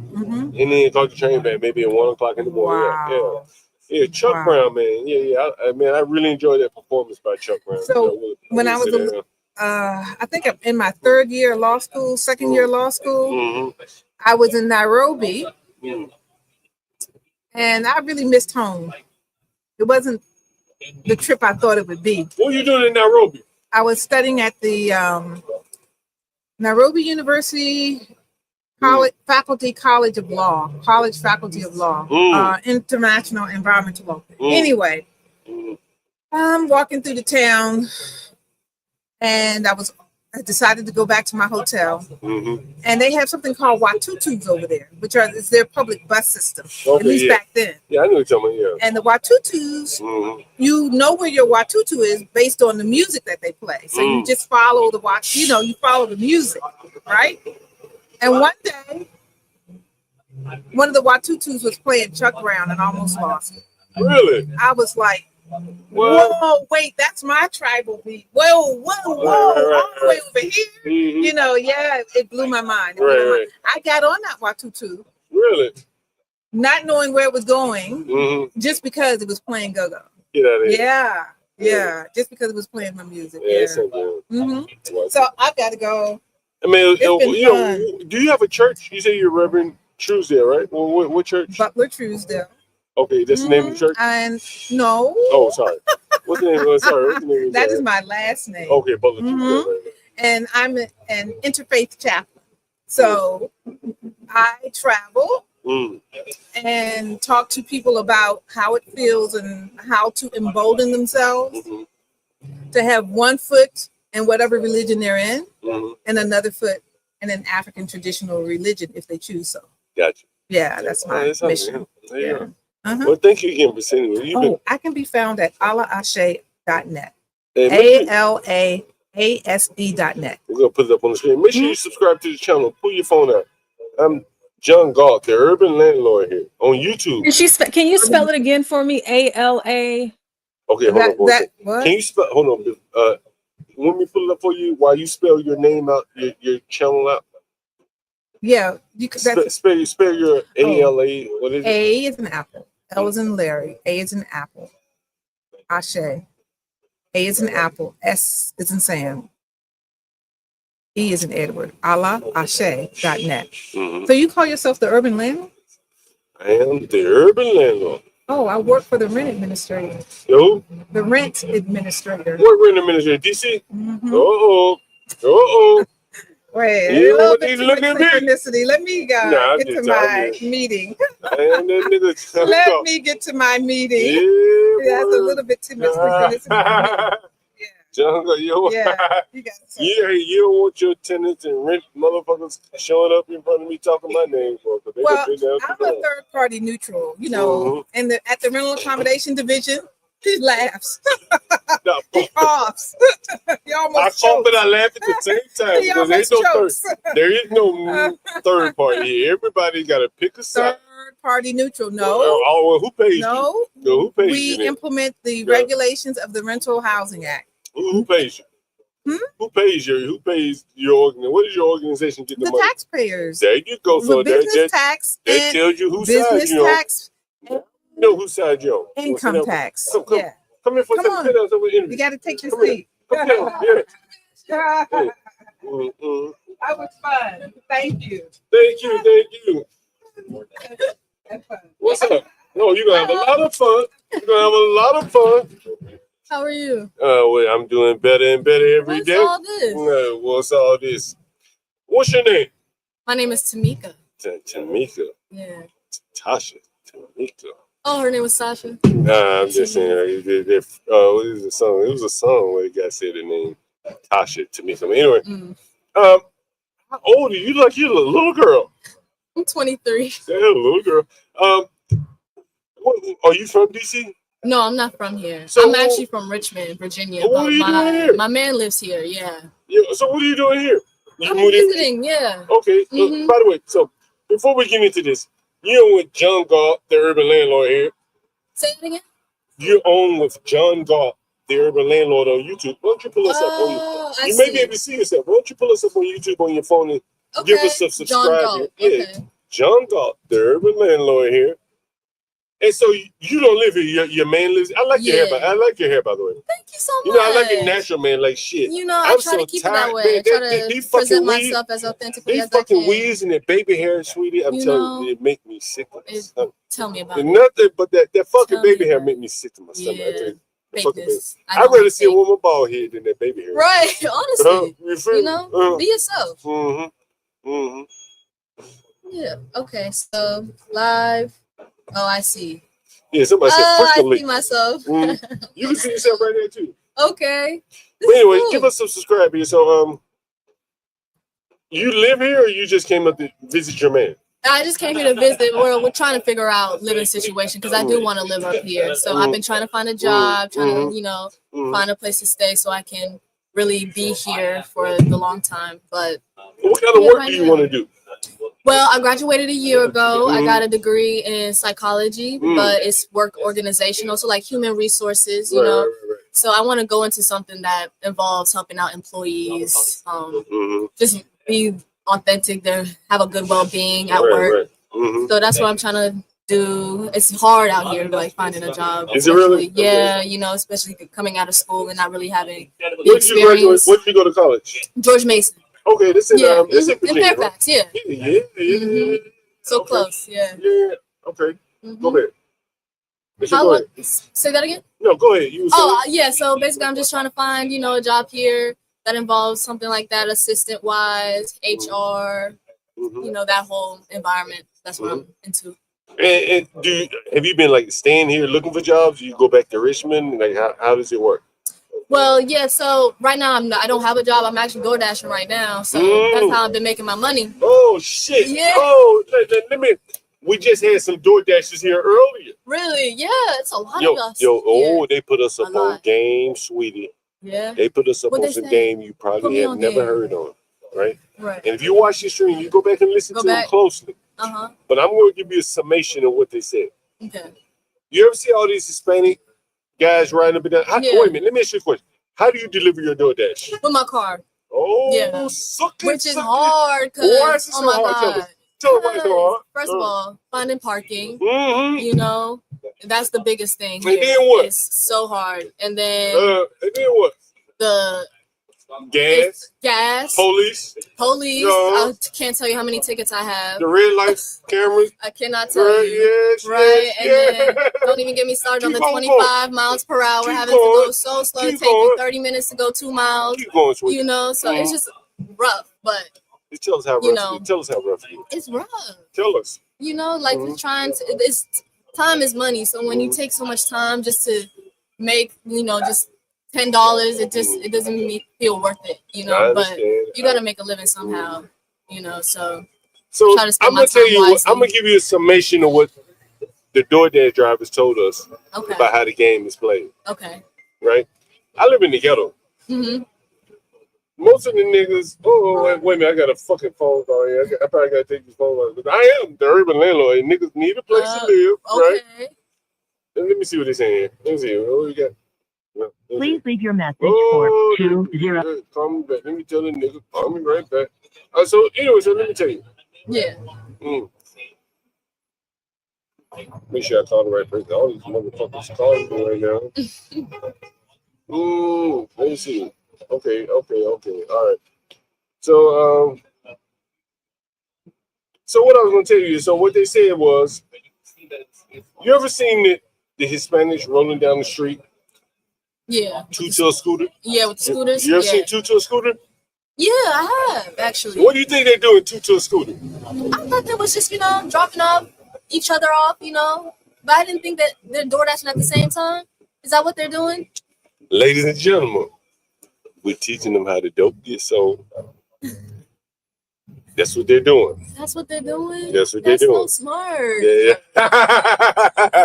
and then caught the train back maybe at 1 o'clock in the morning. Wow. Yeah, Chuck Brown, man. Yeah. I really enjoyed that performance by Chuck Brown. So when I was, I think I'm in my third year of law school, second year of law school, I was in Nairobi, and I really missed home. It wasn't the trip I thought it would be. What were you doing in Nairobi? I was studying at the Nairobi University Faculty of Law, International Environmental Law. Anyway, I'm walking through the town, and I decided to go back to my hotel, and they have something called Watutus over there, which is their public bus system, at least back then. Yeah, I know what you're talking about. Yeah. And the Watutus, you know where your Watutu is based on the music that they play. So you just follow you follow the music, right? And one day, one of the Watutus was playing Chuck Brown and I almost lost it. Really? I was like, whoa, wait, that's my tribal beat. Whoa, all the way over here. It blew my mind. I got on that Watutu. Really? Not knowing where it was going, just because it was playing go-go. Get out of here. Yeah, just because it was playing my music. Yeah. So I got to go. I mean, do you have a church? You say you're Reverend Truesdale, right? Well, what church? Butler-Truesdale. Okay, that's the name of the church? And no. Oh, sorry. What's the name? What's the name? That is my last name. Okay, Butler-Truesdale. And I'm an interfaith chaplain. So I travel and talk to people about how it feels and how to embolden themselves to have one foot in whatever religion they're in and another foot in an African traditional religion if they choose so. Gotcha. Yeah, that's my mission. Yeah. Well, thank you again for sending me. I can be found at allahashe.net. ALAASE.net. We're going to put it up on the screen. Make sure you subscribe to the channel. Pull your phone out. I'm John Galt, the Urban Landlord here on YouTube. Can you spell it again for me? ALA. Okay, hold on. What? Can you spell? Hold on. Let me pull it up for you while you spell your name out, your channel out. Yeah, you could spell your ALA. What is it? A is an apple. L is in Larry. A is in apple. Ashe. A is in apple. S is in Sam. E is in Edward. allahashe.net. So you call yourself the Urban Landlord? I am the Urban Landlord. Oh, I work for the rent administrator. Who? The rent administrator. What rent administrator? DC? Wait, a little bit too much synchronicity. Let me get to my meeting. Let me get to my meeting. Yeah, Yeah, it's a little bit too much synchronicity. John Galt, yo. Yeah, you got you don't want your tenants and rent motherfuckers showing up in front of me talking my name for. Well, I'm a third party neutral, you know, and at the rental accommodation division, he laughs. He coughs. He almost I cough and I laugh at the same time He because there is no third party here. Everybody got to pick a side. Third party neutral. No. Oh, who pays No. you? No, who pays we you? implement the regulations of the Rental Housing Act. Who pays you? Who pays your organization? What does your organization get the money? Taxpayers. There you go. So business tax. That tells you whose business side you tax. on. You know whose side you on. Income tax. Come yeah. Come here for a second. You got to take your seat. Come here. That was fun. Thank you. Thank you. What's up? No, you're going to have a lot of fun. You're going to have a lot of fun. How are you? Well, I'm doing better and better every day. What's all this? What's all this? What's your name? My name is Tamika. Tamika. Yeah. Tasha. Tamika. Oh, her name was Sasha. Nah, I'm just saying. What is the song? It was a song where the guy said the name Tasha Tamika. Anyway, how old are you? Like you're a little girl. I'm 23. Yeah, a little girl. Are you from DC? No, I'm not from here. So I'm actually from Richmond, Virginia. What are you doing here? My man lives here. Yeah. So what are you doing here? I'm visiting. Yeah. Okay. By the way, so before we get into this, you own with John Galt, the urban landlord here. Say it again. You own with John Galt, the urban landlord on YouTube. Why don't you pull us up on YouTube? You may be able to see yourself. Why don't you pull us up on YouTube on your phone and give us a subscribe here? Yeah. John Galt, the urban landlord here. And so you don't live here. Your man lives. I like your hair. I like your hair, by the way. Thank you so much. You know, I like it natural, man. Like shit. You know, I try to keep it that way. I try to present myself as authentically as I can. These fucking weeds and that baby hair, sweetie. I'm telling you, it make me sick to my stomach. Tell me about it. Nothing but that fucking baby hair make me sick to my stomach. I tell you. I'd rather see a woman bald head than that baby hair. Right, honestly. You know, be yourself. Yeah. Okay. So live. Oh, I see. Yeah, somebody said I frequently. see myself. You can see yourself right there too. Okay. But anyway, give us some subscribe here. So you live here or you just came up to visit your man? I just came here to visit. We're trying to figure out living situation because I do want to live up here. So I've been trying to find a job, trying to, find a place to stay so I can really be here for the long time. But what kind of work do you want to do? Well, I graduated a year ago. I got a degree in psychology, but it's work organizational, so like human resources, you know. So I want to go into something that involves helping out employees, just be authentic, to have a good well-being at work. So that's what I'm trying to do. It's hard out here, like finding a job. Is it really? Yeah, you know, especially coming out of school and not really having the experience. What did you go to college? George Mason. Okay, this is in in Fairfax, yeah. Yeah. So close, yeah. Yeah. Okay. Go ahead. Say that again? No, go ahead. You yeah. So basically, I'm just trying to find, a job here that involves something like that, assistant wise, HR, that whole environment. That's what I'm into. And have you been like staying here looking for jobs? You go back to Richmond? Like how does it work? Well, yeah. So right now I don't have a job. I'm actually DoorDashing right now. So that's how I've been making my money. Oh shit! Yeah. Oh, let me. We just had some DoorDashers here earlier. Really? Yeah. It's a lot of us. They put us up on game, sweetie. Yeah. They put us up on some game you probably have never heard on. Right. Right. And if you watch the stream, you go back and listen to them closely. But I'm going to give you a summation of what they said. Okay. You ever see all these Hispanic guys riding up and down? Wait a minute. Let me ask you a question. How do you deliver your DoorDash? With my car. Oh, yeah. Which is hard Why is because, it so hard? Tell me why it's so hard. First of all, finding parking. That's the biggest thing. And then what? It's so hard. And then what? The gas. Police. I can't tell you how many tickets I have. The red light cameras. I cannot tell you. Yes, then don't even get me started on the 25 miles per hour, having to go so slow, take you 30 minutes to go 2 miles. Keep going, so it's just rough. But tell us how rough. Tell us how rough it is. It's rough. Tell us. We're trying to. It's time is money. So when you take so much time just to make, just $10, it doesn't feel worth it, But you gotta make a living somehow, So try to spend I'm gonna tell you, wisely. I'm gonna give you a summation of what the DoorDash drivers told us about how the game is played. Okay. Right? I live in the ghetto. Mm-hmm. Most of the niggas, wait a minute, I got a fucking phone call here. I probably gotta take this phone call. I am the urban landlord, and niggas need a place to live, right? And let me see what they're saying here. Let me see what we got. Please leave your message for 20. Call me back. Let me tell the nigga. Call me right back. So anyway, let me tell you. Yeah. Make sure I call the right person. All these motherfuckers calling me right now. Let me see. Okay. All right. So what I was gonna tell you is, so what they said was, you ever seen the Hispanics rolling down the street? Yeah. Two-to a scooter? Yeah, with scooters. You ever seen two-to a scooter? Yeah, I have actually. What do you think they're doing two-to a scooter? I thought that was just, dropping off each other off, But I didn't think that they're door dashing at the same time. Is that what they're doing? Ladies and gentlemen, we're teaching them how to dope get sold. That's what they're doing. That's what they're doing? That's what they're doing. So smart. Yeah.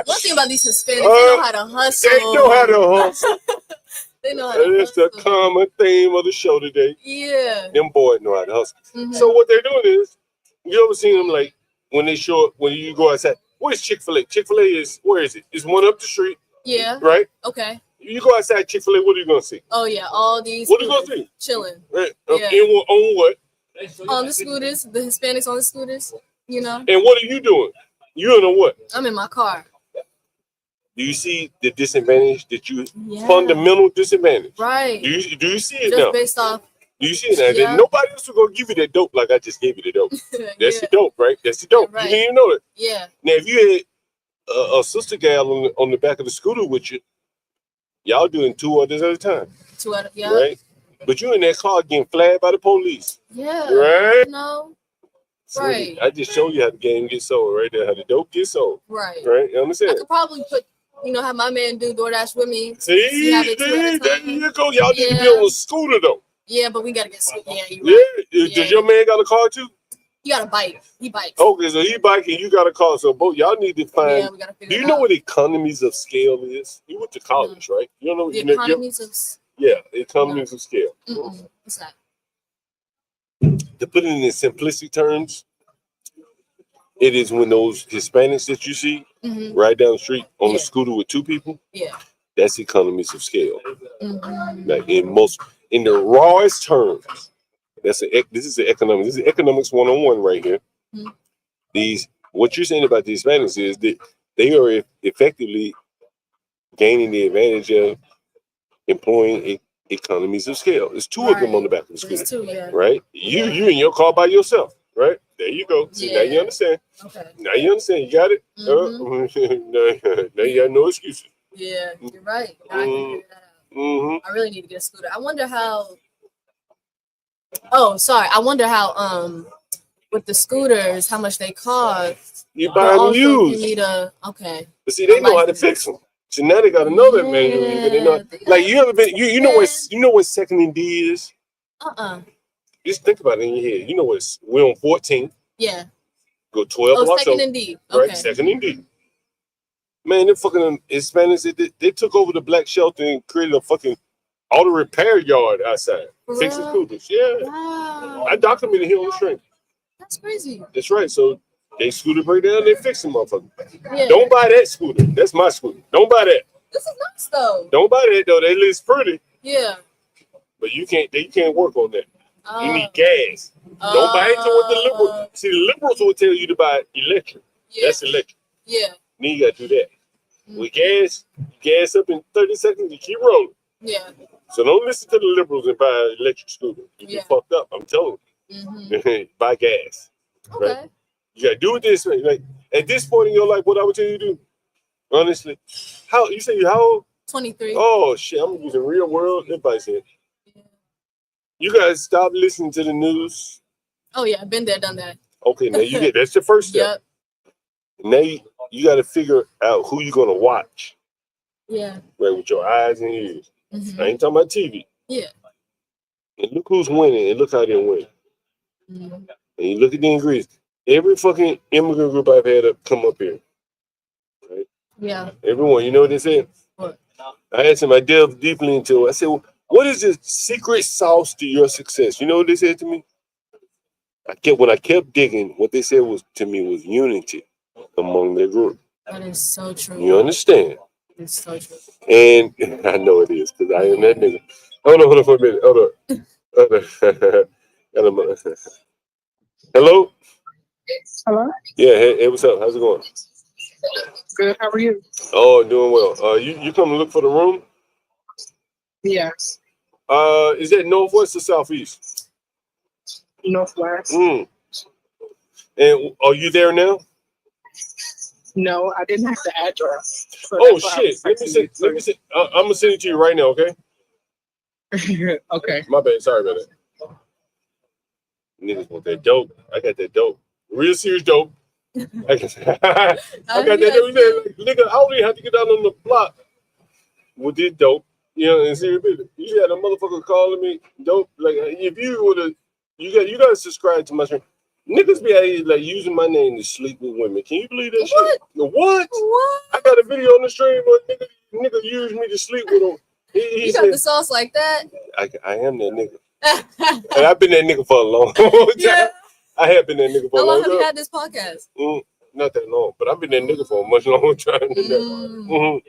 One thing about these Hispanics, they know how to hustle. They know how to hustle. They know how to That's the common theme of the show today. Yeah. Them boys know how to hustle. Mm-hmm. So what they're doing is, you ever seen them like when you go outside? Where's Chick-fil-A? Chick-fil-A is, where is it? It's one up the street. Yeah. Right? Okay. You go outside Chick-fil-A, what are you gonna see? Oh yeah, all these. What are you gonna see? Chilling. Right. Yeah. On what? On the scooters, the Hispanics on the scooters. And what are you doing? You in a what? I'm in my car. Do you see the disadvantage that fundamental disadvantage? Right. Do you see it just now? Based off. Do you see it now? Yeah. Nobody else will go give you that dope like I just gave you the dope. That's the dope, right? That's the dope. Right. You didn't even know that. Yeah. Now, if you had a sister gal on the back of the scooter with you, y'all doing 2 others at a time. 2 others, yeah. Right? But you in that car getting flagged by the police. Yeah. Right? So, right. I just showed you how the game gets sold right there, how the dope gets sold. Right. Right? You understand? I could probably put, have my man do DoorDash with me. See there you go. Y'all need to be on a scooter though. Yeah, but we gotta get scooter. Yeah. Does your man got a car too? He got a bike. He bikes. Okay, so he biking, you got a car. So both y'all need to find. Yeah, we gotta figure do you know what economies of scale is? You went to college, right? You don't know the economies of. Yeah, economies of scale. What's that? To put it in simplistic terms, it is when those Hispanics that you see right down the street on the scooter with 2 people. Yeah. That's economies of scale. Like in the rawest terms, this is the economics. This is economics 101 right here. What you're saying about the Hispanics is that they are effectively gaining the advantage of employing economies of scale. There's 2 of them on the back of the scooter. There's 2, yeah. Right? You in your car by yourself. Right? There you go. See, now you understand. Okay. Now you understand. You got it? Now you got no excuses. Yeah, you're right. Now I can figure that out. I really need to get a scooter. I wonder how. Oh, sorry. I wonder how with the scooters, how much they cost. You buy them used. You need okay. But see, they know how to fix them. So now they got to know that manual. They know, like you ever been? You know what second and D is? Just think about it in your head. You know what? We're on 14. Yeah. Go 12 blocks. Second and D. Right, Okay. second and D. Man, them fucking Hispanics, they took over the black shelter and created a fucking auto repair yard outside. Fixing scooters. Yeah. Wow. I documented here on the stream. That's crazy. That's right. So they scooter break down, they fix them motherfucker. Yeah. Don't buy that scooter. That's my scooter. Don't buy that. This is nice though. Don't buy that though. They list pretty. Yeah. But you can't work on that. You need gas. Don't buy into what the liberals. See, the liberals will tell you to buy electric. Yeah. That's electric. Yeah. Then you gotta do that. With gas up in 30 seconds, you keep rolling. Yeah. So don't listen to the liberals and buy an electric scooter. You get fucked up. I'm telling you. Buy gas. Okay. Right? You gotta do it this way. Like at this point in your life, what I would tell you to do, honestly, how you say how old? 23. Oh shit, I'm using real world advice here. You guys stop listening to the news. Oh yeah, been there, done that. Okay, now you get that's the first step. Now you got to figure out who you're gonna watch. Yeah. Right, with your eyes and ears. I ain't talking about TV. Yeah. And look who's winning, and look how they're winning. Mm-hmm. And you look at the ingredients. Every fucking immigrant group I've had come up here. Right? Yeah. Everyone, you know what they said? What? I asked them, I delved deeply into it. I said, well, what is the secret sauce to your success? You know what they said to me? When I kept digging, what they said to me was unity among their group. That is so true. You understand? It's so true. And I know it is, because I am that nigga. Hold on for a minute. Hold on. Hello? Hello? Yeah, hey, what's up? How's it going? Good. How are you? Oh, doing well. You come to look for the room? Yes. Is that northwest or southeast? Northwest. And are you there now? No, I didn't have the address. So Oh shit! Let me see. I'm gonna send it to you right now. Okay. Okay. My bad. Sorry about that. Niggas want that dope. I got that dope. Real serious dope. I got that dope. Nigga, I don't even have to get down on the block with this dope. You know, and see, you had a motherfucker calling me dope. Like, if you would have, you gotta subscribe to my stream. Niggas be out here, like, using my name to sleep with women. Can you believe that shit? What? I got a video on the stream where nigga used me to sleep with him. He You said, got the sauce like that? I am that nigga. And I've been that nigga for a long time. Yeah. I have been that nigga for a How long long time. have you had this podcast? Not that long, but I've been that nigga for a much longer time than that.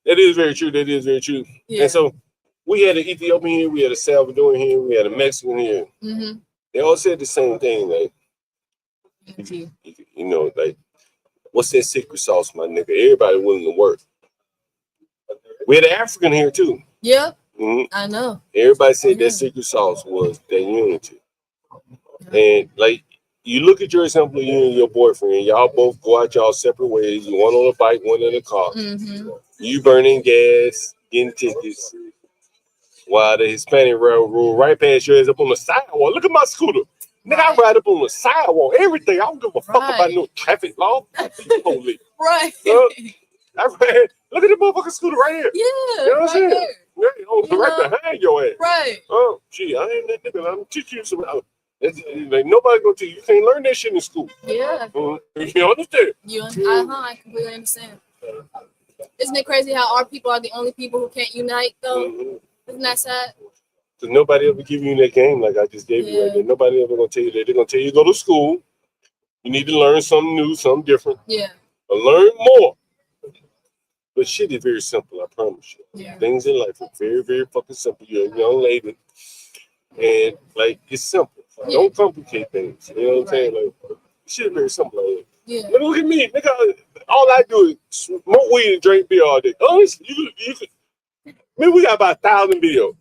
That is very true. That is very true. Yeah. And so we had an Ethiopian here, we had a Salvadorian here, we had a Mexican here. Mm-hmm. They all said the same thing, like, you know, like, what's that secret sauce, my nigga? Everybody willing to work. We had an African here too. Yep. Mm-hmm. I know. Everybody said that secret sauce was that unity. And like, you look at your example of you and your boyfriend, y'all both go out y'all separate ways. One on a bike, one in a car. Mm-hmm. You burning gas, getting tickets, while the Hispanic roll right past your ass up on the sidewalk. Look at my scooter. Nigga, I ride up on the sidewalk, everything. I don't give a fuck about no traffic law. Police. Right. I ran. Look at the motherfucking scooter right here. Yeah. You know what I'm saying? There. Yeah, right behind your ass. Right. Oh, gee, I ain't that nigga. I'm teaching you some. Like, nobody gonna teach you. You can't learn that shit in school. Yeah. You understand? I completely understand. Isn't it crazy how our people are the only people who can't unite, though? Isn't that sad? Because nobody ever give you that game like I just gave you right there. Nobody ever gonna tell you that. They're gonna tell you to go to school. You need to learn something new, something different. Yeah. Or learn more. But shit is very simple, I promise you. Yeah. Things in life are very, very fucking simple. You're a young lady. And, like, it's simple. Yeah. Don't complicate things. You know what I'm saying? Like, shit is very simple. Like, yeah. Look at me. Nigga, all I do is smoke weed and drink beer all day. Oh, man, we got about 1,000 videos.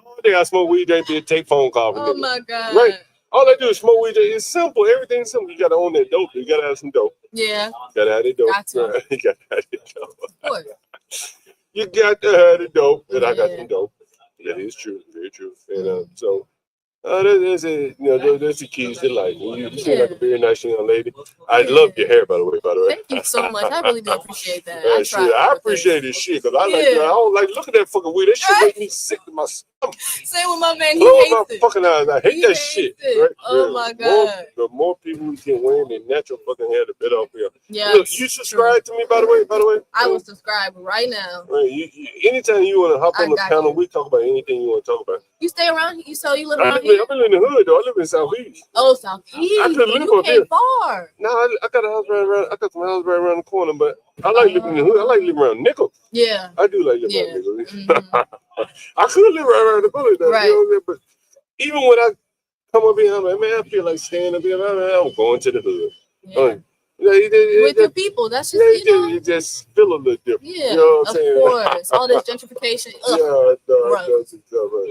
All day I smoke weed, drink beer, take phone calls. Oh, my God. Right. All I do is smoke weed. It's simple. Everything's simple. You got to own that dope. You got to have some dope. Yeah. You got to have the dope. Got to. You got to have the dope. Of course. You got to have the dope. And I got some dope. That is true. Very true. And so, that's the keys to life. You seem like a very nice young lady. I love your hair, by the way. Thank you so much. I really do appreciate that. I appreciate this shit because I don't like look at that fucking weed. That shit make me sick to my stomach. Same with my man. He Close hates my it. fucking eyes. I hate that shit. Right? Oh my God. The more people we can wear their natural fucking hair, the better off we are. Yeah. Look, you subscribe to me, by the way. I will subscribe right now. Right. You anytime you want to hop on the panel, we talk about anything you want to talk about. You stay around here? So you live around here? I'm in the hood though. I live in Southeast. Oh, Southeast. I could live You up here. came far. No, I got a house right around. I got some house right around the corner, but I like living in the hood. I like living around Nickel. Yeah. I do like living around Nickel. I could live right around the bullet though. Right. You know what I'm saying? But even when I come up here, I'm like, man, I feel like staying up here. I'm going to the hood. Yeah. With your people, that's just you just feel a little different. Yeah, you know what I'm saying? Of course. All this gentrification.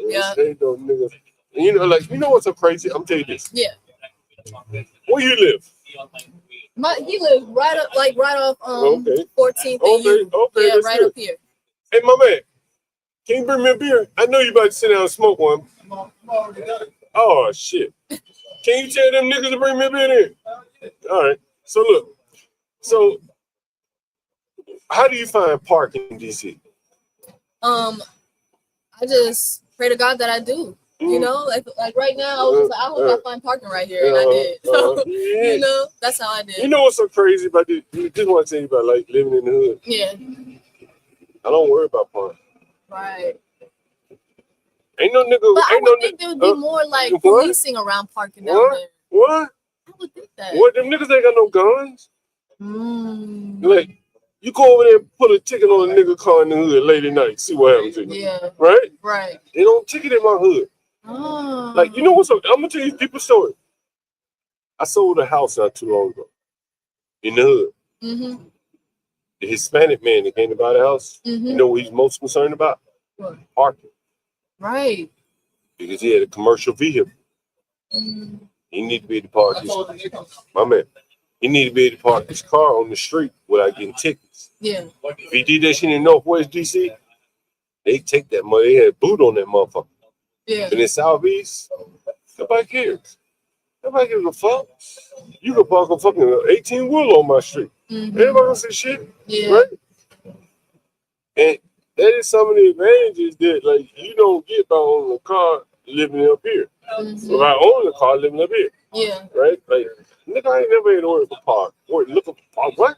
Yeah, ain't no niggas. And you know what's so crazy? I'm telling you this. Yeah. Where you live? He lives right up, right off 14th. Okay, yeah, right up here. Hey, my man, can you bring me a beer? I know you about to sit down and smoke one. Oh shit! Can you tell them niggas to bring me a beer in? All right. So look, so how do you find parking in DC? I just pray to God that I do. You know, like right now, I was just like, I hope I find parking right here, and I did. So, you know, that's how I did. You know what's so crazy about this? Just want to tell you about like living in the hood. Yeah. I don't worry about parking. Right. Ain't no nigga. But I would think there would be more like policing around parking down there. What? I would think that. What? Them niggas ain't got no guns. Like, you go over there and put a ticket on a nigga car in the hood late at night, see what happens to you. Yeah. Right? Right. They don't ticket in my hood. Oh. Like, you know what's up? I'm gonna tell you a deeper story. I sold a house not too long ago in the hood. Mm-hmm. The Hispanic man that came to buy the house, you know what he's most concerned about? What? Parking. Right. Because he had a commercial vehicle. He need to be able to park his my man. He need to be able to park his car on the street without getting tickets. Yeah. If he did that shit in Northwest DC, they take that money. They had a boot on that motherfucker. Yeah. And in Southeast, nobody cares. Nobody gives a fuck. You can park a fucking 18-wheeler on my street. Everybody gonna say shit. Yeah. Right? And that is some of the advantages that like you don't get by owning a car living up here. So by owning a car living up here. Yeah. Right? Like, nigga, I ain't never had to worry for park. Or look at park. What?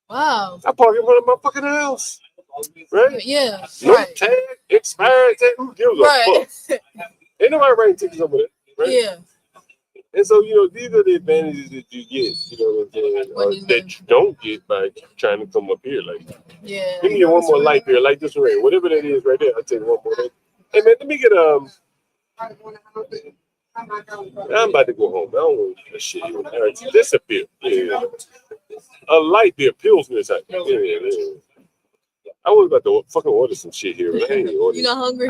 Wow. I park in front of my fucking house. Right? Yeah. No Right. tag, expired tag. Who gives a fuck? Ain't nobody writing tickets over there. Right? Yeah. And so, you know, these are the advantages that you get, you know what I'm saying, that you don't get by trying to come up here. Like, yeah. Give me one more light here, like this one right, whatever that is right there. I'll take one more. Hey man, let me get I'm about to go home. I don't want that shit. All right, this a beer. Yeah. A light beer, Pilsner type. Yeah. I was about to fucking order some shit here, but I ain't ordered. You not hungry?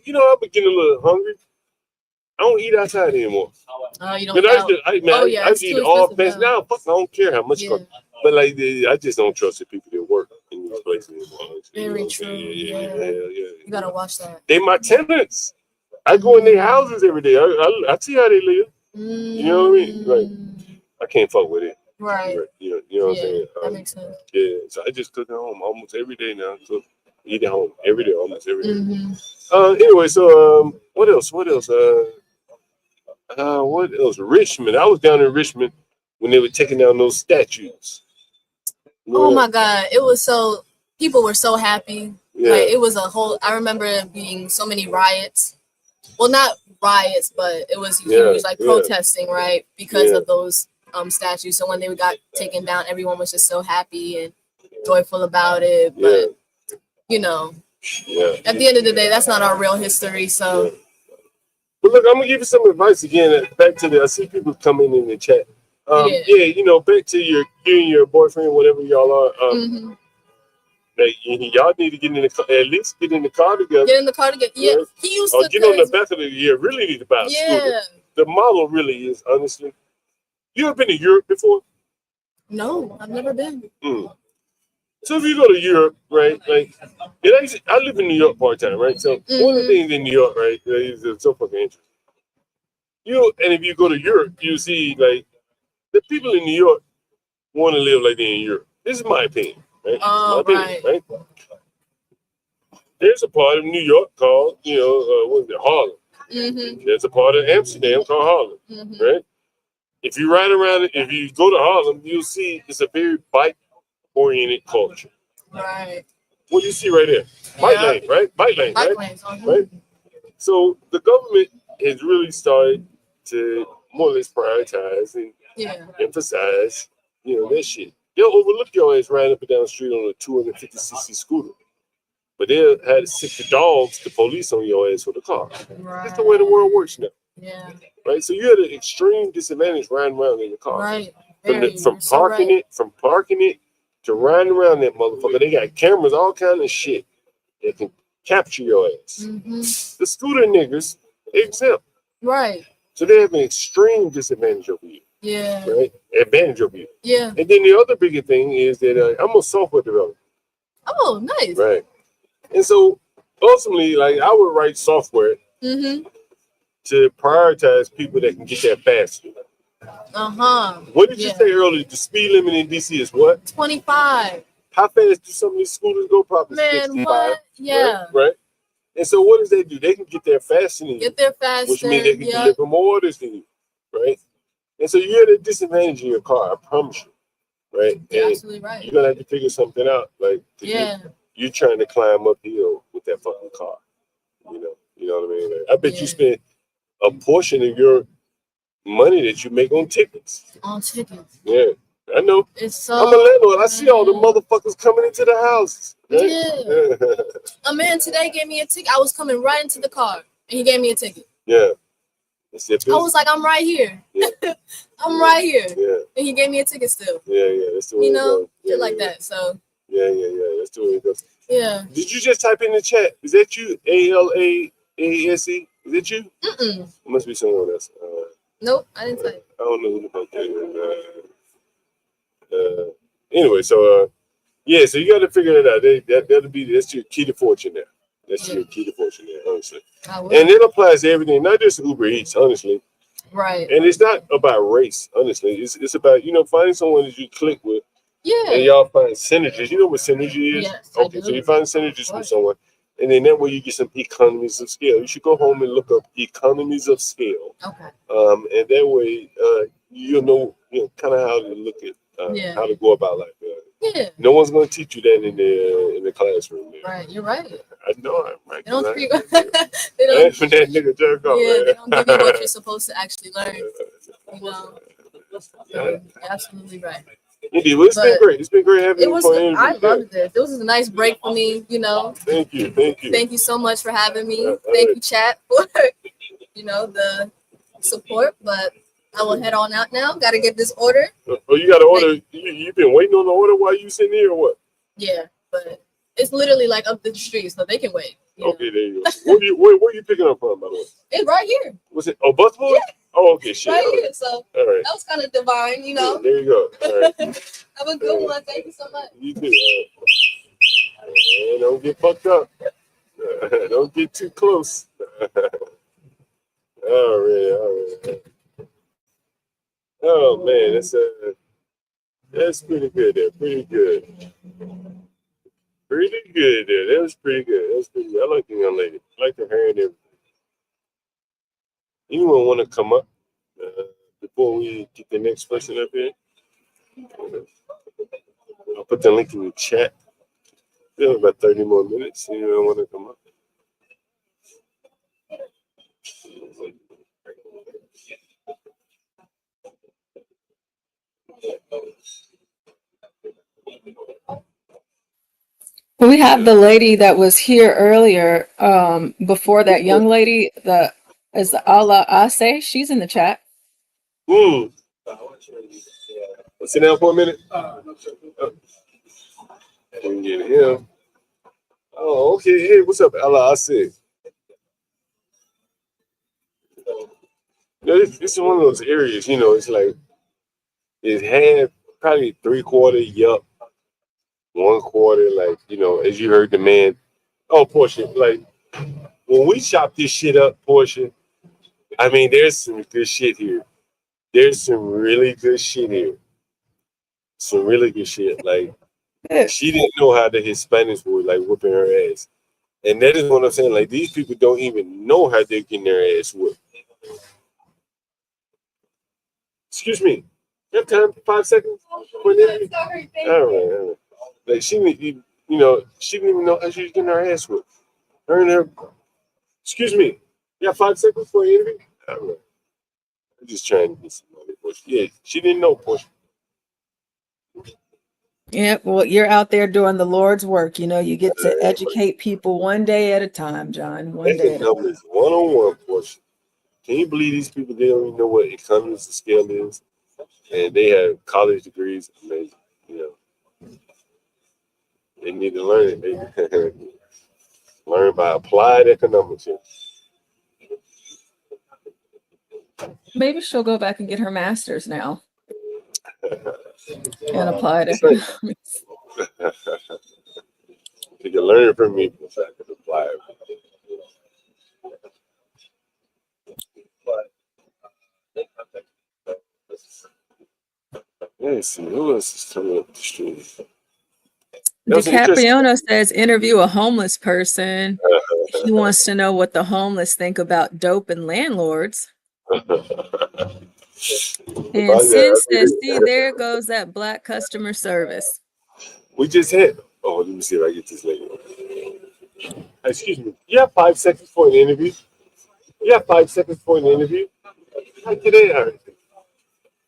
You know, I've been getting a little hungry. I don't eat outside anymore. Oh, you don't eat I eat all places now. Fuck, I don't care how much it costs. But like, I just don't trust the people that work in these places anymore. Very true. Yeah. You gotta watch that. They my tenants. I go in their houses every day. I see how they live. You know what I mean? Like, I can't fuck with it. Right. You know what I'm saying? That makes sense. Yeah. So I just cook at home almost every day now. So eat at home every day, almost every day. Anyway, so what else? What else? Richmond. I was down in Richmond when they were taking down those statues. Oh my God. It was so, people were so happy. Yeah. Like, it was a whole, I remember it being so many riots. Well, not riots, but it was huge, like protesting, right? Because of those statues. So when they got taken down, everyone was just so happy and joyful about it. But, you know, at the end of the day, that's not our real history. So. But look, I'm gonna give you some advice again. Back to I see people coming in the chat. You know, back to you and your boyfriend, whatever y'all are. Like, y'all need to get in the car, at least get in the car together. Get in the car together. Yeah, he used to. Get on the back of the. You really need to buy a scooter. The model really is, honestly. You ever been to Europe before? No, I've never been. So if you go to Europe, right, like, I live in New York part-time, right? So one of the things in New York, right, is so fucking interesting. And if you go to Europe, you see, like, the people in New York want to live like they're in Europe. This is my opinion, right? Oh, right? There's a part of New York called, what is it, Harlem. There's a part of Amsterdam called Harlem, right? If you ride around, if you go to Harlem, you'll see it's a very bike-oriented culture. Right. What do you see right there? Bike lane, right? Bike lane, right? Right? So the government has really started to more or less prioritize and emphasize, that shit. They'll overlook your ass riding up and down the street on a 250cc scooter. But they'll have to sick the dogs, the police on your ass with a car. Right. That's the way the world works now. Yeah. Right? So you're at an extreme disadvantage riding around in the car. Right. From parking it to riding around that motherfucker. They got cameras, all kind of shit that can capture your ass. The scooter niggas, exempt. Right. So they have an extreme disadvantage over you. Yeah. Right? Advantage over you. Yeah. And then the other bigger thing is that I'm a software developer. Oh, nice. Right. And so ultimately, like, I would write software to prioritize people that can get there faster. What did you say earlier? The speed limit in DC is what? 25. How fast do some of these scooters go? Probably Man, 65. what? Yeah. Right? And so what does they do? They can get there faster than you. Get there faster. Which means they can deliver more orders than you. Right? And so you're at a disadvantage in your car, I promise you. Right? You're absolutely right. You're gonna have to figure something out. Like you're trying to climb uphill with that fucking car. You know what I mean? Like, I bet you spend a portion of your money that you make on tickets. On tickets. Yeah, I know. It's so. I'm a landlord. I see all the motherfuckers coming into the house. Right? Yeah. A man today gave me a ticket. I was coming right into the car, and he gave me a ticket. Yeah. I was like, I'm right here. Yeah. I'm right here. Yeah. And he gave me a ticket still. Yeah. That's the way it goes. Shit like that. So. Yeah. That's the way it goes. Yeah. Did you just type in the chat? Is that you? ALAASE? Is that you? It must be someone else. Nope, I didn't type. I don't know who the fuck that is. Anyway, so yeah, so you got to figure it out. That's your key to fortune there. That's your key to fortune there, honestly. And it applies to everything, not just Uber Eats, honestly. Right. And it's not about race, honestly. It's about finding someone that you click with. Yeah. And y'all find synergies. You know what synergy is? Yes, okay, so you find synergies from someone, and then that way you get some economies of scale. You should go home and look up economies of scale. Okay. And that way you'll know kind of how to look at how to go about life. Yeah. No one's going to teach you that in the classroom. Man. Right, you're right. I know I'm right. They don't that nigga jerk off, they man. don't give you what you're supposed to actually learn. You're absolutely right. Indeed, well, it's been great. It's been great having you for an interview. I loved this. It was a nice break for me, Thank you. Thank you so much for having me. Thank you, chat, for the support. But I will head on out now. Got to get this order. Oh, you got to order. You've been waiting on the order while you sitting here, or what? Yeah, but it's literally like up the street, so they can wait. Okay, there you go. Where are you picking up from, by the way? It's right here. Was it? Oh, Busboy? Yeah. Oh, okay, shit. Right here. So all right. That was kind of divine, There you go. All right. Have a good one. Thank you so much. You too. And don't get fucked up. Don't get too close. All right. Oh man, that's pretty good there. Pretty good there. That was pretty good. I like the young lady. I like the hair and everything. Anyone want to come up before we get the next person up here? I'll put the link in the chat. We have about 30 more minutes. Anyone want to come up? We have the lady that was here earlier, before that young lady, the Allah Ase, she's in the chat. Sit down for a minute. We can get him. Oh, okay. Hey, what's up, Allah Ase? This is one of those areas, it's like it had probably 3/4 yup, 1/4, like, as you heard the man. Oh, Portia, like when we chop this shit up, Portia, I mean, there's some good shit here. There's some really good shit here. Some really good shit. Like, she didn't know how the Hispanics were like whooping her ass. And that is what I'm saying. Like, these people don't even know how they're getting their ass whooped. Excuse me. You have time for 5 seconds? All right. Like, she didn't even know how she was getting her ass whooped. Her and her. Excuse me. You got 5 seconds for an interview? All right. I'm just trying to get some money. Yeah, she didn't know, Portia. Yeah, well, you're out there doing the Lord's work. You get to educate people one day at a time, John. One day at a time. One-on-one, Portia. Can you believe these people, they don't even know what economies of scale is? And they have college degrees. Amazing. They need to learn it. They learn by applied economics. Maybe she'll go back and get her master's now. And applied economics. You can learn from me because I can apply it. Let's see. Who else is coming up the street? That's DiCapriano says interview a homeless person. He wants to know what the homeless think about dope and landlords. And Sin says, see, there goes that black customer service. We just hit. Oh, let me see if I get this later. Excuse me. You have 5 seconds for an interview. You have 5 seconds for an interview. How today,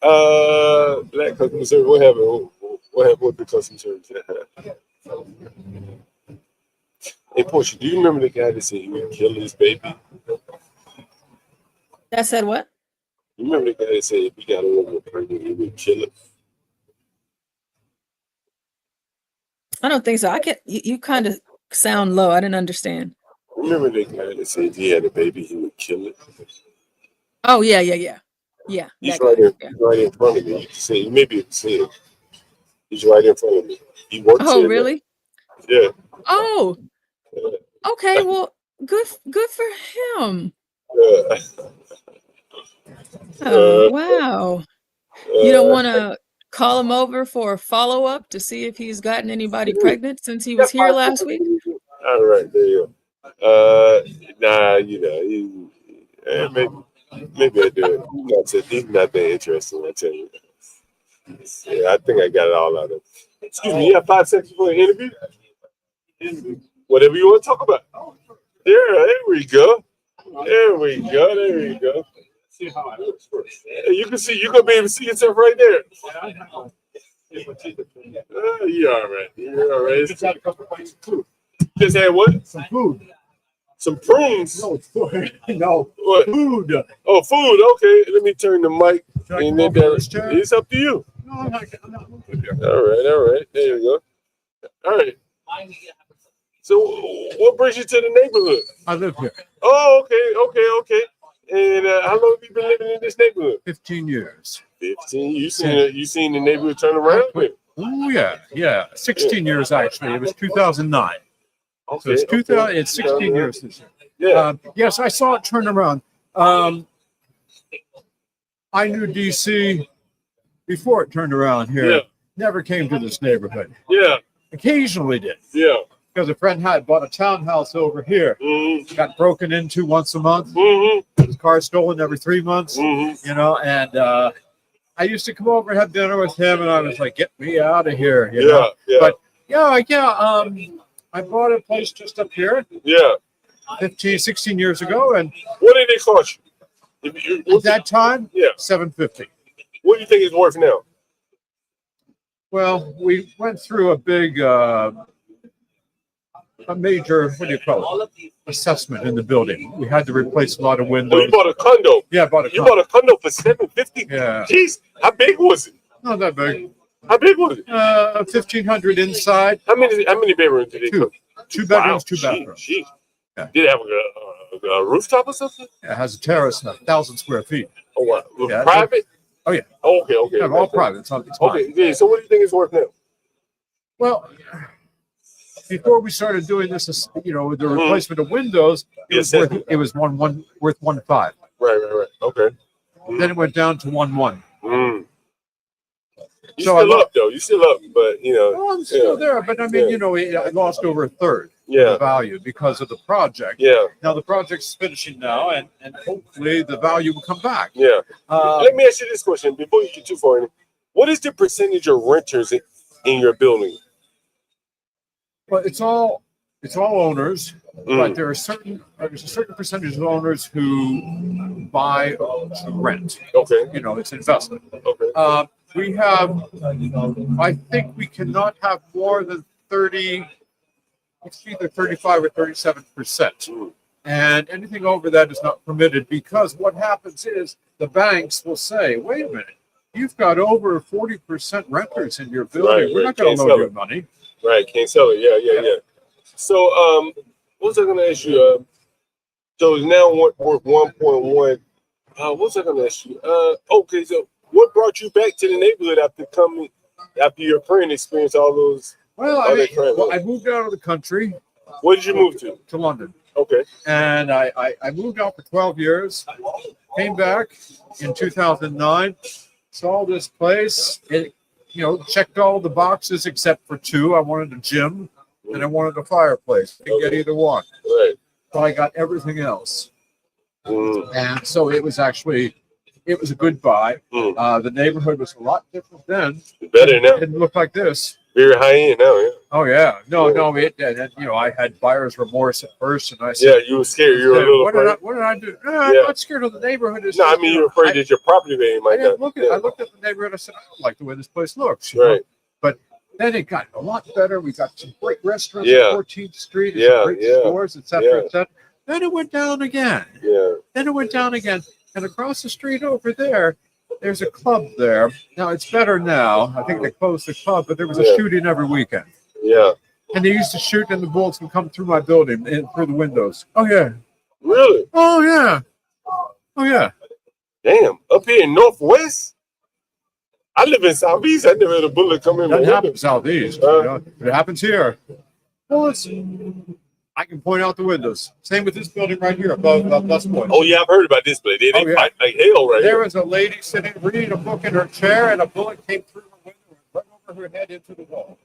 black customer service. What happened? What happened with the customer service? Hey, Portia, do you remember the guy that said he would kill his baby? That said what? You remember the guy that said if he got a woman pregnant, he would kill it? I don't think so. You kind of sound low. I didn't understand. Remember the guy that said if he had a baby, he would kill it? Oh, yeah. He's right in front of me. You can see, maybe you can see it. He's right in front of me. He works. Oh, really? Yeah. Oh, okay. Well, good for him. Yeah. Oh, wow. You don't want to call him over for a follow-up to see if he's gotten anybody pregnant since he was here last week? All right, there you go. Nah, maybe I do it. He's not that interesting, I tell you. Yeah, I think I got it all out of it. Excuse me, you have 5 seconds for an interview? Whatever you want to talk about. There we go. There we go. See how it looks first. You can see, you're going to be able to see yourself right there. You're all right. You're all right. Just had a couple bites of food. Just had what? Some food. Some prunes? No. What? Food. Oh, food. Okay. Let me turn the mic. And then it's up to you. No, I'm not. All right. There you go. All right. So, what brings you to the neighborhood? I live here. Oh, okay. And how long have you been living in this neighborhood? 15 years. 15. You seen the neighborhood turn around? Oh yeah. 16 years actually. It was 2009. Okay. So it's 16 years this year. Yeah. Yes, I saw it turn around. I knew DC before it turned around here. Yeah. Never came to this neighborhood. Yeah. Occasionally did. Yeah. Because a friend had bought a townhouse over here. Mm-hmm. Got broken into once a month. Mm-hmm. His car stolen every 3 months. Mm-hmm. And I used to come over and have dinner with him, and I was like, "Get me out of here!" Yeah. But I bought a place just up here. Yeah. 16 years ago, and what did it cost you? At that time, yeah, $750. What do you think it's worth now? Well, we went through a big, a major, what do you call it, assessment in the building. We had to replace a lot of windows. Oh, you bought a condo? Yeah, I bought a condo. You bought a condo for $750? Yeah. Jeez, how big was it? Not that big. How big was it? 1,500 inside. How many bedrooms did it come? Two bedrooms, two bathrooms. Jeez. Yeah. Did it have a rooftop or something? Yeah, it has a terrace, 1,000 square feet. Oh, wow. Yeah, private? Oh, yeah. Oh, okay. Yeah, all private. It's okay, mine. yeah. So what do you think it's worth now? Well, before we started doing this, with the replacement of windows, it was worth 1.5. Right. Okay. Then it went down to 1.1. You still up though. You still up, but Well, I'm still there, but I mean, I lost over a third of the value because of the project. Yeah. Now the project's finishing now, and hopefully the value will come back. Yeah. Let me ask you this question before you get too far in. What is the percentage of renters in your building? Well, it's all owners, but there's a certain percentage of owners who buy to rent. Okay. It's investment. Okay. We have, I think we cannot have more than 30, it's either 35 or 37%. And anything over that is not permitted, because what happens is the banks will say, wait a minute, you've got over 40% renters in your building. We're not going to loan you money. Right, can't sell it. Yeah. So, what was I going to ask you? So it's now worth 1.1. What was I going to ask you? Okay, so what brought you back to the neighborhood after your parent experienced all those? Well, I moved out of the country. Where did you move to? To London. Okay. And I moved out for 12 years, came back in 2009, saw this place. checked all the boxes except for two. I wanted a gym and I wanted a fireplace. Didn't get either one. Right. So I got everything else. And so it was a good buy. The neighborhood was a lot different then. Better now. It didn't look like this. Very high end now, yeah. Oh yeah, no, I had buyer's remorse at first, and I said, "Yeah, you were scared. You were a little afraid." What did I do? No, I'm not scared of the neighborhood. It's no, just, I mean, you're afraid that your property value might not. I looked at the neighborhood. I said, I don't like the way this place looks. Right. But then it got a lot better. We got some great restaurants Yeah. on 14th Street, and Yeah, some great yeah. stores, etc., etc. Then it went down again. Yeah. Then it went down again, and across the street over there, there's a club there. Now it's better now. I think they closed the club, but there was a shooting every weekend. Yeah. And they used to shoot, and the bullets would come through my building and through the windows. Oh yeah. Really? Oh yeah. Oh yeah. Damn. Up here in Northwest? I live in Southeast. I never had a bullet come in. That happens Southeast. It happens here. Well, I can point out the windows. Same with this building right here above Plus Point. Oh yeah, I've heard about this place. They fight like hell right There here. was a lady sitting reading a book in her chair, and a bullet came through her window and right over her head into the wall.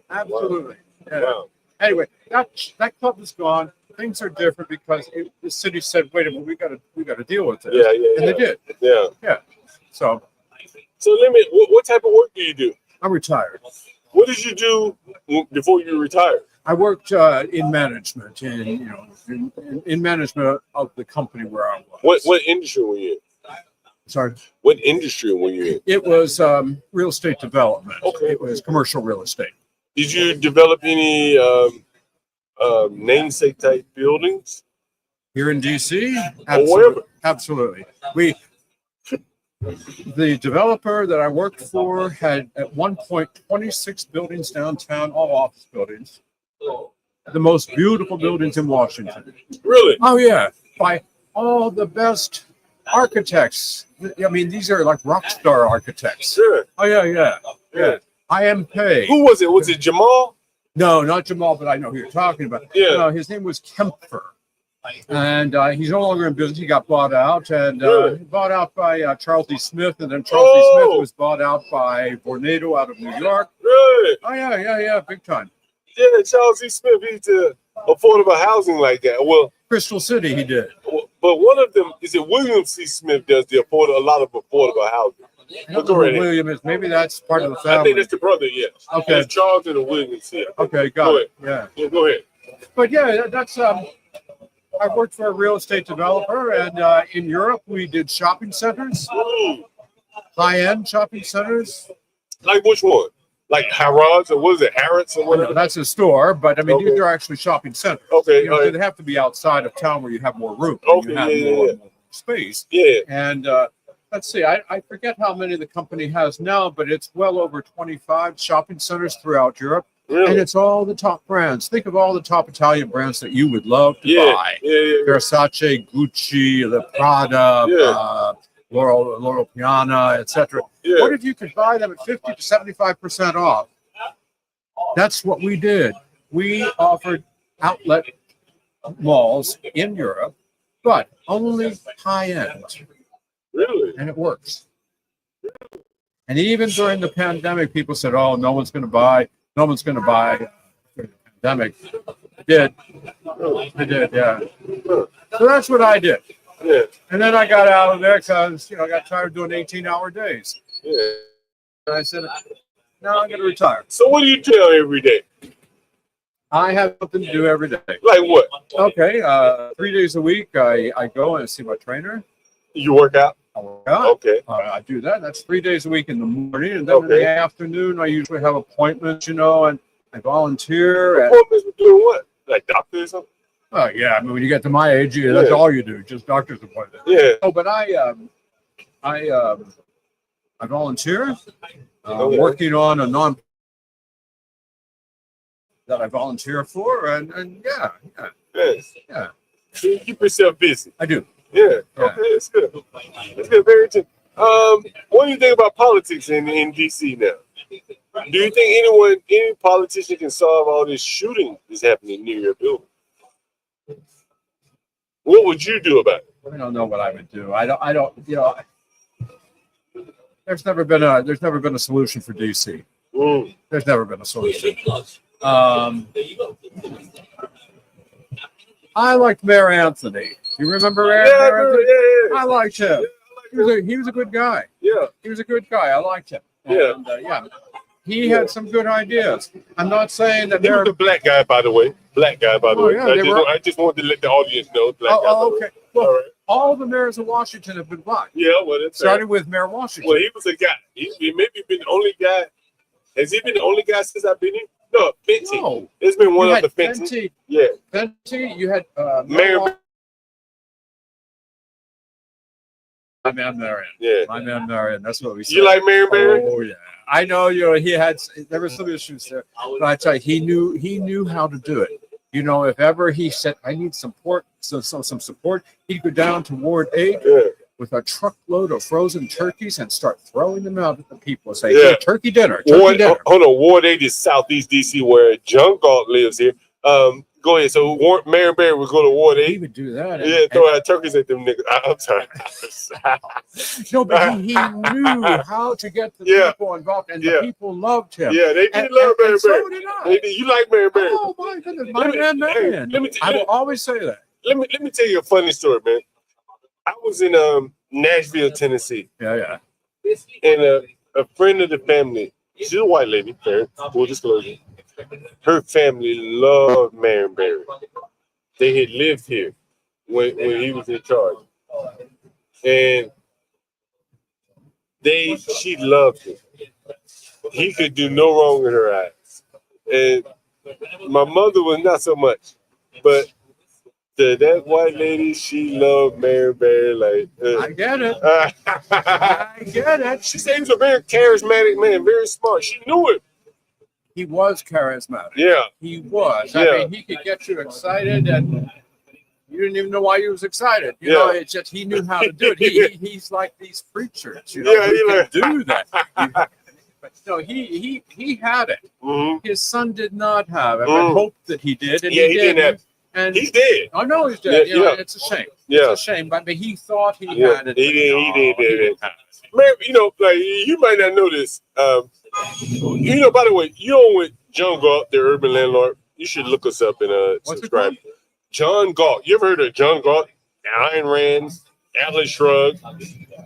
Absolutely. Yeah. Wow. Anyway, that club is gone. Things are different because the city said, "Wait a minute, we got to deal with this." Yeah, and they did. Yeah. Yeah. So let me. What type of work do you do? I'm retired. What did you do before you retired? I worked in management, in management of the company where I was. What industry were you in? Sorry. What industry were you in? It was real estate development. Okay. It was commercial real estate. Did you develop any namesake type buildings here in DC? Absolutely. The developer that I worked for had at one point 26 buildings downtown, all office buildings. The most beautiful buildings in Washington. Really? Oh yeah, by all the best architects. I mean, these are like rock star architects. Sure. Oh yeah. I am paid. Who was it? Was it Jamal? No, not Jamal, but I know who you're talking about. Yeah. No, his name was Kempfer. And he's no longer in business. He got bought out, and bought out by Charles D. Smith, and then Charles D. Smith was bought out by Vornado out of New York. Really? Oh yeah, big time. Yeah, Charles D. Smith, he did affordable housing like that. Well, Crystal City, he did. But one of them is it William C. Smith does a lot of affordable housing. I don't know who William is. Maybe that's part of the family. I think that's the brother. Yeah. Okay. It's Charles and William C. Okay, got it. Yeah. Go ahead. But yeah, that's I worked for a real estate developer, and in Europe we did shopping centers, high-end shopping centers. Like which one? Like Harrods or what is it? Harrods or whatever? That's a store, but I mean these are actually shopping centers. Okay. They have to be outside of town where you have more room. Okay. You have more space. Yeah. And let's see, I forget how many the company has now, but it's well over 25 shopping centers throughout Europe. Really? And it's all the top brands. Think of all the top Italian brands that you would love to buy. Versace, Gucci, the Prada, Loro Piana, etc. What if you could buy them at 50 to 75% off? That's what we did. We offered outlet malls in Europe, but only high-end. Really? And it works. And even during the pandemic, people said, "Oh, no one's going to buy during the pandemic." It did. I did, yeah. So that's what I did. Yeah. And then I got out of there because, I got tired of doing 18-hour days. Yeah. And I said, "No, I'm going to retire." So what do you tell every day? I have something to do every day. Like what? Okay, 3 days a week, I go and see my trainer. You work out? I work out. Okay. I do that. That's 3 days a week in the morning. And then in the afternoon, I usually have appointments, and I volunteer. Appointments with doing what? Like doctors or something? Oh, yeah. I mean, when you get to my age, that's all you do, just doctor's appointments. Yeah. Oh, but I volunteer. I'm working on a non that I volunteer for, and yeah. Yes. Yeah. So you keep yourself busy. I do. Yeah. Okay, it's good. It's good. Very interesting. What do you think about politics in DC now? Do you think any politician can solve all this shooting that's happening near your building? What would you do about it? I don't know what I would do. I don't. There's never been a solution for DC. There's never been a solution. I liked Mayor Anthony. You remember Mayor Anthony? Yeah. I liked him. He was a good guy. Yeah. He was a good guy. I liked him. Yeah. And, he had some good ideas. I'm not saying that he was a black guy, by the way. Black guy, by the way. Yeah, I just wanted to let the audience know. Black guy, okay. Well, all the mayors of Washington have been black. Yeah, well, that's started with Mayor Washington. Well, he was a guy. He maybe been the only guy. Has he been the only guy since I've been here? No, Fenty. No. It's been one You of the had Fenty. Yeah. Fenty. You had Mayor. My man Marion. Yeah. My man Marion. That's what we said. You like Marion Barry? Oh yeah. I know. There were some issues there, but I tell you, he knew how to do it. If ever he said, "I need support," some support, he'd go down to Ward 8 with a truckload of frozen turkeys and start throwing them out at the people and say, "Hey, turkey dinner." Hold on. Ward 8 is Southeast DC, where John Galt lives here. Go ahead. So Marion Barry would go to Ward 8. He would do that. Yeah, throw out turkeys at them niggas. I'm sorry. No, but he knew how to get the people involved, and the people loved him. Yeah, they did love Marion Barry. So did I. You like Marion Barry? Oh my goodness, my man Marion. I will always say that. Let me tell you a funny story, man. I was in Nashville, Tennessee. Yeah. And a friend of the family, she's a white lady, full disclosure. Her family loved Marion Barry. They had lived here when he was in charge. And she loved him. He could do no wrong in her eyes. And my mother was not so much. But that white lady, she loved Marion Barry. I get it. I get it. She said he was a very charismatic man, very smart. She knew it. He was charismatic. Yeah. He was. Yeah. I mean, he could get you excited, and you didn't even know why he was excited. You know, it's just he knew how to do it. He's like these preachers, he can do that. But no, he had it. Mm-hmm. His son did not have it. I hoped that he did, and he didn't have. And he's dead. I know he's dead. It's a shame. Yeah. It's a shame, but he thought he had it. He didn't. Man, you might not know this. By the way, you on with John Galt, the urban landlord. You should look us up and subscribe. John Galt. You ever heard of John Galt? Ayn Rand, Atlas Shrugged.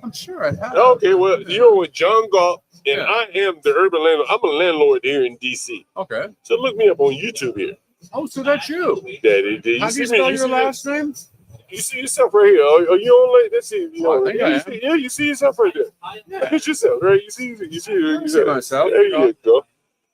I'm sure I have. Okay, well, you're on with John Galt, and I am the urban landlord. I'm a landlord here in DC. Okay. So look me up on YouTube here. Oh, so that's you. How do you spell your last name? You see yourself right here. Are you on like? Let's see. You see yourself right there. Yeah. Look at yourself, right? You see myself. There you go.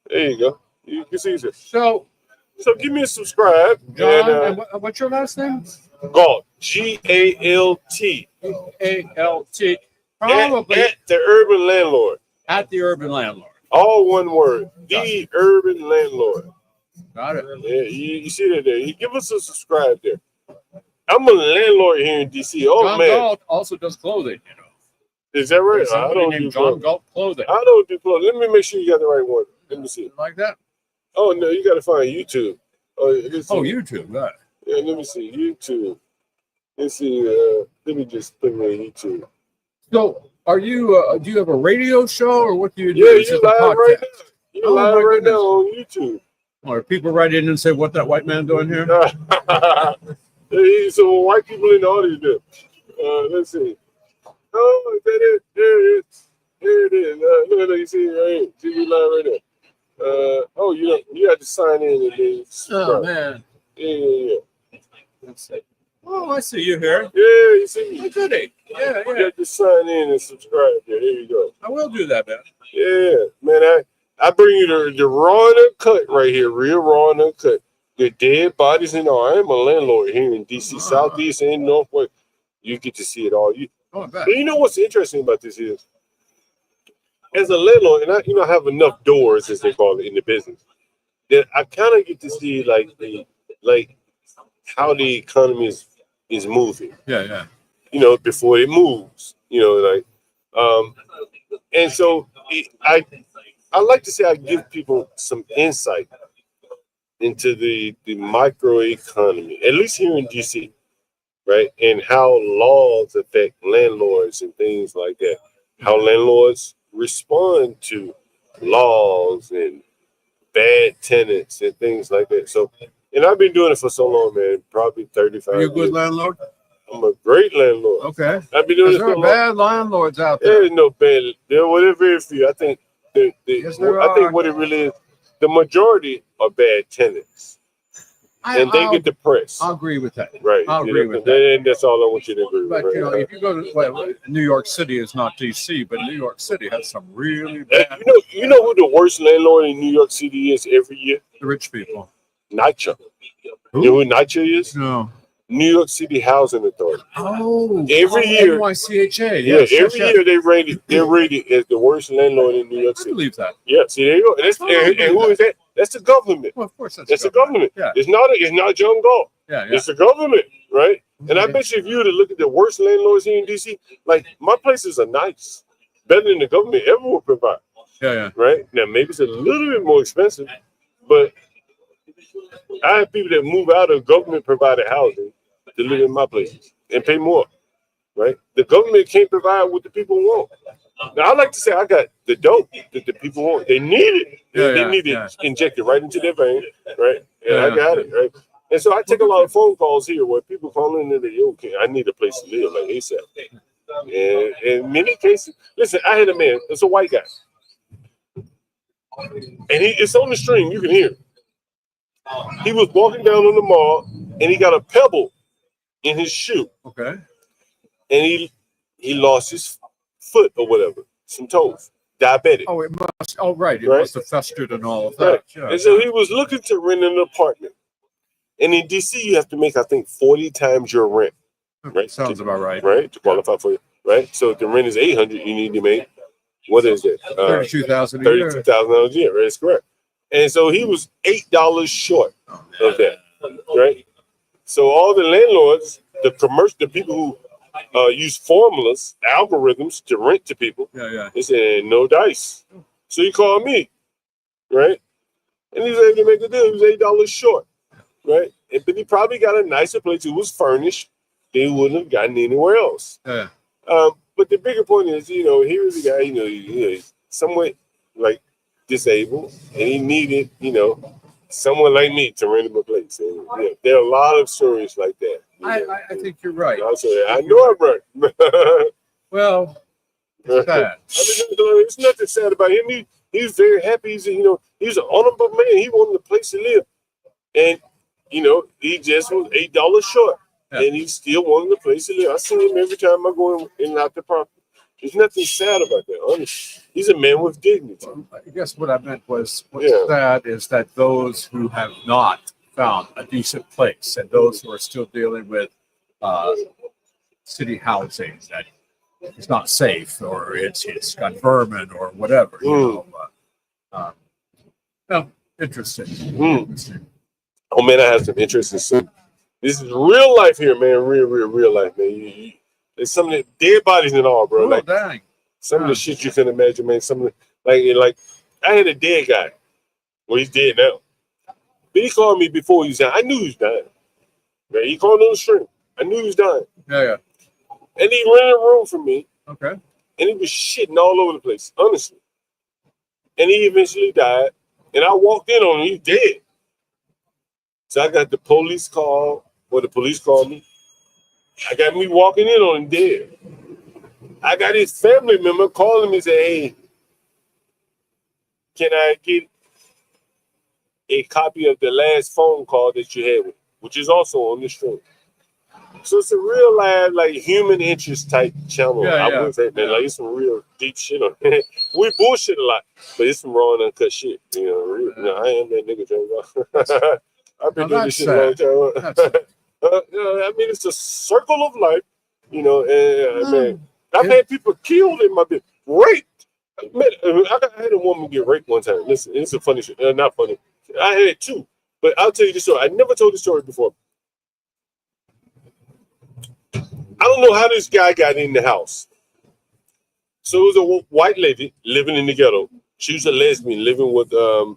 There you go. You can see yourself. So give me a subscribe. John, and what's your last name? Galt. G-A-L-T. A-L-T. Probably at the Urban Landlord. At the Urban Landlord. All one word. The Urban Landlord. Got it. Yeah, you see that there. You give us a subscribe there. I'm a landlord here in DC. Oh, John man. Galt also does clothing, Is that right? I don't do John Galt clothing. I don't do clothing. Let me make sure you got the right one. Let me see. Like that? Oh, no, you got to find YouTube. YouTube, right. Yeah, let me see. YouTube. Let's see. Let me just put me on YouTube. So, are you, do you have a radio show, or what do you do? Yeah, It's you're just a live right podcast? now. You're live right now on YouTube. Or people write in and say, what that white man doing here? So white people in the audience there. Let's see. Oh, is that it? There it is. There it is. Look, you see it right here. TV live right there. You have to sign in and then Oh, man. Yeah. Let's see. Oh, I see you here. Yeah, you see me. Oh, goody. Yeah. You have to sign in and subscribe there. There you go. I will do that, man. Yeah, man. I bring you the raw and uncut right here. Real raw and uncut. The dead bodies and all. I am a landlord here in DC, Southeast and Northwest. You get to see it all. But you know what's interesting about this is, as a landlord, and I have enough doors, as they call it, in the business, that I kind of get to see how the economy is moving. Yeah. Before it moves. And so I like to say I give people some insight into the micro economy, at least here in DC, right? And how laws affect landlords and things like that. how landlords respond to laws and bad tenants and things like that. So, and I've been doing it for so long, man, probably 35 Are you a good years. landlord? I'm a great landlord. Okay. I've been doing this There for are a long. bad landlords out there. There is no bad. There are very few. I think Yes, there I think are. what it really is, the majority are bad tenants, and they get depressed. I'll agree with that. Right. I'll agree with that. And that's all I want you to agree But with. you know, Right? if you go to New York City, is not D.C., but New York City has some really And bad. you know who the worst landlord in New York City is every year? The rich people. NYCHA. You know who NYCHA is? No. New York City Housing Authority. Oh, Every year, NYCHA. yeah, Yes, every year they're rated as the worst landlord in New York City. I believe that. Yeah, see, there you go. And who is that? That's the government. Well, of course, That's the government. Yeah. It's not John Galt. Yeah. It's the government, right? And I bet you if you were to look at the worst landlords here in DC, like my places are nice, better than the government ever will provide. Yeah. Right? Now maybe it's a little bit more expensive, but I have people that move out of government provided housing to live in my places and pay more. Right? The government can't provide what the people want. Now I like to say I got the dope that the people want. They need it. They need it injected right into their vein, right? And I got it, right? And so I take a lot of phone calls here where people call in and they, okay, I need a place to live, like ASAP. And in many cases, listen, I had a man, it's a white guy. And it's on the string, you can hear it. He was walking down on the mall and he got a pebble in his shoe. Okay. And he lost his foot or whatever, some toes, diabetic. Oh, it must. Oh, right. It must have festered and all of that. Right. Yeah. And so he was looking to rent an apartment. And in DC, you have to make, I think, 40 times your rent. Right? Sounds about right. Right? To qualify for it. Right? So if the rent is $800, you need to make, what is it? $32,000 a year. $32,000 a year, right? That's correct. And so he was $8 short of that. Right? So all the landlords, the people who use formulas, algorithms to rent to people. They said no dice. So he called me, right? And he was able to make a deal. He was $8 short, right? But he probably got a nicer place. It was furnished. They wouldn't have gotten anywhere else. Yeah. But the bigger point is, here's a guy, he's somewhat like disabled, and he needed, someone like me to rent him a place. And, there are a lot of stories like that. I think you're right. I know I'm right. Well, it's sad. There's nothing sad about him. He's very happy. He's an honorable man. He wanted a place to live, and he just was $8 short, and he still wanted a place to live. I see him every time I go in and out the property. There's nothing sad about that. Honestly, he's a man with dignity. I guess what I meant was what's sad is that those who have not found a decent place and those who are still dealing with city housing that is not safe or it's got vermin or whatever. Interesting. Interesting. Oh man, I have some interesting. This is real life here, man. Real life, man. There's some of the dead bodies and all, bro. Oh, dang. Some of the shit you can imagine, man. Some of the, like I had a dead guy. Well, he's dead now. But he called me before he was dying. I knew he was dying. Right? He called on the string. I knew he was dying. Yeah. And he rented a room for me. Okay. And he was shitting all over the place, honestly. And he eventually died. And I walked in on him. He's dead. So I got the police call, or the police called me. I got me walking in on him dead. I got his family member calling me and say, hey, can I get a copy of the last phone call that you had with, which is also on the stream. So it's a real live, like human interest type channel. I would say, man, like it's some real deep shit on it. We bullshit a lot, but it's some raw and uncut shit. I am that nigga, John. I've been doing this shit a long time. I mean, it's a circle of life, and man, I've had people killed in my business, raped. Man, I had a woman get raped one time. Listen, it's a funny shit. Not funny. I had two, but I'll tell you the story. I never told the story before. I don't know how this guy got in the house. So it was a white lady living in the ghetto. She was a lesbian living with a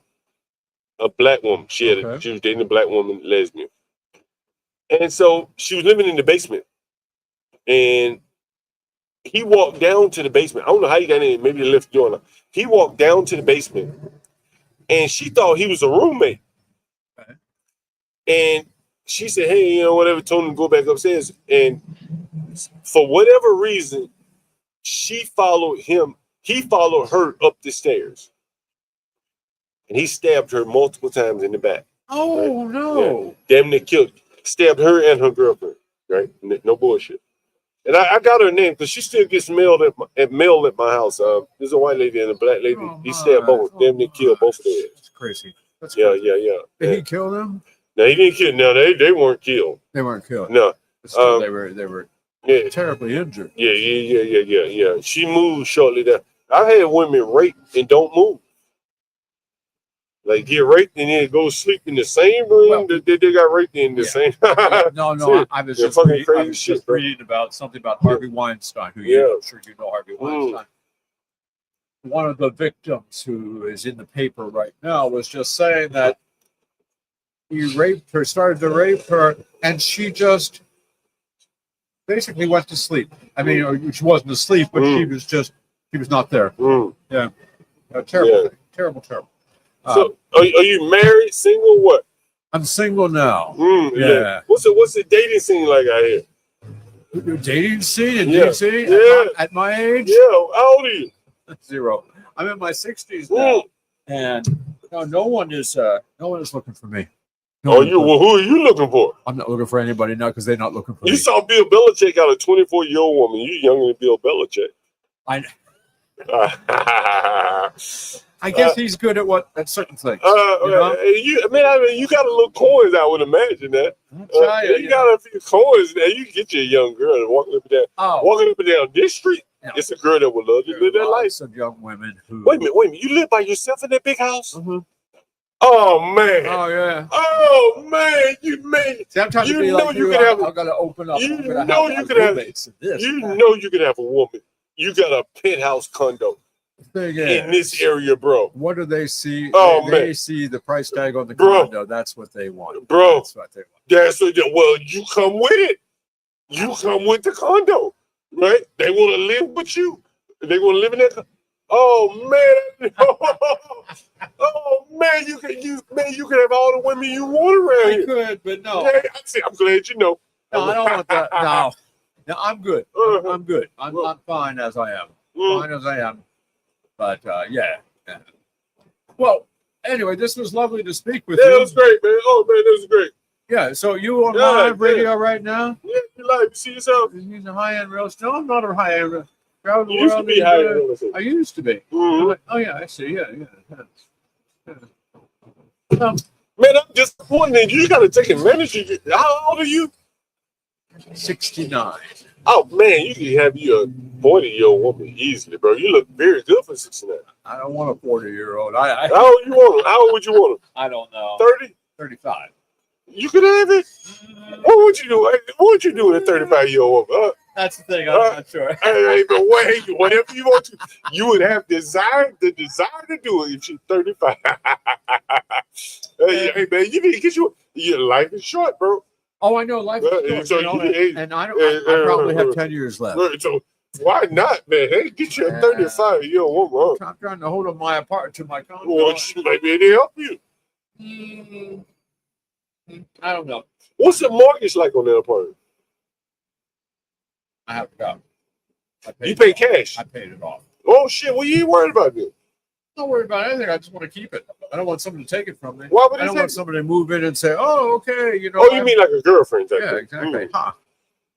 black woman. She was dating a black woman, lesbian. And so she was living in the basement. And he walked down to the basement. I don't know how he got in. Maybe the lift door. He walked down to the basement, and she thought he was a roommate. And she said, "Hey, you know, whatever." Told him to go back upstairs. And for whatever reason, she followed him. He followed her up the stairs, and he stabbed her multiple times in the back. Oh right? no! Yeah. Damn near killed, stabbed her and her girlfriend. Right? No bullshit. And I got her name because she still gets mail at my house. There's a white lady and a black lady. He stabbed both. Damn near killed both of them. That's crazy. That's yeah, crazy. yeah. Did he kill them? No, he didn't kill. No, they weren't killed. They weren't killed. No, But still, they were terribly injured. Yeah. She moved shortly there. I've had women raped and don't move. Like get raped and then go sleep in the same room that they got raped in the same. No, I was just reading about something about Harvey Weinstein, who I'm sure you know Harvey Weinstein. One of the victims who is in the paper right now was just saying that he raped her, started to rape her, and she just basically went to sleep. I mean, she wasn't asleep, but she was not there. Yeah. Terrible. So, are you married, single, what? I'm single now. Yeah. What's the dating scene like out here? The dating scene in DC? Yeah. At my age? Yeah. How old are you? 0. I'm in my 60s now, and no one is looking for me. Who are you looking for? I'm not looking for anybody now because they're not looking for me. You saw Bill Belichick got a 24-year-old woman. You younger than Bill Belichick. I guess he's good at certain things. You got a little coins. I would imagine that. You got a few coins there. You can get you a young girl and walking up and down this street. Yeah. It's a girl that would love to live that life. Some young women who. Wait a minute. You live by yourself in that big house? Mm-hmm. Oh man! Oh yeah! Oh man! You know you could have. I gotta open up. You know you could have. You know you could have a woman. You got a penthouse condo in this area, bro. What do they see? Oh they see the price tag on the condo. That's what they want, bro. That's what they want. That's what. Well, you come with it. You come with the condo, right? They want to live with you. They want to live in that. Oh man! Oh man! You can have all the women you want around here. I could, but no. Yeah, I'm glad you know. No, I don't want that. No, I'm good. I'm good. I'm fine as I am. Fine as I am. But yeah. Well, anyway, this was lovely to speak with you. Yeah, it was great, man. Oh man, this was great. Yeah. So you on live radio right now? Yeah, you live. You see yourself? He's a high-end real estate. No, I'm not a high-end real estate. You used to be high-end real estate. I used to be. Mm-hmm. Oh yeah, I see. Yeah. Man, I'm disappointed. You got to take advantage of it. How old are you? 69. Oh man, you can have you a 40-year-old woman easily, bro. You look very good for 69. I don't want a 40-year-old. How old you want him? How old would you want him? I don't know. 30? 35. You could have it. What would you do? What would you do with a 35-year-old woman? That's the thing. I'm not sure. Hey, but wait, whatever you want to, you would have the desire to do it if she's 35. Hey, man, you need to get your life is short, bro. Oh, I know life is short. And I probably have 10 years left. So why not, man? Hey, get you a 35-year-old woman. I'm trying to hold up my apartment to my condo. Well, she might be able to help you. I don't know. What's the mortgage like on that apartment? I have to go. You pay cash? I paid it off. Oh, shit. Well, you ain't worried about this. Not worried about anything. I just want to keep it. I don't want someone to take it from me. Why would I don't want somebody to move in and say, "Oh, okay, you know." Oh, you mean like a girlfriend? Yeah, exactly. Huh?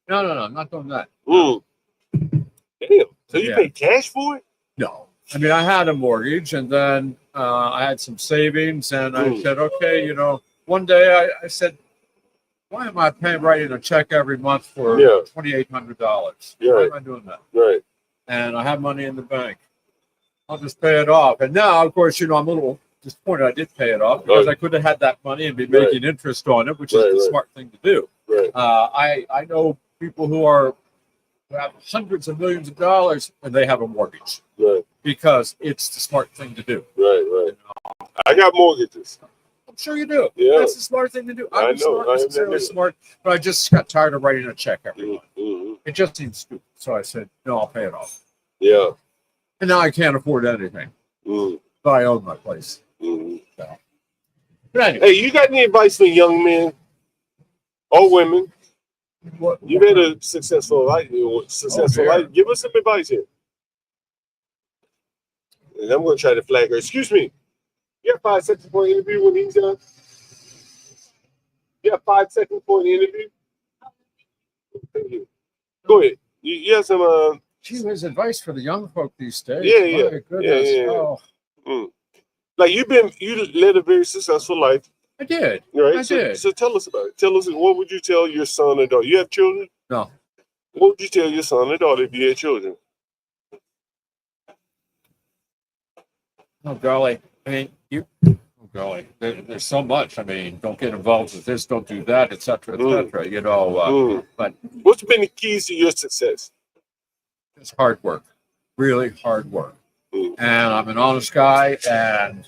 No, I'm not doing that. Damn. So you pay cash for it? No. I mean, I had a mortgage, and then I had some savings, and I said, okay, you know. One day I said, why am I writing a check every month for $2,800? Yeah. Why am I doing that? Right. And I have money in the bank. I'll just pay it off. And now, of course, you know, I'm a little disappointed I did pay it off because I could have had that money and be making interest on it, which is the smart thing to do. Right. I know people who have hundreds of millions of dollars and they have a mortgage. Right. Because it's the smart thing to do. Right. You know? I got mortgages. I'm sure you do. Yeah. That's the smart thing to do. I'm I know. not necessarily smart, but I just got tired of writing a check every month. Mm-hmm. It just seems stupid. So I said, no, I'll pay it off. Yeah. And now I can't afford anything. But I own my place. So. But anyway. Hey, you got any advice for young men or women? You've had a successful life. Life. Give us some advice here. And I'm going to try to flag her. Excuse me. You have 5 seconds for an interview when he's done? You have 5 seconds for an interview? Thank you. Go ahead. You have some... Gee, there's advice for the young folk these days. Yeah. My goodness. Yeah. Like you led a very successful life. I did. Right? I did. So tell us about it. Tell us, what would you tell your son or daughter? You have children? No. What would you tell your son or daughter if you had children? Oh, golly. I mean, golly. There's so much. I mean, don't get involved with this, don't do that, et cetera, you know. But what's been the keys to your success? It's hard work. Really hard work. And I'm an honest guy, and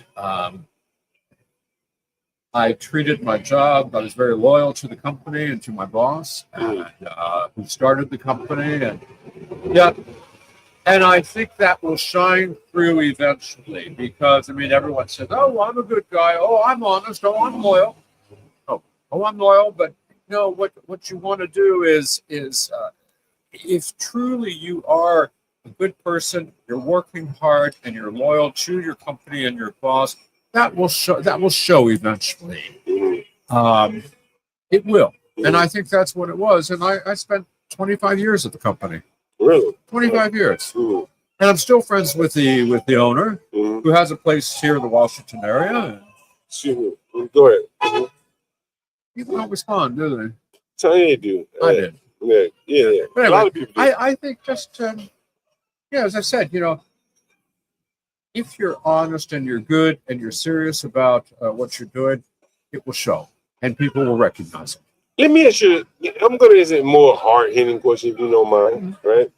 I treated my job. I was very loyal to the company and to my boss, and who started the company. And and I think that will shine through eventually, because I mean, everyone says, "Oh, I'm a good guy. Oh, I'm honest. Oh, I'm loyal. Oh, I'm loyal." But you know what you want to do is if truly you are a good person, you're working hard, and you're loyal to your company and your boss, that will show eventually. It will. And I think that's what it was. And I spent 25 years at the company. Really? 25 years. And I'm still friends with the owner, who has a place here in the Washington area. Go ahead. People don't respond, do they? So they do. I did. Yeah. But anyway, a lot of people do. I think just as I said, you know, if you're honest and you're good and you're serious about what you're doing, it will show, and people will recognize it. Let me ask you, I'm going to ask a more hard-hitting question, if you don't mind, right?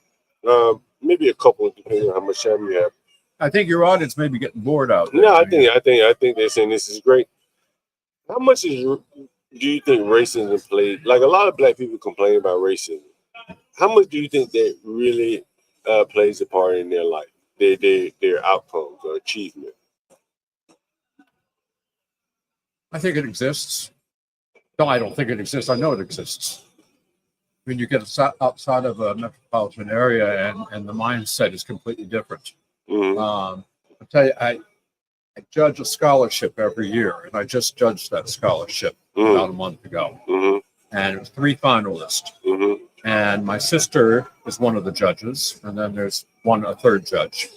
Maybe a couple, depending on how much time you have. I think your audience may be getting bored out there. No, I think they're saying this is great. How much do you think racism played? Like, a lot of black people complain about racism. How much do you think that really plays a part in their life, their outcomes or achievement? I think it exists. No, I don't think it exists. I know it exists. When you get outside of a metropolitan area and the mindset is completely different. I'll tell you, I judge a scholarship every year, and I just judged that scholarship about a month ago. And it was 3 finalists. And my sister is one of the judges, and then there's a third judge.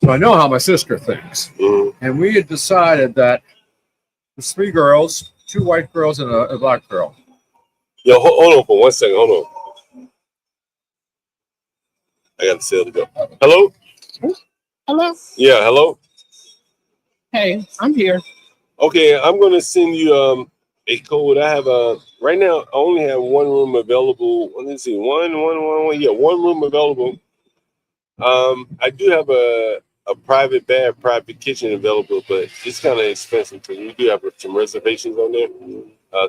So I know how my sister thinks. And we had decided that there's 3 girls, 2 white girls and a black girl. Yo, hold on for 1 second. Hold on. I got to say it go. Hello? Hello? Yeah, hello? Hey, I'm here. Okay, I'm going to send you a code. I have right now, I only have 1 room available. Let's see, one. Yeah, 1 room available. I do have a private bath, private kitchen available, but it's kind of expensive because we do have some reservations on there.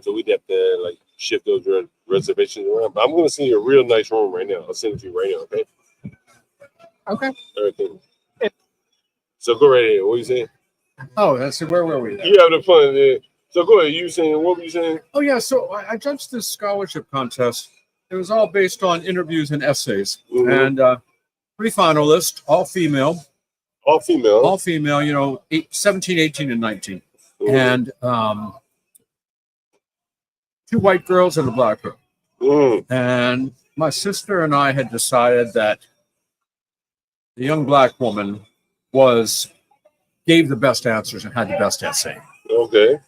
So we'd have to like shift those reservations around. But I'm going to send you a real nice room right now. I'll send it to you right now, okay? Okay. Everything. So go right ahead. What are you saying? Oh, that's where were we? You having fun there. So go ahead. You saying, what were you saying? Oh, yeah. So I judged this scholarship contest. It was all based on interviews and essays. And 3 finalists, all female. All female. All female, you know, 17, 18, and 19. And 2 white girls and a black girl. And my sister and I had decided that the young black woman gave the best answers and had the best essay. Okay.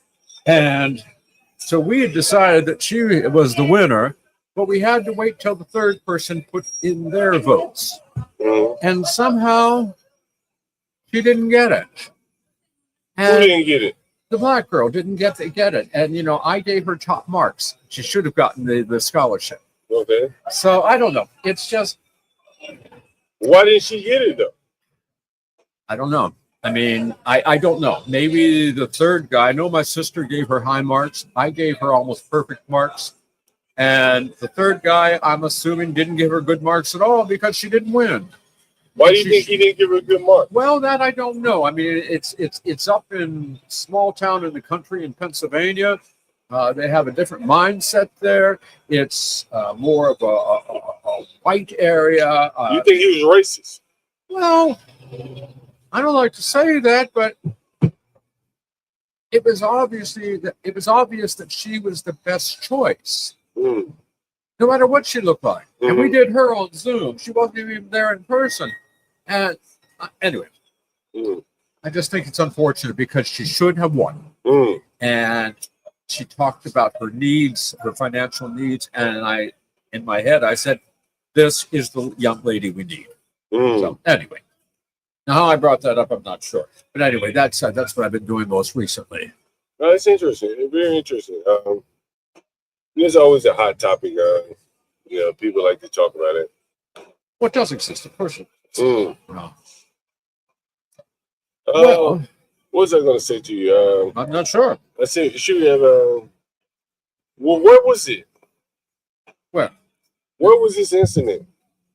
And so we had decided that she was the winner, but we had to wait till the 3rd person put in their votes. And somehow she didn't get it. And who didn't get it? The black girl didn't get it. And, you know, I gave her top marks. She should have gotten the scholarship. Okay. So I don't know. It's just. Why didn't she get it, though? I don't know. I mean, I don't know. Maybe the 3rd guy. I know my sister gave her high marks. I gave her almost perfect marks. And the third guy, I'm assuming, didn't give her good marks at all because she didn't win. Why do you think he didn't give her a good mark? Well, that I don't know. I mean, it's up in small town in the country in Pennsylvania. They have a different mindset there. It's more of a white area. You think he was racist? Well, I don't like to say that, but it was obvious that she was the best choice. No matter what she looked like. And we did her on Zoom. She wasn't even there in person. And anyway, I just think it's unfortunate because she should have won. And she talked about her needs, her financial needs. And in my head, I said, this is the young lady we need. So anyway, now how I brought that up, I'm not sure. But anyway, that's what I've been doing most recently. No, it's interesting. Very interesting. There's always a hot topic. People like to talk about it. What does exist? Of course. No. Well, what was I going to say to you? I'm not sure. I said, should we have? Well, where was it? Where was this incident?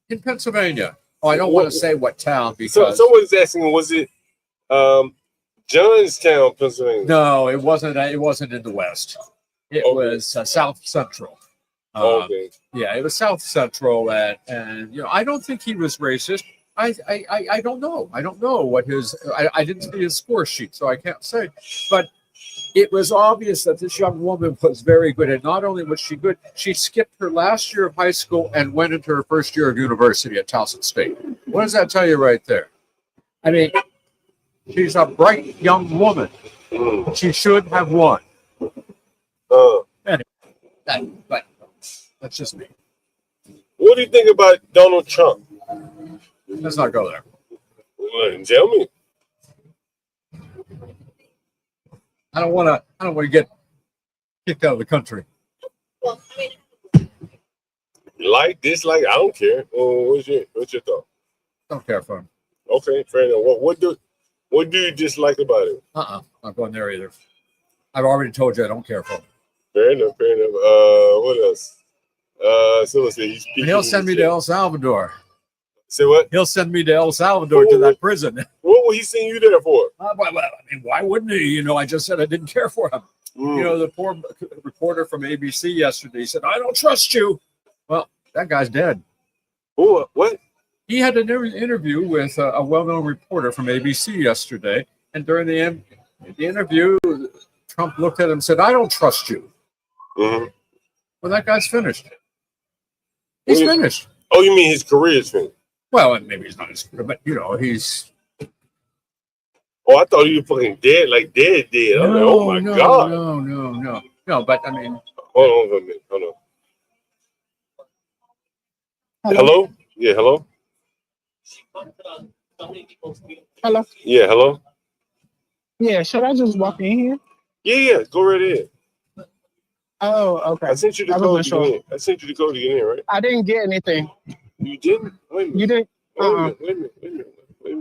In Pennsylvania. Oh, I don't want to say what town because someone's asking, was it Johnstown, Pennsylvania? No, it wasn't. It wasn't in the West. It was South Central. Okay. Yeah, it was South Central, and I don't think he was racist. I don't know. I don't know what his. I didn't see his score sheet, so I can't say. But it was obvious that this young woman was very good, and not only was she good, she skipped her last year of high school and went into her first year of university at Towson State. What does that tell you right there? I mean, she's a bright young woman. She should have won. Anyway, but that's just me. What do you think about Donald Trump? Let's not go there. Well, tell me. I don't want to get kicked out of the country. Like, dislike, I don't care. What's your thought? Don't care for him. Okay, fair enough. What do you dislike about it? Not going there either. I've already told you I don't care for him. Fair enough. What else? Someone said he'll send me to El Salvador. Say what? He'll send me to El Salvador to that prison. What will he send you there for? I mean, why wouldn't he? I just said I didn't care for him. The poor reporter from ABC yesterday said, I don't trust you. Well, that guy's dead. Oh, what? He had an interview with a well-known reporter from ABC yesterday. And during the interview, Trump looked at him and said, I don't trust you. Well, that guy's finished. He's finished. Oh, you mean his career is finished? Well, maybe he's not his career, but he's. Oh, I thought you were fucking dead, like dead. I'm like, oh my God. No, but I mean. Hold on a minute. Hold on. Hello? Yeah, hello? Hello? Yeah, hello? Yeah, should I just walk in here? Yeah, go right in. Oh, okay. I sent you the code to get in. I sent you the code to get in, right? I didn't get anything. You didn't? Wait a minute. You didn't? Wait a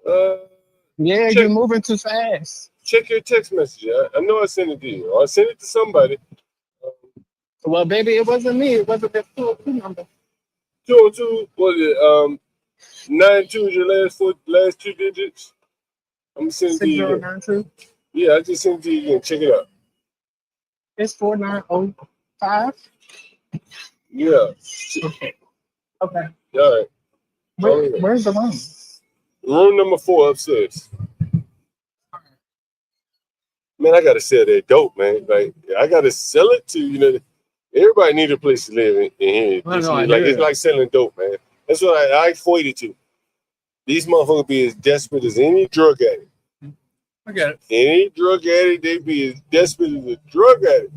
minute. Yeah, you're moving too fast. Check your text message. I know I sent it to you. I sent it to somebody. Well, baby, it wasn't me. It wasn't the 202 number. 202, was it 92 is your last two digits? I'm sending it to you. 6092? Yeah, I just sent it to you again. Check it out. It's 4905. Yeah. Okay. Okay. All right. Where's the room? Room number 4 upstairs. Man, I gotta sell that dope, man. Like, I gotta sell it to everybody need a place to live in here. It's like selling dope, man. That's what I equate it to. These motherfuckers be as desperate as any drug addict. I get it. Any drug addict, they be as desperate as a drug addict.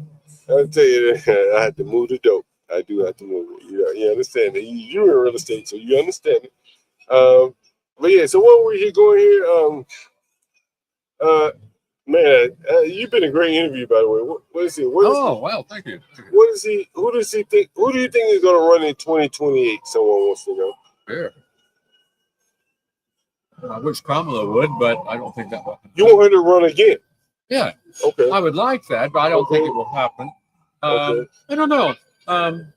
I'll tell you that I had to move the dope. I do have to move it. You understand it. You're in real estate, so you understand it. But yeah, so what were you going here? Man, you've been a great interview, by the way. What is it? Well, thank you. What is he? Who does he think? Who do you think is going to run in 2028? Someone wants to know. Fair. I wish Kamala would, but I don't think that will happen. You want her to run again? Yeah. Okay. I would like that, but I don't think it will happen. I don't know. I don't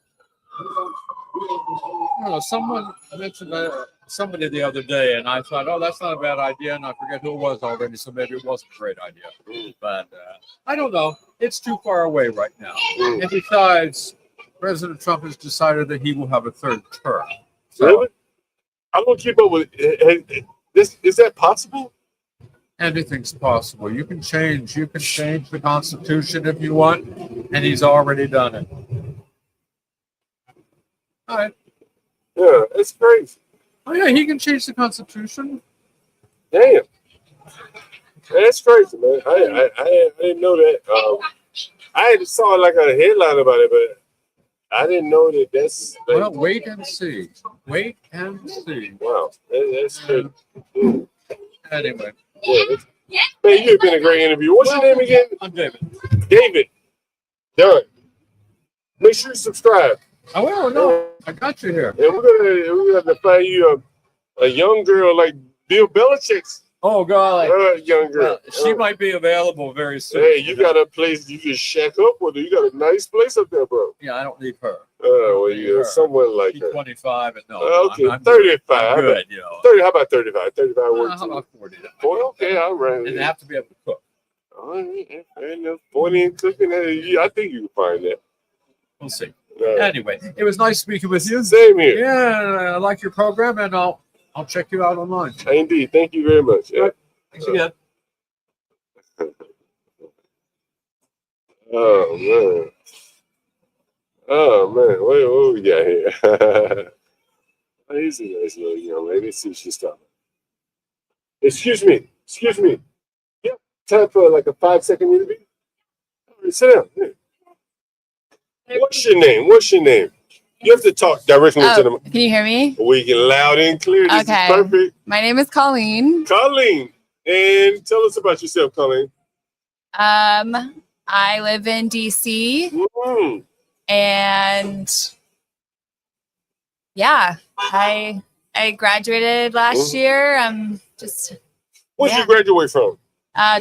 know, someone mentioned somebody the other day, and I thought, oh, that's not a bad idea, and I forget who it was already, so maybe it wasn't a great idea. But I don't know. It's too far away right now. And besides, President Trump has decided that he will have a third term. So, really? I don't keep up with this. Is that possible? Anything's possible. You can change the Constitution if you want, and he's already done it. All right. Yeah, it's crazy. Oh yeah, he can change the Constitution. Damn. That's crazy, man. I didn't know that. I just saw like a headline about it, but I didn't know that that's. Like, well, wait and see. Wait and see. Wow, that's good. Anyway. Yeah, man, you've been a great interview. What's your name again? I'm David. David. Done. Make sure you subscribe. I will. No, I got you here. And we're gonna find you a young girl like Bill Belichick's. Oh God, young girl. She might be available very soon. Hey, you got a place you can shack up with her. You got a nice place up there, bro. Yeah, I don't need her. Oh, well, you got someone like She's her. 25 and no. Okay, I'm 35. I'm good, you know. 30. How about 35? 35 works. How about 40? 40? Okay, all right. And they have to be able to cook. All right, fair enough. 40 and cooking. I think you can find that. We'll see. Anyway, it was nice speaking with you. Same here. Yeah, I like your program, and I'll check you out online. Indeed. Thank you very much. Yeah. Thanks again. Oh man. Oh man. What we got here? Oh, he's a nice little young lady. Let's see if she's stopping. Excuse me. Yeah. Time for like a 5-second interview. All right, sit down. Here. What's your name? You have to talk directly to them. Can you hear me? We can loud and clear. This is perfect. My name is Coleen. Coleen. And tell us about yourself, Coleen. I live in DC. And yeah, I graduated last year. I'm just Where'd you graduate from?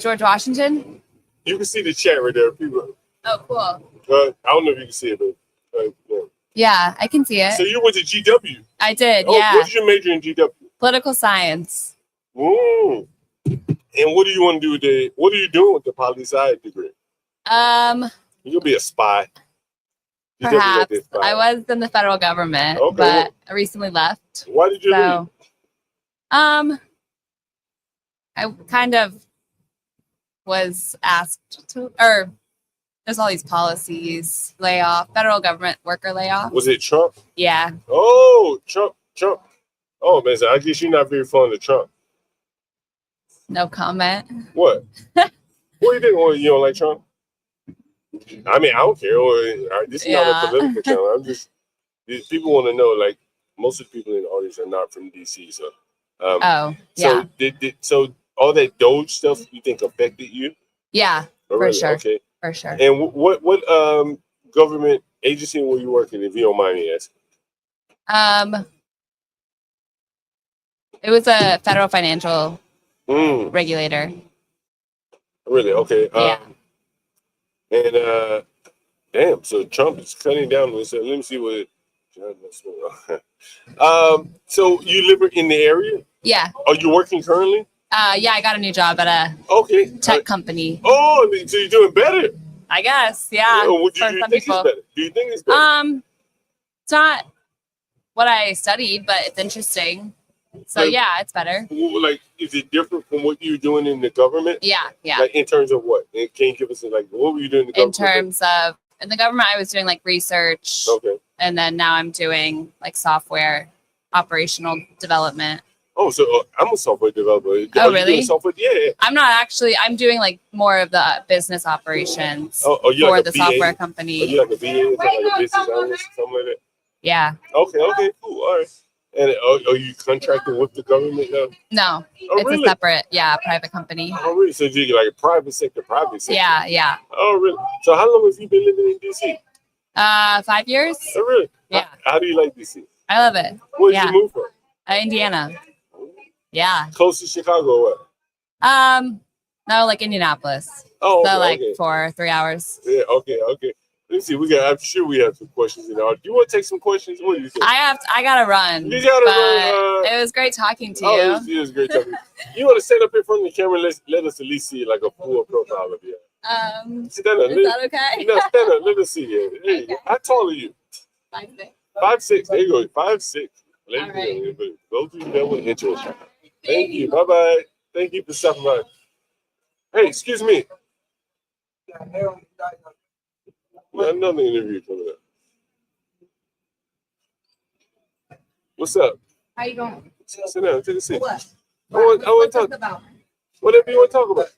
George Washington. You can see the chat right there. People. Oh, cool. I don't know if you can see it, but yeah. Yeah, I can see it. So you went to GW? I did, Oh, yeah. what did you major in GW? Political science. Ooh. And what do you want to do what are you doing with the poli-sci degree? You'll be a spy. You Perhaps. definitely spy. I was in the federal government, Okay. but I recently left. Why did you leave? I kind of was asked to, or there's all these policies, federal government worker layoff. Was it Trump? Yeah. Oh, Trump. Oh, man, so I guess you're not very fond of Trump. No comment. What? What do you think? Well, you don't like Trump? I mean, I don't care. This is not a political channel. I'm just, people want to know, like, most of the people in the audience are not from DC. So, so all that Doge stuff you think affected you? Yeah, Oh, for really? sure. Okay. For sure. And what government agency were you working, if you don't mind me asking? It was a federal financial regulator. Really? Okay. Yeah. And damn, so Trump is cutting down. So let me see what. So you live in the area? Yeah. Are you working currently? Yeah, I got a new job at a tech company. Oh, so you're doing better. I guess, yeah. Oh, for some think people. it's better? Do you think it's better? It's not what I studied, but it's interesting. So Like- yeah, it's better. Like, is it different from what you're doing in the government? Yeah, yeah. Like in terms of what? And can you give us like what were you doing in the In government? terms of in the government, I was doing like research. Okay. And then now I'm doing like software operational development. Oh, so I'm a software developer. Are you really? doing software? Yeah. I'm not actually. I'm doing like more of the business operations Oh, you for like a the BA? software Are company. you like a BA, like a business analyst, something like that? Yeah. Okay, cool. All right. And are you contracting with the government now? No, Oh, it's really? a separate, private company. Oh, really? So you like a private sector? Yeah, yeah. Oh, really? So how long have you been living in DC? 5 years. Oh, really? Yeah. How do you like DC? I love it. Where did yeah. you move from? Indiana. Yeah. Close to Chicago or what? No, like Indianapolis. Oh, so okay, like okay. 3 hours. Yeah, okay. Let's see. I'm sure we have some questions in there. Do you want to take some questions? What do you think? I gotta run. You gotta but run. It was great talking to Oh, you. it was great talking. You want to stand up in front of the camera and let us at least see like a full profile of you. Stand up. Is that okay? No, stand up. Let us see you. There you go. How tall are you? 5'6". 5'6". There you go. 5'6". Ladies and gentlemen, those of you that were interested. Thank you. Bye bye. Thank you for stopping by. Hey, excuse me. Another interview coming up. What's up? How you going? Sit down. Take a seat. What? I want to talk about? Whatever you want to talk about.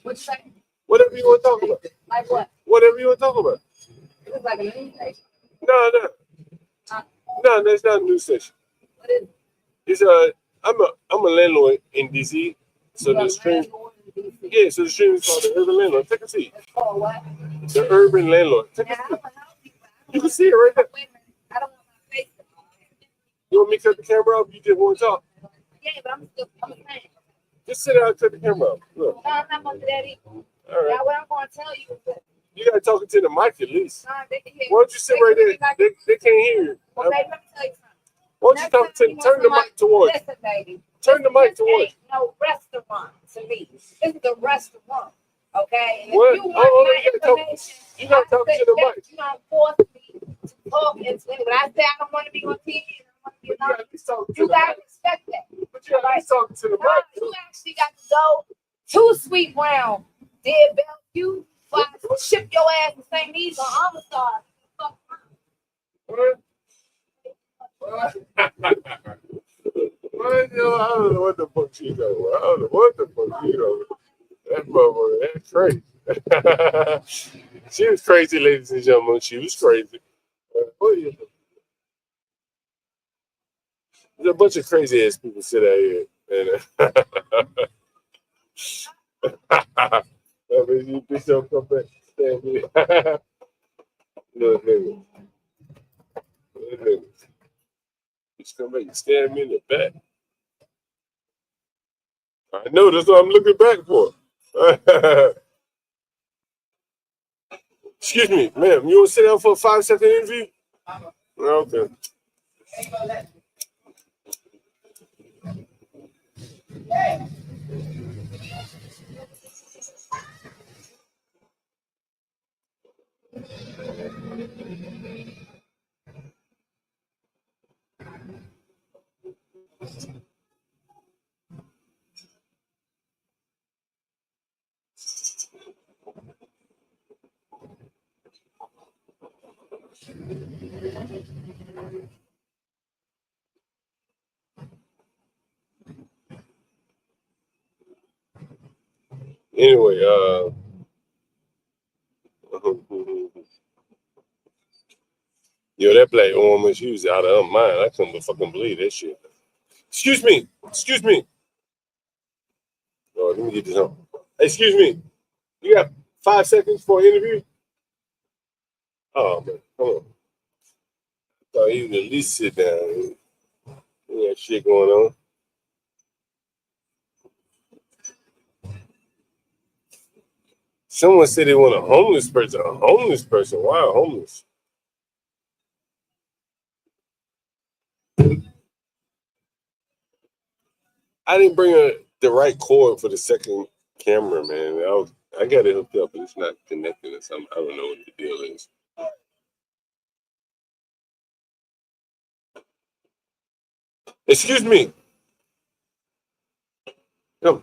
What you say? Whatever you want to talk about. Like what? Whatever you want to talk about. It looks like a news station. No, that's not a news station. What is it? It's I'm a landlord in DC. So the stream. Yeah, so the stream is called The Urban Landlord. Take a seat. It's called what? The Urban Landlord. Take a seat. You can see it right there. I don't want my face. You want me to cut the camera off? You just want to talk? Yeah, but I'm a fan. Just sit down and cut the camera off. Look. No, I'm not going to do that either. All right. Now, what I'm going to tell you is that. You got to talk into the mic at least. They can hear Why don't you sit right there? They can't hear you. Okay, let me tell you something. Why don't you talk to turn the mic towards? Listen, baby. Turn the mic towards. Ain't no restaurant to me. This is a restaurant. Okay? And What? if you want my information, you got to talk to the mic. You don't force me to talk into it. When I say I don't want to be on TV, you got to respect that. But you got to talk to the mic. You actually got to go to Sweet Brown, Dead Bellevue, ship your ass to St. Neves on homicide. I don't know what the fuck she's talking about. I don't know what the fuck she's talking about. That motherfucker, that's crazy. She was crazy, ladies and gentlemen. She was crazy. What are you doing? There's a bunch of crazy ass people sit out here. And you bitch don't come back to stand me. Little nigga. Little nigga. Just come back and stand me in the back. I know, that's what I'm looking back for. Excuse me, ma'am. You want to sit down for a 5-second interview? Okay. Anyway, yo, that black woman, she was out of her mind. I couldn't fucking believe that shit. Excuse me. Excuse me. Oh, let me get this on. Excuse me. You got 5 seconds for an interview? Oh, man. Come on. I thought you would at least sit down. You got shit going on. Someone said they want a homeless person. A homeless person? Why a homeless? I didn't bring the right cord for the second camera, man. I got it hooked up, but it's not connecting or something. I don't know what the deal is. Excuse me. Come.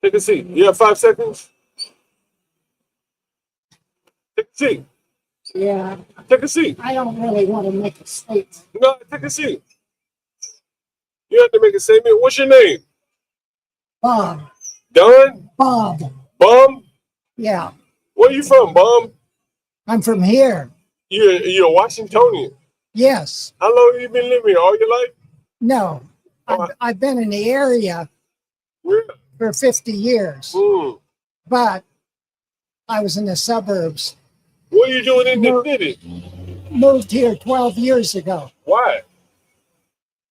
Take a seat. You have 5 seconds? Take a seat. Yeah. Take a seat. I don't really want to make a statement. No, take a seat. You have to make a statement. What's your name? Bob. Don? Bob. Bum? Yeah. Where you from, Bum? I'm from here. You're a Washingtonian? Yes. How long have you been living here? All your life? No. I've been in the area for 50 years. But I was in the suburbs. What are you doing in the city? Moved here 12 years ago. Why?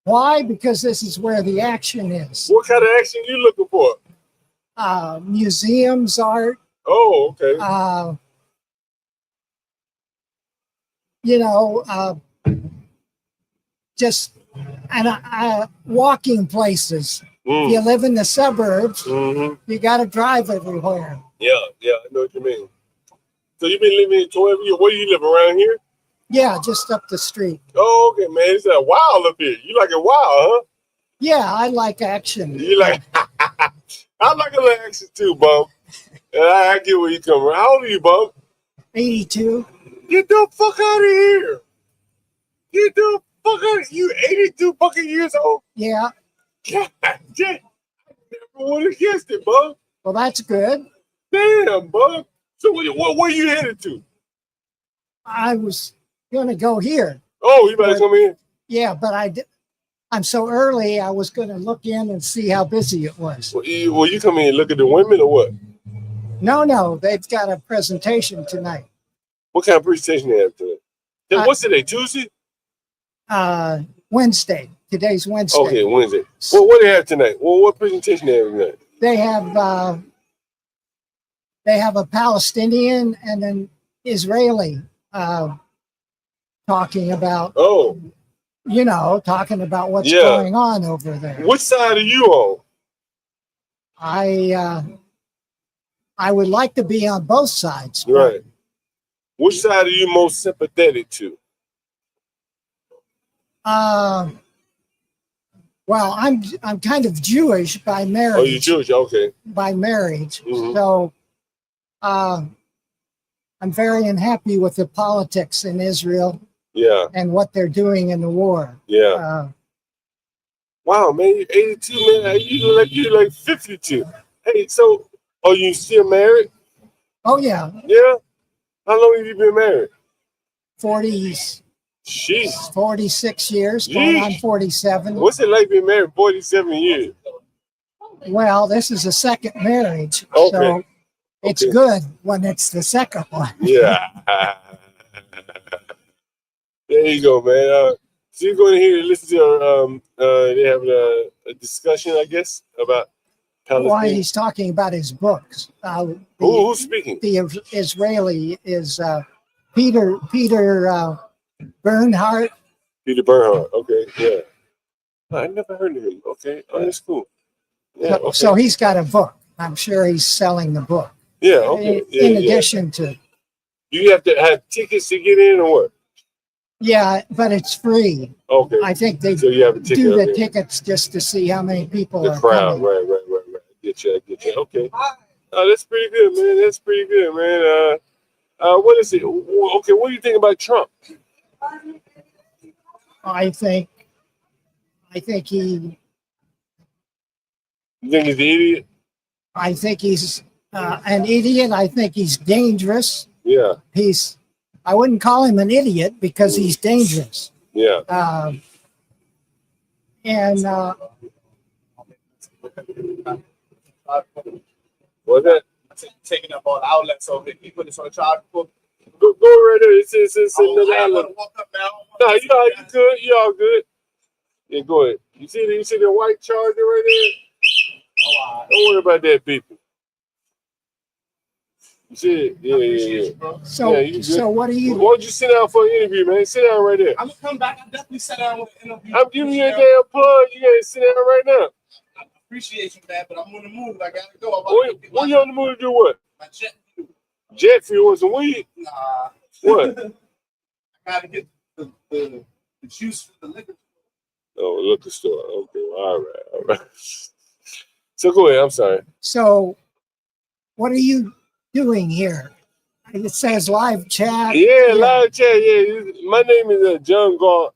Why? Because this is where the action is. What kind of action you looking for? Museums, art. Oh, okay. you know, just walking places. If you live in the suburbs, you got to drive everywhere. Yeah, I know what you mean. So you've been living here 12 years. Where do you live, around here? Yeah, just up the street. Oh, okay, man. It's wild up here. You like it wild, huh? Yeah, I like action. You like? I like a little action too, Bump. And I get where you come from. How old are you, Bump? 82. Get the fuck out of here. Get the fuck out of here. You 82 fucking years old? Yeah. God damn. I never would have guessed it, Bump. Well, that's good. Damn, Bump. So where you headed to? I was going to go here. Oh, you better come in? Yeah, but I'm so early, I was going to look in and see how busy it was. Well, you come in and look at the women or what? No, they've got a presentation tonight. What kind of presentation they have today? What's today, Tuesday? Wednesday. Today's Wednesday. Okay, Wednesday. Well, what do they have tonight? Well, what presentation they have tonight? They have a Palestinian and an Israeli talking about talking about what's going on over there. Which side are you on? I would like to be on both sides. Right. Which side are you most sympathetic to? Well, I'm kind of Jewish by marriage. Oh, you're Jewish, okay. By marriage. So I'm very unhappy with the politics in Israel. Yeah. And what they're doing in the war. Yeah. Wow, man, you're 82, man. You like 52. Hey, so are you still married? Oh yeah. Yeah. How long have you been married? 46 years, going on 47. What's it like being married 47 years? Well, this is a second marriage, okay. So it's good when it's the second one. Yeah. There you go, man. So you're going to hear listen to they have a discussion, I guess, about Palestine. Why he's talking about his books. Who's speaking? The Israeli is Peter Bernhardt. Peter Bernhardt. Okay, yeah. I never heard of him. Okay, that's cool. Yeah. So he's got a book. I'm sure he's selling the book. Yeah. Okay. In addition to. You have to have tickets to get in, or what? Yeah, but it's free. Okay. I think they so you have a ticket do the tickets just to see how many people are crowd. coming. Right. Get you. Okay. That's pretty good, man. That's pretty good, man. What is it? Okay, what do you think about Trump? I think he. You think he's an idiot? I think he's an idiot. I think he's dangerous. Yeah. I wouldn't call him an idiot because he's dangerous. Yeah. What's that? Taking up all outlets over here. He put this on the charge book. Go right there. It's another outlet. No, you good. You all good. Yeah, go ahead. You see the white charger right there? Don't worry about that, people. You see it? Yeah. So what are you? Why don't you sit down for an interview, man? Sit down right there. I'm gonna come back. I definitely sit down with an interview. I'm giving you a damn plug. You gotta sit down right now. I appreciate you, man, but I'm on the move. I gotta go. What you on the move to do what? My jet fuel. Jet fuel and some weed? Nah. What? I gotta get the juice for the liquor. Oh, liquor store. Okay, all right. So go ahead. I'm sorry. So, what are you doing here? It says live chat. Yeah, live chat. Yeah, my name is John Galt,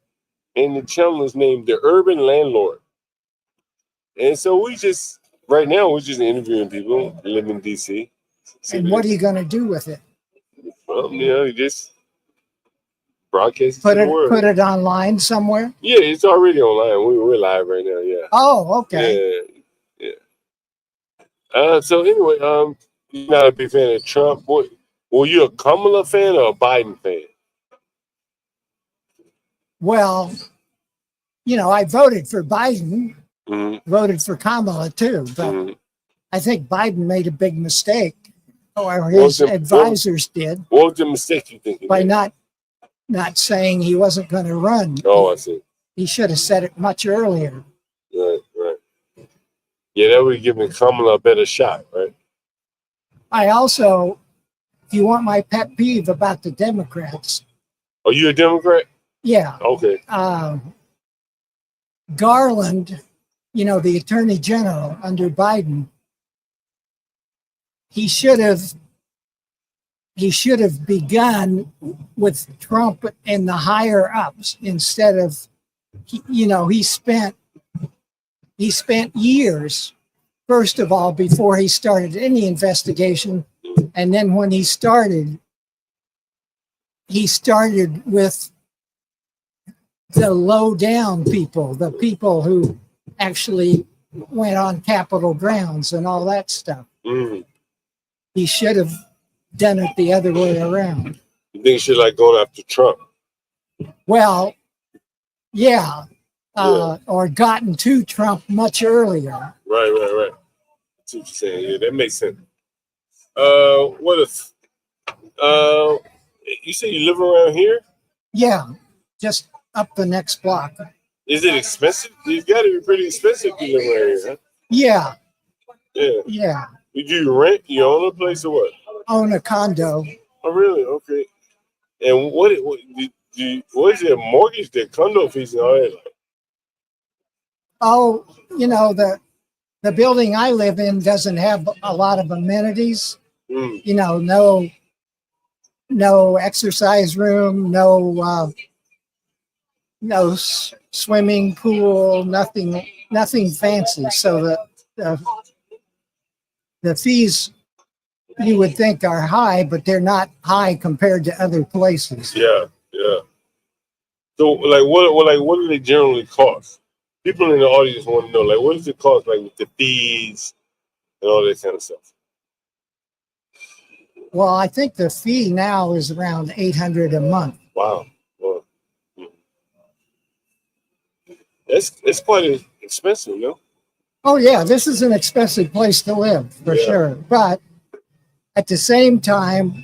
and the channel is named TheUrbanLandord. And so we're just interviewing people who live in DC. And what are you going to do with it? Well, you just broadcast put it to the world. Put it online somewhere? Yeah, it's already online. We're live right now, yeah. Oh, okay. Yeah. So anyway, you're not a big fan of Trump. Were you a Kamala fan or a Biden fan? Well, I voted for Biden. Voted for Kamala too, but I think Biden made a big mistake, or his advisors did. What was the mistake you think? By not not saying he wasn't going to run. Oh, I see. He should have said it much earlier. Right, right. Yeah, that would give me Kamala a better shot, right? I also, if you want my pet peeve about the Democrats. Are you a Democrat? Yeah. Okay. Garland, you know, the Attorney General under Biden, he should have begun with Trump and the higher ups instead of, he spent years, first of all, before he started any investigation. And then when he started with the low down people, the people who actually went on Capitol grounds and all that stuff. Mm. He should have done it the other way around. You think he should like going after Trump? Well, yeah. Or gotten to Trump much earlier. Right. That's what you're saying. Yeah, that makes sense. What if you say you live around here? Yeah, just up the next block. Is it expensive? It's got to be pretty expensive to live around here, huh? Yeah. Yeah. Yeah. Do you rent? You own a place or what? Own a condo. Oh, really? Okay. And what is it? Mortgage, the condo fees and all that? Oh, the building I live in doesn't have a lot of amenities. Mm. No exercise room, no swimming pool, nothing fancy. So the fees you would think are high, but they're not high compared to other places. Yeah. So, what do they generally cost? People in the audience want to know, what does it cost, with the fees and all that kind of stuff? Well, I think the fee now is around $800 a month. Wow. It's quite expensive, no? Oh yeah, this is an expensive place to live for sure. But at the same time,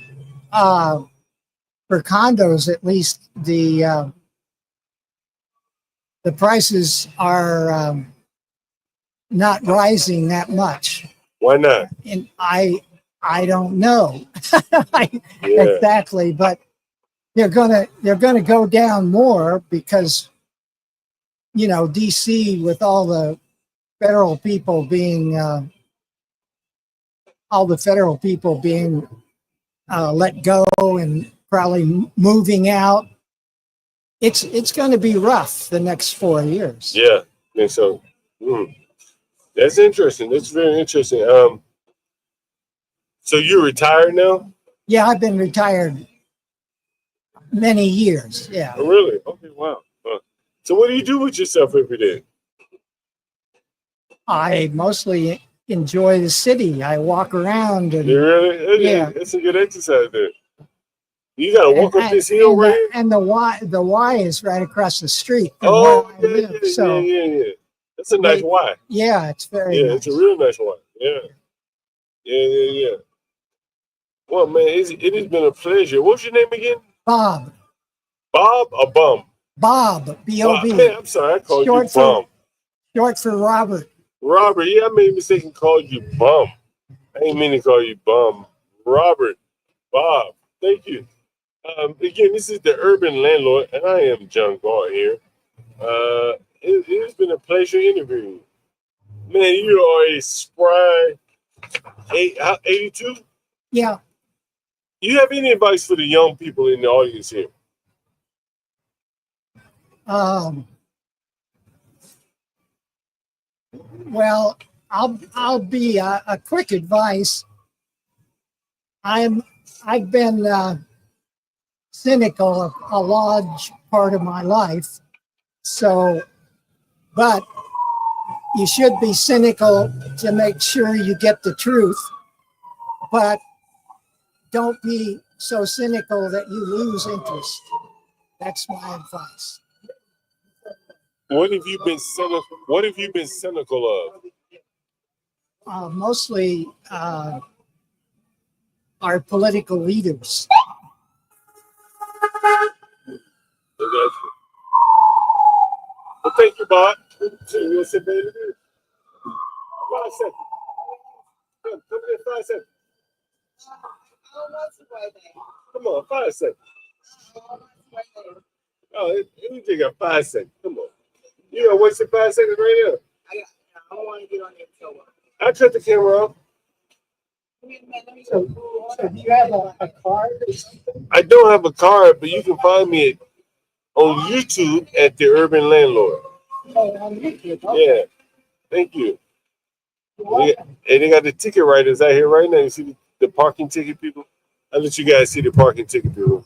for condos, at least the prices are not rising that much. Why not? And I don't know exactly, but they're gonna go down more because DC with all the federal people being let go and probably moving out. It's going to be rough the next 4 years. Yeah, I think so. That's interesting. That's very interesting. So you're retired now? Yeah, I've been retired many years. Yeah. Oh, really? Okay, wow. So what do you do with yourself every day? I mostly enjoy the city. I walk around. And, you really? Yeah. That's a good exercise there. You got to walk up this hill, right? And the Y is right across the street from where I live. So yeah. That's a nice Y. Yeah, it's very nice. It's a real nice Y. Yeah. Well, man, it has been a pleasure. What's your name again? Bob. Bob or Bum? Bob, B-O-B. Man, I'm sorry, I called you Bum. Short for Robert. Robert, yeah, I made a mistake and called you Bum. I didn't mean to call you Bum. Robert, Bob, thank you. Again, this is the Urban Landlord, and I am John Galt here. It has been a pleasure interviewing you. Man, you are a spry 82? Yeah. You have any advice for the young people in the audience here? Well, I'll be a quick advice. I've been cynical a large part of my life. So, but you should be cynical to make sure you get the truth, but don't be so cynical that you lose interest. That's my advice. What have you been cynical of? Mostly our political leaders. Bob. You want to sit there? 5 seconds. Come here, 5 seconds. Come on, 5 seconds. Oh, you just got 5 seconds. Come on. You got wasted 5 seconds right here. I don't want to get on there so much. I cut the camera off. So do you have a card or something? I don't have a card, but you can find me on YouTube at The Urban Landlord. Oh, on YouTube. Okay. Yeah. Thank you. And they got the ticket writers out here right now. You see the parking ticket people? I'll let you guys see the parking ticket people.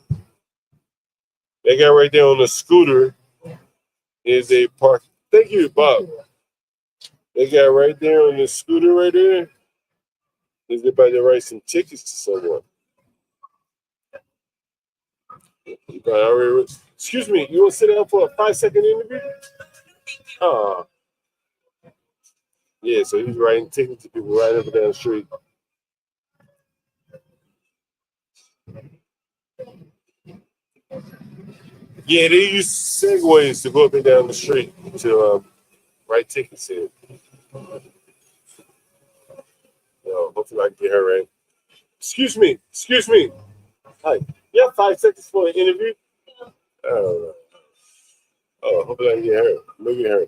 They got right there on the scooter is a park. Thank you, Bob. They got right there on the scooter right there. Is about to write some tickets to someone. You probably already. Excuse me, you want to sit down for a 5-second interview? Oh. Yeah, so he's writing tickets to people right up and down the street. Yeah, they use segways to go up and down the street to write tickets in. Hopefully I can get her right. Excuse me. Hi. You have 5 seconds for an interview? Hopefully I can get her. Look at her.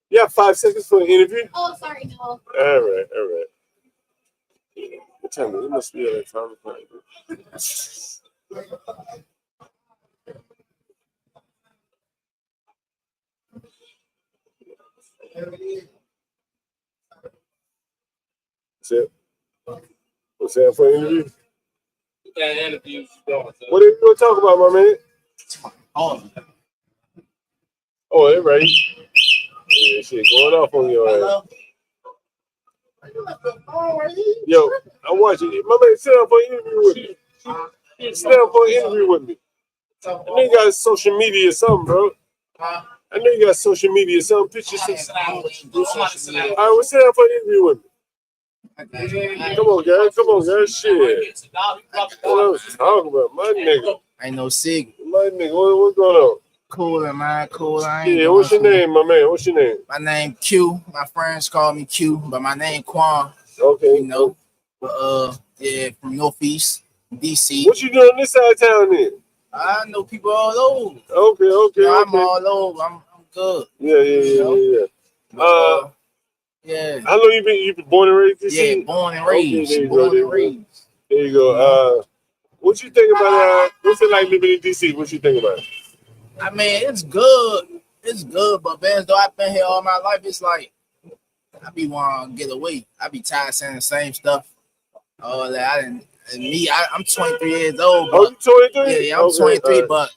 You have 5 seconds for an interview? Oh, sorry, no. All right. What time is it? It must be at time. That's it. What's that for an interview? That interview. What are you going to talk about, my man? Oh, they're right. Yeah, shit going off on your ass. Yo, I'm watching it. My man, sit down for an interview with me. Sit down for an interview with me. I know you got social media or something, bro. I know you got social media or something. Pictures. All right, well, sit down for an interview with me. Come on, guys. Shit. What else you talking about? My nigga. Ain't no sig. My nigga, what's going on? Cool, man. Cool. Yeah, what's your name, my man? What's your name? My name Q. My friends call me Q, but my name Quan. Okay. You know. But yeah, from Northeast, DC. What you doing this side of town then? I know people all over. Okay. I'm all over. I'm good. Yeah. Yeah. How long you been born and raised this Yeah, year? born and raised. Okay, there you go. What you think about what's it like living in DC? What you think about it? I mean, it's good. But man, though I've been here all my life, it's like I be wanting to get away. I be tired of saying the same stuff. All that I'm 23 years old. But, you 23? Yeah, I'm 23, but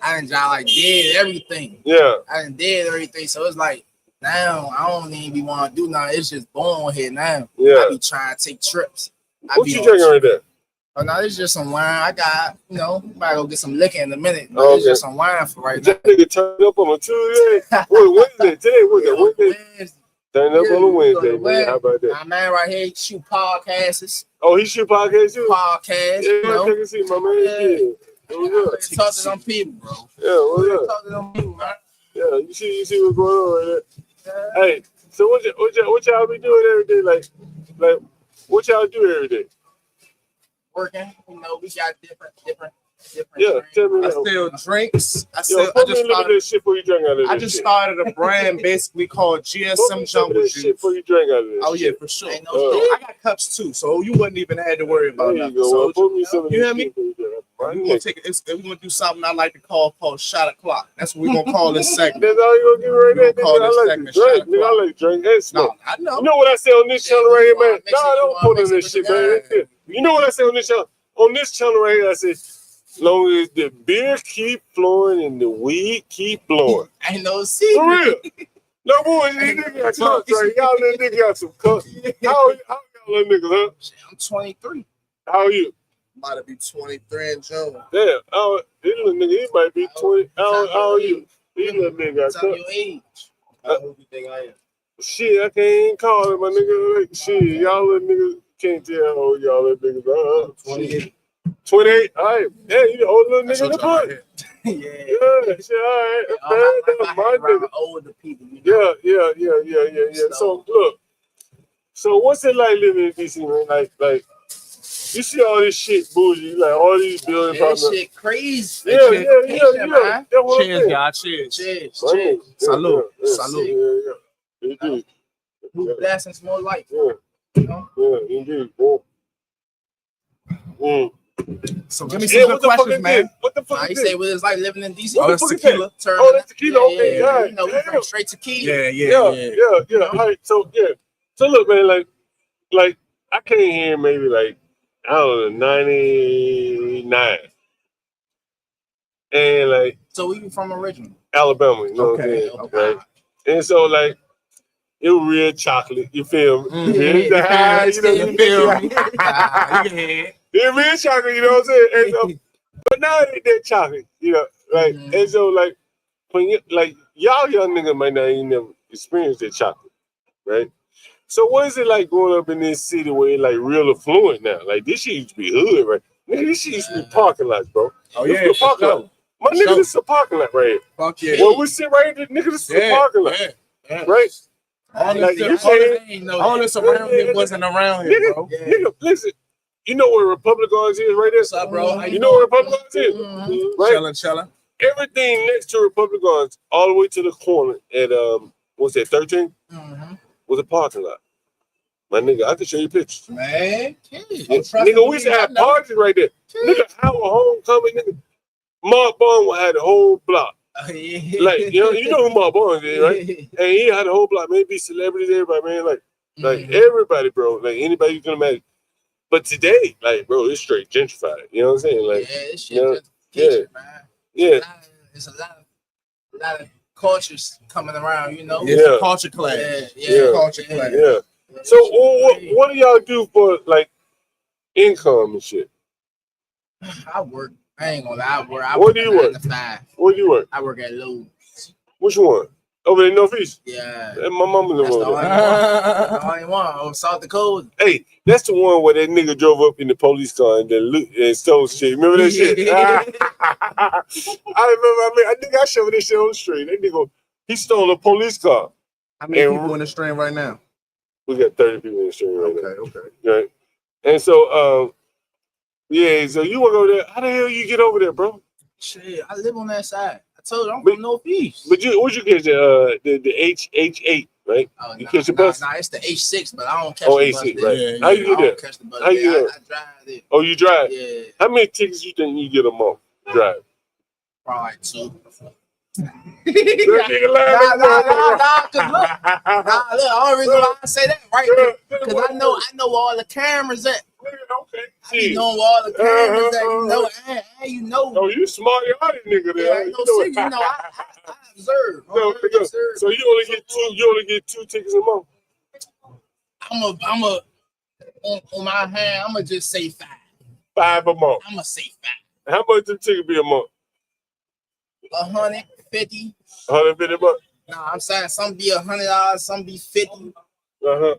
I did everything. Yeah. I did everything. So it's like now I don't even be want to do nothing. It's just born here now. Yeah. I be trying to take trips. What you drinking right there? Oh no, it's just some wine. I got, might go get some liquor in a minute. But It's just some wine for right now. That nigga turned up on a Tuesday. Wednesday. Today was it? Wednesday. Turned up on a Wednesday, man. How about that? My man right here, he shoot podcasts. Oh, he shoot podcasts too? Podcasts. Yeah, I can see my man. Yeah. What's up? Talk to them people, bro. Yeah, what's up? Talk to them people, man. Yeah, you see what's going on right there. Hey, so what y'all be doing every day? Like what y'all do every day? Working, we got different. Yeah, tell me I that. sell drinks. I just started a brand basically called GSM Jungle Juice. Shit before you drink out of this. Oh yeah, for sure. I got cups too, so you wouldn't even have to worry about There you nothing. go. So, Well, put me some of you this hear me? shit before you drink. We're gonna do something I like to call shot o'clock. That's what we're gonna call this segment. That's all you gonna do right there, nigga. I like to drink, nigga. I like to drink and smoke. I know. You know what I say on this channel right here, man? No, I don't put in this shit, man. You know what I say on this channel? On this channel right here, I say, as long as the beer keep flowing and the weed keep blowing. Ain't no secret. For real. No, boy, these niggas got cups, right? Y'all little niggas got some cups. How y'all little niggas, huh? I'm 23. How are you? About to be 23 in June. Damn. This little nigga, he might be 20. How are you? These little niggas got Tell cups. your age. How old you think I am? Shit, I can't even call it, my nigga. Like, shit, y'all little niggas can't tell how old y'all little niggas are. 28. 28? All right. Yeah, you the old little nigga in the bunch. Shit, all right. All my life I had around older people. You know? Yeah. So look, so what's it like living in DC, man? Like you see all this shit bougie, like all these buildings. That shit crazy. Yeah. Man. That's what I'm Cheers, saying. y'all. Cheers. Cheers. Salute. Salute. Indeed. Who blessings more life? Yeah, indeed. So give me some good questions, man. What the fuck Nah, is you this? say what it's like living in DC? Oh, it's tequila. Oh, that's tequila. Okay, yeah. yeah. You know, we drink straight tequila. Yeah. All right, so look, man, like I came here maybe like I don't know 99, and like So where you from originally? Alabama, you know what I'm saying? Right? And so like it was real chocolate. You feel me? You feel me? It real chocolate. You know what I'm saying? And so, but now it ain't that chocolate. You know, like and so like when you like y'all young niggas might not even never experience that chocolate, right? So what is it like growing up in this city where it's like real affluent now? Like this shit used to be hood, right? Nigga, this shit used to be parking lots, bro. Oh This yeah, is a parking lot. My nigga, this is a parking lot right here. Fuck yeah. Well, we sit right here, nigga, this is a parking lot. Right? All Like you this saying, all this around here wasn't around here, bro. Nigga, listen. You know where Republic Gardens is right there? What's up, bro? You know where Republic Gardens is? Right? Chillin'. Everything next to Republic Gardens, all the way to the corner at what's that, 13? Was a parking lot. My nigga, I can show you pictures. Man, nigga, we used to have parties right there. Nigga, our homecoming, nigga. Mark Bond had the whole block. Like, you know who Mark Bond is, right? And he had the whole block. Maybe celebrities, everybody, man. Like everybody, bro. Like anybody you can imagine. But today, like, bro, it's straight gentrified. You know what I'm saying? Like, it's shit, man. Yeah. There's a lot of cultures coming around, you know. It's a culture clash. Culture clash. Yeah. So what do y'all do for like income and shit? I work. I ain't gonna lie. I Where work do you 9 work? to 5. Where do you work? I work at Lowe's. Which one? Over in Northeast? Yeah. And my mama live That's the over only there. one. The only one. Oh, South Dakota. Hey, that's the one where that nigga drove up in the police car and then stole shit. Remember that shit? I think I showed this shit on the street. That nigga, he stole a police car. How many people in the stream right now? We got 30 people in the stream right now. Okay. Right. And so, so you want to go there? How the hell you get over there, bro? Shit, I live on that side. I told you I'm from Northeast. But what'd you catch the H8, right? Oh, you catch the bus? Nah, it's the H6, but I don't catch the the bus. bus. Right. Yeah, How you get I there? don't catch the bus. How you get there? I drive there. Oh, you drive? Yeah. How many tickets you think you get a month? Drive. Probably like 2. That nigga lying. Nah, look, the only reason why I say that, right? Because I know all the cameras at. I be knowing where all the cameras at, you know. Oh, you smart, y'all nigga there. Yeah, I observe. So you only get two tickets a month. I'm on my hand, I'm gonna just say 5. 5 a month. I'm gonna say 5. How much the ticket be a month? 150. 150 bucks. Nah, I'm saying some be $100, some be 50.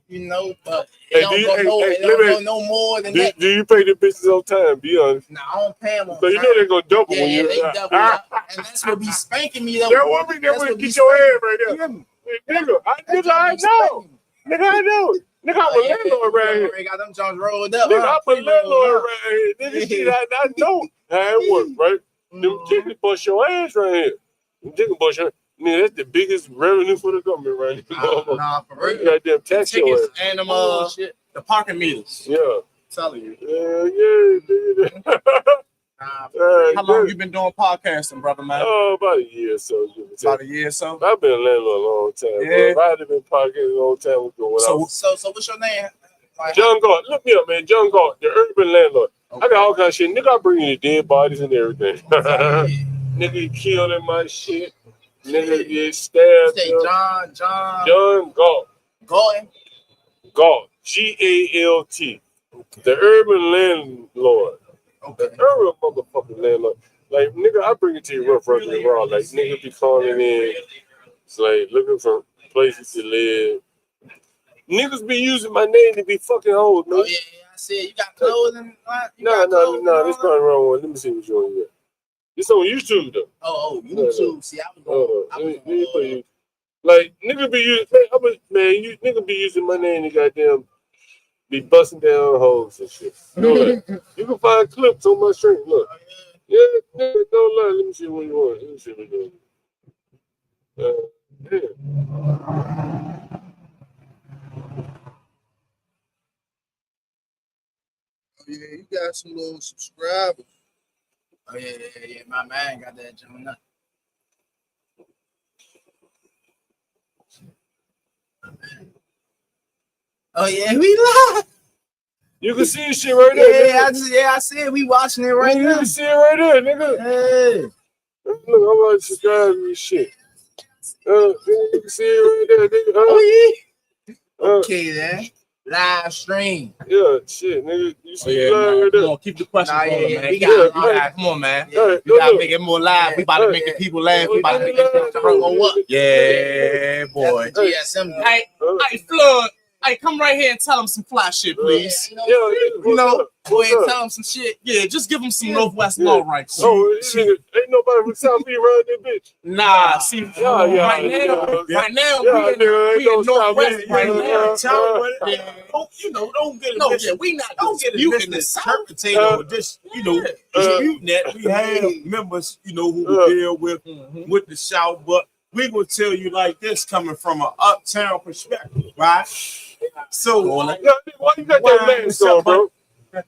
You know, but Hey, it don't go no more than that. Do you pay the bitches on time? Be honest. Nah, I don't pay them on So you time. know they're gonna double when Yeah, you. they double up, and that's what be spanking me though. That woman that would get your head right there. Nigga, I know. Nigga, Nigga, I'm a landlord right here. Got them Jones rolled up. Nigga, I'm a landlord right here. Nigga, shit, I know how it works, right? Them chickens bust your ass right here. Them chickens bust your ass. Nigga, that's the biggest revenue for the government right now. Nah, for real. You goddamn tax your ass. And them, the parking meters. Yeah. I'm telling you. Yeah. How long you been doing podcasting, brother, man? Oh, about a year or so. About a year or so? I've been a landlord a long time. Yeah. Bro. If I had been podcasting a long time ago. So what's your name? John Galt. Look me up, man. John Galt, the urban landlord. Okay. I got all kinds of shit. Nigga, I bring you the dead bodies and everything. Nigga, you killed in my shit. Nigga, get stabbed. Say John Galt. Galt. Galt. The urban landlord. The urban motherfucking landlord. Like, nigga, I bring it to you rough and raw. Like, nigga be calling in. It's like looking for places to live. Niggas be using my name to be fucking hoes, man. Oh, yeah, I see it. You got clothing? No, there's nothing wrong with it. Let me see what you want to get. It's on YouTube though. Oh, YouTube. See, I was going. Like nigga be using you nigga be using my name to goddamn be busting down hoes and shit. You can find clips on my shirt. Look. Yeah, nigga, don't lie. Let me see what you want. Let me see what you want. Yeah, you got some little subscribers. Oh yeah. My man got that John. Oh yeah, we live. You can see this shit right there. Yeah, I see it. We watching it right now. You can see it right there, nigga. Hey. Look, I'm about to subscribe to this shit. You can see it right there, nigga. Oh yeah. Okay, then. Live stream. Yeah, shit, nigga. You see live right there. Come on, keep the questions going, man. We got Come on, man. Yeah, We gotta make it more live. We about to make the people laugh. We about to make it go up. Yeah, boy. Hey, Floyd. Hey, come right here and tell them some fly shit, please. You know, go ahead and tell them some shit. Yeah, just give them some Northwest law right quick. Oh, ain't nobody from South Beach around that bitch. Nah, see, right now, we in Northwest right now. Don't get it. We not don't get it. Interpretation or just disputing that. We have members, who we deal with the South, but we will tell you like this coming from an uptown perspective, right? So, why you got that mask on, bro? Why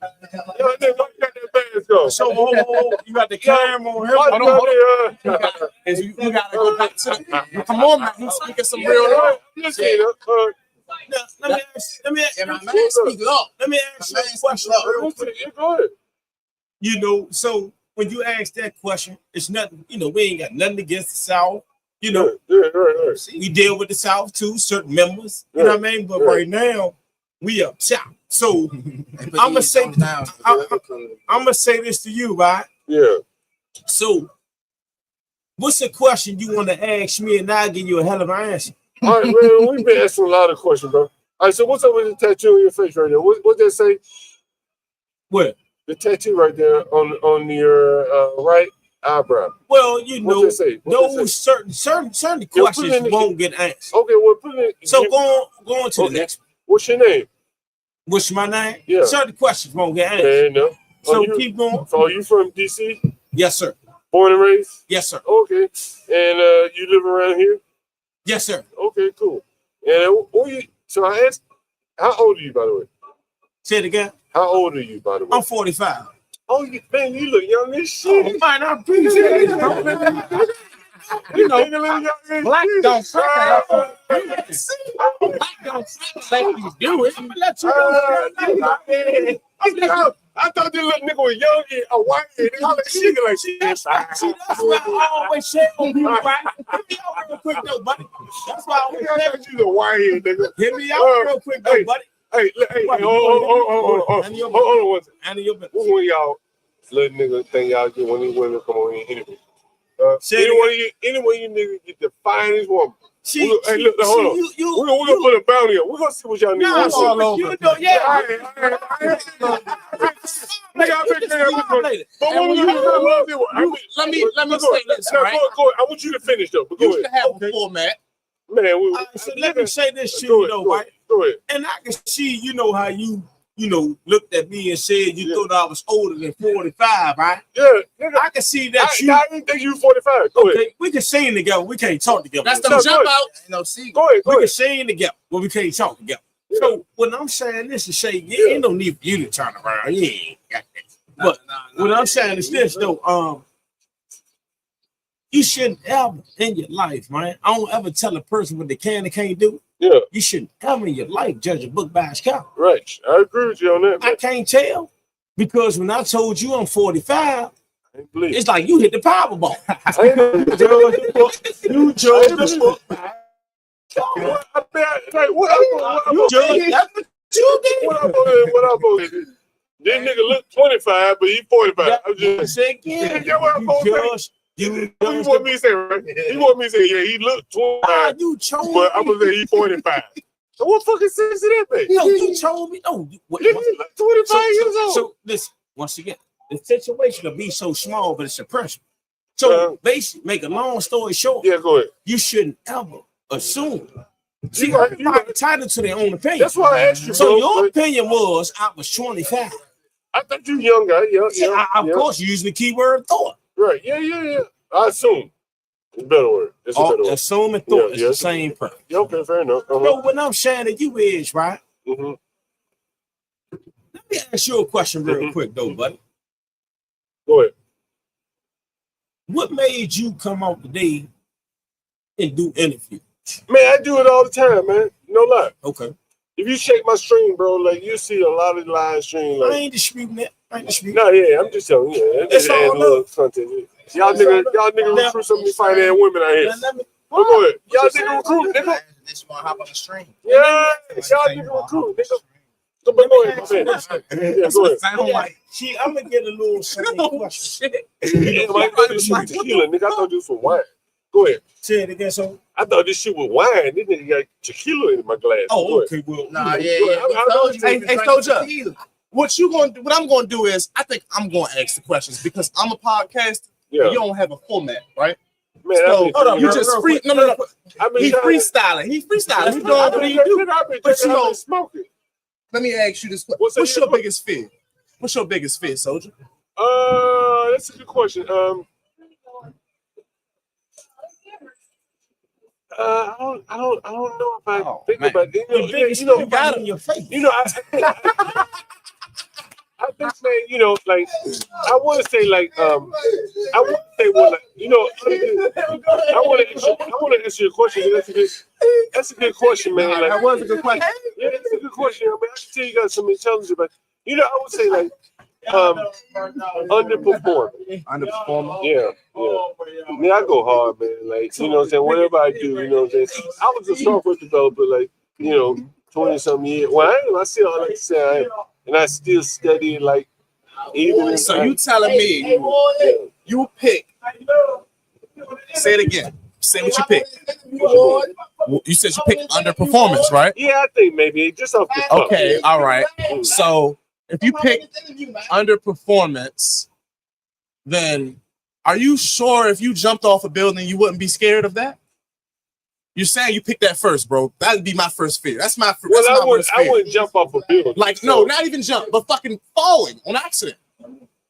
you got that mask on? So, you got the camera on him. You gotta go back to. Come on, man. He's speaking some real. Let me ask you a question. So when you ask that question, it's nothing. We ain't got nothing against the South. We deal with the South too, certain members. You know what I mean? But right now, we up top. So I'm gonna say this to you, right? Yeah. So, what's the question you want to ask me, and I'll give you a hell of an answer. All right, man. We've been asking a lot of questions, bro. All right, so what's up with the tattoo on your face right there? What they say? What? The tattoo right there on your right eyebrow. Well, those certain questions won't get answered. Okay, well, put it in. So going to the next. What's your name? What's my name? Yeah. Certain questions won't get answered. No. So keep going. So are you from DC? Yes, sir. Born and raised? Yes, sir. Okay. And you live around here? Yes, sir. Okay, cool. And so I asked, how old are you, by the way? Say it again. How old are you, by the way? I'm 45. Oh, man, you look young as shit. Oh, man, I appreciate it. Black don't crack. Black don't crack like you do it. I'm gonna let you know. I thought this little nigga was young and a white and all that shit like shit. That's why I always shit on you, right? Hit me out real quick though, buddy. That's why I always say you the white head, nigga. Hit me out real quick though, buddy. Hey, hold on one second. What one y'all little nigga think y'all get when these women come on here and interview? Anyone you niggas get the finest woman. Hey, look, hold on. We're gonna put a bounty on. We're gonna see what y'all niggas want. Let me say this. Go ahead. I want you to finish though. But go ahead. You have a format. Man, let me say this to you though, right? Go ahead. And I can see, how you looked at me and said you thought I was older than 45, right? Yeah, nigga. I can see that I didn't think you 45. Go ahead. We can sing together. We can't talk together. That's the jump out. Go ahead. We can sing together, but we can't talk together. Yeah. So when I'm saying this is saying, ain't no need for you to turn around. You ain't got that. But what I'm saying is this though, you shouldn't ever in your life, man. I don't ever tell a person what they can and can't do. Yeah. You shouldn't ever in your life judge a book by its cover. Right. I agree with you on that. I can't tell because when I told you I'm 45, it's like you hit the Powerball. You judge the book. What I'm supposed to do? This nigga look 25, but he 45. I'm just saying. You want me to say, right? You want me to say, yeah, he looked 25, but I'm gonna say he 45. So what fucking sense is that, man? You told me. No, you look 25 years old. So listen, once again, the situation will be so small, but it's a pressure. So basically, make a long story short. Yeah, go ahead. You shouldn't ever assume. See, everybody entitled to their own opinion. That's why I asked you. So bro. your opinion was I was 25. I thought you younger. Yeah. Of course, using the keyword thought. Right. Yeah. I assume. It's a better word. It's a better word. Assume and thought is the same person. Yeah, okay, fair enough. So what I'm saying to you is, right? Mm-hmm. Let me ask you a question real quick, though, buddy. Go ahead. What made you come out today and do interviews? Man, I do it all the time, man. No lie. Okay. If you check my stream, bro, like you see a lot of live stream. Like, I ain't disputing that. No, yeah, I'm just telling you. Yeah, It's all little content. Y'all nigga recruit some of these fine ass women out here. But go ahead. Y'all nigga recruit, nigga. This one hop on the stream. Yeah, y'all nigga recruit, nigga. So, but go ahead, my man. Yeah, go ahead. Sound like, I'm gonna get a little simple question. Yeah, I thought this shit was tequila, nigga. I thought this was wine. Go ahead. Say it again, so. I thought this shit was wine. This nigga got tequila in my glass. Oh, okay, well. Nah, yeah. Hey, Soldier. What I'm gonna do is I think I'm gonna ask the questions because I'm a podcaster. Yeah. And you don't have a format, right? Man, so hold on, you just free. No. He freestyling. He doing what he do. But you know, smoking. Let me ask you this: What's your biggest fear? What's your biggest fear, Soldier? That's a good question. I don't know if I think about it. You got it in your face. I think, man, you know, like I want to say, like, I want to say, well, like, you know, I want to answer your question. That's a good question, man. Like, that was a good question. Yeah, that's a good question. I mean, I can tell you got some intelligence, but you know, I would say like underperform. Yeah. I mean, I go hard, man. Like, you know what I'm saying? Whatever I do, you know what I'm saying? I was a software developer, like, you know, 20-something years. Well, I still like to say I am. And I still study, like, even. So you telling me you pick? Say it again. Say what you pick. You said you pick underperformance, right? Yeah, I think maybe just off the top. Okay, all right. So if you pick underperformance, then are you sure if you jumped off a building, you wouldn't be scared of that? You're saying you picked that first, bro. That'd be my first fear. That's my first fear. I wouldn't jump off a building. Like, no, not even jump, but fucking falling on accident.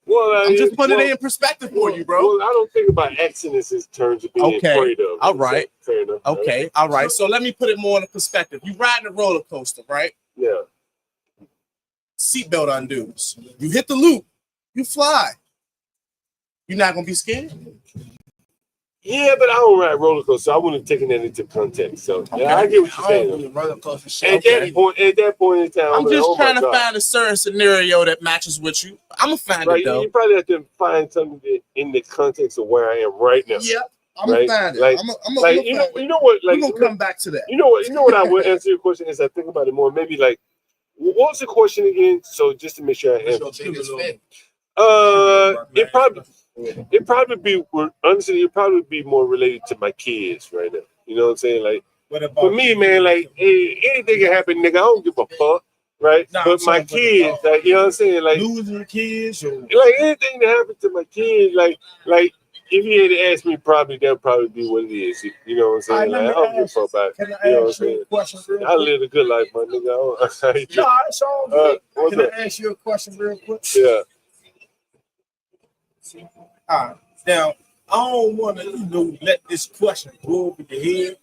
Well, I'm just putting it in perspective for you, bro. Well, I don't think about accidents in terms of being afraid of. All right. Fair enough. Okay. Right? All right. So let me put it more in perspective. You riding a roller coaster, right? Yeah. Seatbelt undoes. You hit the loop. You fly. You're not gonna be scared. Yeah, but I don't ride roller coasters, so I wouldn't have taken that into context. So yeah, I get what you're saying. Roller coaster At that point in time, I'm just trying to find a certain scenario that matches with you. I'm gonna find it though. You probably have to find something in the context of where I am right now. Yep, I'm gonna find it. Like, you know what? Like, we're gonna come back to that. You know what? I would answer your question is I think about it more. Maybe like, what was the question again? So just to make sure I answer. It probably be honestly. It probably be more related to my kids right now. You know what I'm saying? Like for me, man, like anything can happen, nigga. I don't give a fuck, right? Nah, but my kids, like you know what I'm saying, like losing your kids, or like anything that happened to my kids, like if you had to ask me, probably that'd probably be what it is. You know what I'm saying? Like, I don't give a fuck about it. Can I you know ask you a question real quick? I live a good life, my nigga. No, it's all good. Can I ask you a question real quick? Yeah. All right. Now, I don't want to, let this question go over your head.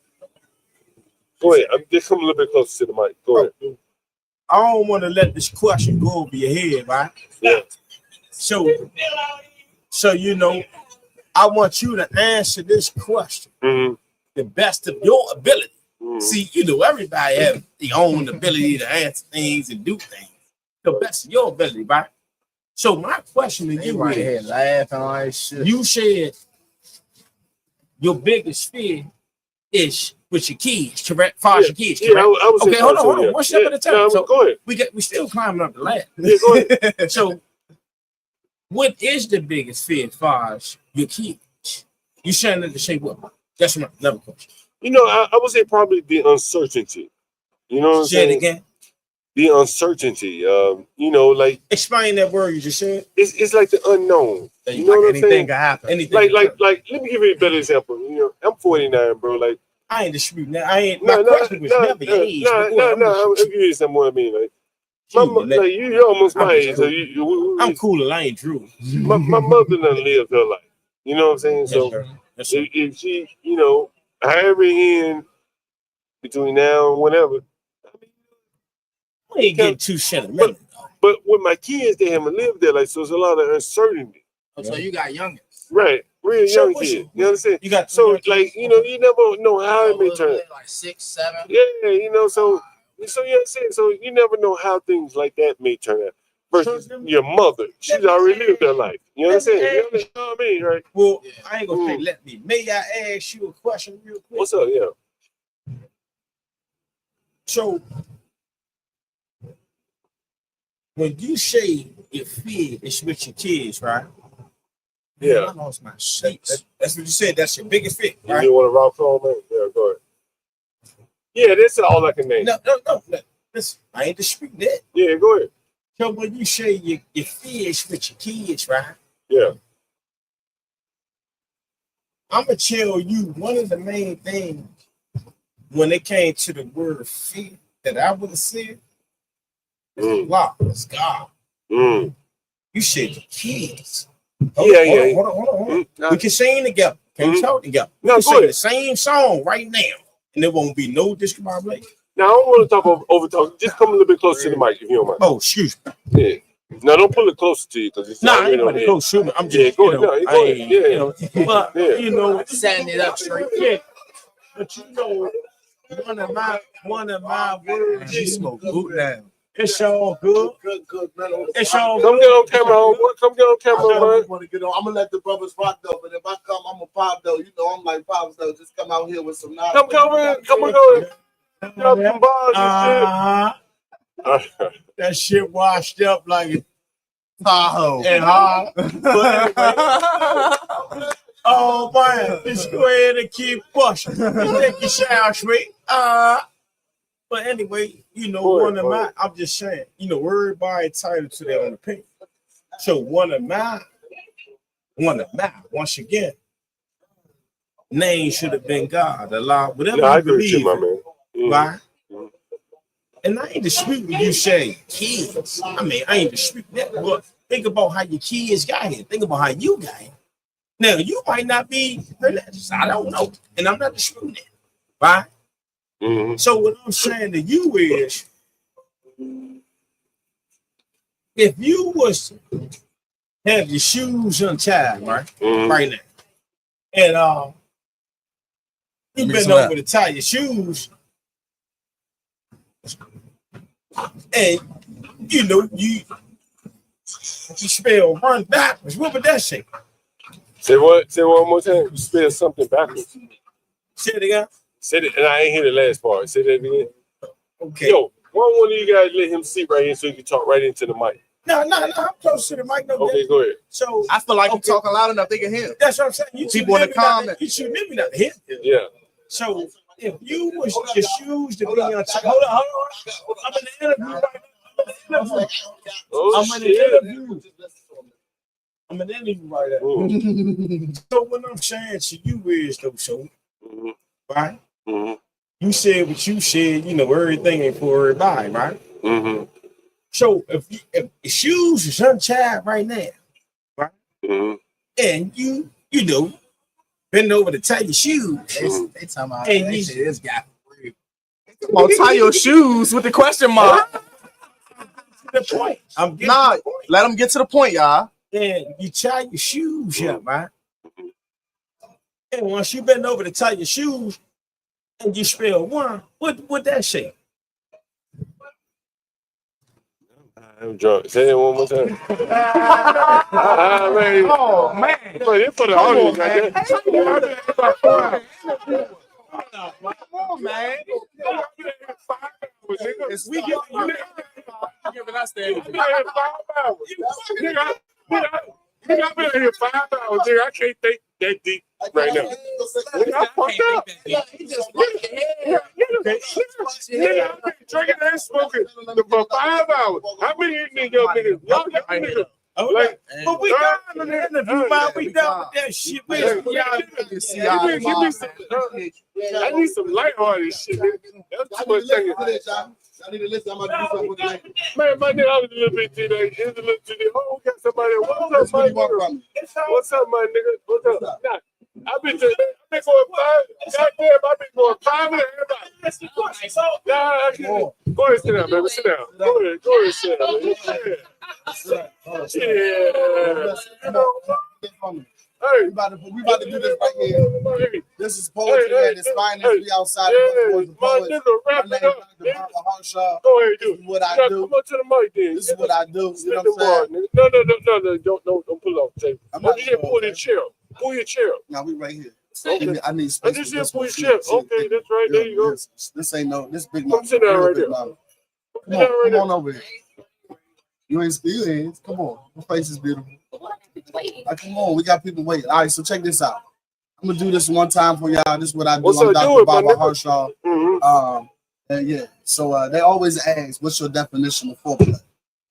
Go ahead. I'm just coming a little bit closer to the mic. Go ahead. I don't want to let this question go over your head, right? Yeah. So you know, I want you to answer this question the best of your ability. See, you know, everybody has their own ability to answer things and do things. The best of your ability, right? So my question to you right is, here laughing like shit. You said your biggest fear is with your kids, correct? Far as your kids, correct? I would say okay, hold on. One step at a time. No, so go ahead. We still climbing up the ladder. Yeah, go ahead. So what is the biggest fear as far as your kids? You saying that to say what? That's another question. You know, I would say probably the uncertainty. You know what I'm saying? Say it again. the uncertainty. You know, like explain that word you just said. It's like the unknown. You know Like what I'm anything saying? can happen. Anything Like let me give you a better example. You know, I'm 49, bro. Like I ain't disputing that. I ain't. My question was never your age. I'll give you some more. I mean, like. Like you're almost my age, so I'm cooler. I ain't Drew. My mother done lived her life. You know what I'm saying? So Yes, sir. if she, you know, however in between now and whenever, I ain't getting too sentimental. But with my kids, they haven't lived there, like so. There's a lot of uncertainty. Oh, so you got youngins, right? Real So young what's kids. You understand? You got so like you know, you never know how it may turn. like 6, 7. Yeah, you know, so you understand. So you never know how things like that may turn out. Versus your mother, she's already lived her life. You understand? You understand what I mean, right? Well, I ain't gonna say let me. May I ask you a question real quick? What's up? Yeah. So when you say your fear is with your kids, right? Yeah. Man, I lost my sheets. That's what you said. That's your biggest fear, You right? didn't want to rock home, man? Yeah, go ahead. Yeah, that's all I can name. No. Listen, I ain't disputing that. Yeah, go ahead. So when you say your fear is with your kids, right? Yeah. I'm gonna tell you one of the main things when it came to the word fear that I would have said is Allah, it's God. You said your kids. Hold on. We can sing together. Can we talk together? We can sing the same song right now, and there won't be no discombobulation. Now I don't want to talk over talk. Just come a little bit closer to the mic if you don't mind. Oh, excuse me. Yeah. Now don't pull it closer to you because it's I ain't gonna close shooting. I'm just go ahead. Yeah. But you know, setting it up straight. Yeah. But you know, one of my words. You smoke boot now. It's all good. Good, man. It's all Come get on camera, homeboy. Come get on camera, man. Want to get on? I'm gonna let the brothers rock though, but if I come, I'm a pop though. You know, I'm like pops though. Just come out here with some knowledge. Come on. Drop some bars and shit. That shit washed up like a Tahoe. And oh man, just go ahead and keep pushing. Take your shower, sweet. But anyway, you know, I'm just saying, you know, everybody entitled to their own opinion. So one of my, once again, name should have been God, Allah, whatever I you agree with you, believe. my man. Right? And I ain't disputing you say kids. I mean, I ain't disputing that, but think about how your kids got here. Think about how you got here. Now, you might not be religious. I don't know. And I'm not disputing it. Right? So what I'm saying to you is, if you was to have your shoes untied, right? Right now, and you been over to tie your shoes, and you know you spell run backwards. What would that say? Say what? Say one more time. You spell something backwards. Say it again. Say it, and I ain't hear the last part. Say that again. Okay. Yo, why don't one of you guys let him sit right here so he can talk right into the mic? No, I'm close to the mic. No, okay, go ahead. So I feel like you're talking loud enough they can hear. That's what I'm saying. You people in the comments. You should maybe not hit. Yeah. So if you was your shoes to be untied, hold on. I'm in the interview right now. I'm in the interview right now. So what I'm saying to you is though, right? You said what you said, you know, everything ain't for everybody, right? So if the shoes is untied right now, right? And you know, bend over to tie your shoes. They talking about and that you, shit, this guy. Come on, tie your shoes with the question mark. The point. Let them get to the point, y'all. And you tie your shoes up, right? And once you bend over to tie your shoes and you spell one, what that say? I'm drunk. Say it one more time. Man. Oh man. But it's for the audience, man. Come on, man. It's we giving us the energy. I've been here 5 hours, nigga. I can't think that deep right now. Nigga, I fucked up. He just fucked your head. Nigga, I've been drinking and smoking for 5 hours. How many of you niggas? Y'all got niggas. Like, but we got an interview, man. We done with that shit. Man. Give me some. I need some lighthearted shit. That's too much thing. I need to listen. I'm about to do something with the Man, my nigga, I was a little bit too late. It's a little too late. Oh, we got somebody. What's up, my nigga? What's up, my nigga? What's up? Nah, I've been going 5. Goddamn, I've been going 5 and a half. Nah, I can't. Go ahead, sit down, baby. Sit down. Go ahead, sit down. Yeah. Hey, we about to do this right here. This is poetry at its finest. We outside of the poets. My name is Dr. Harshaw. Go ahead, this is what I do. Come on to the mic, then. This is what I do. You know what I'm saying? No. Don't pull off, Jay. You just pull your chair. Pull your chair. Now we right here. Okay. I need space. I just said pull your chair. Okay, that's right. There you go. This ain't no. This big. Come sit down right there. Come on over here. You ain't. Come on. Your face is beautiful. Come on, we got people waiting. All right, so check this out. I'm gonna do this one time for y'all. This is what I do. What's I'm up, Dr. Baba Harshaw. Mm-hmm. So they always ask, what's your definition of foreplay?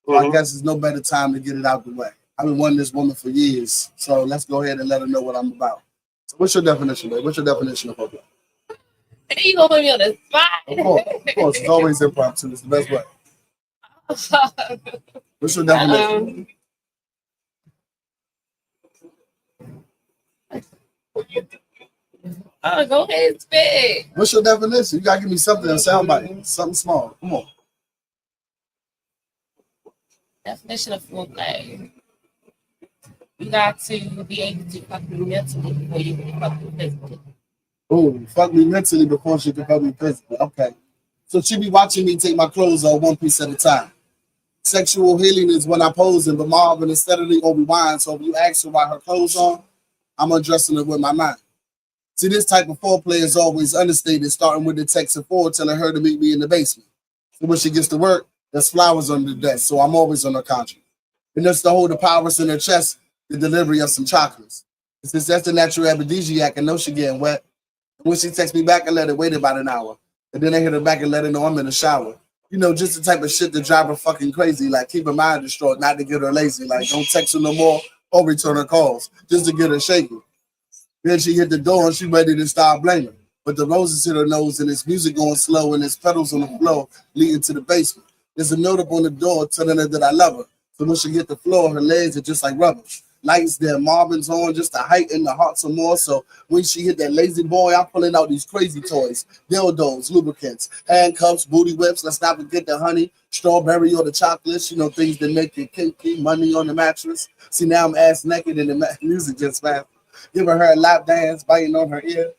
So I guess there's no better time to get it out the way. I've been wanting this woman for years, so let's go ahead and let her know what I'm about. So what's your definition, babe? What's your definition of foreplay? Hey, you gonna put me on the spot? Of course, it's always impromptu. It's the best way. What's your definition? Go ahead and spit. What's your definition? You gotta give me something that sound bite, something small. Come on. Definition of foreplay. You got to be able to fuck me mentally before you can fuck me physically. Oh, fuck me mentally before she can fuck me physically. Okay. So she be watching me take my clothes off one piece at a time. Sexual healing is when I posing, but Marvin is steadily on rewind. So if you ask her why her clothes on, I'm addressing it with my mind. See, this type of foreplay is always understated, starting with the text of 4, telling her to meet me in the basement. So when she gets to work, there's flowers on the desk, so I'm always on her contract. And that's to hold the powers in her chest, the delivery of some chocolates. Since that's the natural aphrodisiac, I know she getting wet. When she texts me back, I let her wait about an hour. And then I hit her back and let her know I'm in the shower. You know, just the type of shit that drive her fucking crazy, like keep her mind distraught, not to get her lazy, like don't text her no more or return her calls, just to get her shaking. Then she hit the door and she ready to start blaming. But the roses hit her nose and it's music going slow and it's pedals on the floor leading to the basement. There's a note up on the door telling her that I love her. So when she hit the floor, her legs are just like rubber. Lights there, Marvin's on just to heighten the heart some more. So when she hit that lazy boy, I'm pulling out these crazy toys, dildos, lubricants, handcuffs, booty whips. Let's not forget the honey, strawberry or the chocolates. You know, things that make you kinky, money on the mattress. See, now I'm ass naked and the music just fast. Giving her a lap dance, biting on her ear,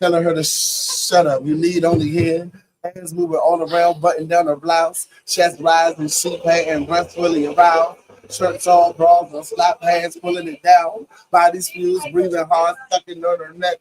telling her to shut up. You need only hear. Hands moving all around, button down her blouse, chest rising, sheet panting, breath fully around. Shirts all bras and slap hands pulling it down. Body fused, breathing hard, sucking on her neck,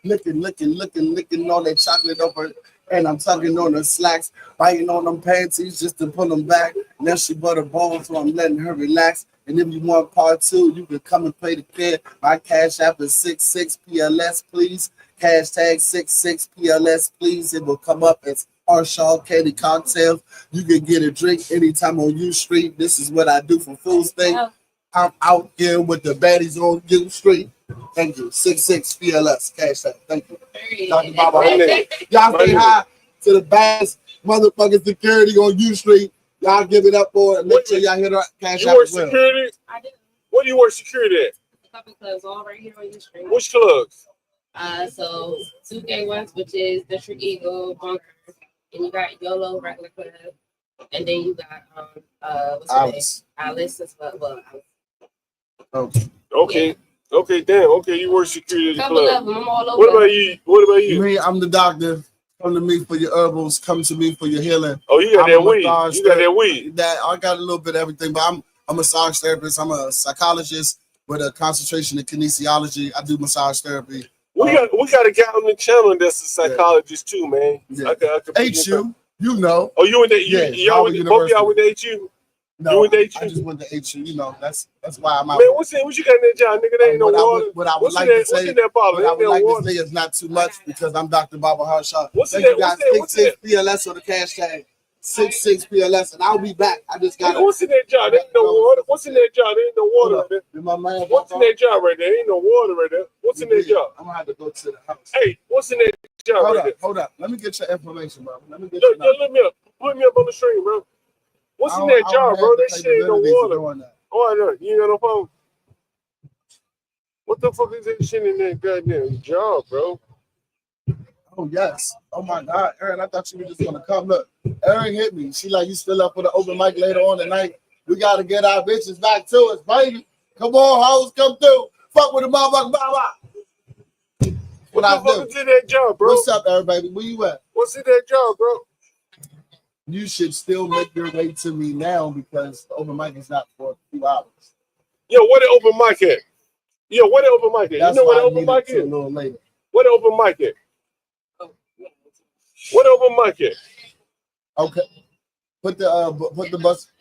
licking on that chocolate over, and I'm tugging on her slacks, biting on them panties just to pull them back. Now she butter bones, so I'm letting her relax. And if you want part 2, you can come and play the kid. My cash app is 66PLS, please. Hashtag 66PLS, please. It will come up as Harshaw Candy Cocktails. You can get a drink anytime on U Street. This is what I do for Fool's Thing. I'm out here with the baddies on U Street. Thank you. 66PLS. Cash app. Thank you. Dr. Baba. Y'all say hi to the baddest motherfucking security on U Street. Y'all give it up for it. Make sure y'all hit our cash out as well. Security? I do. Where do you work security at? A couple clubs all right here on your street. Which clubs? So 2K1s, which is District Eagle, Bunker, and you got YOLO regular club, and then you got what's her name? Alice as well. Okay. Yeah. Okay, damn. Okay, you work security at the Couple club. of them, I'm all over. What about you? Me, I'm the doctor. Come to me for your herbals. Come to me for your healing. Oh, you got that weed. You got that weed. I got a little bit of everything, but I'm a massage therapist. I'm a psychologist with a concentration in kinesiology. I do massage therapy. We got a guy on the channel that's a psychologist too, man. Yeah. HU, you know. Oh, you in the yeah, y'all with both y'all with the HU? No, You I just went to HU. You know, that's why I'm out. Man, what you got in that job, nigga? There ain't no water. What I would What's like in to that? say, What's in that bottle? what I Ain't would no like water. to say is not too much because I'm Dr. Baba Harshaw. What's in Thank that? you guys. What's in that? 66 PLS on the hashtag 66 PLS, and I'll be back. I just got. Nigga, what's in that jar? There ain't no water. What's in that jar? There ain't no water right there. My man, What's in that jar right there? Ain't no water right there. What's in that jar? I'm gonna have to go to the house. Hey, what's in that jar right there? Hold up. Let me get your information, bro. Let me get Look, let me up. Put me up on the stream, bro. What's in that jar, bro? That shit ain't no water. Oh, no, you ain't got no phone. What the fuck is that shit in that goddamn jar, bro? Oh yes. Oh my God, Aaron, I thought you were just gonna come. Look, Aaron hit me. She like, you still up for the open mic later on tonight? We gotta get our bitches back to us, baby. Come on, hoes, come through. Fuck with the motherfucker, bye. What the fuck is in that jar, bro? What's up, everybody? Where you at? What's in that jar, bro? You should still make your way to me now because the open mic is not for a few hours. Yo, where the open mic at? Yo, where the open mic at? That's you know where why the open I mic needed is? a little later. Where the open mic at? Where the open mic at? Okay. Put the bus.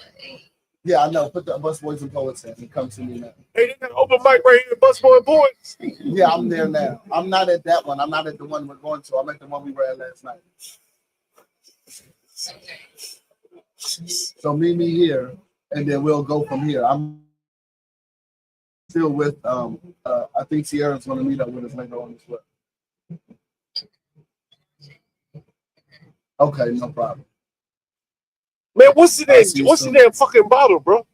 Yeah, I know. Put the bus boys and poets in and come to me now. Hey, they got open mic right here, bus boy and boys. Yeah, I'm there now. I'm not at that one. I'm not at the one we're going to. I'm at the one we were at last night. So meet me here, and then we'll go from here. I'm still with I think Sierra's going to meet up with us later on as well. Okay, no problem. Man, what's in that? What's in that fucking bottle, bro?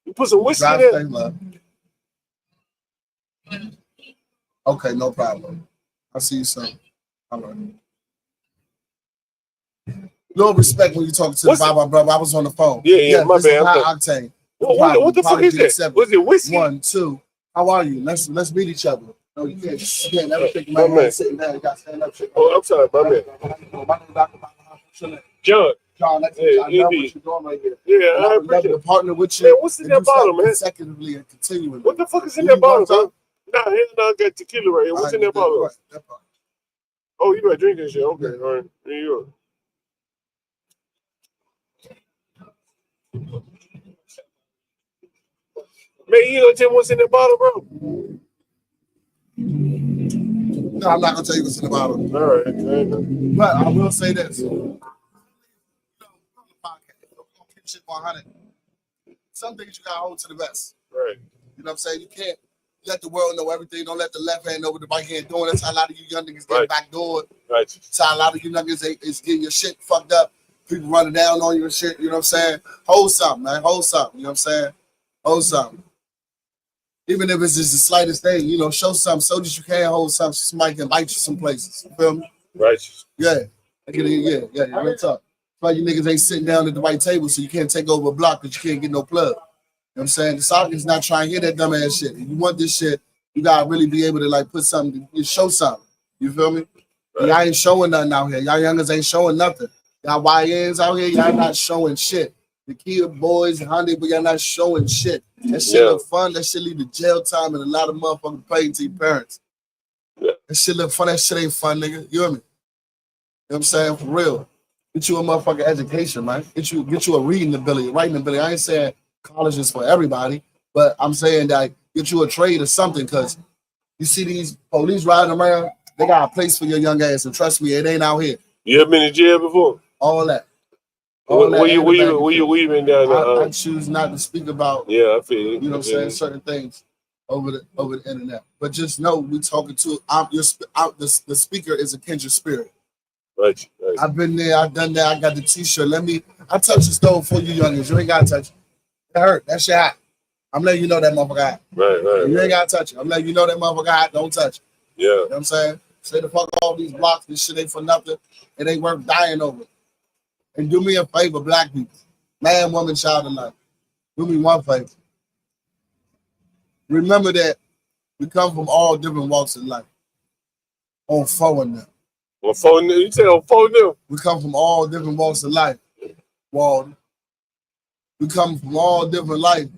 You put some whiskey in there. Okay, no problem. I'll see you soon. All right. No respect when you talk to the Baba brother. I was on the phone. Yeah, my this bad. is high octane. What the fuck is that? Was it whiskey? 1, 2. How are you? Let's meet each other. No, you can't never think my man sitting down. You got to stand up. Oh, I'm sorry, my man. John. John, that's I love what you're doing right here. Yeah, I love to partner with you. Man, what's in that bottle, man? Consecutively and continually. What the fuck is in that bottle, bro? Nah, hell no, I got tequila right here. What's in that bottle? Oh, you got drinking shit. Okay, all right. There you go. Man, you gonna tell me what's in that bottle, bro? No, I'm not gonna tell you what's in the bottle. All right. But I will say this. Shit 100. Some things you gotta hold to the vest. Right. You know what I'm saying? You can't let the world know everything. Don't let the left hand know what the right hand doing. That's how a lot of you young niggas get backdoored. Right. That's how a lot of you niggas is getting your shit fucked up. People running down on you and shit. You know what I'm saying? Hold something, man. Hold something. You know what I'm saying? Hold something. Even if it's just the slightest thing, you know, show something so that you can hold something. Somebody can bite you some places. You feel me? Right. Yeah. Yeah. Let's talk. Why you niggas ain't sitting down at the right table so you can't take over a block because you can't get no plug. You know what I'm saying? The soccer is not trying to hear that dumb ass shit. If you want this shit, you gotta really be able to like put something, you show something. You feel me? Right. Y'all ain't showing nothing out here. Y'all youngers ain't showing nothing. Y'all YNs out here, y'all not showing shit. The kid boys, honey, but y'all not showing shit. That shit look fun. That shit lead to jail time and a lot of motherfuckers paying to your parents. Yeah. That shit look fun. That shit ain't fun, nigga. You hear me? You know what I'm saying? For real. Get you a motherfucking education, man. Get you a reading ability, writing ability. I ain't saying college is for everybody, but I'm saying that get you a trade or something, because you see these police riding around, they got a place for your young ass, and trust me, it ain't out here. You ever been in jail before? All that. Where you weaving down there? I choose not to speak about. Yeah, I feel you. You know what I'm saying? Certain things over the internet, but just know we talking to. The speaker is a kindred spirit. Right. I've been there, I've done that, I got the t-shirt. I touch the stove for you youngins. You ain't gotta touch it. It hurt. That shit hot. I'm letting you know that motherfucker hot. Right. You ain't gotta touch it. I'm letting you know that motherfucker hot. Don't touch it. Yeah. You know what I'm saying? Say the fuck all these blocks, this shit ain't for nothing. It ain't worth dying over. And do me a favor, black people. Man, woman, child alike. Do me one favor. Remember that we come from all different walks of life. On phone now. On phone, you say on phone now? We come from all different walks of life, Walden. We come from all different life,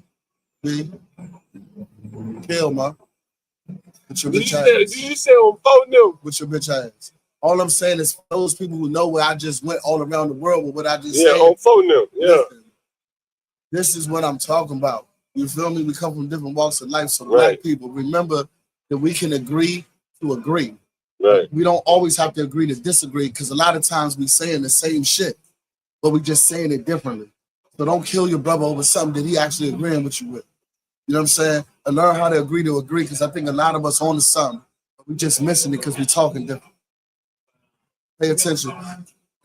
B. Kill, man. With your bitch ass. Did you say on phone now? With your bitch ass. All I'm saying is for those people who know where I just went all around the world with what I just said. Yeah, on phone now. Yeah. Listen, This is what I'm talking about. You feel me? We come from different walks of life. So black people, remember that we can agree to agree. Right. We don't always have to agree to disagree because a lot of times we saying the same shit, but we just saying it differently. So don't kill your brother over something that he actually agreeing with you with. You know what I'm saying? And learn how to agree because I think a lot of us on to something. We just missing it because we talking different. Pay attention.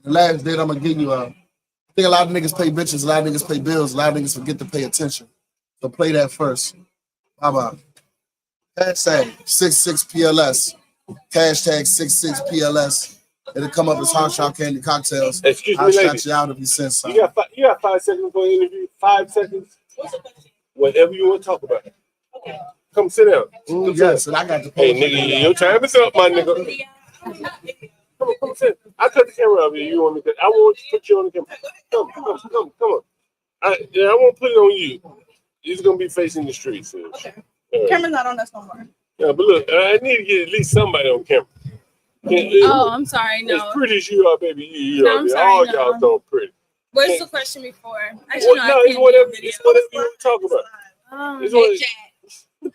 The last date I'm gonna give you I think a lot of niggas pay bitches, a lot of niggas pay bills, a lot of niggas forget to pay attention. So play that first. Bye-bye. Hashtag 66PLS. Hashtag 66PLS. It'll come up as hot shot candy cocktails. Excuse I'll me, shout ladies. you out if you send something. You got 5 seconds for an interview. 5 seconons. Whatever you want to talk about. Come sit down. Yes, and I got to pay. Hey, nigga, your time is up, my nigga. Come sit. I cut the camera off you. You want me to? I want to put you on the camera. Come on. I won't put it on you. It's gonna be facing the streets. Okay. Camera's not on us no more. Yeah, but look, I need to get at least somebody on camera. Oh, I'm sorry. No. As pretty as you are, baby, you No, are. I'm sorry, All no. y'all so pretty. What's the question before? Actually, no, I It's can't whatever. do a It's whatever you want to talk about. It's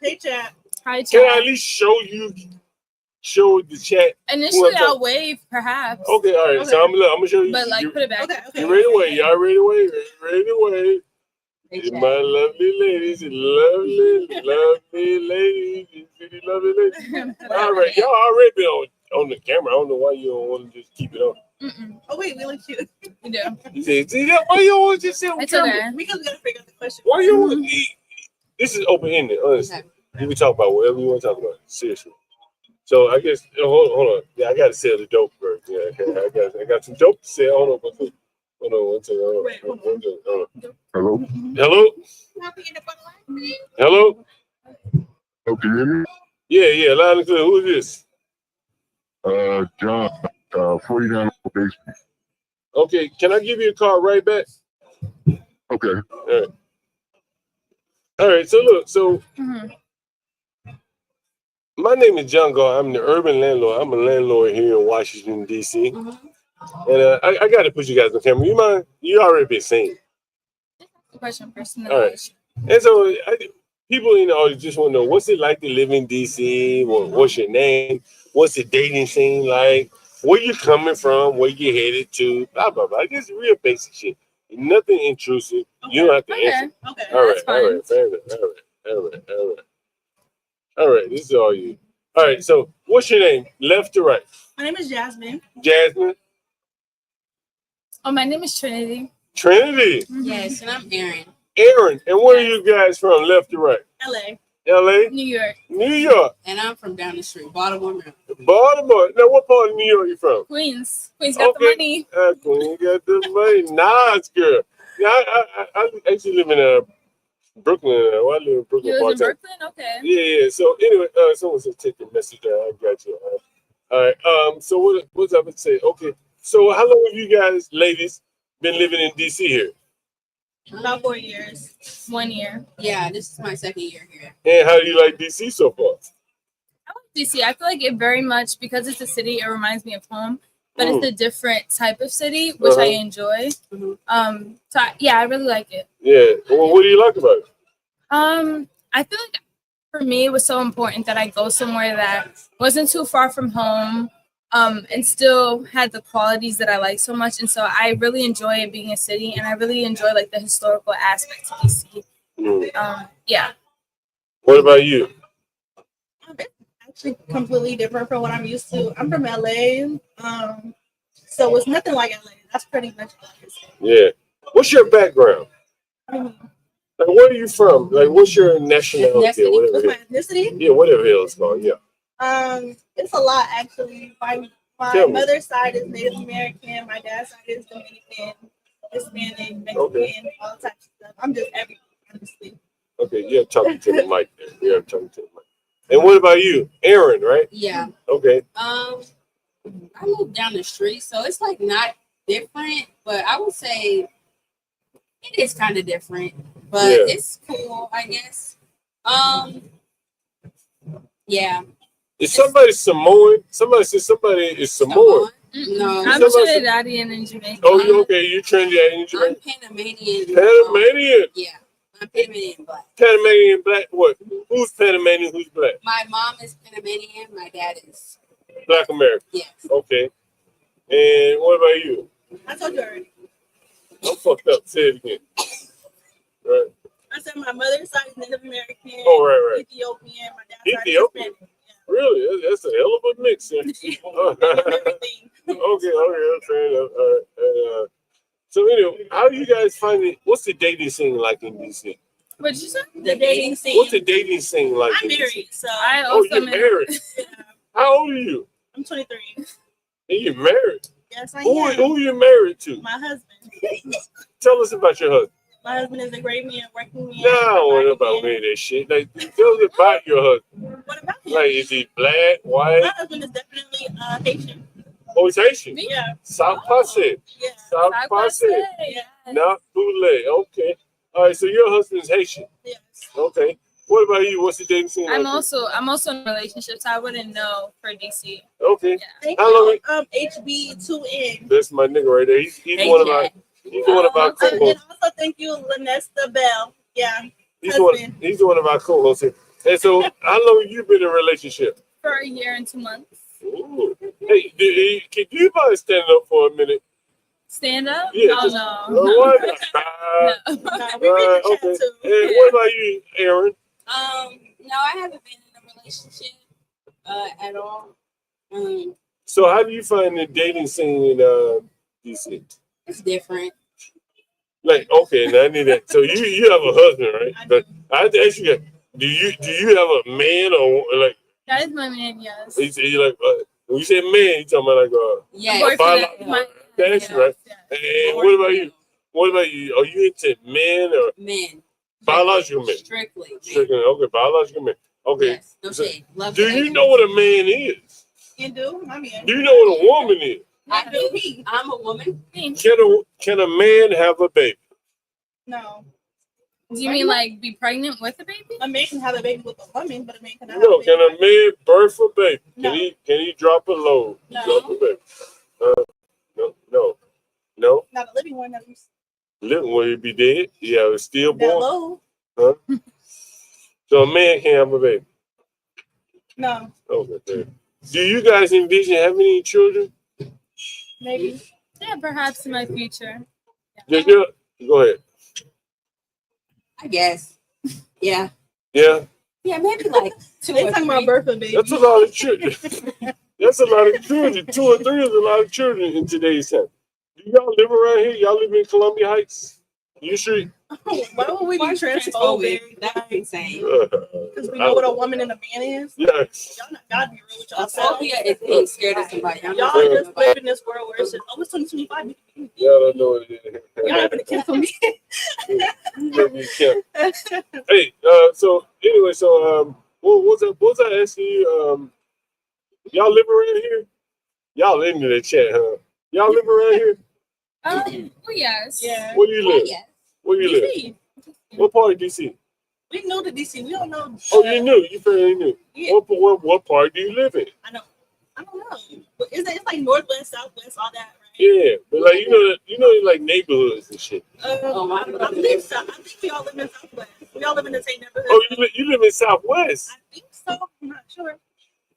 Hey chat. Hi chat. Can I at least show the chat? Initially, I'll wave, perhaps. Okay, all right. Okay. So I'm gonna show you. But like, put it back. Okay. You ready to wait? Y'all ready to wait? Ready to wait? My lovely ladies, lovely ladies, lovely ladies. All right, y'all already been on the camera. I don't know why you don't want to just keep it on. Oh wait, we look cute. We do. You see that? Why you don't want to just sit on It's camera? okay. Because we gotta figure out the question. Why you want to? This is open ended, honestly. You can talk about whatever you want to talk about. Seriously. So I guess hold on. Yeah, I gotta sell the dope first. Yeah, okay. I got some dope to sell. Hold on. One second. Hold on. Hello? Hello? Hello? Oh, can you hear me? Yeah, loud and clear. Who is this? John, 49 basement. Okay, can I give you a call right back? Okay. All right, so my name is John Galt. I'm the urban landlord. I'm a landlord here in Washington, D.C. And I got to put you guys on camera. You mind? You already been seen. Question person. All right. And so people in the audience just want to know, what's it like to live in D.C.? What's your name? What's the dating scene like? Where you coming from? Where you headed to? Blah, blah, blah. Just real basic shit. Nothing intrusive. Okay. You don't have to answer. Okay. All right. Fair enough. All right. This is all you. All right. So what's your name? Left to right? My name is Jasmine. Jasmine? Oh, my name is Trinity. Trinity? Yes, and I'm Aaron. Aaron. And where are you guys from, left to right? LA. LA? New York. New York. And I'm from down the street, Baltimore, Maryland. Baltimore. Now, what part of New York are you from? Queens. Queens got the money. Queens got the money. Nice, girl. Yeah, I actually live in Brooklyn. I live in Brooklyn. You live in Brooklyn? Okay. Yeah. So anyway, someone said take the message down. I got you. All right. So what was I going to say? Okay. So how long have you guys, ladies, been living in DC here? About 4 years. 1 year. Yeah, this is my second year here. And how do you like DC so far? I like DC. I feel like it very much, because it's a city, it reminds me of home. But it's a different type of city, which I enjoy. I really like it. Yeah. Well, what do you like about it? I feel like for me, it was so important that I go somewhere that wasn't too far from home, and still had the qualities that I like so much. And so I really enjoy it being a city, and I really enjoy like the historical aspects of DC. Yeah. What about you? Actually completely different from what I'm used to. I'm from LA, so it's nothing like LA. That's pretty much what I say. Yeah. What's your background? Like, where are you from? Like, what's your nationality? What's my ethnicity? Yeah, whatever hell it's called. Yeah. It's a lot actually. My mother's side is Native American. My dad's side is Dominican, Hispanic, Mexican, all types of stuff. I'm just everything, honestly. Okay, you're talking to the mic there. You're talking to the mic. And what about you? Aaron, right? Yeah. Okay. I moved down the street, so it's like not different, but I would say it is kind of different, but it's cool, I guess. Yeah. Is somebody Samoan? Somebody says somebody is Samoan. No. I'm Trinidadian in Jamaica. Oh, you okay? You Trinidadian in Jamaica? I'm Panamanian. Panamanian. Yeah, I'm Panamanian black. Panamanian black. What? Who's Panamanian? Who's black? My mom is Panamanian. My dad is Black American. Yes. Okay. And what about you? I told you already. I'm fucked up. Say it again. Right. I said my mother's side is Native American. Oh, right. Ethiopian. My dad's side is Ethiopian. Hispanic. Really? That's a hell of a mix. Yeah. Okay. Fair enough. All right. So anyway, how do you guys find it? What's the dating scene like in DC? What did you say? The dating scene. What's the dating scene like? I'm in married, DC? so I Oh, you're married. How old are you? I'm 23. And you're married. Yes, I Who am. are you married to? My husband. Tell us about your husband. My husband is a great man, working man. No, I don't know about any of that shit. Like, tell us about your husband. What about him? Like, is he black, white? My husband is definitely Haitian. Oh, he's Haitian. Yeah. South Passe. Yeah. South Passe. Yeah. Not Boule. Okay. All right. So your husband's Haitian. Yes. Okay. What about you? What's the dating scene? I'm like? also in a relationship, so I wouldn't know for DC. Okay. Thank How you. long? HB2N. That's my nigga right there. He's one of my. He's one of our And co-hosts. also thank you, Lanesta Bell. Yeah. He's one of our co-hosts here. And so, how long have you been in a relationship? For a year and 2 months. Ooh. Hey, can you mind stand up for a minute? Stand up? Yeah. Oh, just- no. Why not? No, we really Okay. chat too. And what about you, Aaron? No, I haven't been in a relationship at all. So, how do you find the dating scene in DC? It's different. Like, okay, now I need that. So you have a husband, right? But I have to ask you that. Do you have a man or like? That is my man, yes. You like when you say man, you talking about like Yes. a biological? That's right. And what about you? What about you? Are you into men or men? Biological men. Strictly. Strictly. Okay, biological men. Okay. Yes, no shade. Love Do to you hate. know what a man is? You do? I mean, Do you know what a woman is? I do. I'm a woman. Can a man have a baby? No. Do you mean like be pregnant with a baby? A man can have a baby with a woman, but a man cannot. No. Can a man birth a baby? No. Can he drop a load? No. Drop a baby? No. Not a living one. That was Living, will he be dead? Yeah, it's still that born. low. Huh? So a man can't have a baby. No. Okay. Do you guys envision having any children? Maybe. Yeah, perhaps in my future. Go ahead. I guess. Yeah. Yeah. Yeah, maybe like two They or talking three. about birth of baby. That's a lot of children. That's a lot of children. 2 or 3 is a lot of children in today's time. Do y'all live around here? Y'all live in Columbia Heights? You sure? Why would we be transphobic? That's insane. Because we know what a woman and a man is. Yes. Y'all not gotta be real with y'all. Phobia is being scared of somebody. I'm Y'all not just live in this world where it's just, oh, it's 2025. Y'all don't know what it is. Y'all not gonna cancel me. Hey, so anyway, what was I asking you? Y'all live around here? Y'all into the chat, huh? Y'all live around here? Well, yes. Yeah. Where do you live? Yes. Where do you live? DC. What part of DC? We know the DC. We don't know. Oh, you knew. You fairly knew. Yeah. What part do you live in? I don't know. But it's like Northwest, Southwest, all that, right? Yeah, but like you know, like neighborhoods and shit. I believe so. I think we all live in Southwest. We all live in the same neighborhood. Oh, you live in Southwest? I think so. I'm not sure.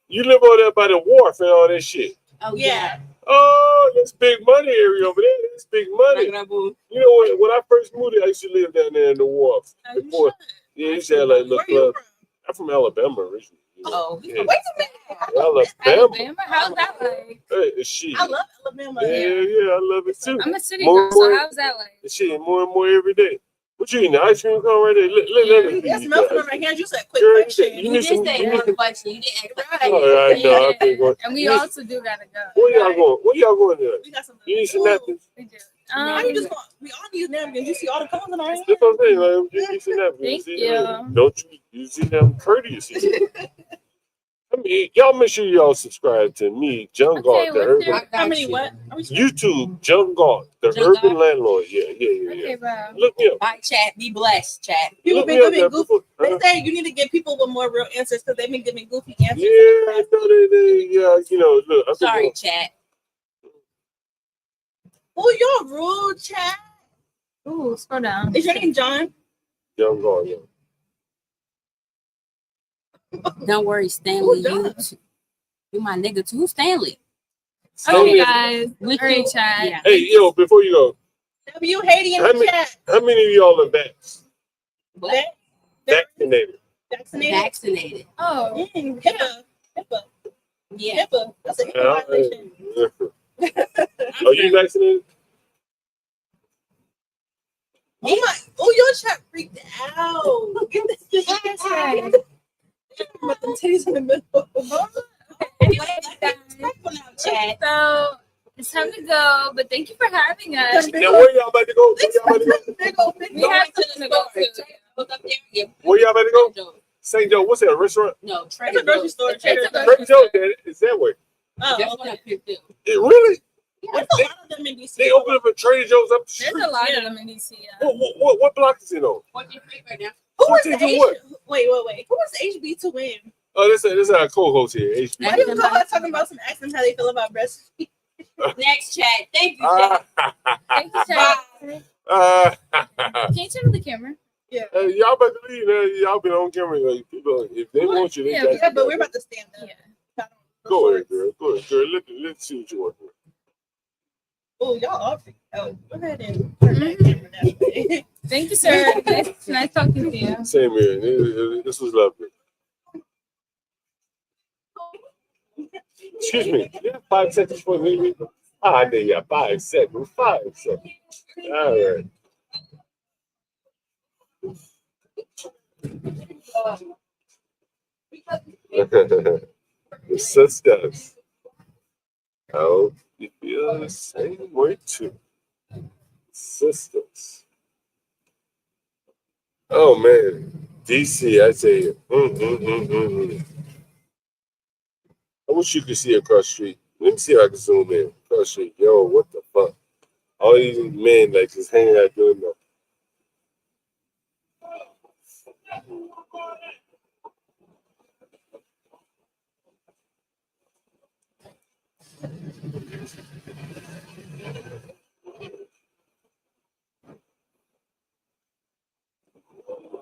You live over there by the wharf and all that shit. Oh yeah. Oh, that's big money area over there. That's big money. You know when I first moved there, I used to live down there in the wharf. Before, yeah, you used to have like little clubs. I'm from Alabama originally. Oh, yeah. Wait a minute. Alabama. How's that like? Hey, shit. I love Alabama. Yeah, I love it too. I'm a city More girl, and so more- how's that like? Shit, more and more every day. What you eating? The ice cream cone right there? Let me It feed smells you. from right here. You said quick Girl, question. you need some. question. You didn't ask All right, no, okay, go. And we also do gotta go. Where y'all going? Where y'all going there? We got some. You need some napkins? We do. How you just going? We all need napkins. You see all the cones in our hand. That's what I'm saying. Like, you need some napkins. Thank See, you. Don't you see them courteous? I mean, y'all make sure y'all subscribe to me, John Galt, the what's Urban. How many what? YouTube, John Galt, the John Urban Galt? Landlord. Yeah. Okay, bro. Look me up. Bye, chat. Be blessed, chat. People Look been me up giving there goofy. before- They say you need to give people with more real answers because they've been giving goofy answers. Yeah, I know they. Yeah, you know, look. Sorry, chat. Oh, y'all rude, chat. Ooh, scroll down. Is your name John? John Galt, yeah. Don't worry, Stanley. You my nigga too, Stanley. Okay, guys. We All right, can- chat. yeah. Hey, yo, before you go, W Haiti in how the many, chat. how many of y'all are vaccinated? Vaccinated. Vaccinated. Oh, HIPAA. Yeah. HIPAA. That's a HIPAA Yeah, violation. Are you vaccinated? Oh my! Oh, your chat freaked out. Get this right. With them titties in the middle. Chat. So it's time to go, but thank you for having us. Now, where y'all about to go? Where y'all about to go? We have something to go to. Where y'all about to go? St. Joe. What's that? A restaurant? No, It's a grocery store. It's a Trader Joe's. Is that way? Oh, That's what I picked up. It really? There's a lot of them in DC. They opened up a Trader Joe's up the street. There's a lot of them in DC. Yeah. What block is it on? What do you think right now? Who was the 14 to H? what? Wait. Who was the HB to win? Oh, this is our co-host here. HB. Why didn't go out talking about some accents how they feel about breastfeeding? Next chat. Thank you, chat. Thank you, chat. Can you turn on the camera? Yeah. Hey, y'all about to leave. Y'all been on camera. Like, people, if they want you, they got Yeah, you. but we're about to stand up. Yeah. Go ahead, girl. Go ahead, girl. Let's see what you want. Oh, y'all all freaked out. Go ahead and turn that camera that way. Thank you, sir. Nice talking to you. Same here. This was lovely. Excuse me. You have 5 seconds for me. I need you 5 seconds. 5 seconds. All right. The sisters. I hope you feel the same way too. Sisters. Oh man, DC, I tell you. I wish you could see across the street. Let me see if I can zoom in. Across the street. Yo, what the fuck? All these men like just hanging out doing nothing.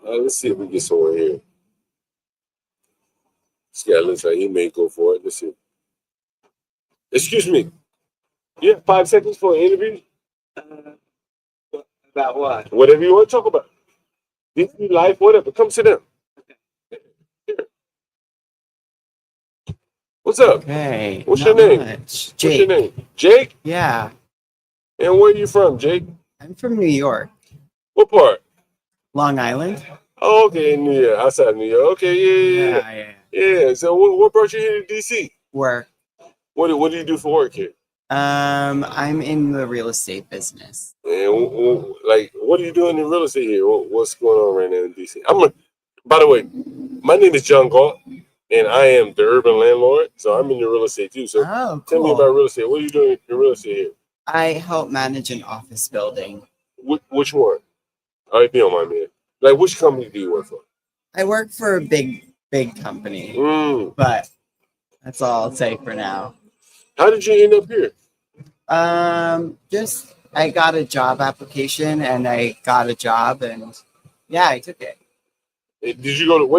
Let's see if we get someone here. This guy looks like he may go for it. Let's see. Excuse me. You have 5 seconds for an interview? About what? Whatever you want to talk about. DC life, whatever. Come sit down. Here. What's up? Hey. What's your name? What's your name? Jake? Yeah. And where are you from, Jake? I'm from New York. What part? Long Island. Oh, okay, New York. Outside New York. Okay, yeah. So what brought you here to DC? Work. What do you do for work here? I'm in the real estate business. And like, what are you doing in real estate here? What's going on right now in DC? By the way, my name is John Galt, and I am the urban landlord. So I'm in the real estate too. So tell me about real estate. What are you doing in real estate here? I help manage an office building. Which one? If you don't mind me. Like, which company do you work for? I work for a big company, but that's all I'll say for now. How did you end up here? Just I got a job application and I got a job and yeah, I took it. What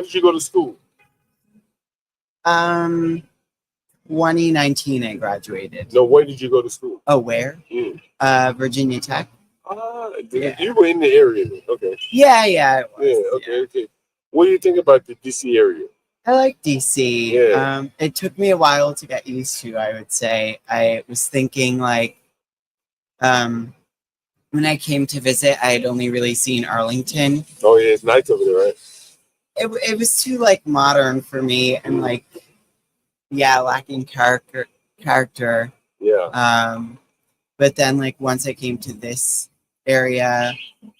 did you go to school? 2019 I graduated. No, where did you go to school? Oh, where? Virginia Tech. You were in the area then. Okay. Yeah, I was. Okay. What do you think about the DC area? I like DC. Yeah. It took me a while to get used to, I would say. I was thinking like when I came to visit, I had only really seen Arlington. Oh yeah, it's nice over there, right? It was too like modern for me and like lacking character. Yeah. But then like once I came to this area,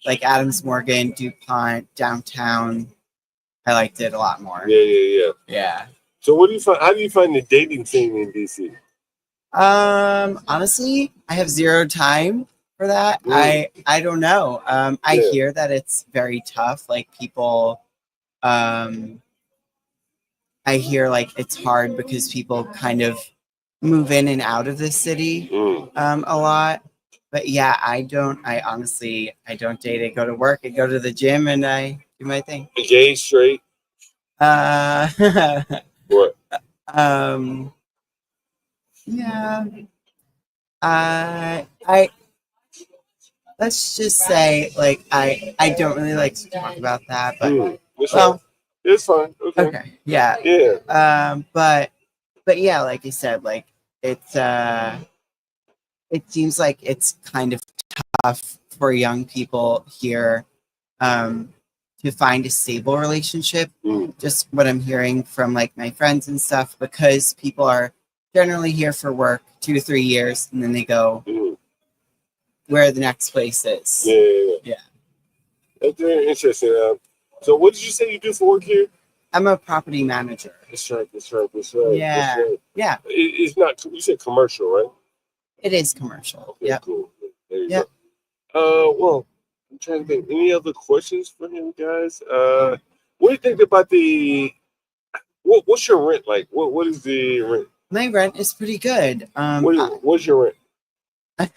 like Adams Morgan, DuPont, downtown, I liked it a lot more. Yeah. So what do you find? How do you find the dating scene in DC? Honestly, I have zero time for that. I don't know. I hear that it's very tough. Like people, I hear like it's hard because people kind of move in and out of the city a lot. but yeah, I honestly don't date. I go to work, I go to the gym, and I do my thing. Gay, straight. What? Yeah. I let's just say like I don't really like to talk about that, but It's fine. Okay. Yeah. Yeah. But yeah, like you said, like it's it seems like it's kind of tough for young people here to find a stable relationship. Just what I'm hearing from like my friends and stuff, because people are generally here for work 2 to 3 years and then they go where the next place is. Yeah. That's very interesting. So what did you say you do for work here? I'm a property manager. That's right. Yeah. Yeah. It's not, you said commercial, right? It is commercial. Okay, Yeah. cool. There you go. Well, I'm trying to think. Any other questions for him, guys? What do you think about what's your rent like? What is the rent? My rent is pretty good. What's your rent? Like,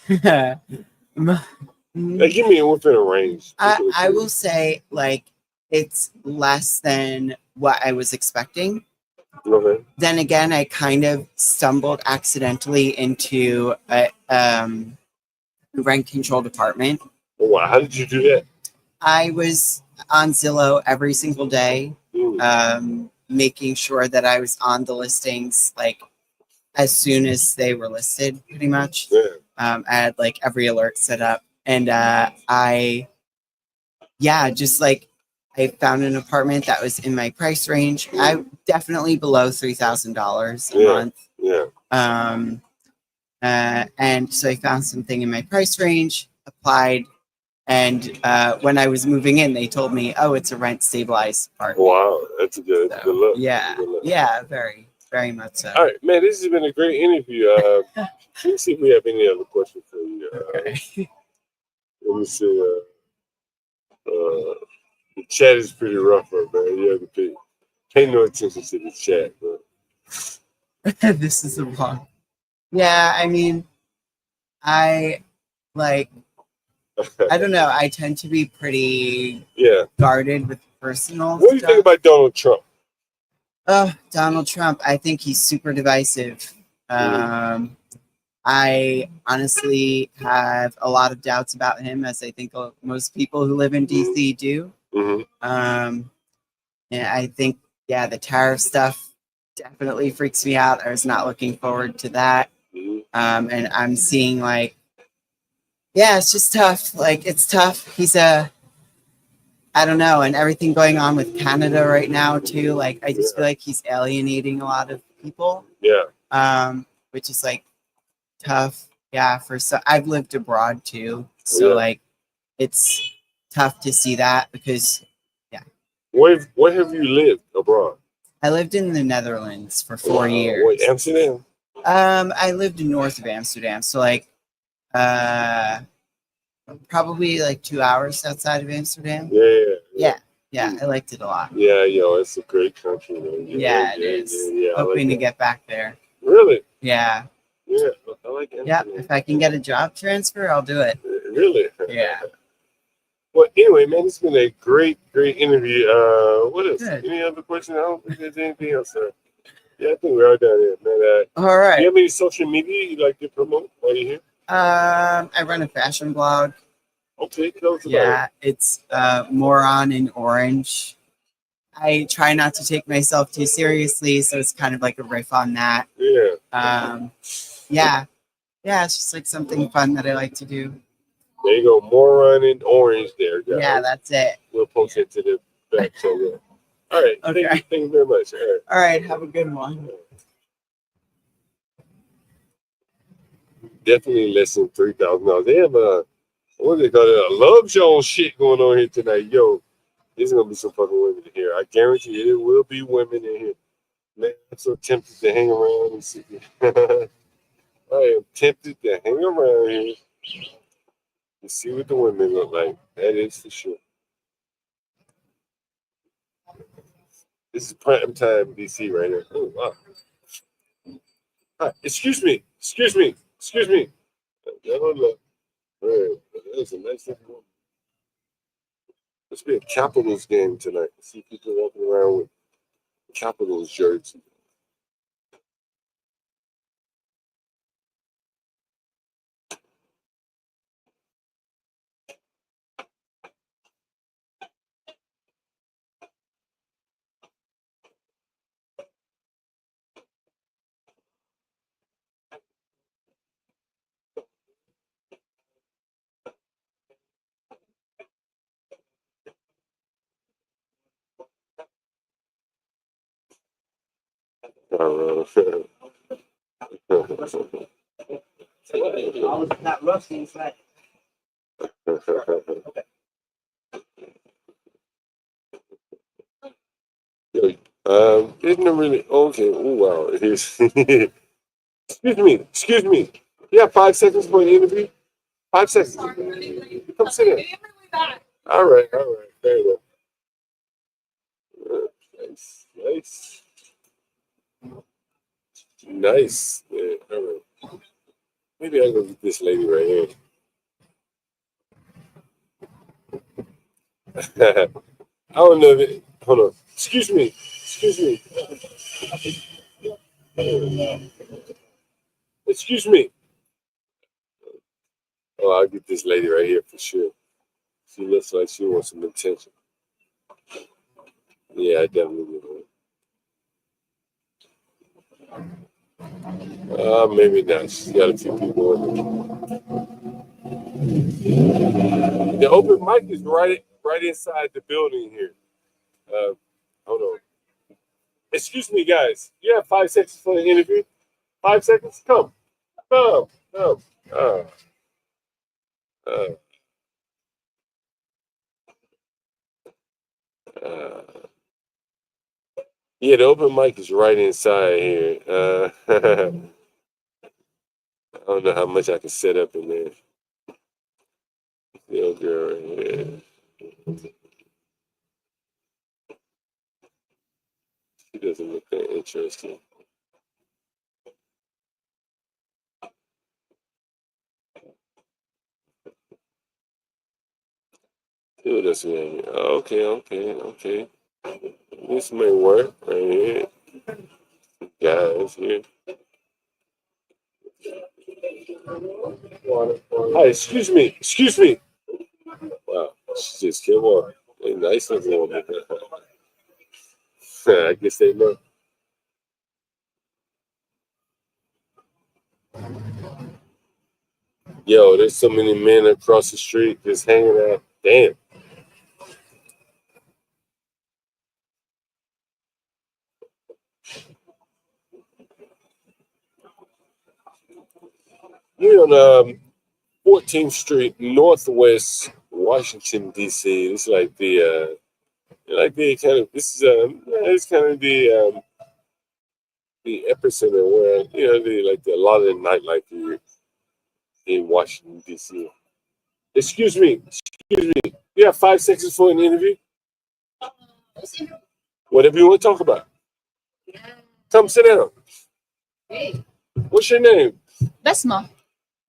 give me within a range. I will say like it's less than what I was expecting. Okay. Then again, I kind of stumbled accidentally into a rent-controlled apartment. Wow, how did you do that? I was on Zillow every single day, making sure that I was on the listings like as soon as they were listed, pretty much. I had like every alert set up, and I found an apartment that was in my price range. I definitely below $3,000 a month. And so I found something in my price range, applied, and when I was moving in, they told me, "Oh, it's a rent stabilized apartment." Wow, that's a good look. Yeah, Good look. yeah, very much so. All right, man, this has been a great interview. Let's see if we have any other questions for you. Let me see. The chat is pretty rough, man. You have to pay no attention to the chat, bro. This is the wrong. Yeah, I mean, I don't know. I tend to be pretty guarded with personal What do you think about Donald Trump? Oh, Donald Trump. I think he's super divisive. I honestly have a lot of doubts about him, as I think most people who live in DC do. And I think, the tariff stuff definitely freaks me out. I was not looking forward to that. And I'm seeing it's just tough. Like, it's tough. He's I don't know, and everything going on with Canada right now too. Like, I just feel like he's alienating a lot of people. Which is tough. Yeah, I've lived abroad too, so it's tough to see that because Where have you lived abroad? I lived in the Netherlands for 4 years. Wait, Amsterdam? I lived north of Amsterdam, so probably 2 hours outside of Amsterdam. Yeah, I liked it a lot. Yeah, it's a great country, man. Yeah, it is. Hoping to get back there. Really? Yeah. Yeah, I like Amsterdam. Yeah, if I can get a job transfer, I'll do it. Really? Yeah. Well, anyway, man, it's been a great interview. What else? Good. Any other questions? I don't think there's anything else, sir. Yeah, I think we're all done here, man. All right. Do you have any social media you'd like to promote while you're here? I run a fashion blog. Okay, tell us about it. It's Moron in Orange. I try not to take myself too seriously, so it's kind of like a riff on that. Yeah, it's just something fun that I like to do. There you go, Moron in Orange there, guys. Yeah, that's it. We'll post it to the back channel. All right, Okay. thank you very much. All right, have a good one. Definitely less than $3,000. They have what do they call it? A love show shit going on here tonight. Yo, there's gonna be some fucking women in here. I guarantee you, there will be women in here. Man, I'm so tempted to hang around and see. I am tempted to hang around here and see what the women look like. That is for sure. This is prime time DC right here. Oh, wow. Hi, excuse me. Hold up. Right. That's a nice looking woman. Must be a Capitals game tonight. I see people walking around with Capitals jerseys. Not rusty, it's like Isn't it really okay? Oh wow, it is. Excuse me. You have 5 seconds for an interview? 5 seconds. Come sit in. All right. There you go. Nice. Yeah, all right. Maybe I'll go get this lady right here. I don't know if it. Hold on. Excuse me. Excuse me. Oh, I'll get this lady right here for sure. She looks like she wants some attention. Yeah, I definitely will. Maybe not. She's got a few people in there. The open mic is right inside the building here. Hold on. Excuse me, guys. You have 5 seconds for the interview? 5 seconds? Come. Yeah, the open mic is right inside here. I don't know how much I can set up in there. Little girl right here. She doesn't look that interesting. Still doesn't have it. Okay. This may work right here. Guys here. Hi, excuse me. Wow, she just came on. A nice looking woman. I guess they know. Yo, there's so many men across the street just hanging out. Damn. We're on 14th Street, Northwest Washington, D.C. It's like the kind of, this is it's kind of the epicenter where a lot of the nightlife here in Washington, D.C. Excuse me. You have 5 seconds for an interview? Whatever you want to talk about. Come sit down. Hey. What's your name? Besma.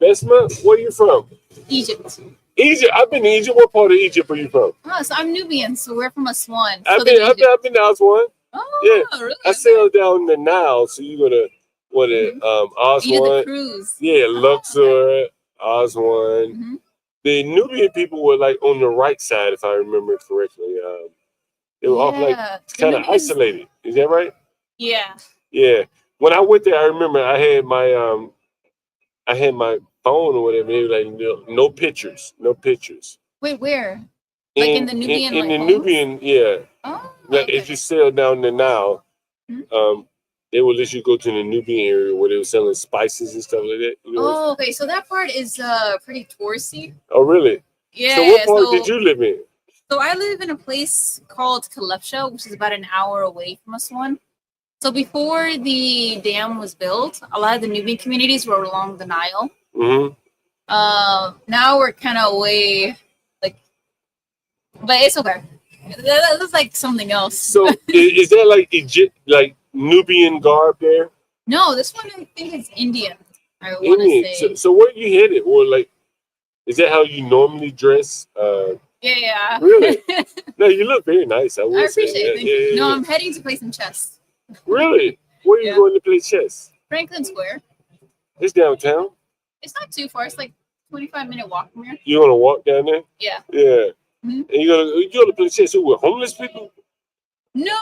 Besma? Where are you from? Egypt. Egypt. I've been to Egypt. What part of Egypt are you from? Oh, so I'm Nubian, so we're from Aswan. I've been to Aswan. Oh, yeah. really? I sailed down the Nile, so you go to Aswan. You did the cruise. Yeah, Luxor, Aswan. The Nubian people were like on the right side, if I remember correctly. They were off like kind of isolated. Is that right? Yeah. Yeah. When I went there, I remember I had my phone or whatever. They were like, no pictures. Wait, where? Like in the Nubian, in the Nubian, yeah. Oh. Like if you sail down the Nile, they would let you go to the Nubian area where they were selling spices and stuff like that. You know? Oh, okay. So that part is pretty touristy. Oh, really? Yeah. So what part did you live in? So I live in a place called Kalepsha, which is about an hour away from Aswan. So before the dam was built, a lot of the Nubian communities were along the Nile. Now we're kind of away, but it's okay. That's like something else. So is that like like Nubian garb there? No, this one I think is Indian. I want to say. So where you headed, or like Is that how you normally dress? Yeah. Really? No, you look very nice. I I will say appreciate it. that. Thank you. Yeah, No, yeah. I'm heading to play some chess. Really? Where are you going to play chess? Franklin Square. It's downtown. It's not too far. It's like 25-minute walk from here. You want to walk down there? Yeah. Yeah. Mhm. And you gonna play chess with homeless people? No,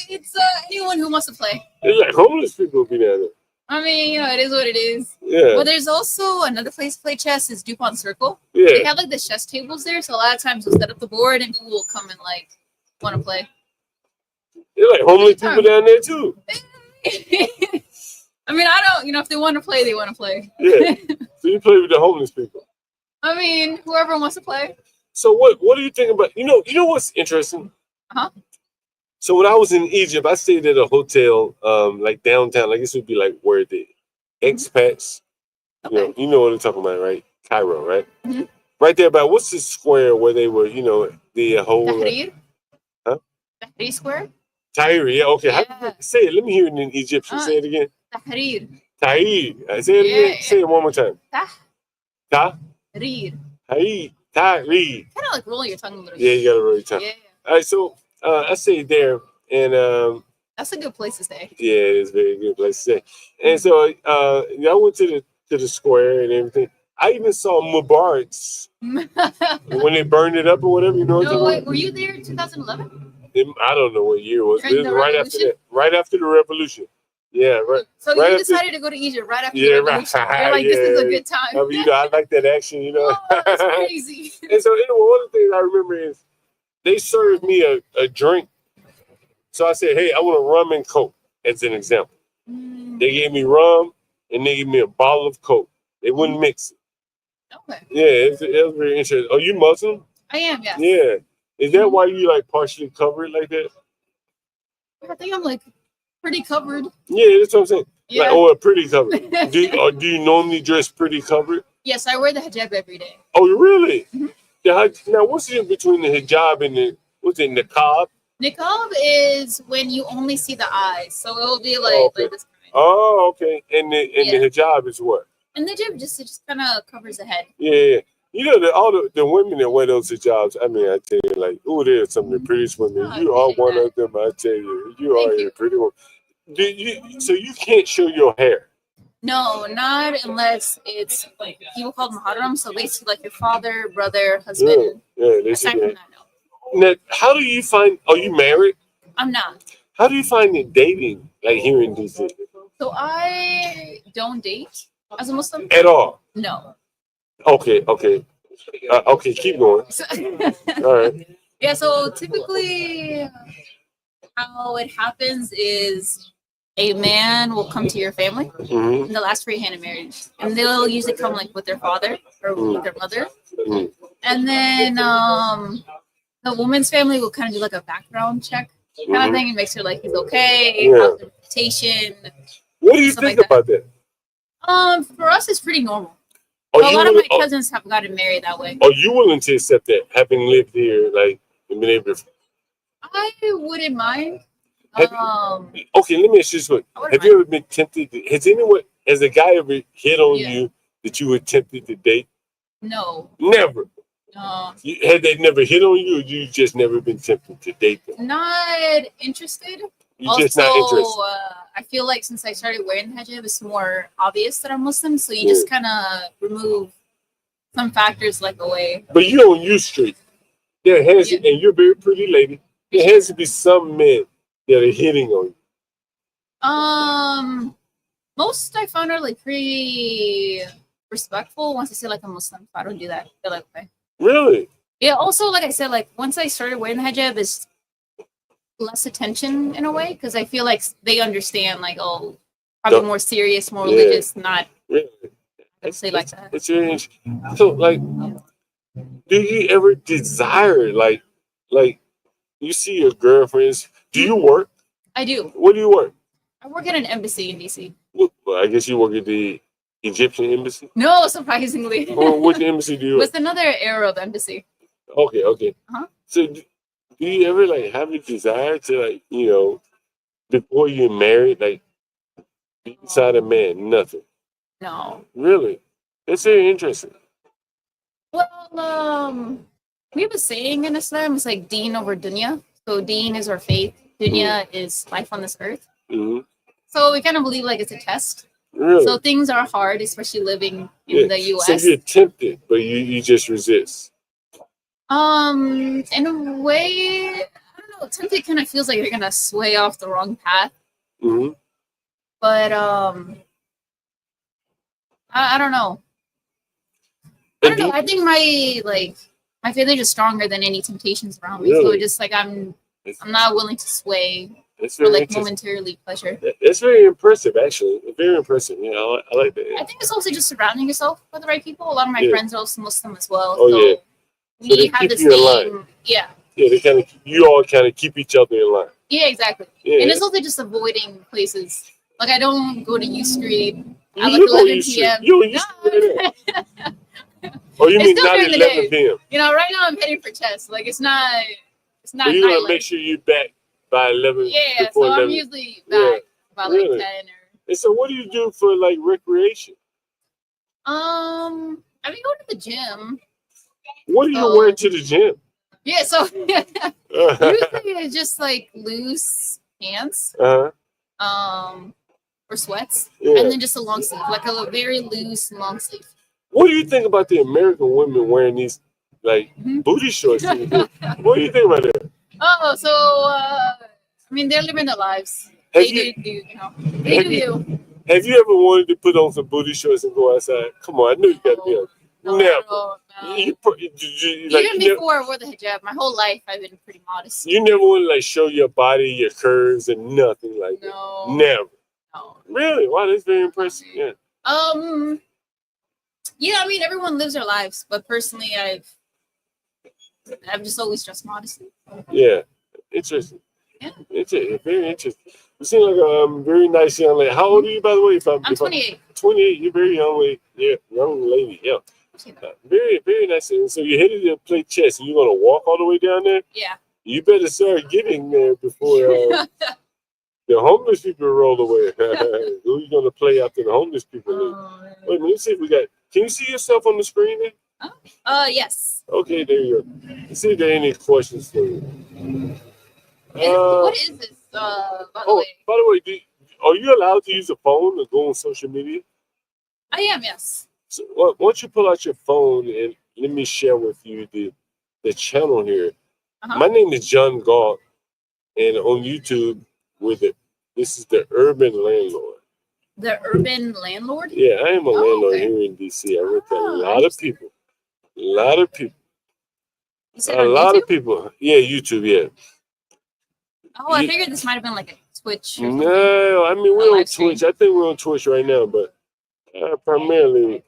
it's anyone who wants to play. It's like homeless people will be down there. I mean, it is what it is. Yeah. Well, there's also another place to play chess is DuPont Circle. Yeah. They have like the chess tables there, so a lot of times we'll set up the board and people will come and like want to play. There's like homeless people down there too. I mean, I don't, if they want to play, they want to play. Yeah. So you play with the homeless people. I mean, whoever wants to play. So what do you think about you know what's interesting? Uh-huh. So when I was in Egypt, I stayed at a hotel like downtown. I guess it would be like where the expats, you know what I'm talking about, right? Cairo, right? Mm-hmm. Right there by what's the square where they were, the whole Tahrir? huh? Tahrir Square? Tahrir, yeah, okay. How do you say it? Let me hear it in Egyptian. Say it again. Tahrir. Tahrir. Say it again. Yeah. Say it one more time. Tahrir. Tahrir. Tahrir. Kind of like rolling your tongue a little. Yeah, you gotta roll your tongue. Yeah. All right, so I stayed there, and That's a good place to stay. yeah, it's a very good place to stay. And so I went to the square and everything. I even saw Mubarak's when they burned it up or whatever. You know what I'm No, talking wait, about? were you there in 2011? I don't know what year it was. During It was the right after revolution? that. Right after the revolution. Yeah, right. So right you after- decided to go to Egypt right after Yeah, the right. revolution. You're like, this is a good time. I mean, I like that action, Oh, that's crazy. And so, one of the things I remember is they served me a drink. So I said, hey, I want a rum and Coke, as an example. They gave me rum and they gave me a bottle of Coke. They wouldn't mix it. Okay. Yeah, it was very interesting. Are you Muslim? I am, yes. Yeah. Is that why you like partially covered like that? I think I'm like pretty covered. Yeah, that's what I'm saying. Yeah. Like, pretty covered. do you normally dress pretty covered? Yes, I wear the hijab every day. Oh, really? Now, what's the difference between the hijab and the niqab? Niqab is when you only see the eyes, so it'll be like, Okay. like this. Oh, okay. And the hijab is what? And the hijab just kind of covers the head. Yeah. You know, all the women that wear those hijabs, I mean, I tell you, like, oh, there's some of the prettiest women. You are one of them, I tell you. You are a pretty woman. So you can't show your hair? No, not unless it's like people call them muharram, so basically like your father, brother, husband. Yeah, they Aside say from that. that, no. Now, how do you find, are you married? I'm not. How do you find it dating, like here in DC? So I don't date as a Muslim. At all? No. Okay. Okay, keep going. All right. Yeah, so typically how it happens is a man will come to your family Mhm. and they'll ask for your hand in marriage. And they'll usually come like with their father or with their mother. Mhm. And then the woman's family will kind of do like a background check kind Mhm. of thing and make sure like he's okay, Yeah. how's the reputation. What do you stuff think like that. about that? For us it's pretty normal. Are A you lot of willing- my cousins have gotten married that way. Are you willing to accept that, having lived here, like, and been able to? I wouldn't mind. Okay, let me ask you this one. Have you ever been tempted? Has a guy ever hit on you that you were tempted to date? No. Never. No. Had they never hit on you, or you just never been tempted to date them? Not interested. You just not interested. I feel like since I started wearing the hijab, it's more obvious that I'm Muslim. So you just kind of remove some factors like away. But you on U Street, there has and you're a very pretty lady. There has to be some men that are hitting on you. Most I found are like pretty respectful once I say like I'm Muslim. If I don't do that, they're like okay. Really? Yeah. Also, like I said, like once I started wearing the hijab, it's less attention in a way because I feel like they understand like probably more serious, more religious, not Really? I'd say like that. It's very interesting. So, like, do you ever desire like you see your girlfriends? Do you work? I do. What do you work? I work at an embassy in DC. Well, I guess you work at the Egyptian embassy. No, surprisingly. Or which embassy do you work? It's another Arab embassy. Okay. Uh-huh. So, do you ever like have a desire to like before you're married, like be beside a man? Nothing. No. Really? That's very interesting. Well, we have a saying in Islam. It's like deen over dunya. So deen is our faith. Dunya is life on this earth. Mm-hmm. So we kind of believe like it's a test. Really? So things are hard, especially living in the U.S. So you're tempted, but you just resist. In a way, I don't know. Tempted kind of feels like you're gonna sway off the wrong path. Mm-hmm. But I don't know. I don't know. I think my faith is just stronger than any temptations around me. So Really? just like I'm not willing to sway It's for very like interesting. momentarily pleasure. It's very impressive, actually. Very impressive. Yeah, I like that. I think it's also just surrounding yourself with the right people. A lot of my Yeah. friends are also Muslim as well. Oh, so yeah. So we they have keep the you in line. same. Yeah. Yeah, they kind of you all kind of keep each other in line. Yeah, exactly. Yeah. And it's also just avoiding places. Like I don't go to U Street at You like live on 11 U Street. p.m. You on U Street right now. Oh, you It's mean still not during at the 11 day. p.m. You know, right now I'm heading for chess. Like it's not But you want to nightlife. make sure you're back by 11. Yeah, before so 11. I'm usually back by like Really? 10 And so, what do you do for like recreation? I mean go to the gym. What do you wear to the gym? Yeah, so usually it's just like loose pants. Or sweats. Yeah. And then just a long sleeve. Like a very loose long sleeve. What do you think about the American women wearing these like booty shorts? To the gym? What do you think about that? Oh, so I mean they're living their lives. They do you know. They do you. Have you ever wanted to put on some booty shorts and go outside? Come on, I knew you got to be on. Never. Even before I wore the hijab, my whole life I've been pretty modest. You never want to like show your body, your curves, and nothing like that. No. Never. No. Really? Wow, that's very impressive. Yeah. Yeah, I mean everyone lives their lives, but personally I've just always dressed modestly. Yeah. Interesting. Yeah. Interesting. Very interesting. You seem like a very nice young lady. How old are you, by the way? I'm 28. 28. You're very young lady. Yeah, young lady. Yeah. Very, very nice. And so you're headed to play chess, and you're gonna walk all the way down there. Yeah. You better start getting there before the homeless people roll away. Who are you gonna play after the homeless people leave? Wait, let me see if we got. Can you see yourself on the screen there? Yes. Okay, there you go. Let's see if there are any questions for you. What is this? By the way? By the way, are you allowed to use a phone or go on social media? I am, yes. So, why don't you pull out your phone and let me share with you the channel here. My name is John Galt, and on YouTube, this is the Urban Landlord. The Urban Landlord? Yeah, I am a landlord here in DC. I work with a lot of people. A lot of people. A lot of people. Yeah, YouTube, yeah. Oh, I figured this might have been like a Twitch. Or No, I mean, we're on Twitch. I think we're on Twitch right now, but primarily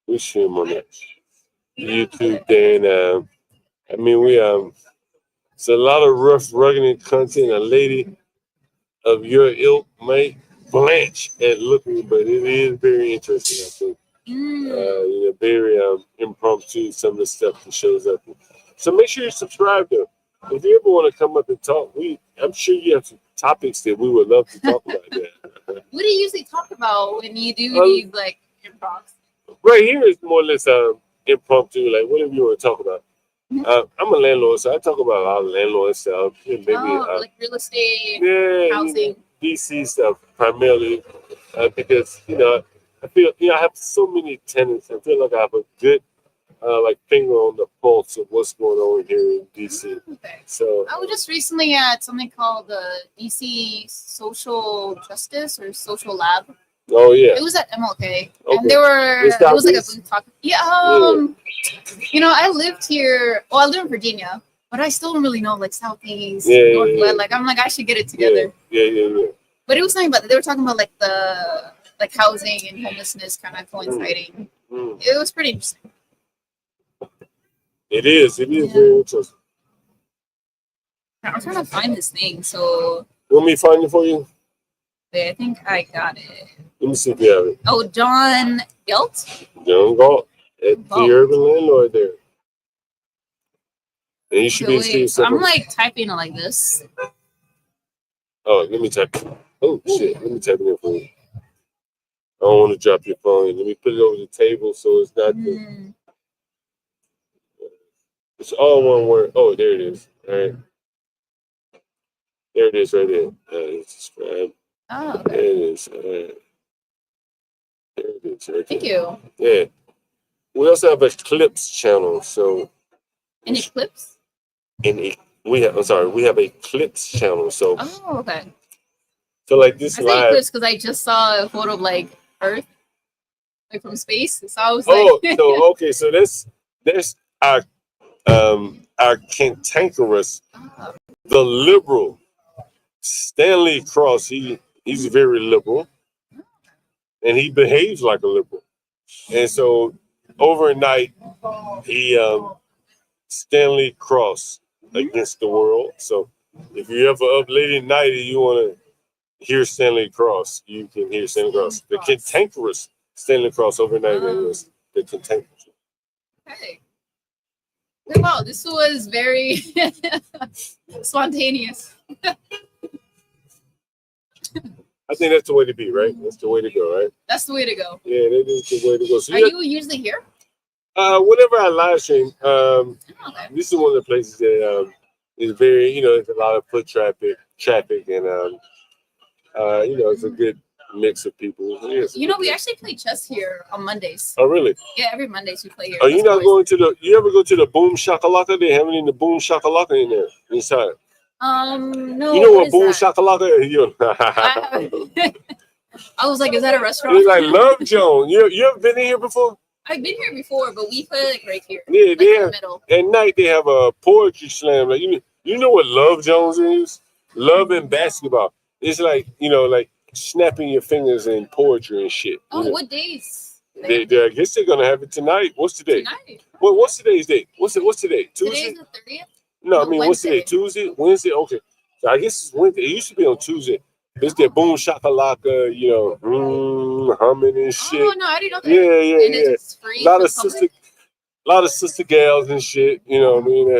we stream on that YouTube. Then, I mean, it's a lot of rough, rugged content. A lady of your ilk might blanch at looking, but it is very interesting, I think. You know, very impromptu, some of the stuff that shows up. So make sure you subscribe though. If you ever want to come up and talk, I'm sure you have some topics that we would love to talk about. What do you usually talk about when you do these like improv? Right here is more or less impromptu, like whatever you want to talk about. I'm a landlord, so I talk about a lot of landlord stuff. Maybe like real estate, housing, DC stuff primarily, because I feel I have so many tenants. I feel like I have a good like finger on the pulse of what's going on here in DC. So I was just recently at something called the DC Social Justice or Social Lab. Oh yeah, it was at MLK, Okay. and it was like a booth talk. Yeah, Yeah. I lived here. Well, I live in Virginia, but I still don't really know like Southeast, Yeah, Northwest. yeah. Like I'm like I should get it together. Yeah. But it was something about they were talking about like the housing and homelessness kind of coinciding. It was pretty interesting. It is very interesting. I'm trying to find this thing, so You want me to find it for you? wait, I think I got it. Let me see if you have it. Oh, John Galt. John Galt at the Urban Landlord there. And you should So be wait, seeing so I'm something. like typing it like this. Oh, let me type it. Oh shit, let me type it in for you. I don't want to drop your phone. Let me put it over the table so it's not. It's all one word. Oh, there it is. All right. There it is right there. Subscribe. Oh, okay. There it is. All right. There it is right Thank there. you. Yeah. We also have a clips channel. So Any clips? we have a clips channel. So Oh, okay. so like this I say live. clips because I just saw a photo of like Earth, like from space. So I was Oh, like, so okay, so that's our cantankerous, the liberal Stanley Cross. He's very liberal, and he behaves like a liberal. And so overnight, he Stanley Cross against the world. So if you ever up late at night and you want to hear Stanley Cross, you can hear Stanley Cross. The cantankerous Stanley Cross overnight is the cantankerous. hey. Wow, this was very spontaneous. I think that's the way to be, right? That's the way to go, right? That's the way to go. Yeah, that is the way to go. So Are you usually here? whenever I live stream, this is one of the places that is very, there's a lot of foot traffic, and it's a good mix of people. We actually play chess here on Mondays. Oh, really? Yeah, every Mondays we play here. Are you not going to you ever go to the Boom Shakalaka? They have it in the Boom Shakalaka in there inside. No. You know what Boom Shakalaka is? I was like, is that a restaurant? It's like Love Jones. You ever been in here before? I've been here before, but we play like right here. Yeah, like they in the have. middle. At night they have a poetry slam. Like you know what Love Jones is? Love and basketball. It's like like snapping your fingers in poetry and shit. Oh, what days? I guess they're gonna have it tonight. What's today? Tonight. What's today's date? What's today? Tuesday? Today's the 30th? No, I No, mean what's today? Tuesday? Wednesday? Okay. So I guess it's Wednesday. It used to be on Tuesday. It's that Boom Shakalaka, humming and shit. Oh no, I didn't know that. Yeah. And it's free. A lot of sister gals and shit. You know what I mean? Yeah.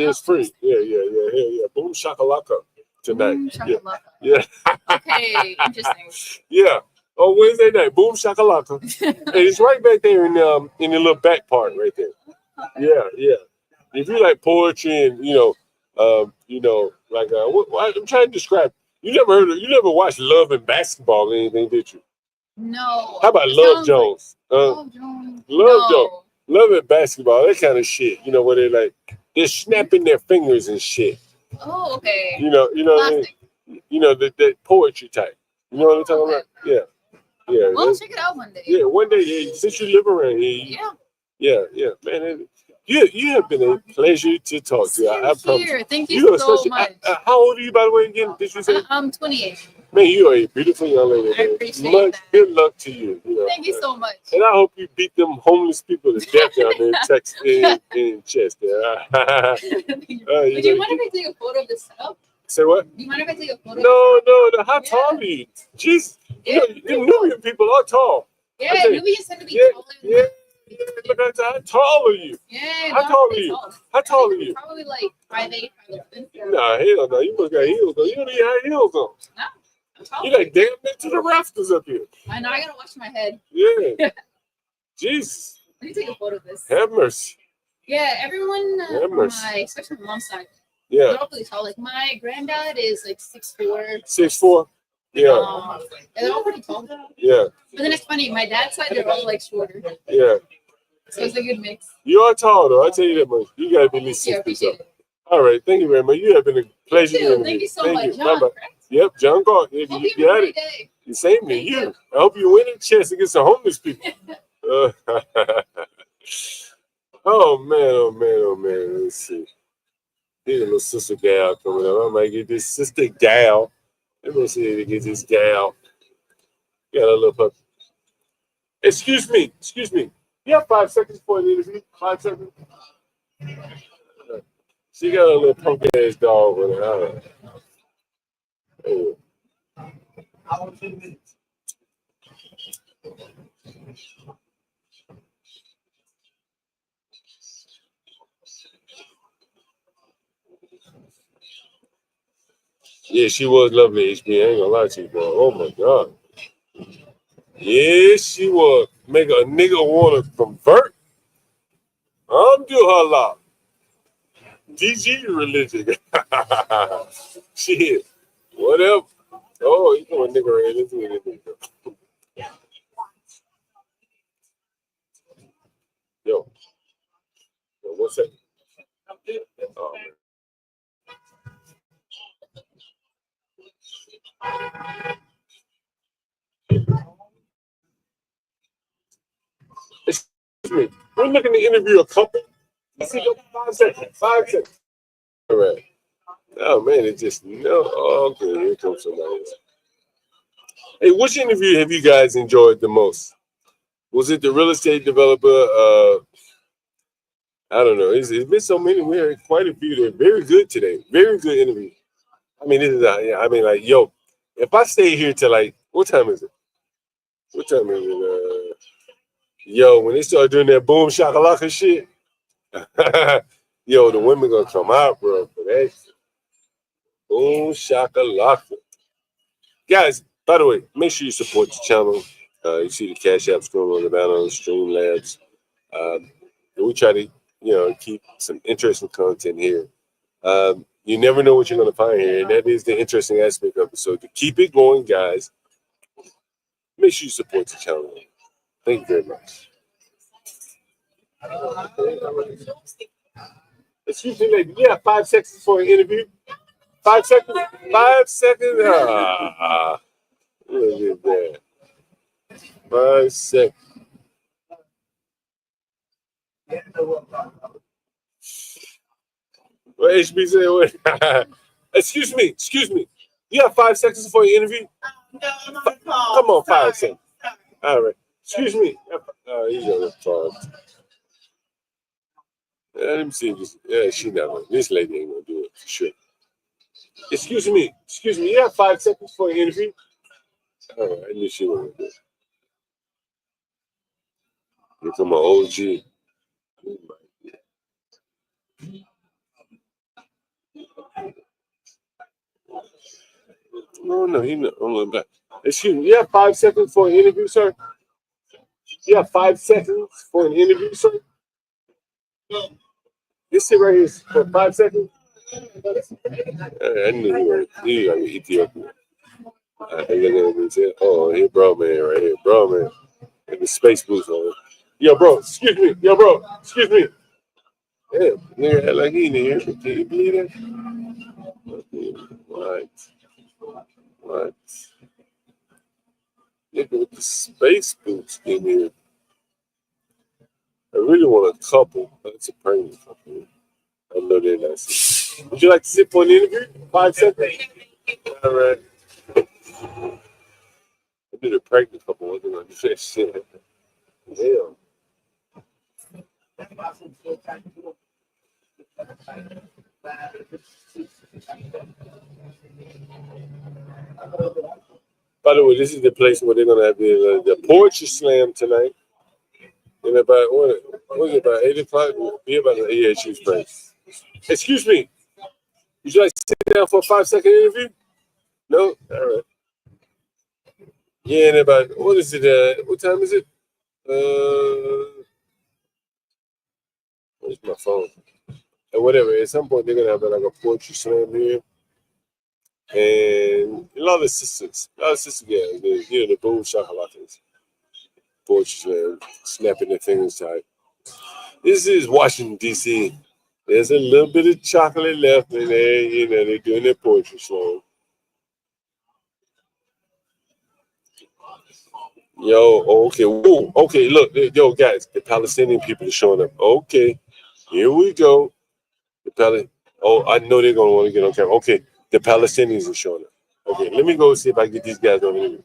It's free. Yeah. Boom Shakalaka tonight. Boom Shakalaka. Yeah. Okay, interesting. Yeah. On Wednesday night, Boom Shakalaka. And it's right back there in the little back part right there. Yeah. If you like poetry and I'm trying to describe. You never watched Love and Basketball or anything, did you? No. How about Love Jones? Love Jones. Love and Basketball, that kind of shit. Where they're snapping their fingers and shit. Oh, okay. The poetry type. You know what I'm talking about? Yeah. Well, check it out one day. Yeah, one day. Yeah, since you live around here. Yeah, man. You have been a pleasure to talk to. I promise. Thank you so much. How old are you, by the way, again? Did you say? I'm 28. Man, you are a beautiful young lady. I appreciate that. Good luck to you. Thank you so much. And I hope you beat them homeless people to death down there in Texas, in Chester. Do you mind if I take a photo of this setup? Say what? Do you mind if I take a photo? No. How tall are you? Jeez, the Nubian people are tall. Yeah, Nubians tend to be taller. Yeah. Look at that. How tall are you? Yeah. How tall are you? How tall are you? Probably like 5'8", 5'11". Nah, hell no. You must got heels on. You don't need high heels on. No. You like damn near to the rafters up here. I know. I gotta wash my head. Yeah. Jeez. Let me take a photo of this. Have mercy. Yeah, everyone on my, especially my mom's side. Yeah. They're all really tall. Like my granddad is like 6'4". 6'4". Yeah. They're all pretty tall. Yeah. But then it's funny. My dad's side, they're all like shorter. Yeah. So it's a good mix. You are tall though. I tell you that much. You gotta be at least 6 feet tall. All right. Thank you very much. You have been a pleasure. Thank you so much, John. Bye-bye. Yep, John Galt. You got it. The same to you. I hope you win a chance against some homeless people. Oh man. Let's see. Here's a little sister gal coming up. I might get this sister gal. Let me see if I get this gal. Got a little puppy. Excuse me. You have 5 seconds for an interview? 5 seconds? She got a little punk ass dog with her. Yeah, she was lovely, HB. I ain't gonna lie to you, bro. Oh my God. Yeah, she was. Make a nigga wanna convert. Alhamdulillah. DG religion. Shit. Whatever. Oh, you know a nigga right into it. Yo. Yo, what's that? Oh, man. Excuse me. We're looking to interview a couple. I see 5 seconds. 5 seconds. All right. Oh man, it just no. Oh, okay, here comes somebody else. Hey, which interview have you guys enjoyed the most? Was it the real estate developer? I don't know. It's been so many. We had quite a few. They're very good today. Very good interview. I mean, this is. I mean, like, yo, if I stay here till like, what time is it? What time is it? Yo, when they start doing that boom shakalaka shit, yo, the women gonna come out, bro, for that shit. Boom shakalaka. Guys, by the way, make sure you support the channel. You see the Cash App scrolling on the bottom, Streamlabs. We try to, keep some interesting content here. You never know what you're going to find here, and that is the interesting aspect of it. So to keep it going, guys, make sure you support the channel. Thank you very much. Excuse me, lady. Yeah, 5 seconds for an interview. 5 seconds. 5 seconds. Look at that. 5 seconds. What HB said? What? Excuse me. You have 5 seconds for your interview? Come on, 5 seconds. All right. Excuse me. He's on the phone. Let me see this. Yeah, she not gonna. This lady ain't gonna do it for sure. Excuse me. You have 5 seconds for an interview? All right, I knew she wasn't gonna do it. Here come my OG. No, he not. I'm looking back. Excuse me. You have 5 seconds for an interview, sir? You have 5 seconds for an interview, sir? This shit right here is for 5 seconds? I knew he was Ethiopian. Oh, here, bro, man, right here, bro, man. And the space boots on. Yo, bro, excuse me. Damn, nigga act like he in here. Can you believe that? What? Nigga with the space boots in here. I really want a couple. That's a pregnant couple. I know they're not. Would you like to sit for an interview? 5 seconds? All right. I did a pregnant couple. Wasn't gonna do that shit. Hell. By the way, this is the place where they're gonna have the poetry slam tonight. And about what was it, about 8 o'clock? Be about the AHU's place. Excuse me. Would you like to sit down for a 5 second interview? No? All right. Yeah, and about what is it? What time is it? Where's my phone? And whatever. At some point they're gonna have like a poetry slam here. And a lot of sisters, girls, the boom shakalakas. Poetry slam, snapping their fingers tight. This is Washington, D.C. There's a little bit of chocolate left in there, they're doing their poetry slam. Yo, okay, whoa, okay, look, yo, guys, the Palestinian people are showing up. Okay, here we go. I know they're gonna want to get on camera. Okay, the Palestinians are showing up. Okay, let me go see if I can get these guys on here.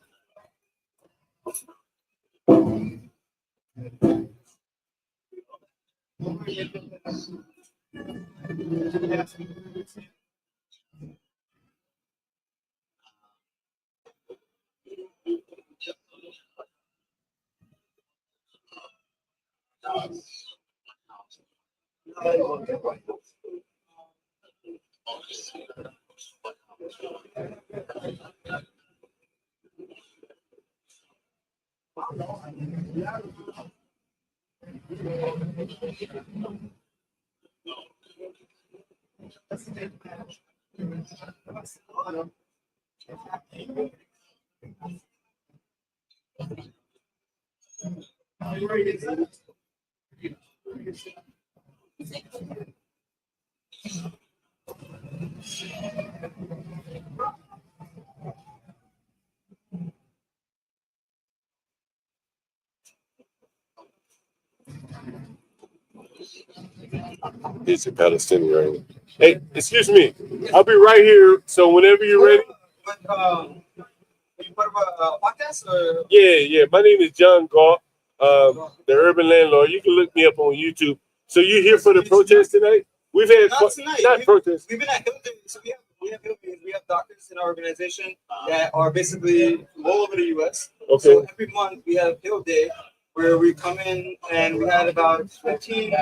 He's a Palestinian, right? Hey, excuse me. I'll be right here. So whenever you're ready. You part of a podcast or? Yeah. My name is John Galt, the Urban Landlord. You can look me up on YouTube. So you here for the protest tonight? We've had Not tonight. Not protests. We've been at Hill Day. So we have Hill Days. We have doctors in our organization that are basically all over the U.S. Okay. So every month we have Hill Day where we come in and we had about 15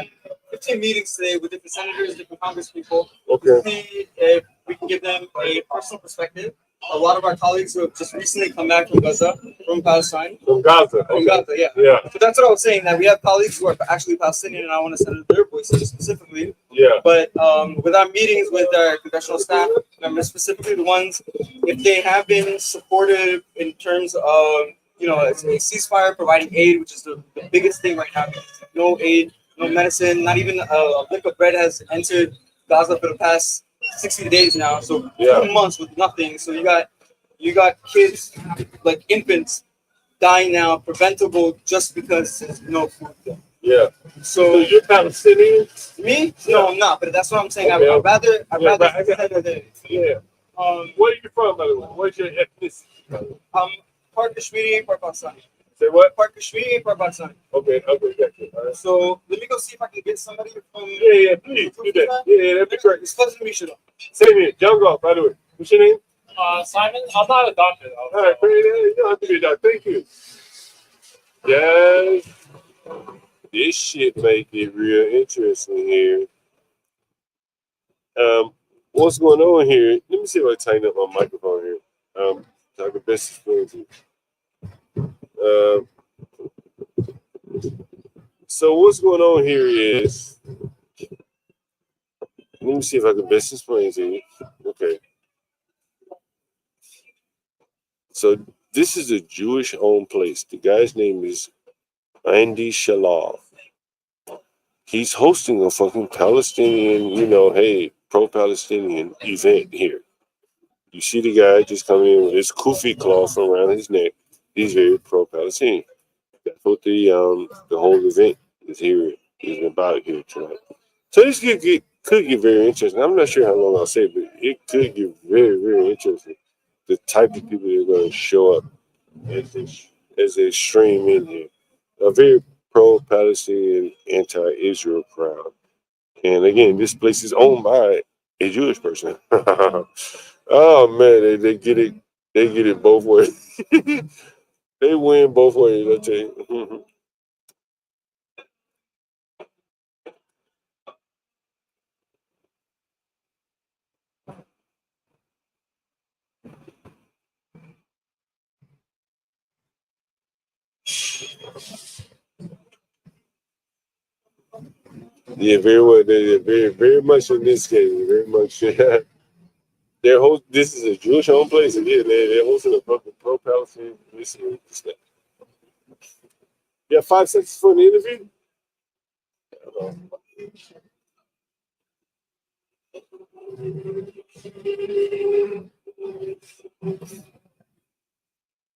meetings today with different senators, different congresspeople. Okay. To see if we can give them a personal perspective. A lot of our colleagues who have just recently come back from Gaza, from Palestine. From Gaza. From Gaza, yeah. Yeah. So that's what I was saying, that we have colleagues who are actually Palestinian, and I want to send their voices specifically. Yeah. But with our meetings with our congressional staff members, specifically the ones, if they have been supportive in terms of, a ceasefire, providing aid, which is the biggest thing right now. No aid, no medicine, not even a lick of bread has entered Gaza for the past 60 days now. So 2 months with nothing. So you got kids, like infants, dying now, preventable, just because there's no food. Yeah. So you're Palestinian? Me? No, I'm not. But that's what I'm saying. Okay. I'd rather. Yeah. Where are you from, by the way? What's your ethnicity? Part Kashmiri, part Pakistani. Say what? Part Kashmiri, part Pakistani. Okay, gotcha. All right. So let me go see if I can get somebody from. Yeah, please do that. Yeah, that'd be great. It's pleasure to meet you. Same here, John Galt, by the way. What's your name? Simon. I'm not a doctor though. All right, you don't have to be a doctor. Thank you. Yes. This shit make it real interesting here. What's going on here? Let me see if I tighten up my microphone here. So I can best explain to you. So what's going on here is, let me see if I can best explain to you. Okay. So this is a Jewish-owned place. The guy's name is Andy Shalal. He's hosting a fucking Palestinian, hey, pro-Palestinian event here. You see the guy just coming in with his kufi cloth around his neck. He's very pro-Palestinian. That's what the whole event is about here tonight. So this could get very interesting. I'm not sure how long I'll say, but it could get very, very interesting. The type of people that are going to show up as they stream in here. A very pro-Palestinian, anti-Israel crowd. And again, this place is owned by a Jewish person. Oh man, they get it. They get it both ways. They win both ways, I tell you. Yeah, very well. They're very, very much in this case. Very much. This is a Jewish-owned place, and they're hosting a pro-Palestinian. You have 5 seconds for an interview.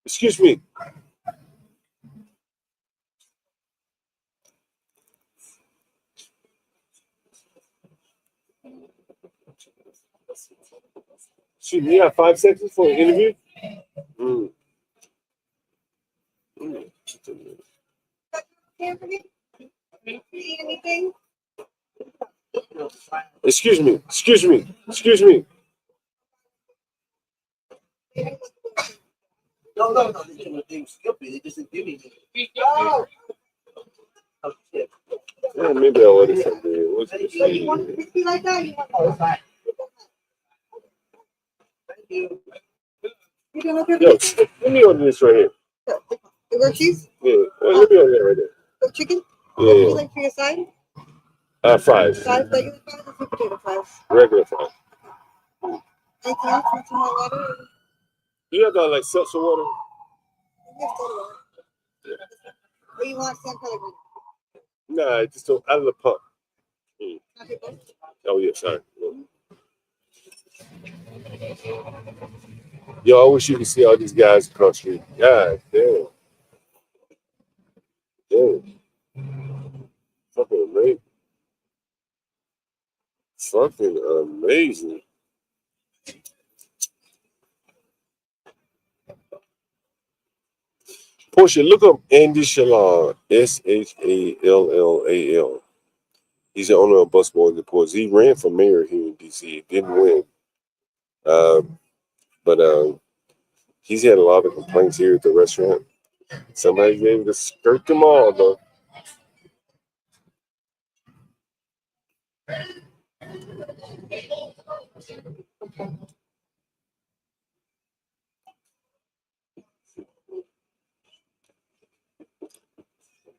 Excuse me. Excuse me, you have 5 seconds for an interview? Anything? Excuse me. No. They stupid. They just didn't give me. Oh. Oh shit. Yeah, maybe I ordered something. You want to be like that? You want to fine. Thank you. You don't know if Let me order this right here. you got cheese? Yeah, let me order that right there. Chicken? Yeah. You like for your side? Fries. Fries, regular fries or sweet potato fries? Regular fries. Anything else? Want some more water? You have like seltzer water? Yes, soda water. Or you want San Pellegrino? Nah, I just don't. Out of the pump. Okay, both. Oh yeah, sorry. Yo, I wish you could see all these guys across the street. God damn. Damn. Fucking amazing. Fucking amazing. Portia, look up Andy Shalon, Shallal. He's the owner of Busboys and Ports. He ran for mayor here in D.C. Didn't win. But he's had a lot of complaints here at the restaurant. Somebody's able to skirt them all, though.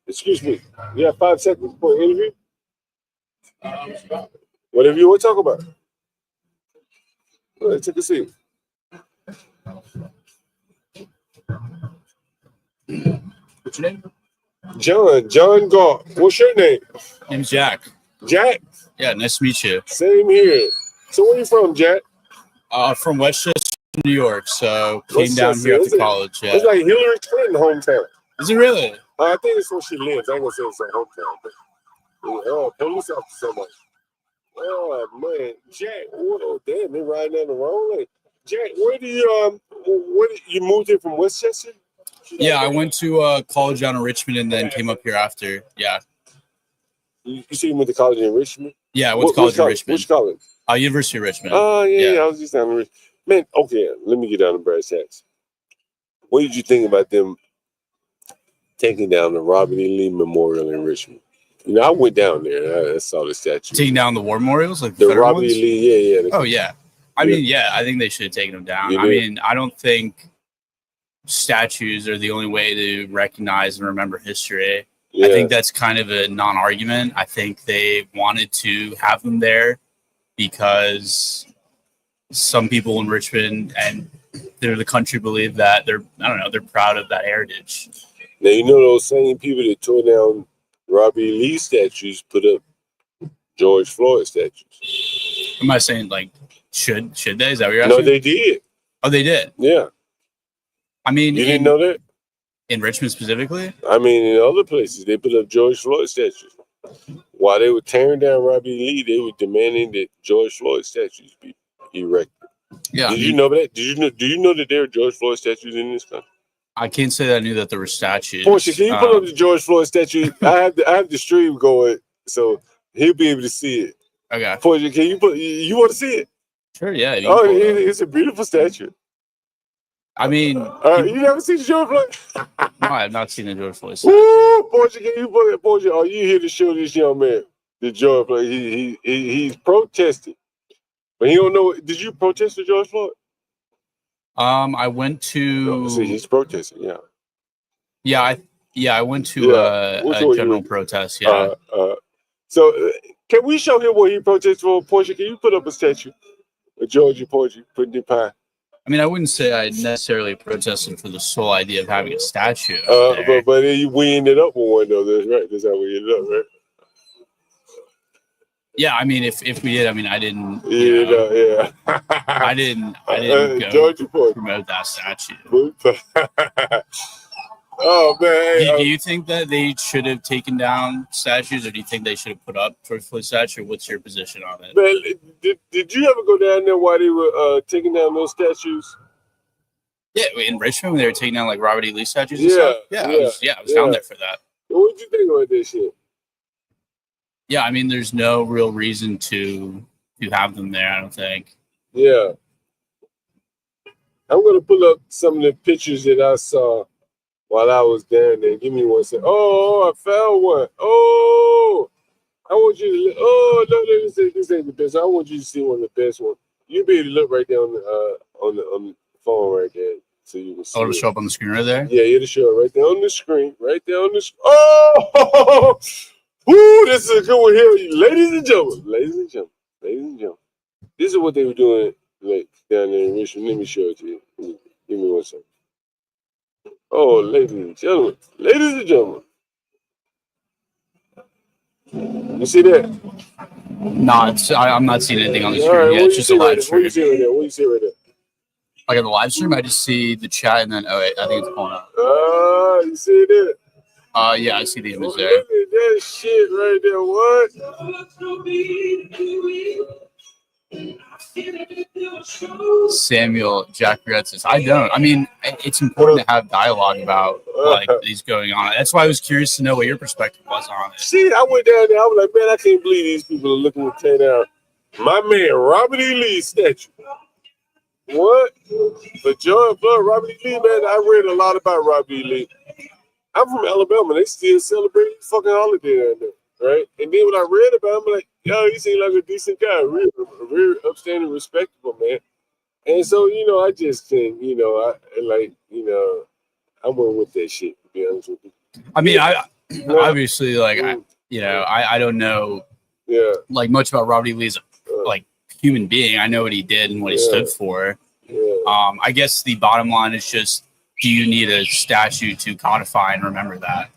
Excuse me. You have 5 seconds for an interview? Whatever you want to talk about. All right, take a seat. What's your name? John Galt. What's your name? Name's Jack. Jack? Yeah, nice to meet you. Same here. So where you from, Jack? From Westchester, New York. So came down here after college. Yeah. It's like Hillary Clinton hometown. Is it really? I think it's where she lives. I ain't gonna say it's her hometown, but police officer somebody. Oh man, Jack. Oh damn, they riding down the road. Like, Jack, where do you moved here from Westchester? Yeah, I went to college down in Richmond and then came up here after. Yeah. You say you went to college in Richmond? Yeah, I went to college in Richmond. Which college? University of Richmond. Oh yeah, I was just down in Richmond. Man, okay, let me get down to brass tacks. What did you think about them taking down the Robert E. Lee Memorial in Richmond? You know, I went down there. I saw the statue. Taking down the war memorials, like the federal Robert ones? E. Lee, yeah. Oh yeah. I mean, yeah, I think they should have taken them down. You I do? mean, I don't think statues are the only way to recognize and remember history. Yeah. I think that's kind of a non-argument. I think they wanted to have them there because some people in Richmond and they're the country believe that they're proud of that heritage. Now, you know those same people that tore down Robert E. Lee statues put up George Floyd statues. Am I saying like should they? Is that what you're No, asking? they did. Oh, they did. Yeah. I mean, You didn't know that? In Richmond specifically? I mean, in other places, they put up George Floyd statues. While they were tearing down Robert E. Lee, they were demanding that George Floyd statues be erected. Yeah. Did you know that? Do you know that there are George Floyd statues in this country? I can't say that I knew that there were statues. Portia, can you put up the George Floyd statue? I have the stream going, so he'll be able to see it. Okay. Portia, can you you want to see it? Sure, yeah. Oh, it's a beautiful statue. I mean, you never seen the George Floyd? No, I have not seen the George Floyd statue. Woo, Portia, can you put it? Portia, are you here to show this young man the George Floyd? He's protesting, but he don't know. Did you protest for George Floyd? I went to. See, he's protesting. Yeah. Yeah, I went to a general protest. Yeah. So can we show him what he protested for? Portia, can you put up a statue of Georgia Portia putting the pie? I mean, I wouldn't say I necessarily protested for the sole idea of having a statue. there. But we ended up with one though. That's right. That's how we ended up, right? Yeah, I mean, if we did, I mean, I didn't. Yeah. I didn't go Georgia Portia. promote that statue. Oh man! Do you think that they should have taken down statues, or do you think they should have put up George Floyd statue? What's your position on it? Man, did you ever go down there while they were taking down those statues? Yeah, in Richmond, when they were taking down like Robert E. Lee statues. And Yeah, stuff? I was down there for that. What did you think about this shit? Yeah, I mean, there's no real reason to have them there. I don't think. Yeah, I'm gonna pull up some of the pictures that I saw while I was down there. Give me one second. Oh, I found one. Oh, I want you to. Oh no, this ain't the best. I want you to see one of the best ones. You be able to look right there on the phone right there. so you can see. Oh, it'll show up on the screen right there. Yeah, it'll show right there on the screen. Right there on the screen. Oh, woo, this is a good one here, ladies and gentlemen. Ladies and gentlemen. Ladies and gentlemen. This is what they were doing like down there in Richmond. Let me show it to you. Give me 1 second. Oh, ladies and gentlemen. Ladies and gentlemen. You see that? No, I'm not seeing anything on the screen. Right, Yeah, it's just a live stream. What do you see right there? What do you see right there? Like on the live stream, I just see the chat and then I think it's pulling up. You see that? Yeah, I see the image there. Look at that shit right there. What? Samuel Jack Retzis. I don't. I mean, it's important to have dialogue about like these going on. That's why I was curious to know what your perspective was on it. See, I went down there. I was like, man, I can't believe these people are looking to tear down my man Robert E. Lee's statue. What? But John Blood, Robert E. Lee, man, I read a lot about Robert E. Lee. I'm from Alabama. They still celebrate fucking holiday down there, right? And then when I read about him, I'm like, yo, he seemed like a decent guy, real upstanding, respectable man. And so, I just think, I went with that shit, to be honest with you. I mean, obviously, like, I don't know, like much about Robert E. Lee as a like human being. I know what he did and what he stood for. I guess the bottom line is just, do you need a statue to codify and remember that?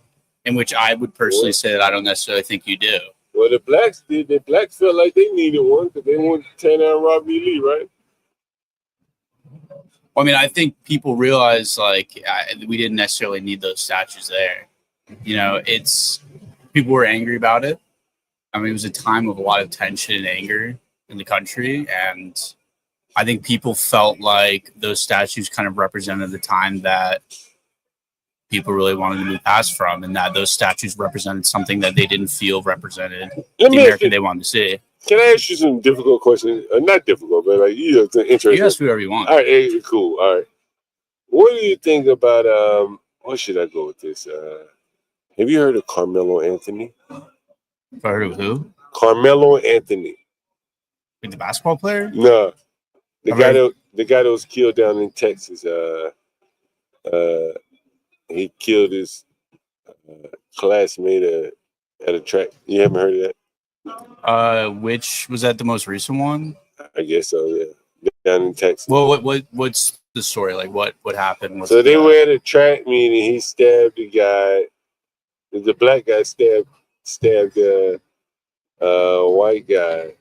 In which I would personally say that I don't necessarily think you do. Well, the blacks did. The blacks felt like they needed one because they wanted to tear down Robert E. Lee, right? I mean, I think people realize like we didn't necessarily need those statues there. It's people were angry about it. I mean, it was a time of a lot of tension and anger in the country, and I think people felt like those statues kind of represented the time that people really wanted to move past from, and that those statues represented something that they didn't feel represented the America they wanted to see. Can I ask you some difficult questions? Not difficult, but like it's interesting. You ask whoever you want. All right, cool. All right. What do you think about what should I go with this? Have you heard of Carmelo Anthony? Heard of who? Carmelo Anthony. Like the basketball player? No. The guy that was killed down in Texas. He killed his classmate at a track. You haven't heard of that? Which was that the most recent one? I guess so, yeah. Down in Texas. Well, what's the story? Like what happened? So they were at a track meeting. He stabbed the guy. The black guy stabbed the white guy,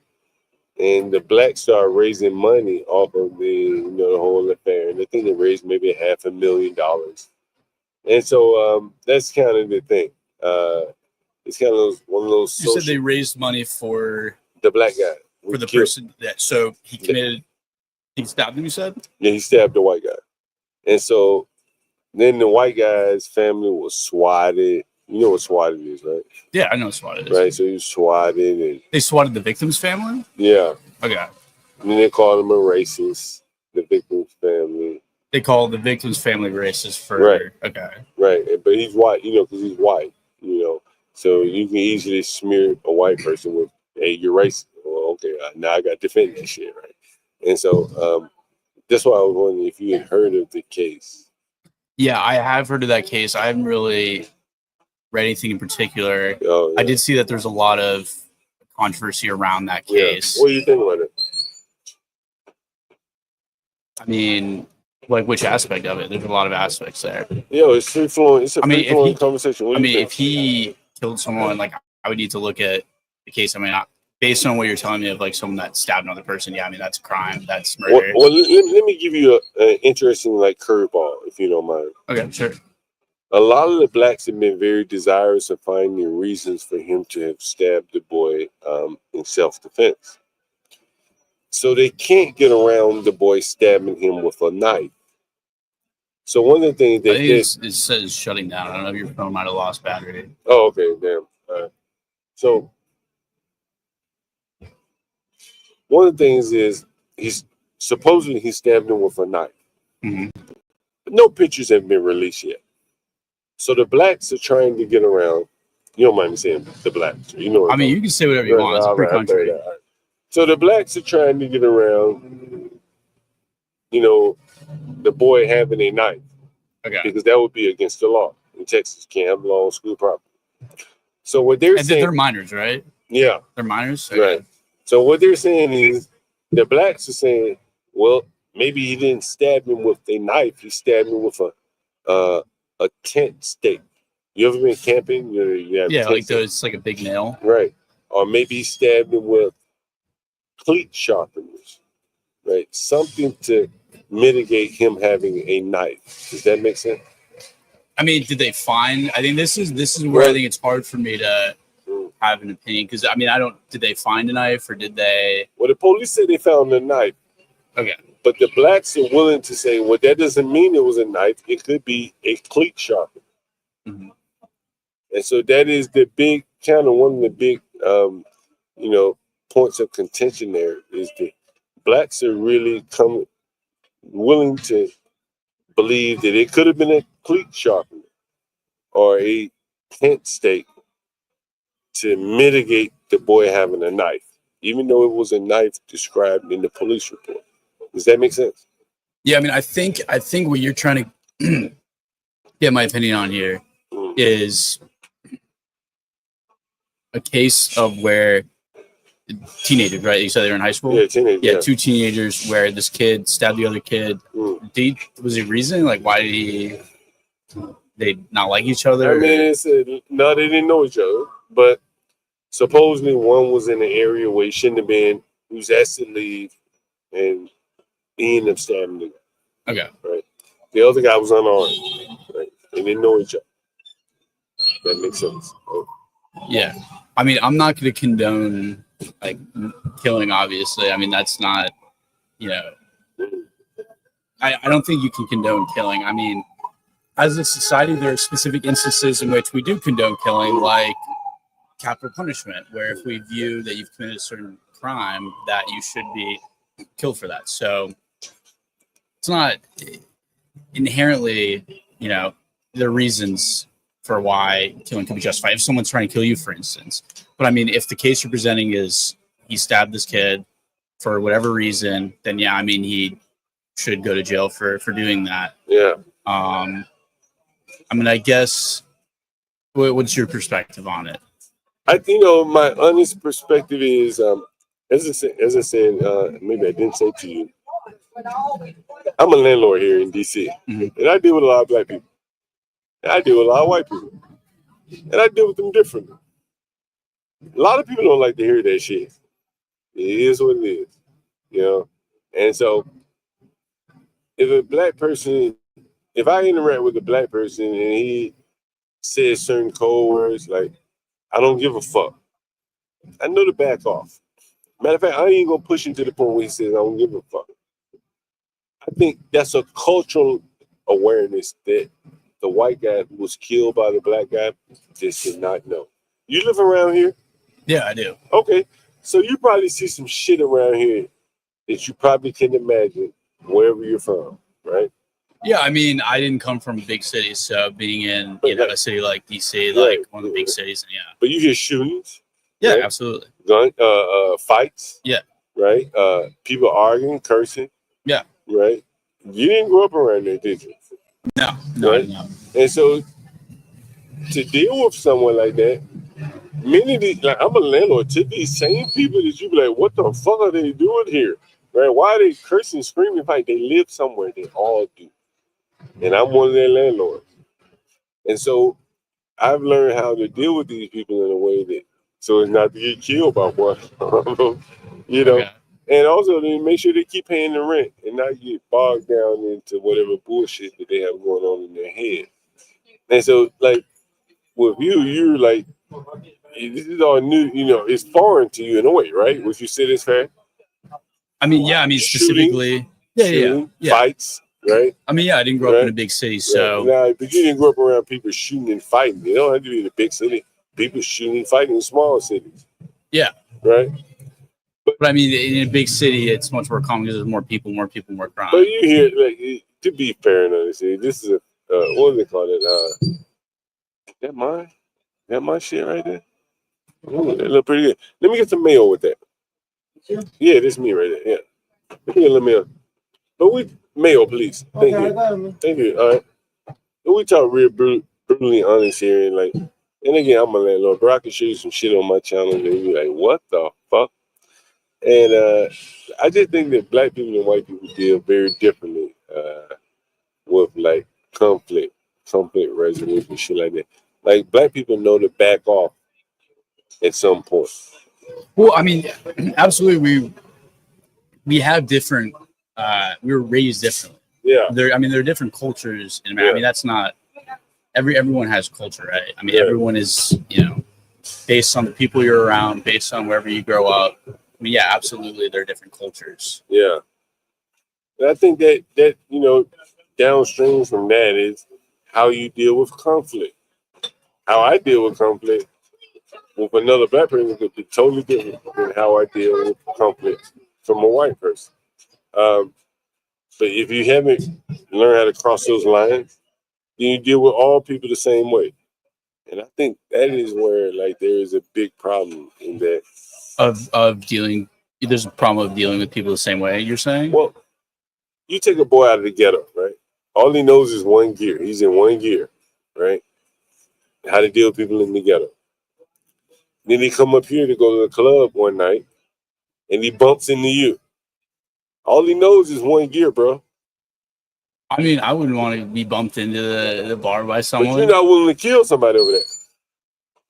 and the blacks started raising money off of the whole affair. And I think they raised maybe $500,000. And so that's kind of the thing. It's kind of one of those. You said they raised money for the black guy, for the person that. So he committed. He stabbed him. You said. Yeah, he stabbed the white guy, and so then the white guy's family was swatted. You know what swatted is, right? Yeah, I know what swatted is. Right, so he was swatted, and they swatted the victim's family. Yeah. Okay. And then they called him a racist. The victim's family. They call the victim's family racist for. Right. Okay. Right, but he's white. Because he's white. So you can easily smear a white person with, "Hey, you're racist." Well, okay, now I got to defend this shit, right? And so that's why I was wondering if you had heard of the case. Yeah, I have heard of that case. I haven't really read anything in particular. Oh, yeah. I did see that there's a lot of controversy around that case. Yeah. What do you think about it? I mean, like which aspect of it? There's a lot of aspects there. Yeah, it's free flowing. It's a free flowing conversation. What do you think? If he killed someone, like I would need to look at the case. I mean, based on what you're telling me of like someone that stabbed another person, yeah, I mean that's a crime. That's murder. Well, let me give you an interesting curveball, if you don't mind. Okay, sure. A lot of the blacks have been very desirous of finding reasons for him to have stabbed the boy in self-defense. So they can't get around the boy stabbing him with a knife. So one of the things that it says shutting down. I don't know if your phone might have lost battery. Oh, okay, damn. All right. So one of the things is he's supposedly he stabbed him with a knife. Mm-hmm. But no pictures have been released yet. So the blacks are trying to get around. You don't mind me saying the blacks. I mean, you can say whatever you want. It's a free country. So the blacks are trying to get around you know, the boy having a knife. Okay. Because that would be against the law. In Texas, you can't have law on school property. So what they're And saying, they're minors, right? yeah, They're minors. Okay. right. So what they're saying is the blacks are saying, well, maybe he didn't stab him with a knife. He stabbed him with a tent stake. You ever been camping? You have Yeah, tent like those, like a big nail. right. Or maybe he stabbed him with cleat sharpeners, right? Something to mitigate him having a knife. Does that make sense? I mean, did they find? I think this is where I think it's hard for me to have an opinion because I mean, I don't. Did they find a knife or did they? Well, the police said they found a knife. Okay. But the blacks are willing to say, well, that doesn't mean it was a knife. It could be a cleat sharpener. Mm-hmm. And so that is the big kind of one of the big, you know, points of contention there is the blacks are really willing to believe that it could have been a cleat sharpener or a tent stake to mitigate the boy having a knife, even though it was a knife described in the police report. Does that make sense? Yeah, I mean, I think what you're trying to get my opinion on here is a case of where teenagers, right? You said they were in high school. Yeah, teenagers. Yeah, two teenagers where this kid stabbed the other kid. Was there a reason? Like, why did they not like each other? I mean, no, they didn't know each other, but supposedly one was in an area where he shouldn't have been. He was asked to leave, and he ended up stabbing him. Okay. Right. The other guy was unarmed. Right. They didn't know each other. That makes sense. Right? Yeah. I mean, I'm not going to condone like killing, obviously. I mean, that's not, you know, I don't think you can condone killing. I mean, as a society, there are specific instances in which we do condone killing, like capital punishment, where if we view that you've committed a certain crime, that you should be killed for that. So it's not inherently, you know, there are reasons for why killing can be justified. If someone's trying to kill you, for instance. But I mean, if the case you're presenting is he stabbed this kid for whatever reason, then yeah, I mean, he should go to jail for doing that. Yeah. I mean, I guess, what's your perspective on it? You know, my honest perspective is, as I said, maybe I didn't say to you, I'm a landlord here in DC, and I deal with a lot of black people. And I deal with a lot of white people, and I deal with them differently. A lot of people don't like to hear that shit. It is what it is, you know. And so, if a black person, if I interact with a black person and he says certain code words like, I don't give a fuck, I know to back off. Matter of fact, I ain't gonna push him to the point where he says, I don't give a fuck. I think that's a cultural awareness that the white guy who was killed by the black guy just did not know. You live around here? Yeah, I do. Okay. So you probably see some shit around here that you probably can imagine wherever you're from, right? Yeah, I mean, I didn't come from a big city, so being in a city like DC, like one of the big cities, yeah. But you hear shootings. Yeah, right? absolutely. Fights. Yeah. Right? People arguing, cursing. Yeah. Right? You didn't grow up around there, did you? No, right? No. And so to deal with someone like that, many of these, like I'm a landlord, to these same people that you be like, what the fuck are they doing here? Right? Why are they cursing, screaming, fight? They live somewhere. They all do. And I'm one of their landlords. And so I've learned how to deal with these people in a way that so as not to get killed by one. You know. Okay. And also to make sure they keep paying the rent and not get bogged down into whatever bullshit that they have going on in their head. And so, like, with you, you're like, this is all new, you know, it's foreign to you in a way, right? Would you say this fair? I mean, yeah, I mean, specifically, shooting, fights, right? I mean, yeah, I didn't grow up in a big city, so. Nah, but you didn't grow up around people shooting and fighting. You don't have to be in a big city. People shooting and fighting in small cities. Yeah. Right? But I mean, in a big city, it's much more common because there's more people, more crime. But you hear, like, to be fair enough, see, this is a, what do they call it? That my shit right there? Ooh, that look pretty good. Let me get some mayo with that. Yeah, this is me right there. Yeah. Let me get a little mayo. But we male police. Thank you. Thank you. All right. But we talk real brutally honest here, and like, and again, I'm a landlord, bro. I can show you some shit on my channel, and you be like, what the fuck? And I just think that black people and white people deal very differently with like conflict resolution, shit like that. Like black people know to back off at some point. Well, I mean, absolutely, we have different. We were raised differently. Yeah. There are different cultures in America. I mean, that's not everyone has culture, right? I mean, everyone is, based on the people you're around, based on wherever you grow up. I mean, yeah, absolutely, there are different cultures. Yeah. And I think that downstream from that is how you deal with conflict. How I deal with conflict with another black person could be totally different than how I deal with conflict from a white person. But if you haven't learned how to cross those lines, then you deal with all people the same way. And I think that is where like there is a big problem in that. Of dealing, there's a problem of dealing with people the same way, you're saying? Well, you take a boy out of the ghetto, right? All he knows is one gear. He's in one gear, right? How to deal with people in the ghetto. Then he come up here to go to the club one night, and he bumps into you. All he knows is one gear, bro. I mean, I wouldn't want to be bumped into the bar by someone. But you're not willing to kill somebody over there,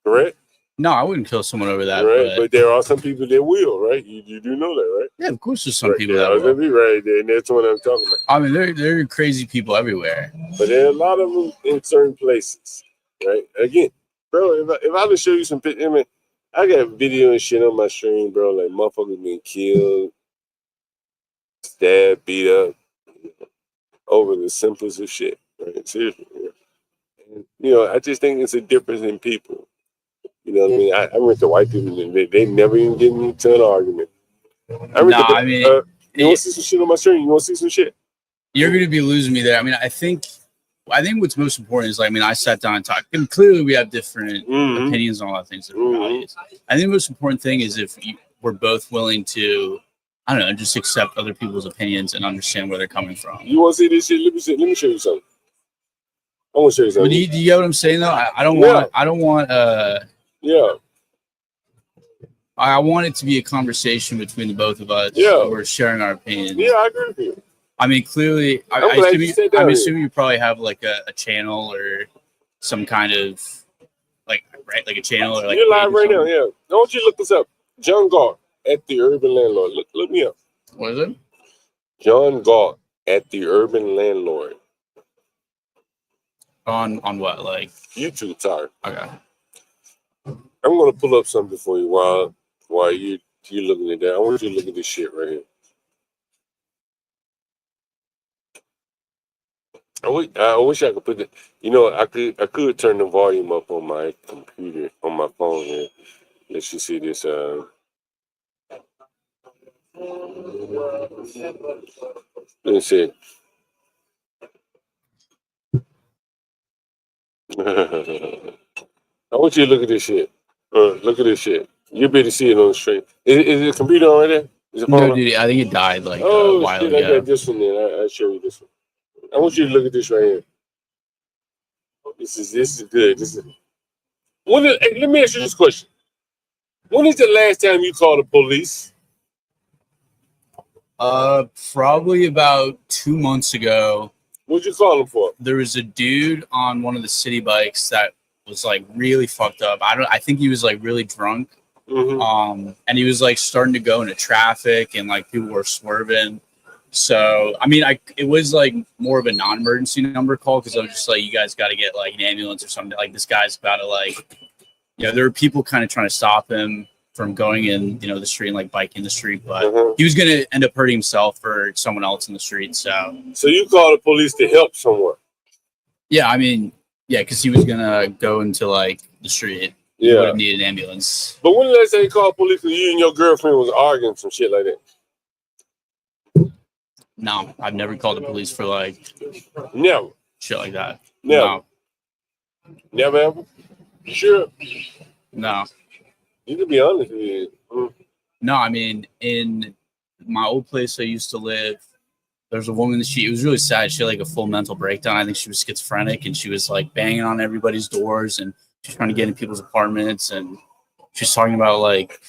correct? No, I wouldn't kill someone over that. Right, but there are some people that will, right? You do know that, right? Yeah, of course there's some right. people that will. Be right there, and that's what I'm talking about. I mean, there are crazy people everywhere. But there are a lot of them in certain places, right? Again, bro, if I would show you some pictures, I mean, I got video and shit on my stream, bro, like motherfuckers being killed, stabbed, beat up, over the simplest of shit, right? Seriously. And, I just think it's a difference in people. You know what I mean? I went to white people and they never even get into an argument. You want to see some shit on my stream? You want to see some shit? You're going to be losing me there. I mean, I think what's most important is, like, I mean, I sat down and talked, and clearly we have different opinions on a lot of things. I think the most important thing is if we're both willing to, I don't know, just accept other people's opinions and understand where they're coming from. You want to see this shit? Let me show you something. I want to show you something. Do you get what I'm saying, though? I don't want. Yeah. I want it to be a conversation between the both of us. Yeah. We're sharing our opinions. Yeah, I agree with you. I mean, clearly, I'm assuming you probably have like a channel or some kind of like a channel or like. You're live right now, yeah. I want you to look this up. John Galt at The Urban Landlord. Look me up. What is it? John Galt at The Urban Landlord. On what, like YouTube? Sorry. Okay. I'm gonna pull up something for you while you're looking at that. I want you to look at this shit right here. I wish I could put it. I could turn the volume up on my computer, on my phone here. Let you see this. Let's see. I want you to look at this shit. Look at this shit. You'll be able to see it on the stream. Is the computer on right there? Is it no, dude, I think it died like a while ago. I got this one then. I'll show you this one. I want you to look at this right here. This is good. Let me ask you this question. When is the last time you called the police? Probably about 2 months ago. What'd you call him for? There was a dude on one of the city bikes that was like really fucked up. I think he was like really drunk. And he was like starting to go into traffic and like people were swerving. So I mean, it was like more of a non-emergency number call because I was just like, you guys got to get like an ambulance or something. Like this guy's about to like, there were people kind of trying to stop him from going in, the street and like biking the street, but he was going to end up hurting himself or someone else in the street. So you called the police to help someone? Yeah, I mean, yeah, because he was going to go into like the street. He would have needed an ambulance. But when did they say you called police because you and your girlfriend was arguing some shit like that? No, I've never called the police for like never shit like that. Never. Never ever? Sure. No. You can be honest with you. No, I mean, in my old place I used to live, there's a woman that it was really sad. She had like a full mental breakdown. I think she was schizophrenic, and she was like banging on everybody's doors, and she's trying to get in people's apartments, and she's talking about like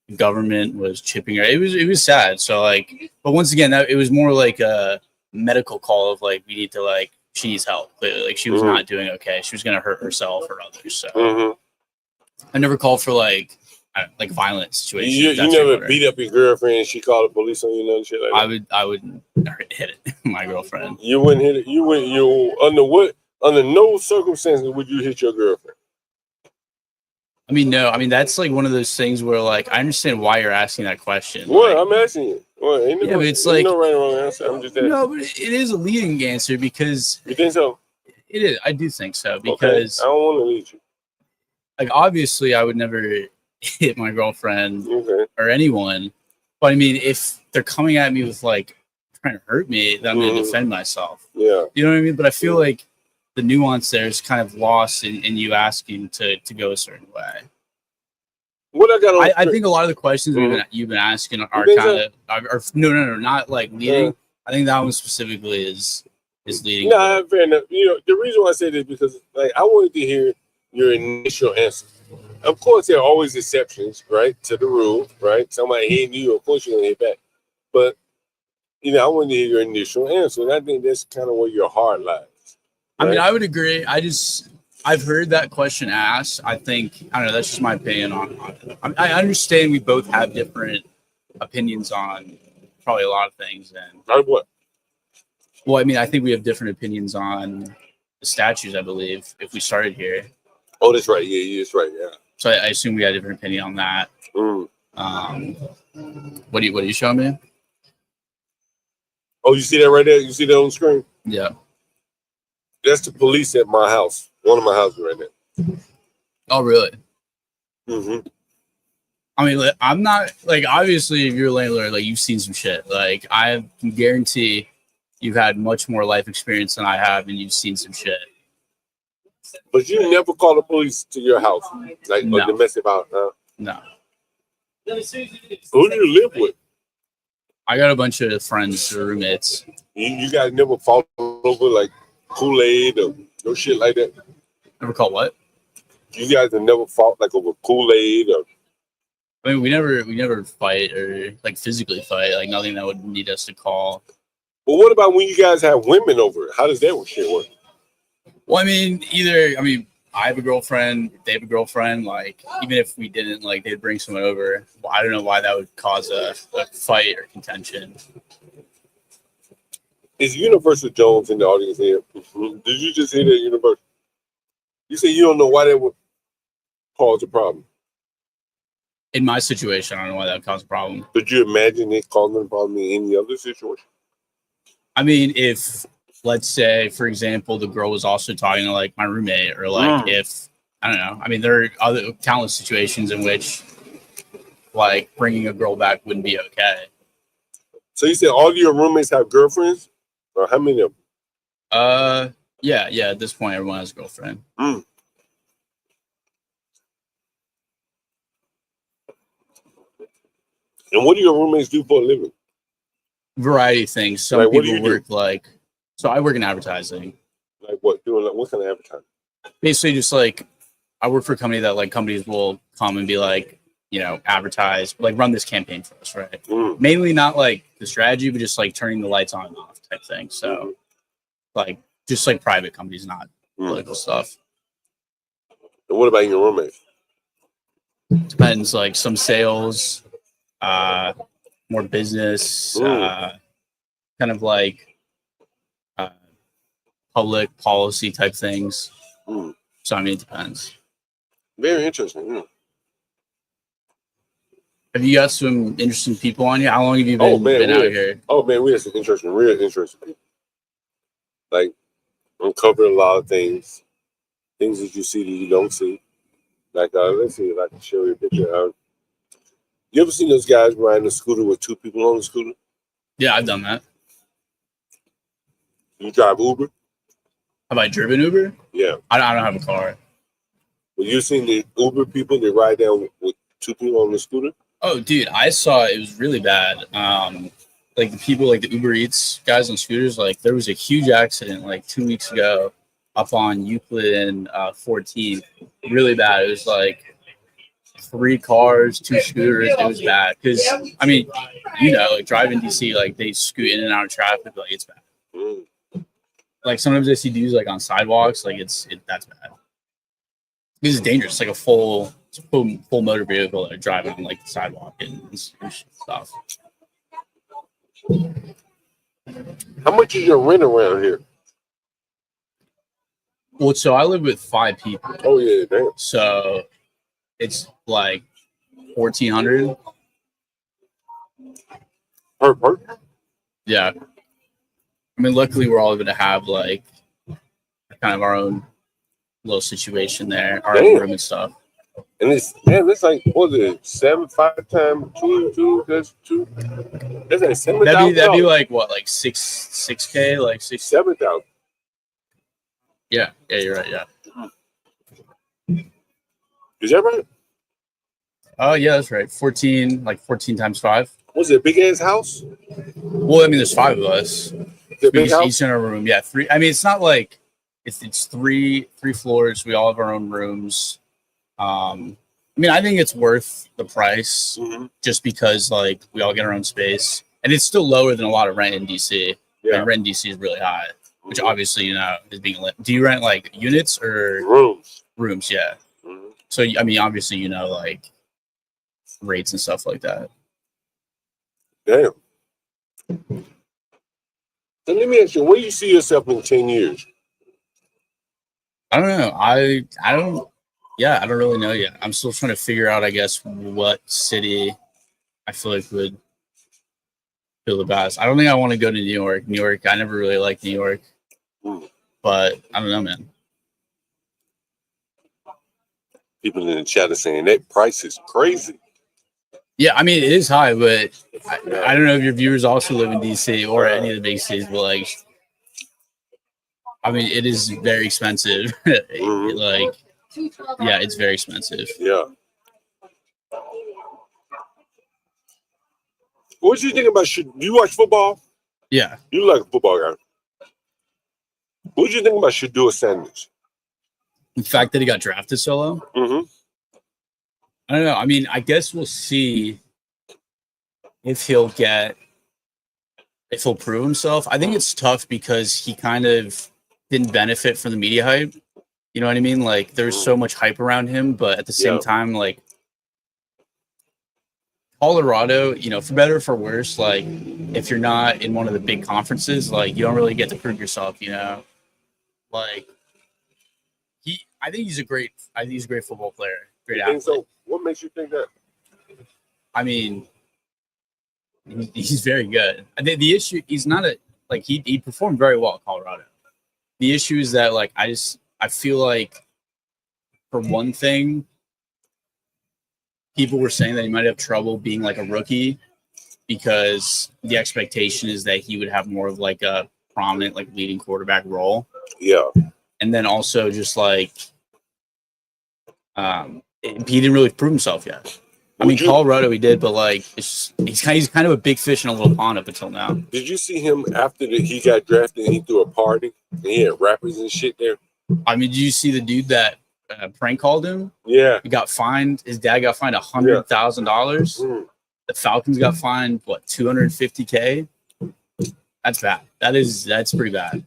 the government was chipping her. It was sad. So like, but once again, it was more like a medical call of like, we need to like, she needs help. Like she was not doing okay. She was gonna hurt herself or others. So I never called for like violent situations. You never beat up your girlfriend and she called the police on you and shit like that? I would hit it. My girlfriend. You wouldn't hit it. Under no circumstances would you hit your girlfriend? I mean, no. I mean, that's like one of those things where like I understand why you're asking that question. What? Like, I'm asking you. What? Yeah, but it's like no right or wrong answer. I'm just asking. No, but it is a leading answer because you think so. It is. I do think so because I don't want to lead you. Like obviously, I would never hit my girlfriend or anyone, but I mean, if they're coming at me with like trying to hurt me, then I'm gonna defend myself. Yeah, you know what I mean. But I feel like the nuance there is kind of lost in you asking to go a certain way. What I got? I think a lot of the questions you've been asking are kind of no, not like leading. I think that one specifically is leading. No, fair enough. You know, the reason why I say this is because like I wanted to hear your initial answer. Of course, there are always exceptions, right, to the rule, right? Somebody hitting you, of course you're gonna hit back. But you know, I wanted to hear your initial answer, and I think that's kind of where your heart lies. Right? I mean, I would agree. I've heard that question asked. I don't know. That's just my opinion on it. I understand we both have different opinions on probably a lot of things. And like what? Well, I mean, I think we have different opinions on the statues. I believe if we started here. Oh, that's right. Yeah, that's right. Yeah. So I assume we had a different opinion on that. What do you show me? Oh, you see that right there? You see that on the screen? Yeah. That's the police at my house. One of my houses right there. Oh, really? Mm-hmm. I mean, I'm not like obviously if you're a landlord, like you've seen some shit. Like I can guarantee you've had much more life experience than I have, and you've seen some shit. But you never call the police to your house, like a domestic violence, huh? No. Who do you live with? I got a bunch of friends or roommates. You guys never fought over like Kool-Aid or no shit like that? Never called what? You guys have never fought like over Kool-Aid or? I mean, we never fight or like physically fight. Like nothing that would need us to call. But what about when you guys have women over? How does that shit work? Well, I mean, I have a girlfriend, they have a girlfriend. Like, even if we didn't, like, they'd bring someone over. Well, I don't know why that would cause a fight or contention. Is Universal Jones in the audience here? Did you just hear that, Universal? You say you don't know why that would cause a problem. In my situation, I don't know why that would cause a problem. Could you imagine it causing a problem in any other situation? I mean, if, let's say, for example, the girl was also talking to, like, my roommate, or, like, if, I don't know. I mean, there are other countless situations in which, like, bringing a girl back wouldn't be okay. So you said all of your roommates have girlfriends? Or how many of them? Yeah. At this point, everyone has a girlfriend. And what do your roommates do for a living? Variety of things. Some like, people work like, so I work in advertising. Like what? Doing like what kind of advertising? Basically, just like I work for a company that like companies will come and be like, you know, advertise, like run this campaign for us, right? Mainly not like the strategy, but just like turning the lights on and off type thing. So, like just like private companies, not political stuff. And what about your roommates? Depends. Like some sales, more business, kind of like public policy type things. So I mean, it depends. Very interesting. Have you got some interesting people on here? How long have you been out here? Oh man, we have some interesting, real interesting people. Like uncover a lot of things that you see that you don't see. Like let's see if I can show you a picture. You ever seen those guys riding a scooter with two people on the scooter? Yeah, I've done that. You drive Uber? Have I driven Uber? Yeah. I don't have a car. Well, you seen the Uber people that ride down with two people on the scooter? Oh, dude, I saw it was really bad. like the people like the Uber Eats guys on scooters, like there was a huge accident like 2 weeks ago up on Euclid and 14th. Really bad. It was like 3 cars, 2 scooters. It was bad because I mean, you know, like driving DC, like they scoot in and out of traffic, like it's bad. Like sometimes I see dudes like on sidewalks, like that's bad. This is dangerous. It's like a full motor vehicle like, driving on like the sidewalk and stuff. How much is your rent around here? Well, so I live with 5 people. Oh yeah, damn. So it's like 1,400 per person. Yeah. I mean, luckily we're all going to have like kind of our own little situation there, our own room and stuff. And it's like what is it? 5 times 2? That's 2. That's like $7,000. That'd be like what, like 6K, like 7,000. Yeah, you're right. Yeah. Is that right? Oh yeah, that's right. 14 times 5. Was it a big ass house? Well, I mean, there's 5 of us. Each in our room. Yeah, 3. I mean, it's not like it's 3 floors. We all have our own rooms. I mean, I think it's worth the price just because like we all get our own space, and it's still lower than a lot of rent in DC. Yeah, and rent in DC is really high, which obviously you know is being lit. Do you rent like units or rooms? Rooms, yeah. So I mean, obviously you know like rates and stuff like that. Damn. So let me ask you, where do you see yourself in 10 years? I don't know. I don't. Yeah, I don't really know yet. I'm still trying to figure out, I guess, what city I feel like would feel the best. I don't think I want to go to New York. New York, I never really liked New York. But I don't know, man. People in the chat are saying that price is crazy. Yeah, I mean, it is high, but I don't know if your viewers also live in DC or any of the big cities, but like, I mean, it is very expensive. Like, yeah, it's very expensive. Yeah. What do you think about? Do you watch football? Yeah. You like a football guy. What do you think about Shedeur Sanders? The fact that he got drafted so low? I don't know. I mean, I guess we'll see if he'll prove himself. I think it's tough because he kind of didn't benefit from the media hype. You know what I mean? Like there's so much hype around him, but at the same time, like Colorado, you know, for better or for worse, like if you're not in one of the big conferences, like you don't really get to prove yourself, you know? Like I think he's a great football player. Great athlete. So what makes you think that? I mean, he's very good. The issue, he's not he performed very well at Colorado. The issue is that like I feel like for one thing, people were saying that he might have trouble being like a rookie because the expectation is that he would have more of like a prominent like leading quarterback role. Yeah. And then also just like he didn't really prove himself yet. I mean, Colorado he did, but like it's just, he's kind of a big fish in a little pond up until now. Did you see him after he got drafted and he threw a party and he had rappers and shit there? I mean, did you see the dude that prank called him? Yeah. He got fined. His dad got fined $100,000. The Falcons got fined, what, $250K? That's bad. That's pretty bad.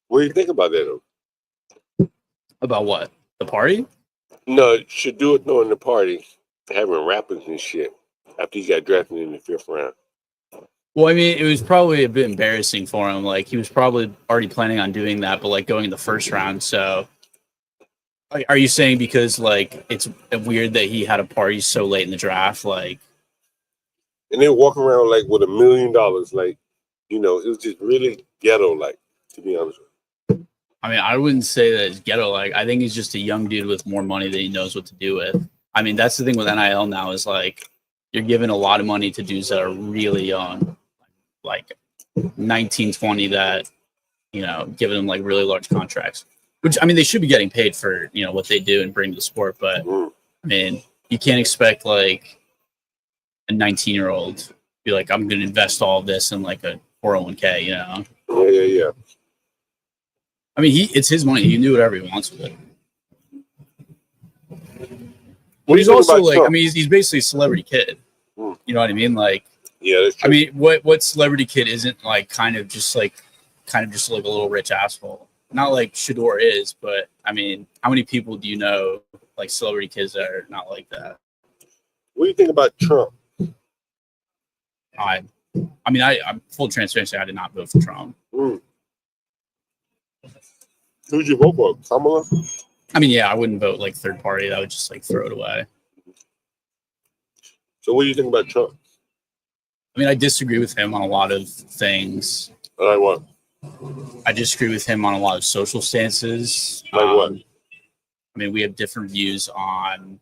What do you think about that, though? About what? The party? No, Shedeur throwing the party, having rappers and shit after he got drafted in the 5th round. Well, I mean, it was probably a bit embarrassing for him. Like, he was probably already planning on doing that, but, like, going in the 1st round. So, are you saying because, like, it's weird that he had a party so late in the draft? Like, and then walk around, like, with $1 million. Like, you know, it was just really ghetto-like, to be honest with you. I mean, I wouldn't say that it's ghetto-like. I think he's just a young dude with more money that he knows what to do with. I mean, that's the thing with NIL now is, like, you're giving a lot of money to dudes that are really young. Like 19, 20 that, you know, giving them like really large contracts, which I mean, they should be getting paid for, you know, what they do and bring to the sport. But I mean, you can't expect like a 19-year-old be like, I'm going to invest all of this in like a 401k, you know? Yeah. I mean, it's his money. He can do whatever he wants with it. What do you He's think also about like, Trump? I mean, he's basically a celebrity kid. You know what I mean? Like, yeah, that's true. I mean, what celebrity kid isn't like kind of just like a little rich asshole? Not like Shador is, but I mean, how many people do you know like celebrity kids that are not like that? What do you think about Trump? I'm full transparency. I did not vote for Trump. Who'd you vote for? Kamala? I mean, yeah, I wouldn't vote like third party. I would just like throw it away. So what do you think about Trump? I mean, I disagree with him on a lot of things. Like what? I disagree with him on a lot of social stances. Like what? I mean, we have different views on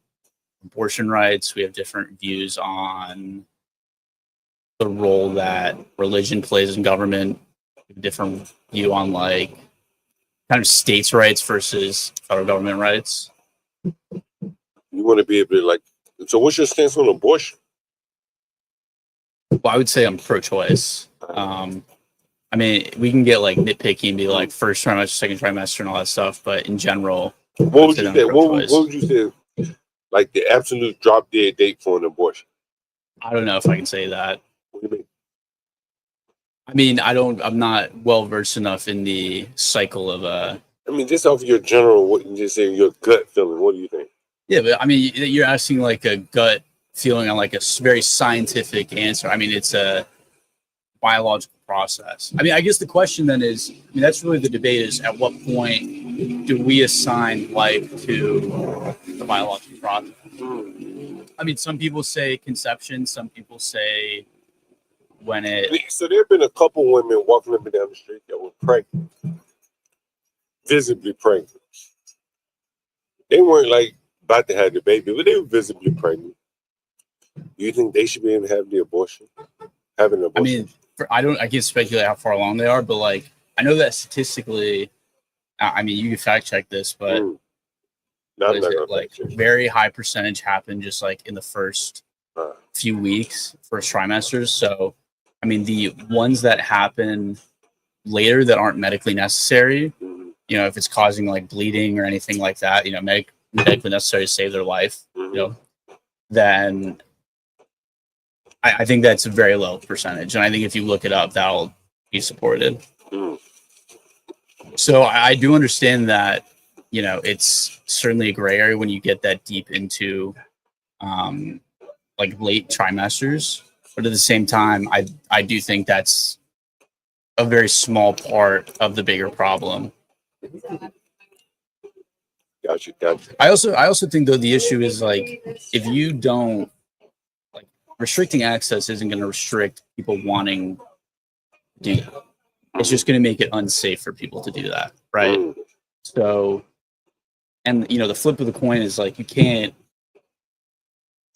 abortion rights. We have different views on the role that religion plays in government. We have a different view on like kind of states' rights versus federal government rights. You want to be able to like. So what's your stance on abortion? Well, I would say I'm pro-choice. I mean, we can get like nitpicky and be like first trimester, second trimester, and all that stuff. But in general, What would you say? What would you say? Like the absolute drop dead date for an abortion? I don't know if I can say that. What do you mean? I mean, I'm not well versed enough in the cycle of I mean, just off your general, what you just saying, your gut feeling. What do you think? Yeah, but I mean, you're asking like a gut feeling on like a very scientific answer. I mean, it's a biological process. I mean, I guess the question then is, I mean, that's really the debate is at what point do we assign life to the biological process? I mean, some people say conception, some people say when it. So there have been a couple women walking up and down the street that were pregnant, visibly pregnant. They weren't like about to have the baby, but they were visibly pregnant. Do you think they should be able to have the abortion? Have an abortion? I mean, I can't speculate how far along they are, but like I know that statistically, I mean, you can fact check this, but like very high percentage happen just like in the first few weeks, first trimesters. So, I mean, the ones that happen later that aren't medically necessary, you know, if it's causing like bleeding or anything like that, you know, medically necessary to save their life, you know, then I think that's a very low percentage. And I think if you look it up, that'll be supported. So I do understand that, you know, it's certainly a gray area when you get that deep into like late trimesters. But at the same time, I do think that's a very small part of the bigger problem. Gotcha. I also think though the issue is like if you don't like restricting access isn't going to restrict people wanting to do that. It's just going to make it unsafe for people to do that, right? So, and you know the flip of the coin is like you can't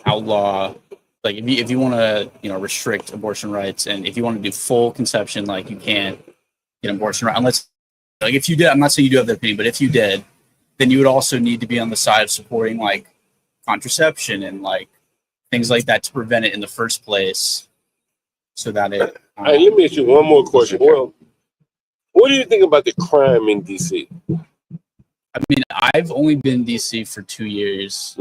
outlaw like if you want to restrict abortion rights and if you want to do full conception like you can't get abortion right unless like if you did. I'm not saying you do have that opinion, but if you did, then you would also need to be on the side of supporting like contraception and like things like that to prevent it in the first place so that it All right, let me ask you one more question. Well, what do you think about the crime in DC? I mean, I've only been in DC for 2 years.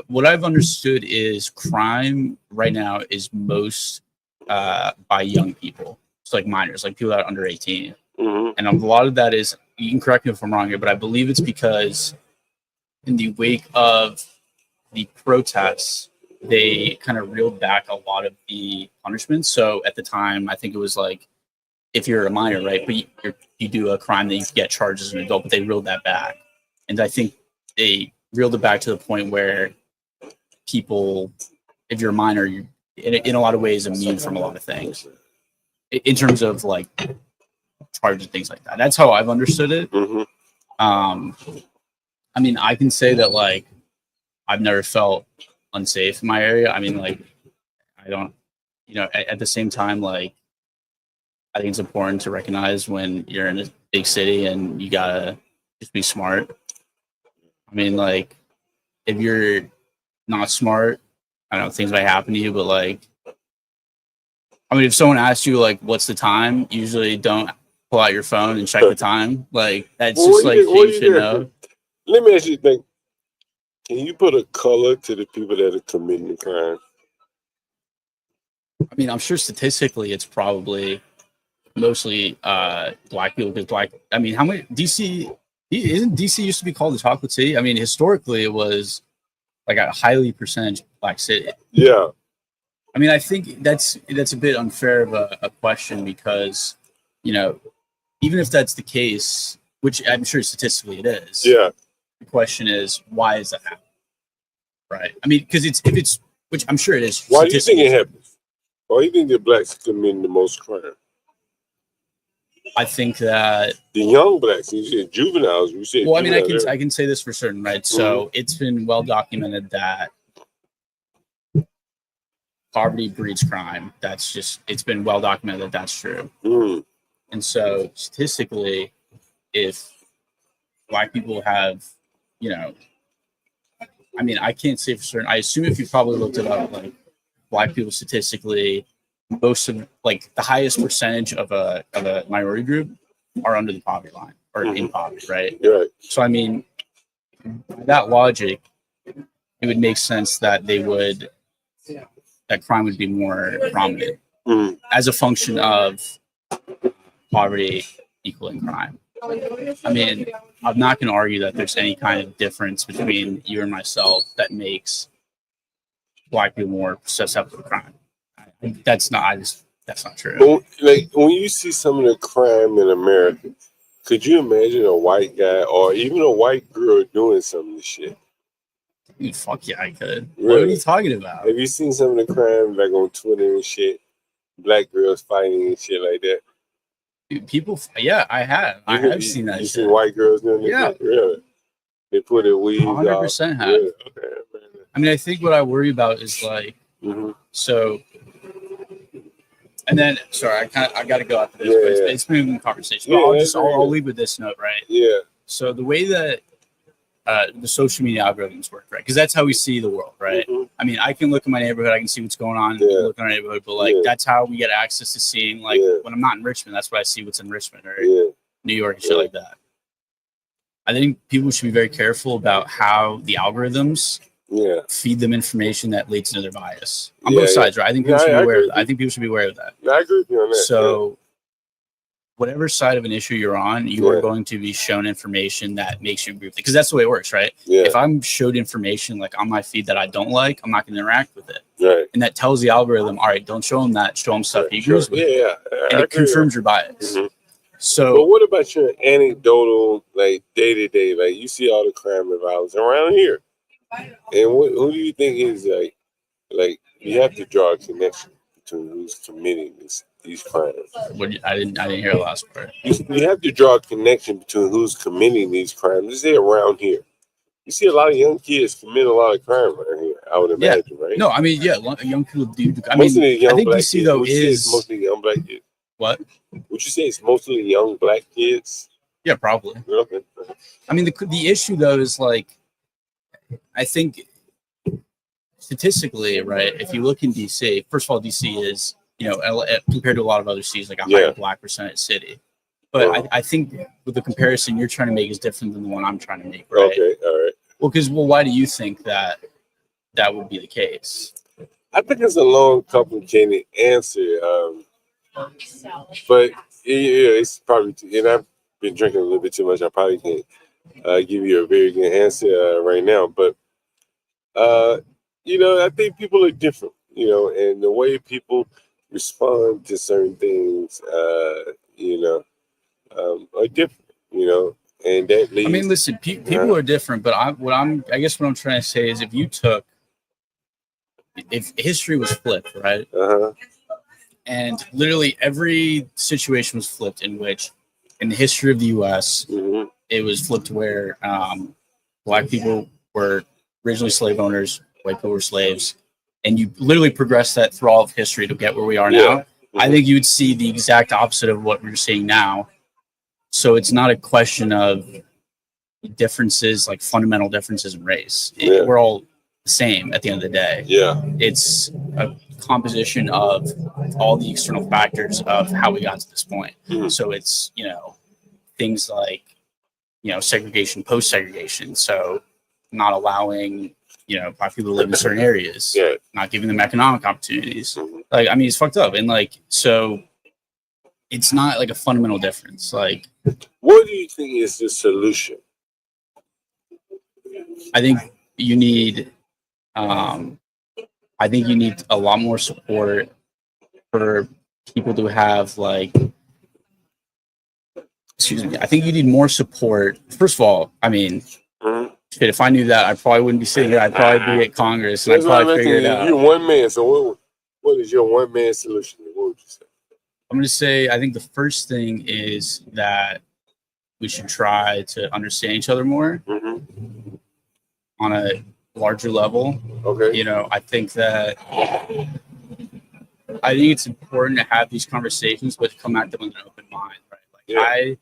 What I've understood is crime right now is most by young people. It's like minors, like people that are under 18. And a lot of that is, you can correct me if I'm wrong here, but I believe it's because in the wake of the protests, they kind of reeled back a lot of the punishments. So at the time, I think it was like, if you're a minor, right, but you do a crime, then you get charged as an adult, but they reeled that back. And I think they reeled it back to the point where people, if you're a minor, you're in a lot of ways immune from a lot of things in terms of like charges and things like that. That's how I've understood it. I mean, I can say that like I've never felt unsafe in my area. I mean, like I don't, at the same time, like I think it's important to recognize when you're in a big city and you gotta just be smart. I mean, like if you're not smart I don't know, things might happen to you, but like, I mean, if someone asks you like, what's the time, usually don't pull out your phone and check the time. Like, that's just like you should know. Let me ask you a thing. Can you put a color to the people that are committing the crime? I mean, I'm sure statistically it's probably mostly black people, because I mean, how many isn't DC used to be called the chocolate city? I mean, historically it was like a highly percentage black city. Yeah. I mean, I think that's a bit unfair of a question, because, you know, even if that's the case, which I'm sure statistically it is. Yeah. The question is, why is that happening? Right. I mean, because which I'm sure it is. Why do you think it happens? Why do you think that blacks commit the most crime? I think that the young blacks, you said juveniles, you said. Well, I mean, I can say this for certain, right? So it's been well documented that poverty breeds crime. It's been well documented that that's true. And so statistically, if black people have, you know, I mean, I can't say for certain. I assume if you probably looked it up, like black people statistically, most of like the highest percentage of a minority group are under the poverty line or in poverty, right? Right. So I mean, by that logic, it would make sense that that crime would be more prominent as a function of poverty equaling crime. I mean, I'm not going to argue that there's any kind of difference between you and myself that makes black people more susceptible to crime. That's not true. But, like, when you see some of the crime in America, could you imagine a white guy or even a white girl doing some of this shit? Dude, fuck yeah, I could. Really? What are you talking about? Have you seen some of the crime like on Twitter and shit? Black girls fighting and shit like that. Dude, people, yeah, I have. I have seen that. You shit. seen white girls doing that? Yeah. Really? They put it weed. 100% have. Really? Okay. I mean, I think what I worry about is like, so, and then, sorry, I got to go after this, but it's been a conversation. But I'll leave with this note, right? Yeah. So the way that the social media algorithms work, right? Because that's how we see the world, right? I mean, I can look in my neighborhood, I can see what's going on, look in our neighborhood, but like that's how we get access to seeing, like when I'm not in Richmond, that's what I see what's in Richmond or New York and shit like that. I think people should be very careful about how the algorithms feed them information that leads to their bias on both sides, right? I think people should be aware of that. I think people should be aware of that. I agree with you on that. So whatever side of an issue you're on, you are going to be shown information that makes you agree with it, because that's the way it works, right? If I'm showed information like on my feed that I don't like, I'm not going to interact with it. Right. And that tells the algorithm, all right, don't show them that, show them stuff he agrees with. And it confirms your bias. So, but what about your anecdotal, like day to day? Like you see all the crime and violence around here, and who do you think is like you have to draw a connection between who's committing these crimes? I didn't hear the last part. You have to draw a connection between who's committing these crimes. You see around here. You see a lot of young kids commit a lot of crime around here. I would imagine, right? No, I mean, young people do. I Most of the mean, young I think black DC kids, though would you say is it's mostly young black kids. What? Would you say it's mostly young black kids? Yeah, probably. Okay. I mean, the issue though is like, I think statistically, right? If you look in DC, first of all, DC is, you know, compared to a lot of other cities, like a higher black percentage city. But I think with the comparison you're trying to make is different than the one I'm trying to make, right? Okay, all right. Well, why do you think that would be the case? I think it's a long, complicated answer. But it's probably, and I've been drinking a little bit too much. I probably can't give you a very good answer right now. But you know, I think people are different. You know, and the way people respond to certain things, you know, are different. You know, and that leads. I mean, listen, people are different, but I guess what I'm trying to say is if history was flipped, right? And literally every situation was flipped in which, in the history of the U.S., it was flipped where black people were originally slave owners, white people were slaves, and you literally progress that through all of history to get where we are now. I think you would see the exact opposite of what we're seeing now. So it's not a question of differences, like fundamental differences in race. We're all the same at the end of the day. Yeah. It's a composition of all the external factors of how we got to this point. So it's, you know, things like, you know, segregation, post-segregation. So not allowing, you know, black people to live in certain areas, not giving them economic opportunities. Like, I mean, it's fucked up. And like, so it's not like a fundamental difference. Like, what do you think is the solution? I think you need, I think you need a lot more support for people to have like, excuse me, I think you need more support. First of all, I mean, shit, if I knew that, I probably wouldn't be sitting here. I'd probably be at Congress and I'd probably figure it out. You're one man, so what is your one man solution? What would you say? I'm going to say, I think the first thing is that we should try to understand each other more on a larger level. Okay. You know, I think it's important to have these conversations, but to come at them with an open mind, right? Like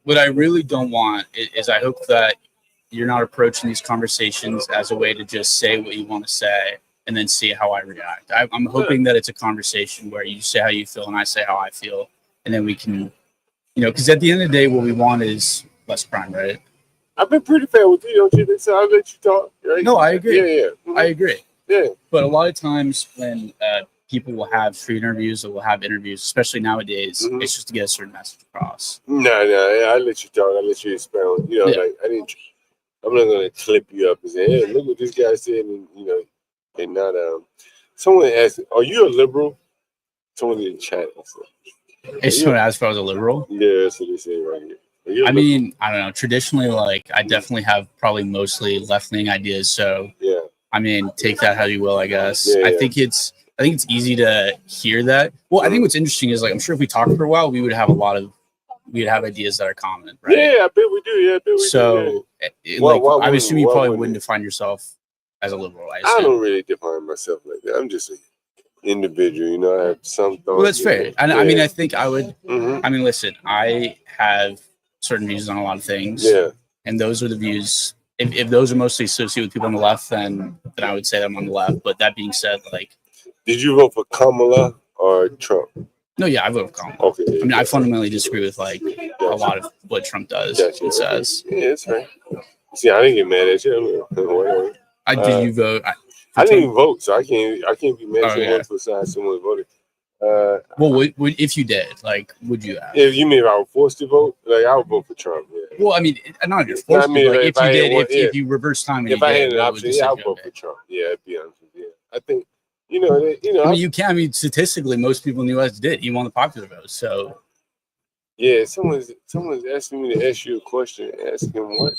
what I really don't want is I hope that you're not approaching these conversations as a way to just say what you want to say and then see how I react. I'm hoping that it's a conversation where you say how you feel and I say how I feel, and then we can, you know, because at the end of the day, what we want is less crime, right? I've been pretty fair with you, don't you think so? I'll let you talk, right? No, I agree. Yeah. I agree. Yeah. But a lot of times when people will have free interviews or will have interviews, especially nowadays, it's just to get a certain message across. No, I'll let you talk. I'll let you expound. You know, like I'm not gonna clip you up and say, "Hey, look what this guy said," and you know, and not Someone asked, "Are you a liberal?" Someone in the chat. Someone asked if I was a liberal. Yeah, that's what they say right here. I mean, I don't know. Traditionally, like I definitely have probably mostly left-leaning ideas. So yeah, I mean, take that how you will, I guess. I think it's easy to hear that. Well, I think what's interesting is like I'm sure if we talked for a while, we'd have ideas that are common, right? Yeah, I bet we do. Yeah, I bet we do. So, like, I'm assuming you probably wouldn't define yourself as a liberal. I don't really define myself like that. I'm just an individual, you know. I have some thoughts. Well, that's fair. And I mean, I think I would. I mean, listen, I have certain views on a lot of things. Yeah. And those are the views. If those are mostly associated with people on the left, then I would say I'm on the left. But that being said, like, did you vote for Kamala or Trump? No, yeah, I voted for Kamala. Okay. I mean, I fundamentally disagree with like a lot of what Trump does and says. Yeah, that's right. See, I didn't get mad at you. Did you vote? I didn't even vote, so I can't be mad at someone for saying someone voted. Well, if you did, like, would you have? If you mean if I was forced to vote, like I would vote for Trump. Yeah. Well, I mean, not if you're forced to. Like, if you reverse time, if I had an option, I would vote for Trump. Yeah, to be honest with you. I think, you know. I mean, you can. I mean, statistically, most people in the U.S. did. He won the popular vote, so. Yeah, someone's asking me to ask you a question. Asking what?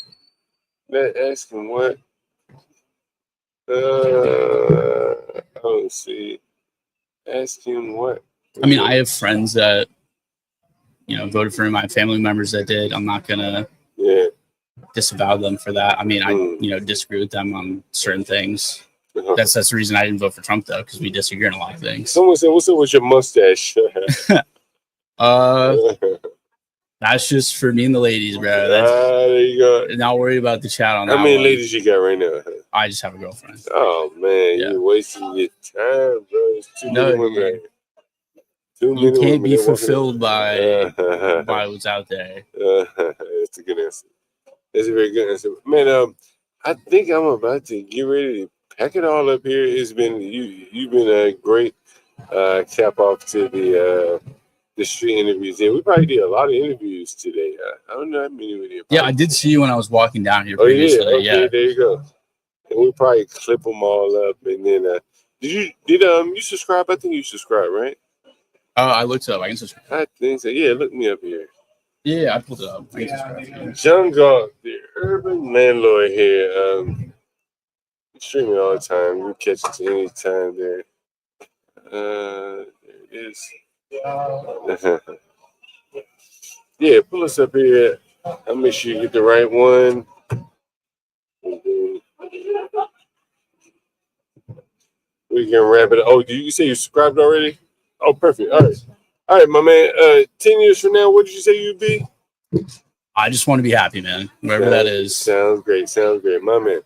Asking what? Let's see. Asking what? I mean, I have friends that, you know, voted for him. I have family members that did. I'm not gonna disavow them for that. I mean, I disagree with them on certain things. That's the reason I didn't vote for Trump though, because we disagree on a lot of things. Someone said, "What's up with your mustache?" That's just for me and the ladies, bro. There you go. Not worried about the chat on that. How many one. ladies you got right now? I just have a girlfriend. Oh man, you're wasting your time, bro. It's too many women. You can't be fulfilled by what's out there. That's a good answer. That's a very good answer, man. I think I'm about to get ready to pack it all up here. It's been you've been a great cap off to the street interviews. Yeah, we probably did a lot of interviews today. I don't know how many we did. Yeah, I did see you when I was walking down here previously. Oh, yeah, okay, there you go. And we probably clip them all up, and then did you subscribe? I think you subscribed, right? I looked it up. I can subscribe. I think so. Yeah, look me up here. Yeah, I pulled it up. I can subscribe. John Galt, the urban landlord here. Streaming all the time. You can catch it any time there. There it is. Yeah, pull us up here. I'll make sure you get the right one. We can wrap it up. Oh, did you say you subscribed already? Oh, perfect. All right, my man. 10 years from now, what did you say you'd be? I just want to be happy, man. Wherever that is. Sounds great, my man.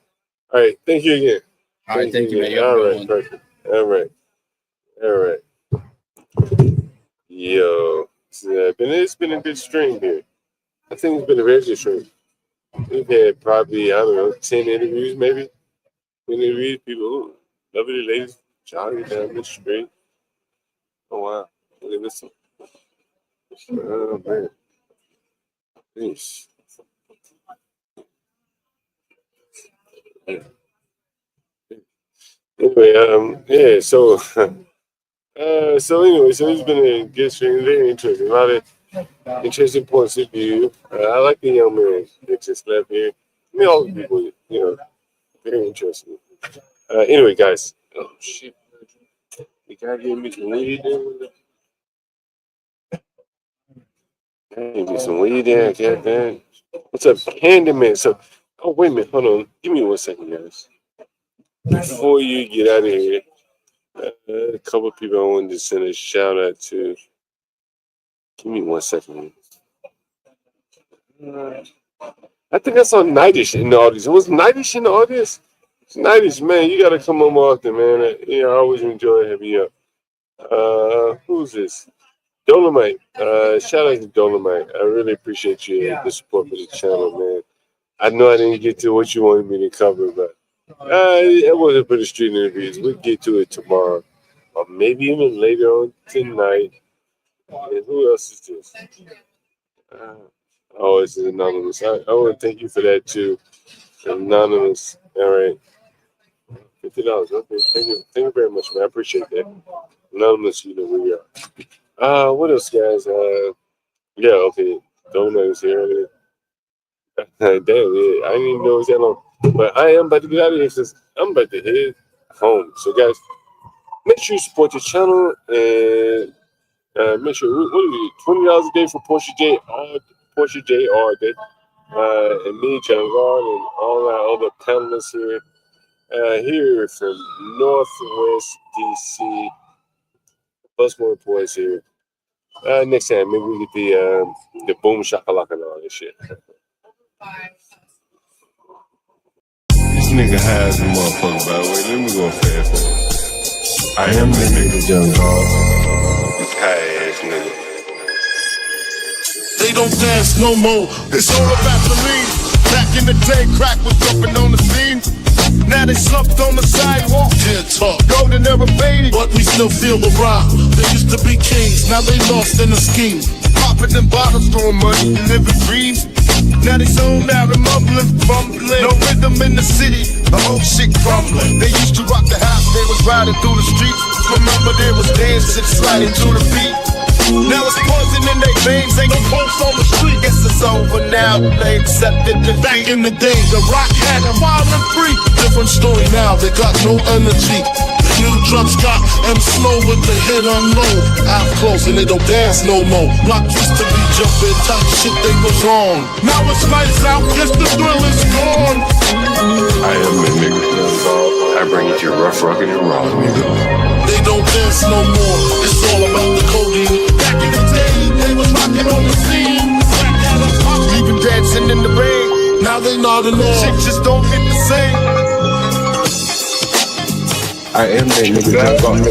All right, thank you again. All right, thank you, man. You have a All good right, one. perfect. All right. Yo, it's been a good stream here. I think it's been a very good stream. We've had probably, I don't know, 10 interviews, maybe. 10 interviews, people, lovely ladies, jogging down the street. Oh, wow. Look at this. Oh, man. Jeez. Anyway, yeah, so it's been a good stream, very interesting. A lot of interesting points of view. I like the young man that just left here. I mean, all the people, very interesting. Anyway, guys. Oh, shit. You gotta give me some weed there. Give me some weed there, goddamn. What's up, Candyman? So, oh, wait a minute, hold on. Give me 1 second, guys. Before you get out of here, a couple of people I wanted to send a shout out to. Give me 1 second. I think I saw Nightish in the audience. Was Nightish in the audience? Nightish, man, you gotta come on more often, man. I always enjoy having you up. Who's this? Dolomite. Shout out to Dolomite. I really appreciate you the support for the channel, man. I know I didn't get to what you wanted me to cover, but it wasn't for the street interviews. We'll get to it tomorrow, or maybe even later on tonight. And who else is this? Oh, this is Anonymous. I want to thank you for that too. Anonymous. All right. $50. Okay. Thank you very much, man. I appreciate that. Anonymous, you know where we are. What else, guys? Yeah, okay. Donut is here. Damn, yeah. I didn't even know it was that long. But I am about to get out of here since I'm about to head home. So, guys, make sure you support the channel and make sure, what are we, $20 a day for Portia J all day. And me, John Galt, and all our other panelists here. Here from Northwest DC. Busmore Boys here. Next time, maybe we get the boom shakalaka and all this shit. This nigga has a motherfucker, by the way. Let me go fast. I am the nigga, John Galt. This high ass nigga. They don't dance no more. It's all about the lean. Back in the day, crack was jumping on the scene. Now they slumped on the sidewalk. Can't talk. Golden era baby, but we still feel the rock. They used to be kings, now they lost in the scheme. Popping them bottles, throwing money, living dreams. Now they zoned out and mumbling, fumbling. No rhythm in the city, the whole shit crumbling. They used to rock the house, they was riding through the streets. Remember there was dancing, sliding to the beat. Now it's poison in their veins, ain't no pulse on the street. Guess it's over now, they accepted the back in the day, the rock had them wild and free. Different story now, they got no energy. The new drums got M slow with the hit on low. Out close and they don't dance no more. Block used to be jumping, top shit they was on. Now it's lights out, guess the thrill is gone. I am the nigga, I bring it to you rough, rugged, and raw, nigga. They don't dance no more, it's all about the codeine. Back in the day, they was rocking on the scene. Even dancing in the rain, now they not in all. Shit just don't hit the same. I am that nigga, John Galt.